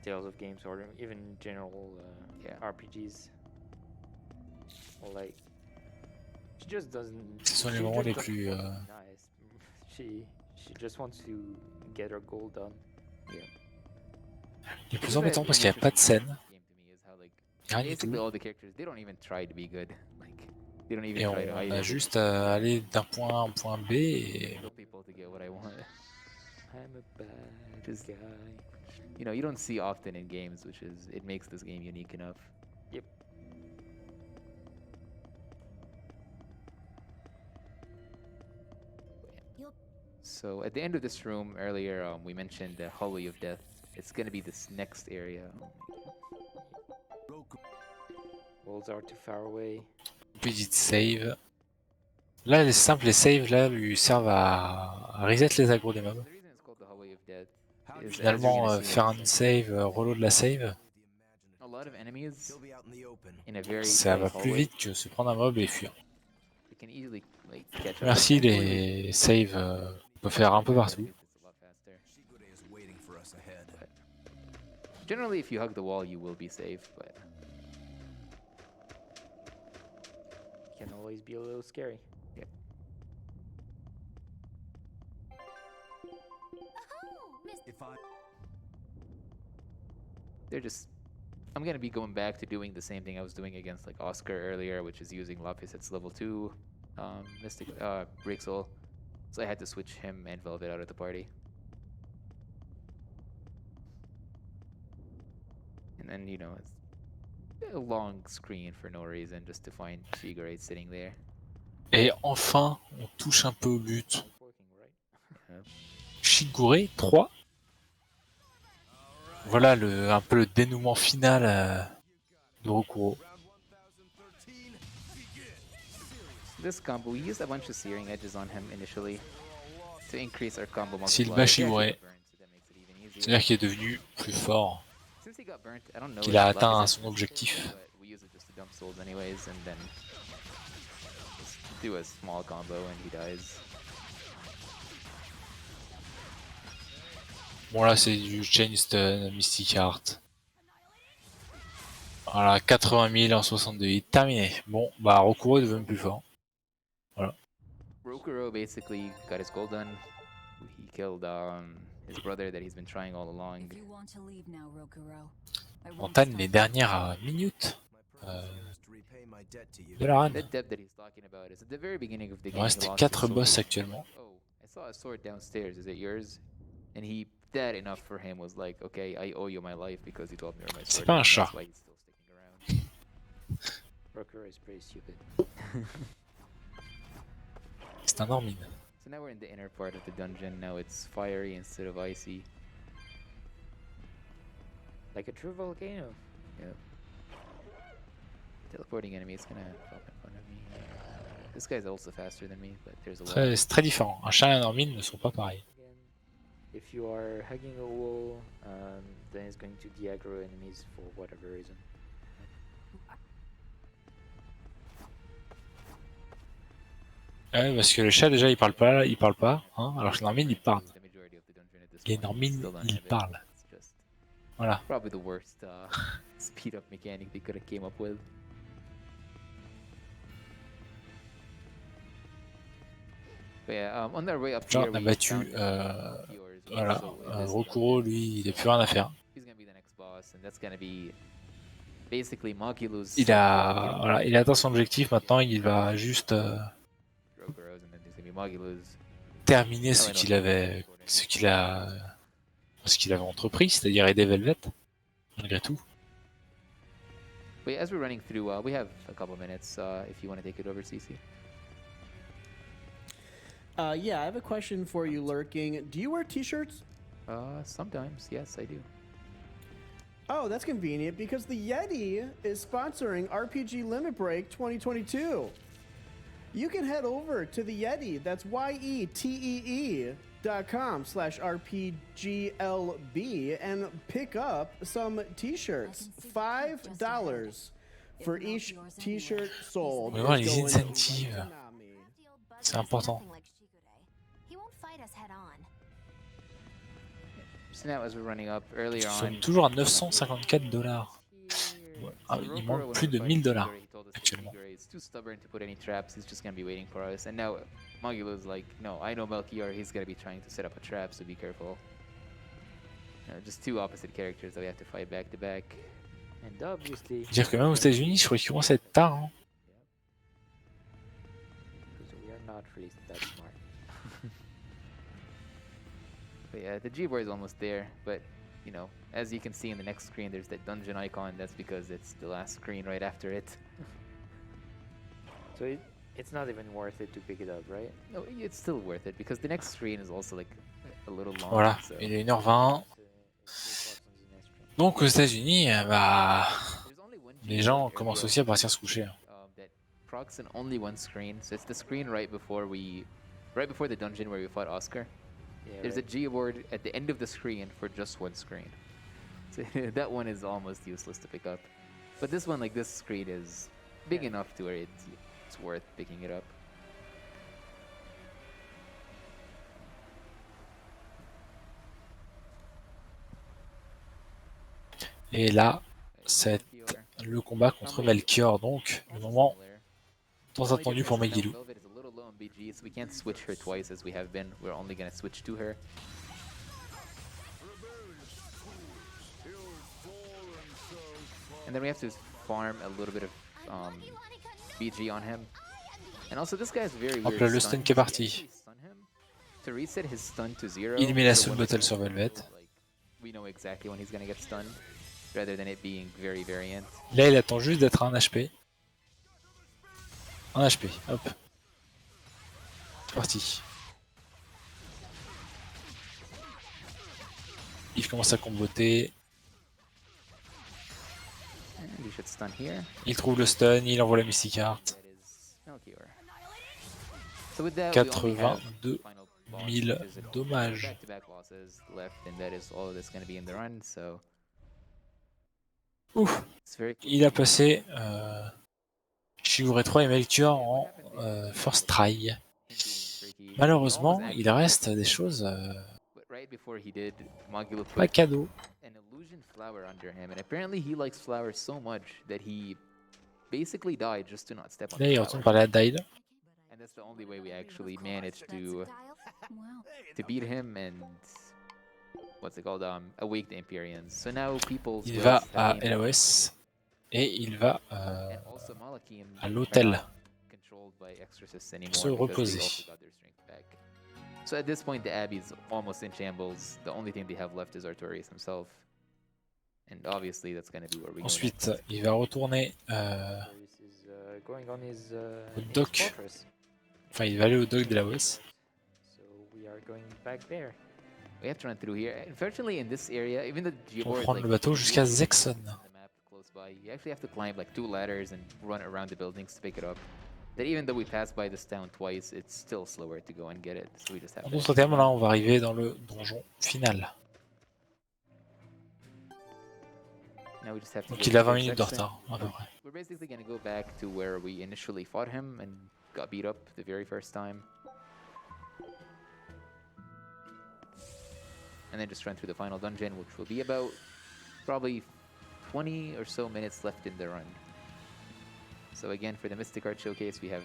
Tales of Games or even general RPGs. Like, she just doesn't. Ce sont les moments les plus. Nice. She just wants to get her goal done. Yeah. Les plus embêtants parce qu'il n'y a pas de scène. Rien du Basically, tout. all the characters, they don't even try to be good. Like, they don't even Et on try to a either. juste à aller d'un point A à un point B et. Kill people to get what I want. I'm a bad Just- guy. You know, you don't see often in games, which is, it makes this game unique enough. Yep. So at the end of this room earlier, we mentioned the Hallway of Death. It's gonna be this next area. Walls are too far away. Petite save. Là, c'est simple, les saves là lui servent à reset les aggros des mobs. The reason it's called the Hallway of Death is, as you're Finalement, gonna see faire next, un save, reload la save, a lot of enemies He'll be out in the open. in a very ça tight va plus hallway. vite que se prendre un mob et fuir. You can easily like catch up. Merci, Thankfully, les saves, on peut faire un peu partout. it's a lot faster. Shigure is waiting for us ahead. Generally, if you hug the wall, you will be safe, but Can always be a little scary. If I they're just. I'm gonna be going back to doing the same thing I was doing against like Oscar earlier, which is using Lapisset's level 2 Mystic Breaksoul. So I had to switch him and Velvet out of the party. And then, you know, it's a long screen for no reason, just to find Shigure sitting there. Et enfin, on touche un peu au but. It's working, right? Shigure 3. Voilà un peu le dénouement final de Rokuro. This combo, we used a bunch of Searing Edges on him initially to increase our combo S'il multiplier. bat He actually Shigure, got burnt, so that makes it even easier. c'est-à-dire qu'il est devenu plus fort, Since he got burnt, I don't know qu'il if a Lapis atteint has son burnt, objectif. but we use it just to dump souls anyways, and then just do a small combo and he dies. Bon là c'est du Chain Stun, Mystic Heart. Voilà, 80 000 en 62 hits, terminé. Bon, bah Rokuro est devenu plus fort. Rokuro basically got his goal done. He killed his brother that he's been trying all along. If you want to leave now, Rokuro, I On won't tagne stop les you. dernières minutes my purpose is to repay my debt to you. de la run. That debt that he's talking about is at the very beginning of the Il game. reste he lost 4 his boss sword. actuellement. Oh, I saw a sword downstairs. Is it yours? And that enough for him was like, okay, I owe you my life because you told me where my C'est sword pas un is, and chat. that's why he's still sticking around. Rokuro is pretty stupid. C'est un Normine. So now we're in the inner part of the dungeon. Now it's fiery instead of icy. Like a true volcano. Yep. Teleporting enemy is gonna pop in front of me. This guy's also faster than me, but there's a lot. C'est très différent. Un chat et un normine ne sont pas pareils. Again, if you are hugging a wall, then it's going to de-aggro enemies for whatever reason. Ouais, parce que le chat déjà il parle pas, hein, alors que le normine il parle. Les normines ils parlent. Voilà. Probably the worst speed up mechanic they could have came up with. But yeah, on their way up Genre here, on a we battu, found Fior's voilà, also in this Rokuro lui il a plus rien à faire. He's gonna be the next boss, and that's gonna be basically Magulu's. Il a atteint son objectif maintenant, il va juste Rokuro's, and then there's gonna be Magulu's. terminer ce qu'il avait entrepris, c'est-à-dire aider Velvet, malgré tout. But yeah, as we're running through, we have a couple minutes if you want to take it over, CC. Yeah, I have a question for you, Lurking. Do you wear t-shirts? Sometimes, yes, I do. Oh, that's convenient because the Yeti is sponsoring RPG Limit Break 2022. You can head over to the Yeti, that's YETEE.com/RPGLB and pick up some t-shirts. $5 for each t-shirt sold. On va voir les incentives. C'est important. So now, as we're running up earlier Nous on, sommes toujours à $954. Il manque plus de $1000 actuellement. He's too stubborn to put any traps. He's just gonna be waiting for us. And now Magulu's like, no, I know Melchior. He's gonna be trying to set up a trap, so be careful. Just two opposite characters that we have to fight back to back. And obviously, Dire que même aux États-Unis, je crois qu'ils commencent à être tard. Hein. because we are not really that smart. But yeah, the G-board is almost there. But you know, as you can see in the next screen, there's that dungeon icon. That's because it's the last screen right after it. So it's not even worth it to pick it up, right? No, it's still worth it because the next screen is also like a little long. Voilà, So. il est 1h20. Donc aux États-Unis, bah, les gens commencent aussi à partir se coucher. Hein. That procs in only one screen, so it's the screen right before the dungeon where we fought Oscar. Yeah, There's right. a G-board at the end of the screen for just one screen. So that one is almost useless to pick up. But this one, like this screen, is big enough to where it's worth picking it up. Et là, c'est le combat contre Melchior, donc le moment tant attendu pour Megilou. So we can't switch her twice as we have been. We're only gonna switch to her. And then we have to farm a little bit of BG on him. And also this guy is very Hop weird. là, le stun qui est parti. To reset his stun to 0. Il met la Soul Bottle sur Velvet. We know exactly when he's gonna get stunned, rather than it being very variant. Là, il attend juste d'être à 1 HP. 1 HP, hop. C'est parti. Il commence à comboter. We should stun here. Il trouve le stun, il envoie la Mysticart. That is Melchior. So with that, 82 000 dommages. Back-to-back losses left, and that is all that's going to be in the run. So Ouf. it's very Il a passé Shigure 3 et Melchior en first try. Malheureusement, il reste des choses right before he did, Magula pas put cadeau. an illusion flower under him, and apparently he likes flowers so much that he basically died just to not step on Là, the il flower. retourne par la Dide. And that's the only way we actually managed to beat him and what's it called? Awake the Empyreans. So now people's Il wills va have à been- LOS et il va and also Malachian à are l'hôtel. not controlled by exorcists anymore Se because they reposer. also got their strength back. So at this point the Abbey's almost in shambles. The only thing they have left is Artorias himself. And obviously that's going to be where we go Ensuite, next. il va retourner, This is going on his dock. fortress. enfin, il va aller au dock de la OS. So we are going back there. We have to run through here. Unfortunately, in this area, even the Pour geoboard, prendre like, le bateau is jusqu'à really Zexon. the map close by, you actually have to climb like 2 ladders and run around the buildings to pick it up. That even though we passed by this town twice, it's still slower to go and get it. So we just have En to. d'autres termes, là, on va arriver dans le donjon final. Now we just have to Donc get il a to 20 the minutes de section. retard, à peu près. We're basically gonna go back to where we initially fought him and got beat up the very first time. And then just run through the final dungeon, which will be about probably 20 or so minutes left in the run. So again, for the Mystic Art Showcase, we have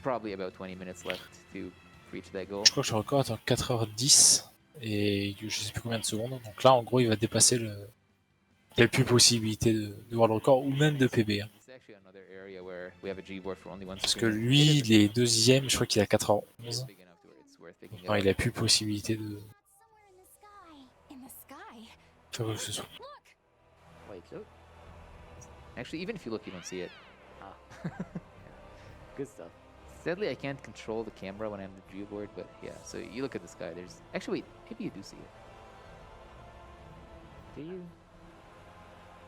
probably about 20 minutes left to reach that goal. Je crois que le record est en 4h10 et je sais plus combien de secondes. Donc là, en gros, il va dépasser le... Il n'y a plus possibilité de voir le record ou même de PB. Hein. Parce que lui, il est deuxième, je crois qu'il est à 4h11. Non, il n'a plus possibilité de... faire quoi que ce soit. Wait, look. Actually, even if you look, you don't see it. Ah. Good stuff. Sadly, I can't control the camera when I'm on the geoboard, but yeah, so you look at the sky, there's... Actually, wait, maybe you do see it. Do you?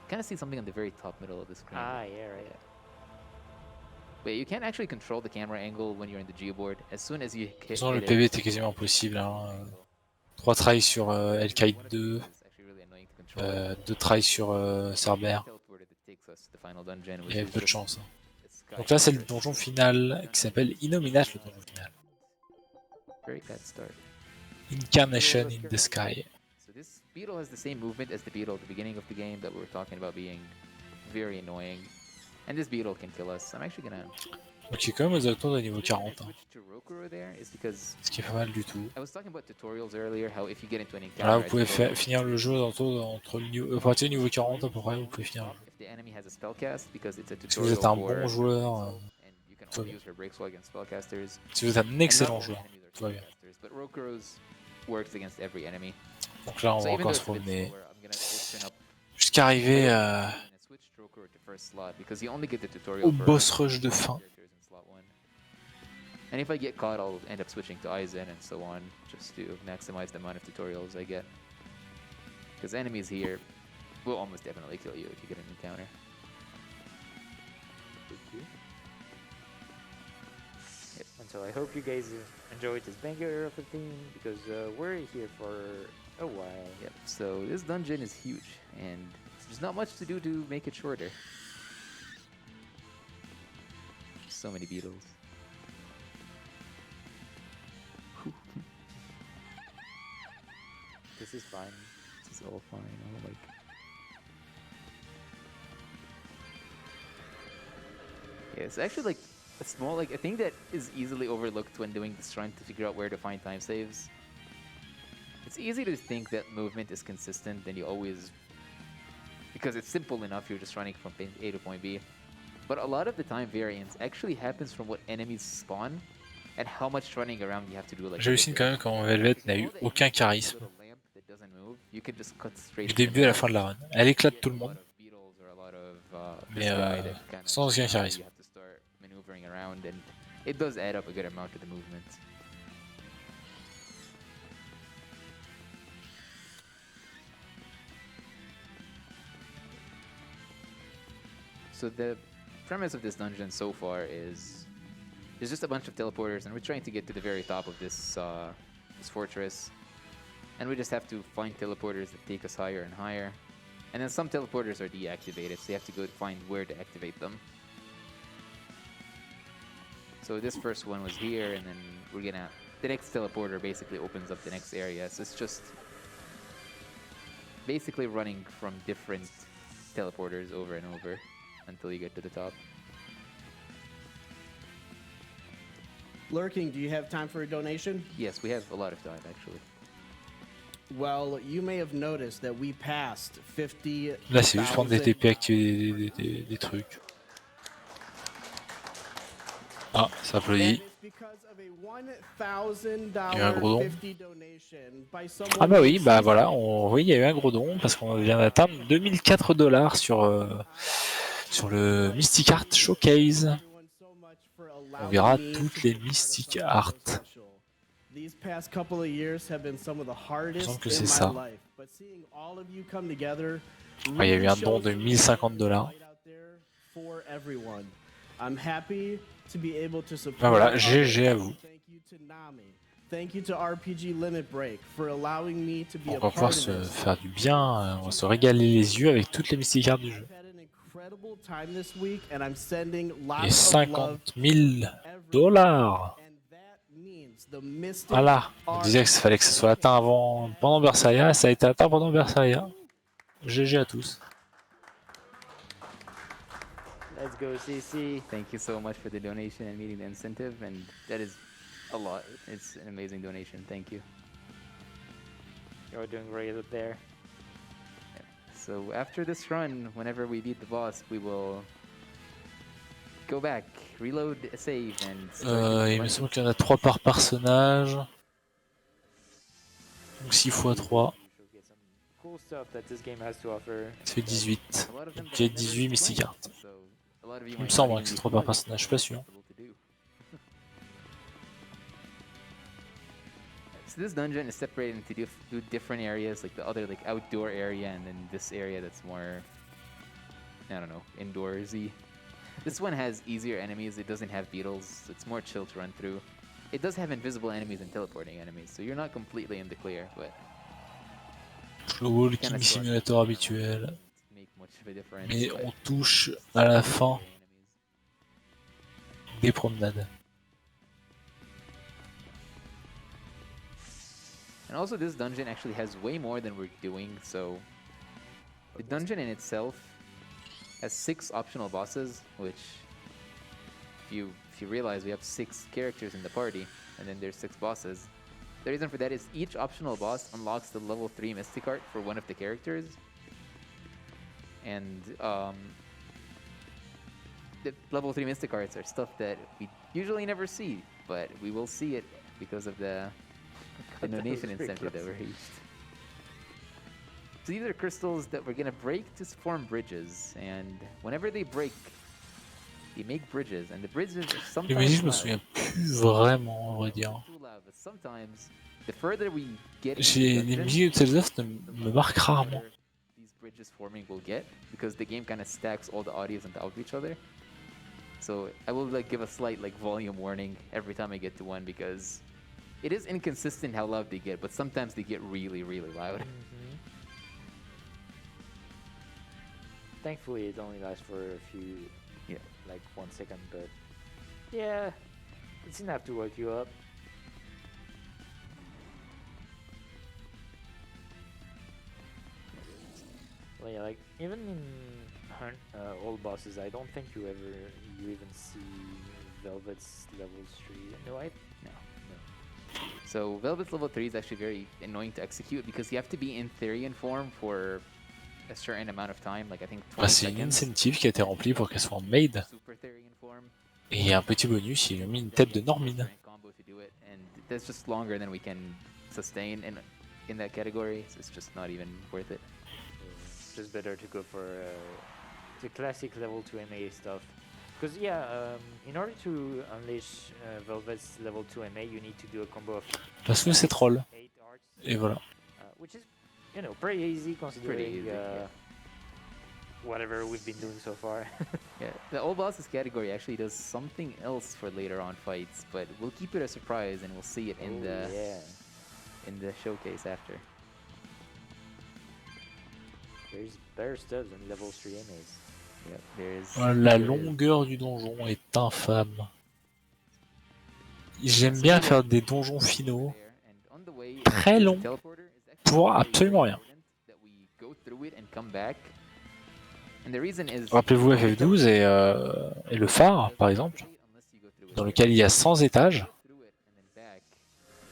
Kind of see something on the very top middle of the screen. Ah, yeah, right. Yeah. But you can't actually control the camera angle when you're in the geoboard. As soon as you hit Sinon, le it, PB était quasiment impossible. Hein. 3 tries sur L-Kite 2, 2 tries sur Cerber. Il y avait peu de chance. Hein. Donc là, c'est le donjon final qui s'appelle Innominat, le donjon final. Incarnation in the Sky. So this beetle has the same movement as the beetle at the beginning of the game that we were talking about being very annoying. And this beetle can kill us. I'm actually gonna... Donc il est quand même aux alentours de niveau 40. Hein. Ce qui est pas mal du tout. Voilà, vous pouvez finir le jeu entre le niveau, à partir du niveau 40 à peu près, vous pouvez finir le jeu. Si vous êtes un bon joueur, tout va bien. Si vous êtes un excellent joueur, tout va bien. Donc là, on va encore se promener jusqu'à arriver au boss rush de fin. And if I get caught, I'll end up switching to Aizen and so on, just to maximize the amount of tutorials I get. Because enemies here will almost definitely kill you if you get an encounter. Yep. And so I hope you guys enjoyed this banger of a theme, because we're here for a while. Yep, so this dungeon is huge, and there's not much to do to make it shorter. So many beetles. This is fine. This is all fine. Oh, like... Yeah, it's actually like a small, like a thing that is easily overlooked when doing this run to figure out where to find time saves. It's easy to think that movement is consistent and you always, because it's simple enough, you're just running from point A to point B. But a lot of the time variance actually happens from what enemies spawn and how much running around you have to do. Like j'hallucine quand même quand Velvet n'a eu aucun charisme. Du début à la fin de la run. Elle éclate tout le monde. Mais sans aucun charisme. It does add up a good amount to the movement. So the premise of this dungeon so far is there's just a bunch of teleporters, and we're trying to get to the very top of this this fortress. And we just have to find teleporters that take us higher and higher. And then some teleporters are deactivated, so you have to go find where to activate them. So this first one was here, and then we're gonna... The next teleporter basically opens up the next area, so it's just basically running from different teleporters over and over until you get to the top. Lurking, do you have time for a donation? Yes, we have a lot of time, actually. Well, you may have noticed that we passed 50. Là, c'est juste prendre des TP, activer des trucs. Ah, ça applaudit. Il y a eu un gros don. Ah bah oui, bah voilà, oui, il y a eu un gros don parce qu'on vient d'atteindre 2004 $ sur le Mystic Art Showcase. On verra toutes les Mystic Art. These past couple of years have been some of the hardest que c'est in ça. my life, but seeing all of you come together Ouais, il y a eu un don de 1050 $. Ben voilà, GG à vous. Thank you to RPG Limit Break for allowing me to be On a va part pouvoir of se this. faire du bien, on va se régaler les yeux avec toutes les mysticards du jeu. Et 50 000 $. Voilà, on disait qu'il fallait que ce soit atteint pendant Berseria, ça a été atteint pendant Berseria. GG à tous. Let's go, CC. Thank you so much for the donation and meeting the incentive, and that is a lot. It's an amazing donation. Thank you. You're doing great up there. So after this run, whenever we beat the boss, we will go back, reload, save, and start Il me semble qu'il y en a 3 par personnage. Donc 6 x 3. Cool stuff that this game has to offer. Ça fait 18. a lot of them Donc il y a that I've never 18 played, mysticards. so a lot of you Il me might semble not que c'est even 3 be par familiar personnage, je suis pas sûr. with what's possible to do. So this dungeon is separated into two different areas, like the other like outdoor area and then this area that's more, I don't know, indoorsy. This one has easier enemies, it doesn't have beetles, it's more chill to run through. It does have invisible enemies and teleporting enemies, so you're not completely in the clear, but Le walking simulator habituel. make much of a difference, Mais but on touche à la fin des promenades. And also this dungeon actually has way more than we're doing, so the dungeon in itself has 6 optional bosses, which if you realize we have 6 characters in the party, and then there's 6 bosses. The reason for that is each optional boss unlocks the level 3 Mystic Art for one of the characters. And the level 3 Mystic Arts are stuff that we usually never see, but we will see it because of the donation incentive that we reached. So these are crystals that we're gonna break to form bridges, and whenever they break, they make bridges, and the bridges are Les sometimes musiques, je me loud. souviens plus vraiment, on va dire. Too loud, but sometimes the further we get into Les the dungeon, musiques de Tales of the me marquent rarement. louder these bridges forming will get, because the game kind of stacks all the audios on top of each other. So I will like give a slight like volume warning every time I get to one, because it is inconsistent how loud they get, but sometimes they get really, really loud. Thankfully, it only lasts for a few, Yeah. like 1 second, but yeah, it's enough to wake you up. Well, yeah, like even in old bosses, I don't think you even see Velvet's level 3. No, no. So Velvet's level 3 is actually very annoying to execute because you have to be in Therian form for a certain amount of time, like I think 20 C'est une seconds. incentive qui a été remplie pour qu'elle soit en maid. Super Therian form. Et il y a un petit bonus, ils ont mis une tête de Normine. Combo to do it, and that's just longer than we can sustain in that category, so it's just not even worth it. It's just better to go for the classic level 2 MA stuff. Because yeah, in order to unleash Velvet's level 2 MA, you need to do a combo of Parce que c'est troll. 8 arcs, Et voilà. which is, you know, pretty easy considering Pretty easy, yeah. whatever we've been doing so far. Yeah, the old bosses category actually does something else for later on fights, but we'll keep it a surprise and we'll see it in the showcase after. There's better stuff than level 3 MAs. Yep, there's La longueur du donjon est infâme. J'aime bien faire des donjons finaux très longs pour absolument rien. Rappelez-vous FF12 et le phare, par exemple, dans lequel il y a 100 étages.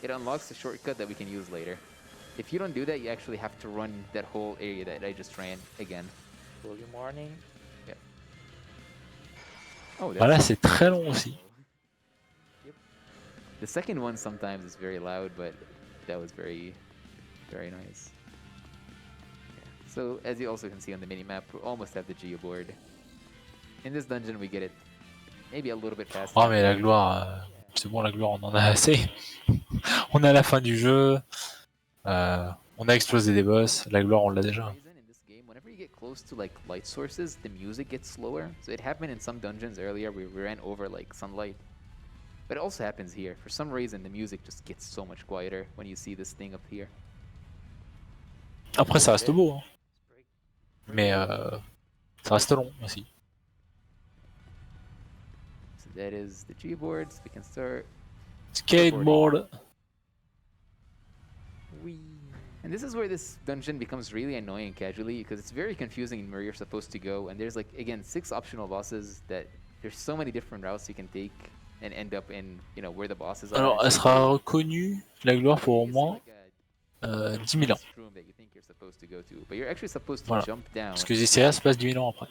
It unlocks a shortcut that we can use later. If you don't do that, you actually have to run that whole area that I just ran again. Volume warning. Yeah. Oh, Voilà, c'est très long aussi. Yep. The second one sometimes is very loud, but that was very, very nice. Yeah. So as you also can see on the minimap, we almost have the geoboard. In this dungeon, we get it maybe a little bit faster. Oh mais la gloire, c'est bon, la gloire, on en a assez. On est à la fin du jeu. On a explosé des boss. La gloire, on l'a déjà. close to like light sources, the music gets slower. So it happened in some dungeons earlier where we ran over like sunlight. But it also happens here. For some reason, the music just gets so much quieter when you see this thing up here. Après, ça reste beau, hein. Mais ça reste long aussi. So that is the G-boards. We can start. Skateboard. Whee. And this is where this dungeon becomes really annoying casually because it's very confusing in where you're supposed to go. And there's like, again, 6 optional bosses that there's so many different routes you can take and end up in, you know, where the bosses are. Alors, elle sera reconnue, la gloire, pour au moins 10 000 ans. Voilà. Parce que Zestiria se passe 10 000 ans après.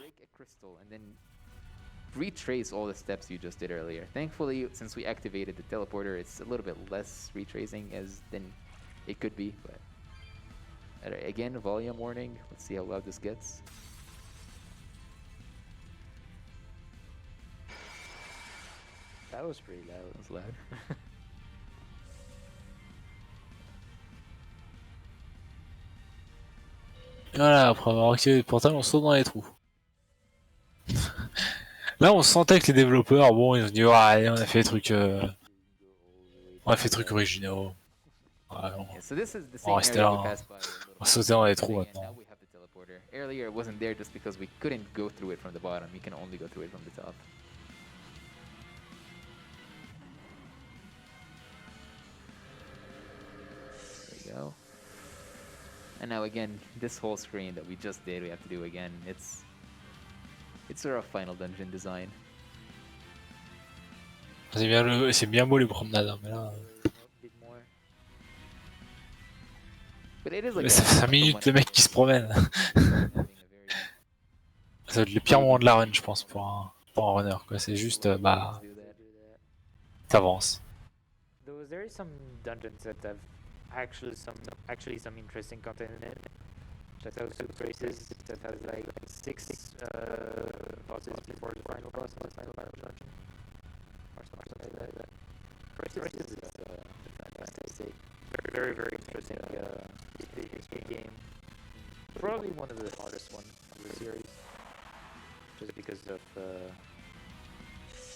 Retrace all the steps you just did earlier. Thankfully, since we activated the teleporter, it's a little bit less retracing than it could be. But again, volume warning. Let's see how loud this gets. That was pretty loud. That was loud. Voilà, après avoir activé le portail, on saute dans les trous. Là, on sentait que les développeurs, bon, ils ont dit, ouais, allez, on a fait des trucs, originaux. Ouais, on restait là, on va sauter dans les trous maintenant. Earlier, it wasn't there just because we couldn't go through it from the bottom. We can only go through it from the top. There we go. And now again, this whole screen that we just did, we have to do again. It's sort of final dungeon design. C'est bien beau les promenades, hein, mais là. Like ça fait 5 minutes le mec qui se promène. Ça va être le pire moment de la run, je pense, pour un runner, quoi. C'est juste, bah, t'avances. There is some dungeons that have actually some interesting content in it. That have 2 traces that has like 6 bosses before the final boss of the final dungeon, or something like that. Traces is fantastic. Very interesting game. Probably one of the hardest one of the series, just because of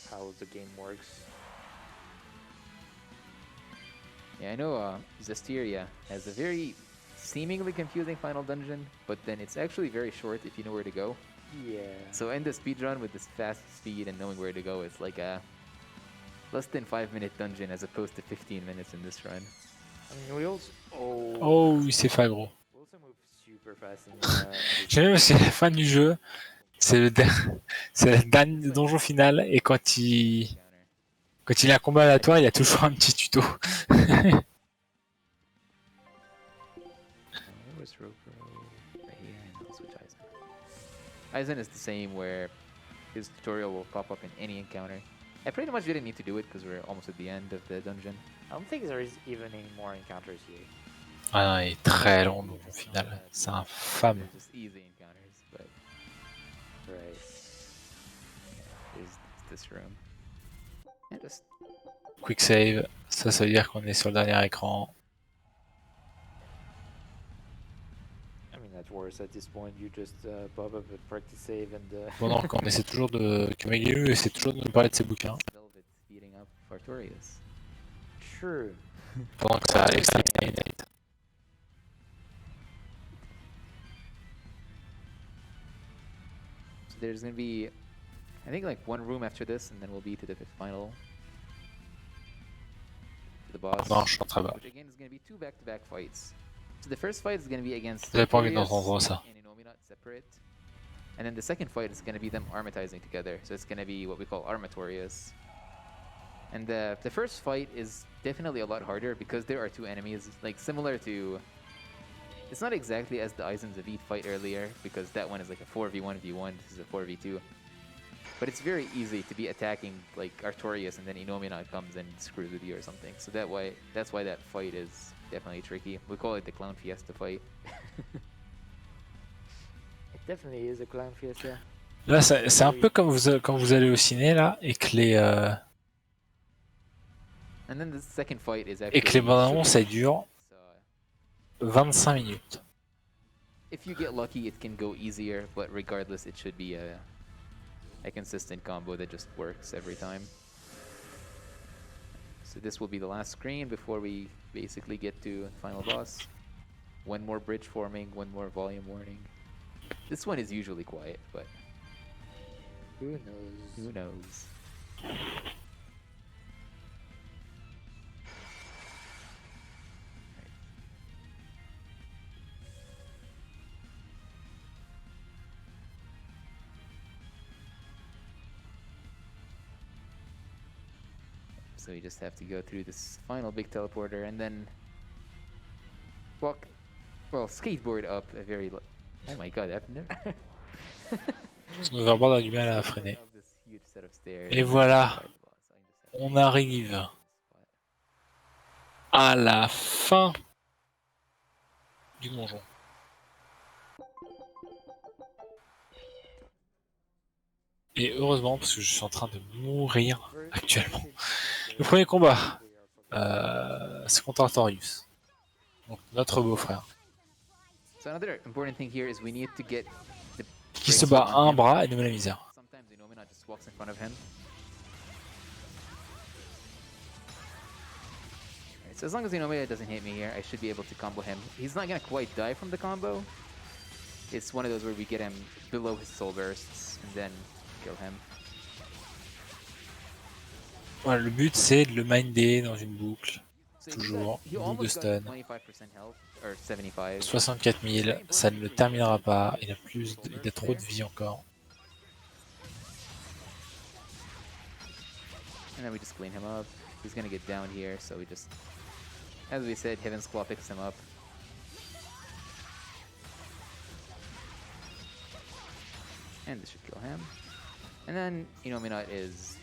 how the game works. Yeah, I know Zestiria has a very seemingly confusing final dungeon, but then it's actually very short if you know where to go. Yeah. So in the speedrun with this fast speed and knowing where to go, it's like a less than 5-minute dungeon as opposed to 15 minutes in this run. I mean, we also... Oh, il s'est fait aggro. We also move super fast in, J'aime bien parce que la fin du jeu, c'est le dernier donjon final, et quand il a un combat aléatoire, il y a toujours un petit tuto. Aizen is the same, where his tutorial will pop up in any encounter. I pretty much didn't need to do it because we're almost at the end of the dungeon. I don't think there is even any more encounters here. Ah non, il est très long le donjon final, c'est infâme. They're just easy encounters, but Right. there's this room. And just Quick save, ça veut dire qu'on est sur le dernier écran. I mean, at worst, at this point, you just pop up a practice save and... Pendant qu'on essaie toujours de... que Megelu essaie toujours de nous parler de ses bouquins. Velvet speeding up Artorias. True. Pendant que ça extermine. So there's gonna be, I think, like 1 room after this, and then we'll be to the final, to the boss. Non, je suis en train de... Which again is gonna be 2 back-to-back fights. So the first fight is gonna be against J'avais pas envie Artorias d'entendre ça. and Innominat separate, and then the second fight is gonna be them armatizing together. So it's gonna be what we call Armatorias. And the first fight is definitely a lot harder because there are 2 enemies, like similar to... It's not exactly as the Aizen Zavit fight earlier, because that one is like a 4v1v1, this is a 4v2. But it's very easy to be attacking like Artorias and then Innominat comes and screws with you or something. So that's why that fight is definitely tricky. We call it the Clown Fiesta fight. It definitely is a clown fiesta. Là, c'est un peu comme quand vous allez au ciné, là, et que les... And then the second fight is et que les actually... bandes annonces, ça dure 25 minutes. if you get lucky, it can go easier, but regardless, it should be a consistent combo that just works every time. So this will be the last screen before we basically get to the final boss. One more bridge forming, one more volume warning. This one is usually quiet, but Who knows? who knows? So you just have to go through this final big teleporter and then walk, well, skateboard up a very. Oh my god, I've never. On va avoir du mal à freiner. Up this huge set of stairs. Et voilà, on arrive à la fin du donjon. Et heureusement, parce que je suis en train de mourir actuellement. Le premier combat, c'est contre Artorius, donc notre beau-frère, So another important thing here is we need to get the qui se bat à un bras et nous met la misère. Sometimes Inomina just walks in front of him. Alright, so as long as Inomina doesn't hit me here, I should be able to combo him. He's not gonna quite die from the combo. It's one of those where we get him below his soul bursts and then kill him. Voilà, le but c'est de le minder dans une boucle, So toujours, he une boucle de almost got stun. 25% health, or 75. 64 000, ça ne le terminera pas, il a trop de vie encore. And then we just clean him up. He's gonna get down here, so we just, as we said, Heaven's Claw picks him up. And this should kill him. And then Inomina is,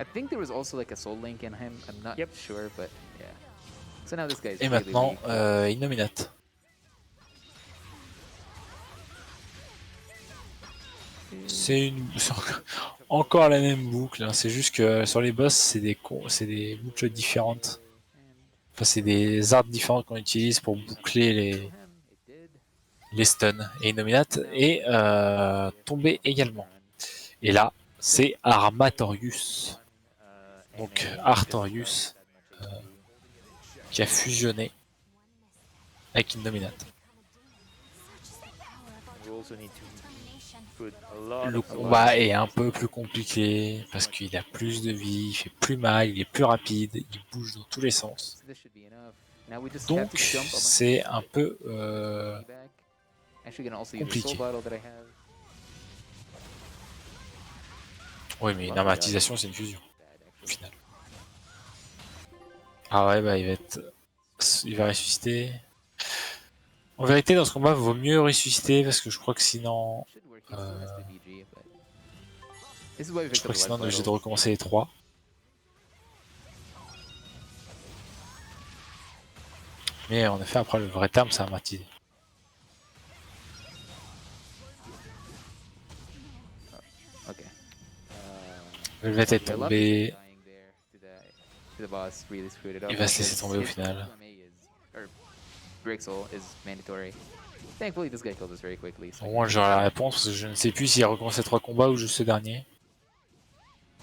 I think there was also like a soul link in him. I'm not sure, but yeah. So now this guy's Et really maintenant, weak. Innominate. C'est encore la même boucle, hein. C'est juste que sur les boss, c'est des boucles différentes. Enfin, c'est des arts différents qu'on utilise pour boucler les stuns. Et Innominate est tombé également. Et là, c'est Armatorius. Donc Artorius qui a fusionné avec Innominate. Le combat est un peu plus compliqué parce qu'il a plus de vie, il fait plus mal, il est plus rapide, il bouge dans tous les sens. Donc c'est un peu compliqué. Oui, mais une armatisation c'est une fusion au final. Ah ouais, bah il va ressusciter. En vérité, dans ce combat, il vaut mieux ressusciter parce que je crois que sinon, on est obligé de recommencer les 3. Mais en effet, après le vrai terme, c'est armatisé. Velvet est tombé. Il va se laisser tomber au final. Au moins j'aurai la réponse parce que je ne sais plus s'il a recommencé 3 combats ou juste ce dernier.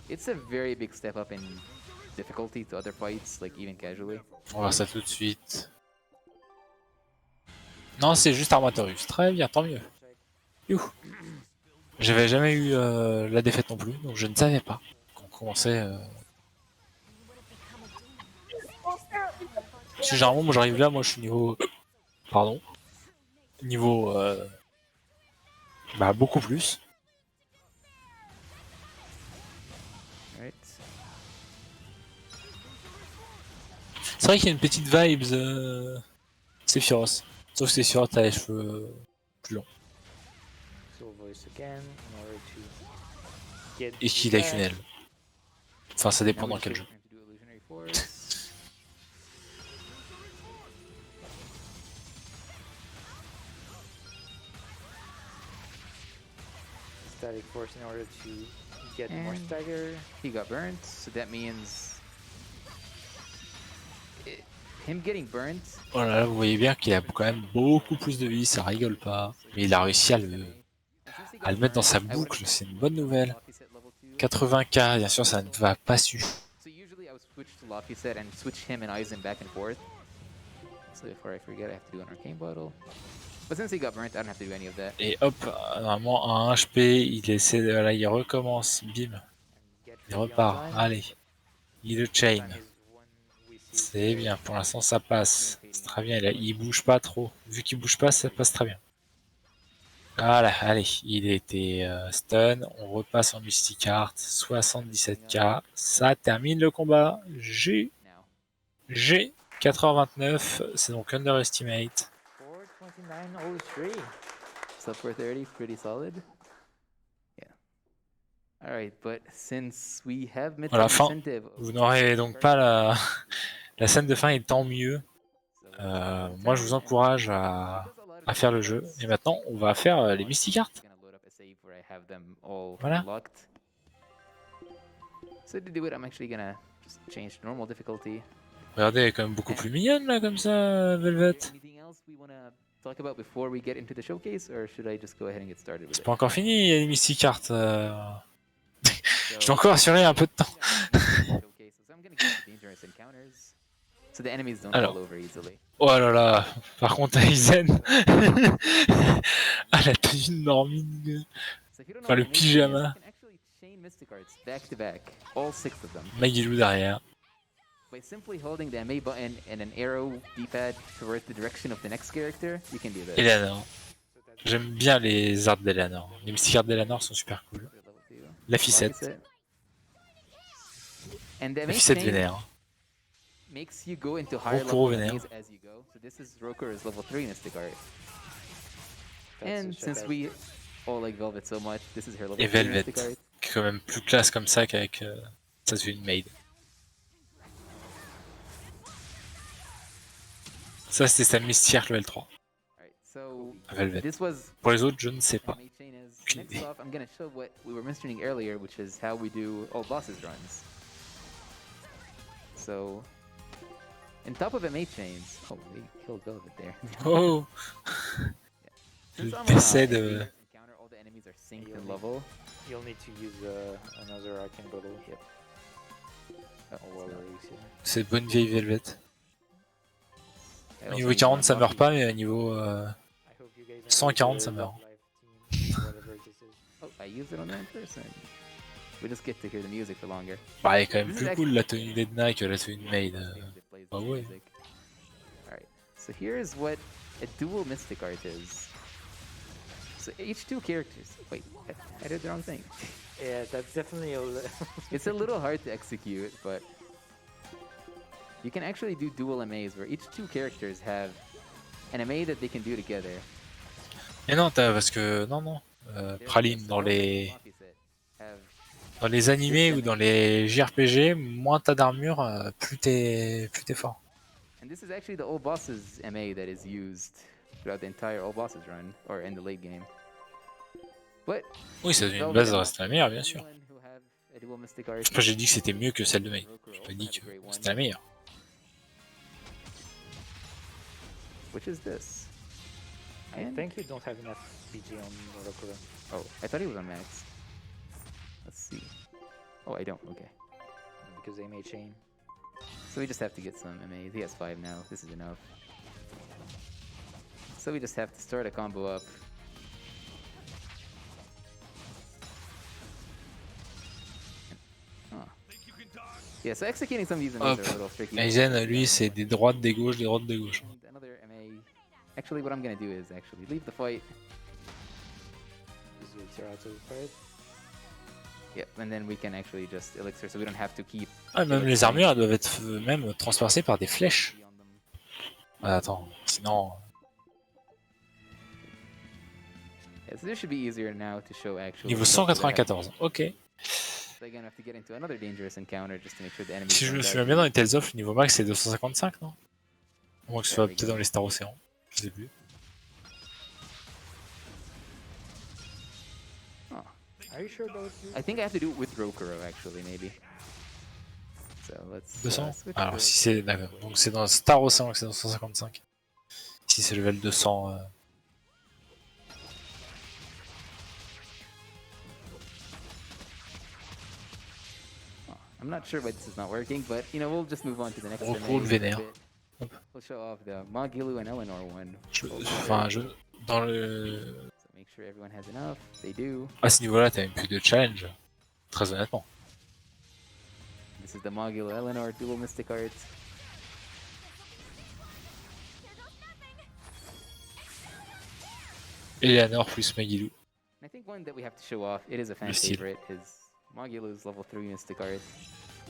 It's a very big step up in difficulty to other fights, like even casually. On va voir ça tout de suite. Non, c'est juste Armatorius. Très bien, tant mieux. Youhou. J'avais jamais eu la défaite non plus, donc je ne savais pas qu'on commençait. Parce que généralement, moi j'arrive là, moi je suis niveau. Pardon. Niveau. Bah, beaucoup plus. C'est vrai qu'il y a une petite vibes Sephiroth. Sauf que Sephiroth a les cheveux plus longs. Et qu'il a qu'une aile. Enfin, ça dépend dans quel jeu. Static force in order to get more stagger. He got burnt, so that means him getting burnt. Oh là là, vous voyez bien qu'il a quand même beaucoup plus de vie, ça rigole pas. Mais il a réussi à le mettre dans sa boucle, c'est une bonne nouvelle. 80k, bien sûr, ça ne va pas suffire. So usually I would switch to Lofty set and switch him and Aizen back and forth. So before I forget, I have to do an arcane bottle. But since he got burnt, I don't have to do any of that. Et hop, normalement à 1 HP, il essaie de... Là, il recommence, bim. Il repart, allez. Il le chain. C'est bien, pour l'instant ça passe. C'est très bien, il bouge pas trop. Vu qu'il bouge pas, ça passe très bien. Voilà, allez, il était stun. On repasse en Mystic Art, 77k. Ça termine le combat. G. 4h29, c'est donc underestimate. 429 all three. Sub 430, pretty solid. Yeah. Alright, but since we have À la fin, incentive, vous n'aurez donc pas la scène de fin est tant mieux. Moi, je vous encourage à faire le jeu. Et maintenant, on va faire les Mystic Art. Voilà. So to do it, I'm actually gonna just change to normal difficulty. Regardez, elle est quand même beaucoup plus mignonne là, comme ça, Velvet. Anything else we wanna talk about before we get into the showcase, or should I just go ahead and get started with C'est it? pas encore fini, il y a les Mystic Art. Je dois encore assurer un peu de temps. So the enemies don't Alors. fall over easily. Oh là là, par contre Aizen. Ah, la tenue de Normine. So if you don't know Enfin, le what an amazing pyjama. is, you can actually chain Mystic Arts back to back, all 6 of them, Magilou derrière. by simply holding the MA button and an arrow D-pad towards the direction of the next character. You can do this. Eleanor. J'aime bien les arts d'Eleanor. Les Mystic Arts d'Eleanor sont super cool. La ficette. And the La MA ficette chain vénère. makes you go into higher Rokuro level vénère. enemies as you go. So this is Rokuro's level 3 Mystic Art. And since we all like Velvet so much, this is her level Et 3 Velvet. Mystic Art. Qui est quand même plus classe comme ça qu'avec ça se fait une maid. Ça c'était sa Mystic Art level 3. Alright, so Velvet. this was Pour les autres, je ne sais pas. MA chain is. Aucune Next idée. off, I'm gonna show what we were mentioning earlier, which is how we do all bosses runs. So, on top of MA chains, oh, we killed Velvet there. Oh, Since le I'm décès on a de... encounter, all the enemies are synced in level. You'll need to use another arcane bottle. Yep. Oh, Or it's whatever not. you see. C'est bonne vieille Velvet. I Au also niveau use 40 my ça meurt Lucky. pas, mais au niveau I hope you guys 140 enjoy ça the meurt. live team, whatever this is. Oh, I used it on the wrong person. We just get to hear the music for longer. Bah, elle est quand même This is plus actually- cool la tenue d'Edna que la tenue de Maid. It plays bah the ouais. music. Alright, so here's what a dual Mystic Art is. So each 2 characters. Wait, I did the wrong thing. Yeah, that's definitely a. It's a little hard to execute, but you can actually do dual MAs where each 2 characters have an MA that they can do together. Et non, parce que... Non. Praline, dans les animés ou dans les JRPG, moins t'as d'armure, plus t'es fort. And this is actually the all bosses MA that is used throughout the entire all bosses run, or in the late game. But Oui, ça devient une base, reste la meilleure, bien sûr. Après, Après, j'ai dit que c'était mieux que celle de Maid. J'ai pas dit que c'était la meilleure. Which is this? I And- think you don't have enough PG on Rokuro. Oh, I thought he was on max. Let's see. Oh, I don't. Okay. Because they made chain. So we just have to get some MAs. He has 5 now. This is enough. So we just have to start a combo up. Oh. Yeah, so executing some of these MAs Hop. are a little tricky. Aizen, lui, c'est des droites, des gauches, des droites, des gauches. And another MA. Actually, what I'm gonna do is actually leave the fight. Use your Tirato card. Yep, and then we can actually just elixir, so we don't have to keep. Ah, même les armures, elles doivent être même transpercées par des flèches. Ah, attends, sinon... Yeah, so this should be easier now to show actually. Niveau what that 194, ok. happens. So again, I have to get into another dangerous encounter just to make sure the enemy. Si je me souviens bien, dans les Tales of, le niveau max c'est 255, non? Au moins que ce soit peut-être dans les Star Ocean. Je sais plus. Oh. Are you sure about you? I think I have to do it with Rokuro actually, maybe. So let's 200. switch Alors to si c'est d'accord, donc c'est dans Star Ocean que c'est dans 155. Si c'est level 200. I'm not sure why this is not working, but you know, we'll just move on to the next Gros MA coup, le in a vénère. bit. We'll show off the Magulu and Eleanor one. Enfin, dans le... So make sure everyone has enough. They do. À ce niveau-là, t'as même plus de challenge. Très honnêtement. This is the Magulu Eleanor dual Mystic Arts. Eleanor plus Magilou. I think one that we have to show off, it is a fan Le style. favorite, is Magulu's level 3 Mystic Art.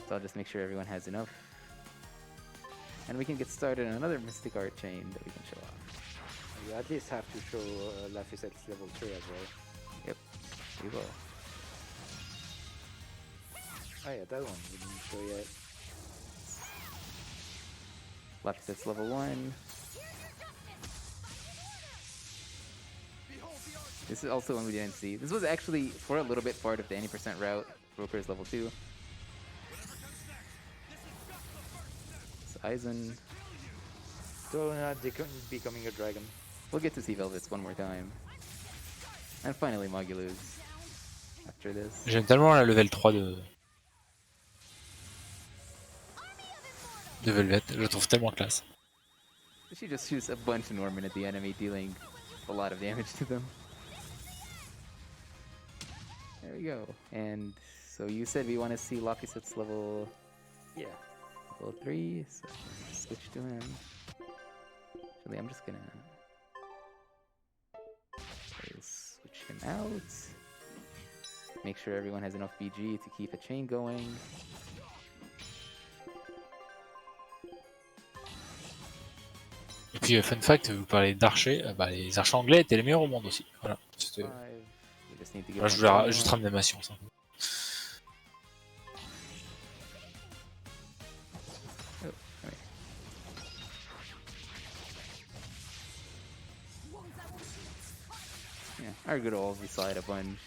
So I'll just make sure everyone has enough. And we can get started on another Mystic Art chain that we can show off. You at least have to show Lafisette's level 3 as well. Yep, we will. Oh yeah, that one we didn't show yet. Lafisette's level 1. This is also one we didn't see. This was actually, for a little bit, part of the any % route. Broker's level 2. It's Aizen. Still not becoming a dragon. We'll get to see Velvets one more time. And finally Magulu's after this. J'aime tellement la level 3 de Velvet, je la trouve tellement classe. She just shoots a bunch of Norman at the enemy, dealing a lot of damage to them. There we go. And so you said we want to see Lafisette's level... Yeah. Level 3, so switch to him. Actually, I'm just gonna switch him out. Make sure everyone has enough BG to keep a chain going. Et puis, fun fact, vous parlez d'archers, les archers anglais étaient les meilleurs au monde aussi. Voilà. We just need to get Voilà, je one voulais more. juste ramener ma science. Hein. Oh, alright. Yeah, our good old we slide a bunch.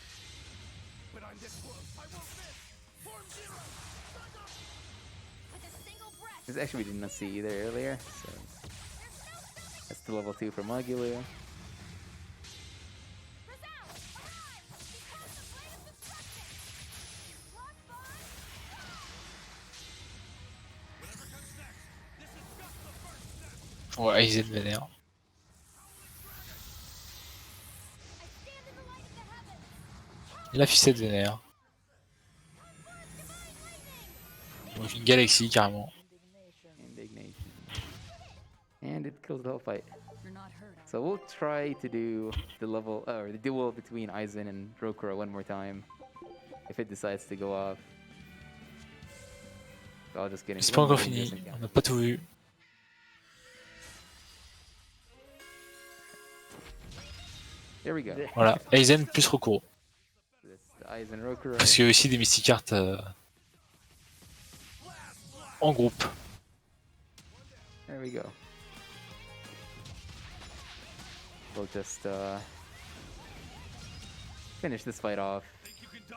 This actually we did not see either earlier, so that's the level 2 for Magulu. Ouais, Aizen vénère. La ficette vénère. Donc une galaxie carrément. Indignation. And it kills the whole fight. You're not hurt. So we'll try to do the level, or the duel between Aizen and Rokuro one more time. If it decides to go off. So I'll just get into C'est pas encore one fini, encounter. on n'a pas tout vu. There we go. Voilà, Aizen plus Rokuro. This Aizen Rokuro. Parce qu'il y a aussi des Mystic Arts en groupe. There we go. We'll just finish this fight off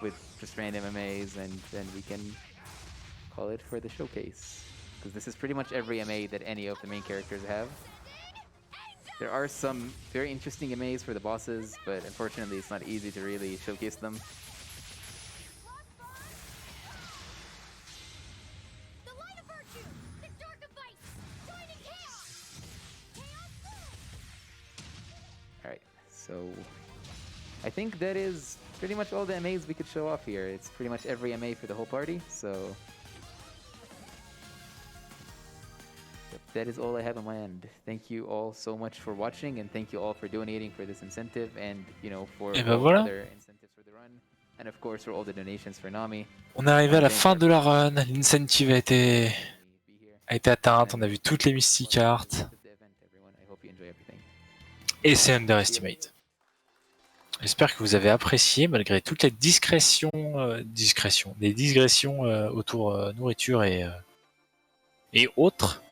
with just random MAs, and then we can call it for the showcase. Because this is pretty much every MA that any of the main characters have. There are some very interesting MAs for the bosses, but unfortunately it's not easy to really showcase them. The light of virtue, the dark of vice, joining chaos. Alright, so I think that is pretty much all the MAs we could show off here. It's pretty much every MA for the whole party, so that is all I have on my end. Thank you all so much for watching, and thank you all for donating for this incentive, and you know, for Et ben all voilà. other incentives for the run, and of course for all the donations for Nami. On est arrivé à la fin de la run, l'incentive a été atteinte, on a vu toutes les Mystic Arts, et c'est Underestimate. J'espère que vous avez apprécié, malgré toutes les des digressions autour nourriture et autres.